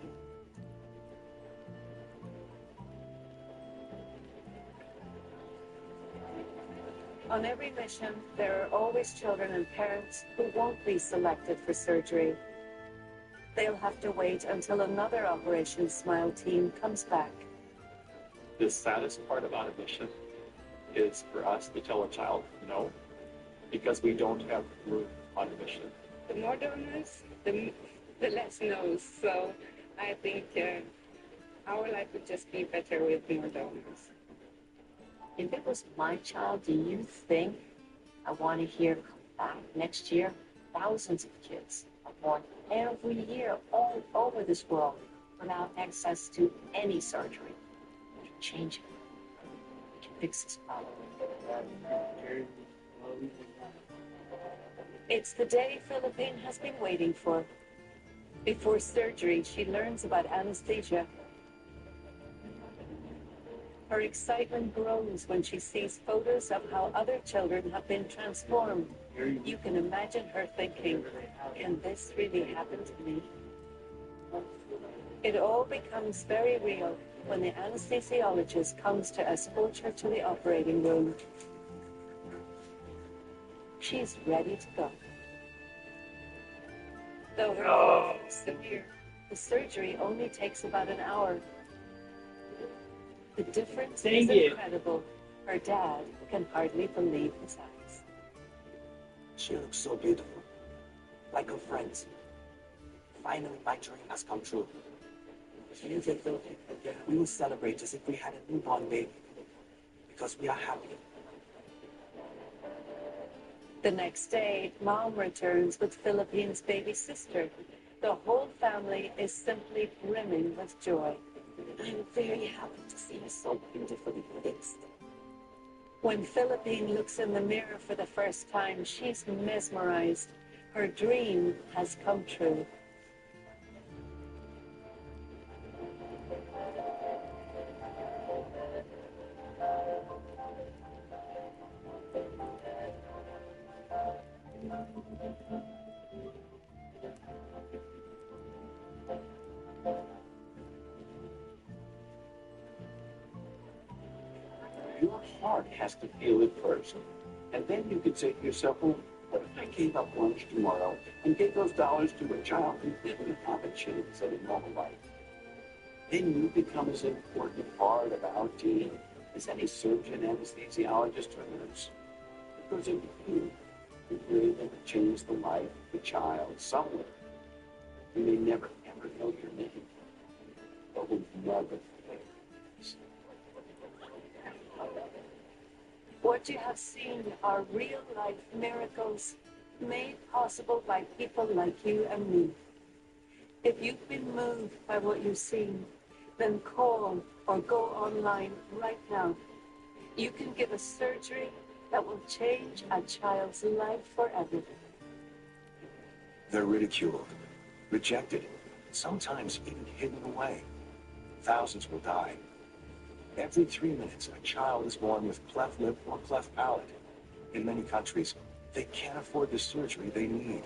On every mission, there are always children and parents who won't be selected for surgery. They'll have to wait until another Operation Smile team comes back. The saddest part about a mission is for us to tell a child no, because we don't have room on a mission. The more donors, the less no's. So I think our life would just be better with more donors. If it was my child, do you think I want to hear come back next year? Thousands of kids are born every year all over this world without access to any surgery. We can change it. We can fix this problem. It's the day Philippine has been waiting for. Before surgery, she learns about anesthesia. Her excitement grows when she sees photos of how other children have been transformed. You can imagine her thinking, can this really happen to me? It all becomes very real when the anesthesiologist comes to escort her to the operating room. She's ready to go. Though her wound is severe, the surgery only takes about an hour. The difference is incredible. Her dad can hardly believe his eyes. She looks so beautiful, like her friends. Finally, my dream has come true. We will celebrate as if we had a newborn baby, because we are happy. The next day, Mom returns with Philippine's baby sister. The whole family is simply brimming with joy. I'm very happy to see her so beautifully fixed. When Philippine looks in the mirror for the first time, she's mesmerized. Her dream has come true. Your heart has to feel it first. And then you could say to yourself, well, what if I gave up lunch tomorrow and gave those dollars to a child who didn't have a chance at a normal life? Then you become as important part of our team as any surgeon, anesthesiologist, or nurse. Because if you were able to change the life of a child somewhere, you may never, ever know your name, but will never forget. What you have seen are real-life miracles made possible by people like you and me. If you've been moved by what you've seen, then call or go online right now. You can give a surgery that will change a child's life forever. They're ridiculed, rejected, sometimes even hidden away. Thousands will die. Every 3 minutes, a child is born with cleft lip or cleft palate. In many countries, they can't afford the surgery they need.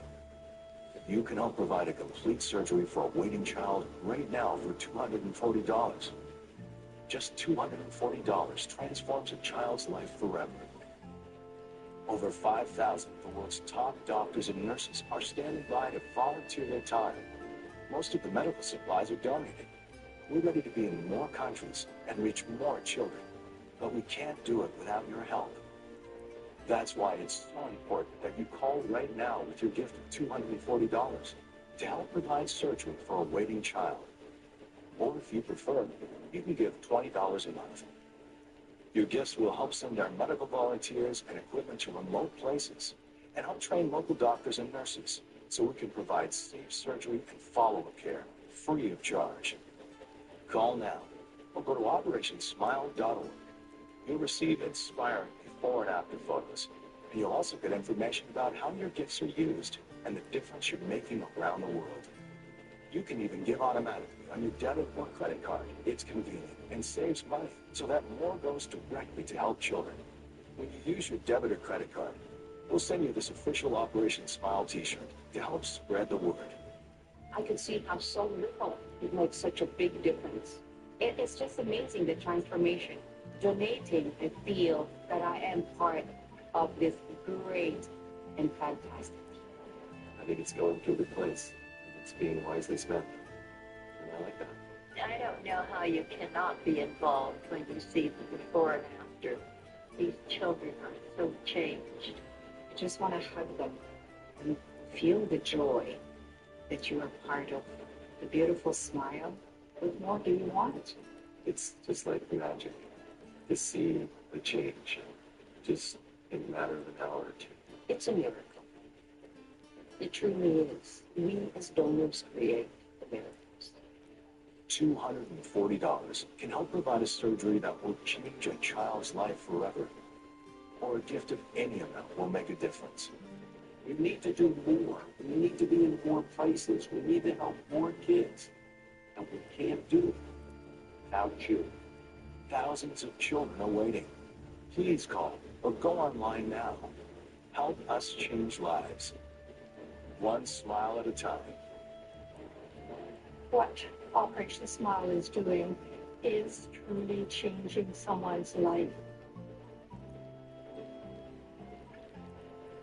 You can help provide a complete surgery for a waiting child right now for $240. Just $240 transforms a child's life forever. Over 5,000 of the world's top doctors and nurses are standing by to volunteer their time. Most of the medical supplies are donated. We're ready to be in more countries and reach more children, but we can't do it without your help. That's why it's so important that you call right now with your gift of $240 to help provide surgery for a waiting child. Or if you prefer, you can give $20 a month. Your gifts will help send our medical volunteers and equipment to remote places and help train local doctors and nurses so we can provide safe surgery and follow-up care free of charge. Call now or go to operationsmile.org. You'll receive inspiring before and after photos, and you'll also get information about how your gifts are used and the difference you're making around the world. You can even give automatically on your debit or credit card. It's convenient and saves money, so that more goes directly to help children. When you use your debit or credit card, we'll send you this official Operation Smile t-shirt to help spread the word. I can see how so little it makes such a big difference. It's just amazing, the transformation. Donating, I feel that I am part of this great and fantastic. I think it's going to a good place. It's being wisely spent. And I like that. I don't know how you cannot be involved when you see the before and after. These children are so changed. I just want to hug them and feel the joy that you are part of, the beautiful smile. What more do you want? It's just like magic to see the change just in a matter of an hour or two. It's a miracle. It truly is. We as donors create the miracles. $240 can help provide a surgery that will change a child's life forever. Or a gift of any amount will make a difference. We need to do more. We need to be in more places. We need to help more kids. And we can't do it without you. Thousands of children are waiting. Please call or go online now. Help us change lives. One smile at a time. What Operation Smile is doing is truly changing someone's life.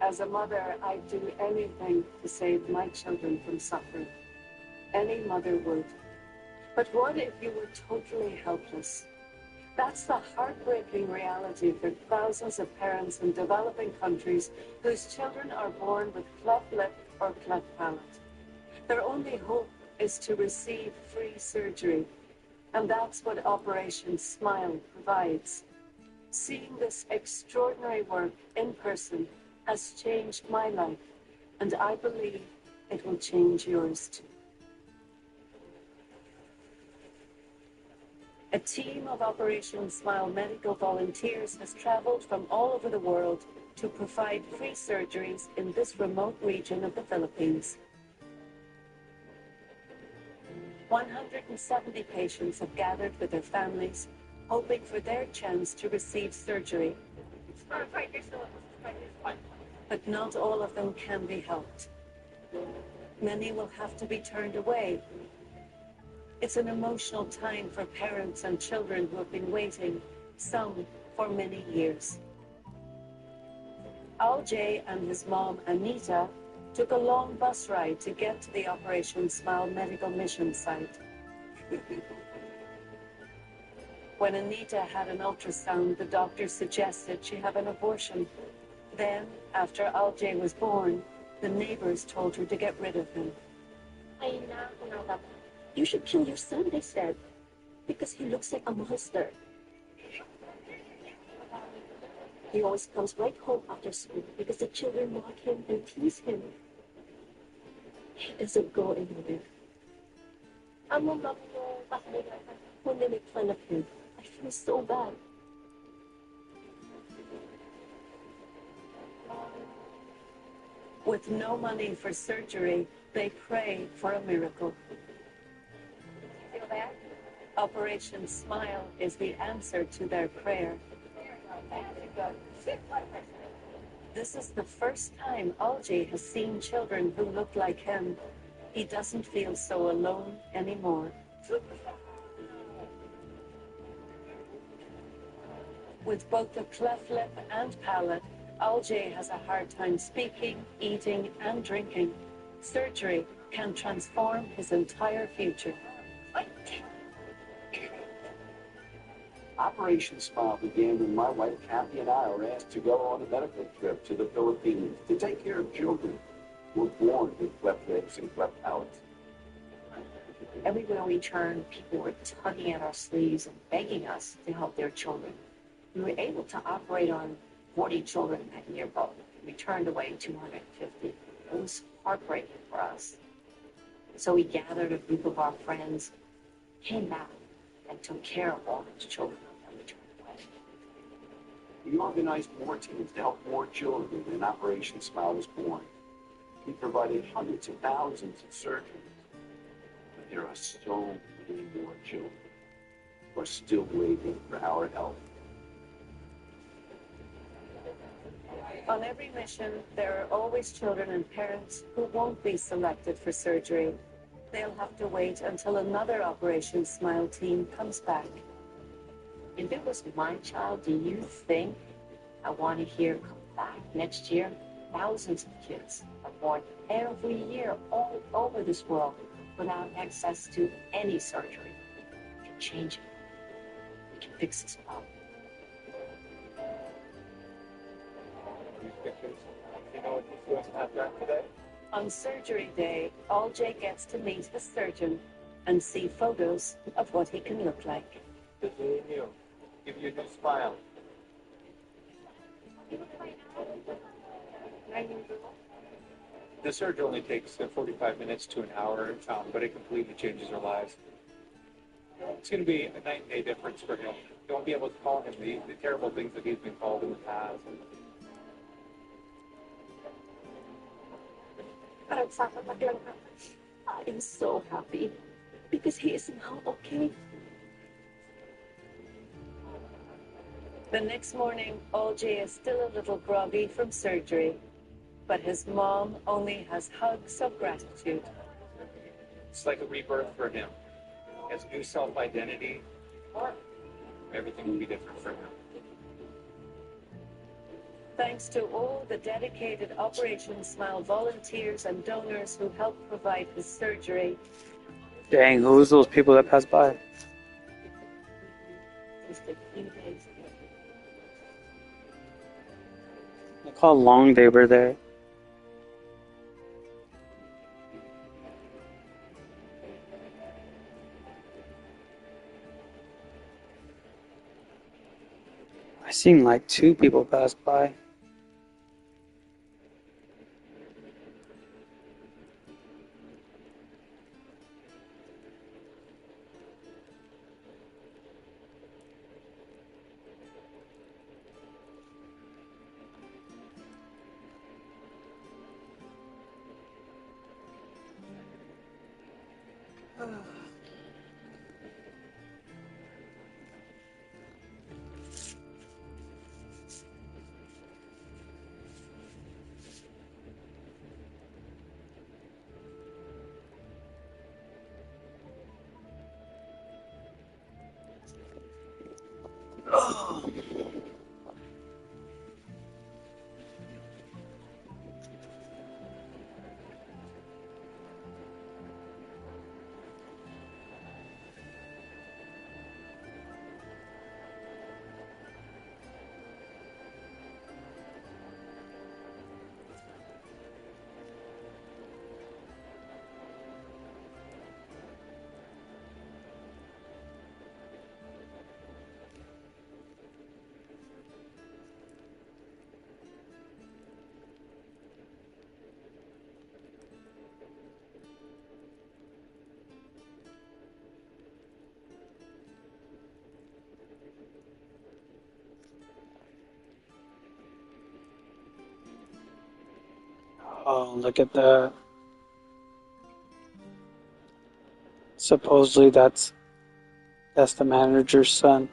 As a mother, I'd do anything to save my children from suffering. Any mother would. But what if you were totally helpless? That's the heartbreaking reality for thousands of parents in developing countries whose children are born with cleft lip or cleft palate. Their only hope is to receive free surgery, and that's what Operation Smile provides. Seeing this extraordinary work in person has changed my life, and I believe it will change yours too. A team of Operation Smile medical volunteers has traveled from all over the world to provide free surgeries in this remote region of the Philippines. 170 patients have gathered with their families, hoping for their chance to receive surgery. But not all of them can be helped. Many will have to be turned away. It's an emotional time for parents and children who have been waiting, some for many years. Al-Jay and his mom, Anita, took a long bus ride to get to the Operation Smile medical mission site. When Anita had an ultrasound, the doctor suggested she have an abortion. Then, after Al-Jay was born, the neighbors told her to get rid of him. You should kill your son, they said, because he looks like a monster. He always comes right home after school because the children mock him and tease him. He doesn't go anywhere. When they make fun of him, I feel so bad. With no money for surgery, they pray for a miracle. Feel bad? Operation Smile is the answer to their prayer. This is the first time Al-Jay has seen children who look like him. He doesn't feel so alone anymore. With both the cleft lip and palate, Al-Jay has a hard time speaking, eating, and drinking. Surgery can transform his entire future. Operation Smile began when my wife Kathy and I were asked to go on a medical trip to the Philippines to take care of children who were born with cleft lips and cleft palates. Everywhere we turned, people were tugging at our sleeves and begging us to help their children. We were able to operate on 40 children that year, but we turned away 250. It was heartbreaking for us. So we gathered a group of our friends, came back, and took care of all those children that we turned away. We organized more teams to help more children, and Operation Smile was born. We provided hundreds of thousands of surgeries. But there are so many more children who are still waiting for our help. On every mission, there are always children and parents who won't be selected for surgery. They'll have to wait until another Operation Smile team comes back. If it was my child, do you think I want to hear come back next year? Thousands of kids are born every year all over this world without access to any surgery. We can change it. We can fix this problem. These pictures, you know what these ones have done today? On surgery day, Al-Jay gets to meet a surgeon and see photos of what he can look like. This is new. Give you a new smile. The surgery only takes 45 minutes to an hour, but it completely changes their lives. It's going to be a night and day difference for him. You won't be able to call him the terrible things that he's been called in the past. I am so happy because he is now okay. The next morning, OJ is still a little groggy from surgery, but his mom only has hugs of gratitude. It's like a rebirth for him. He has a new self-identity. Everything will be different for him. Thanks to all the dedicated Operation Smile volunteers and donors who helped provide his surgery. Dang, who's those people that passed by? Just a few days ago. Look how long they were there. I seen like 2 people pass by. Oh, look at that. Supposedly that's the manager's son.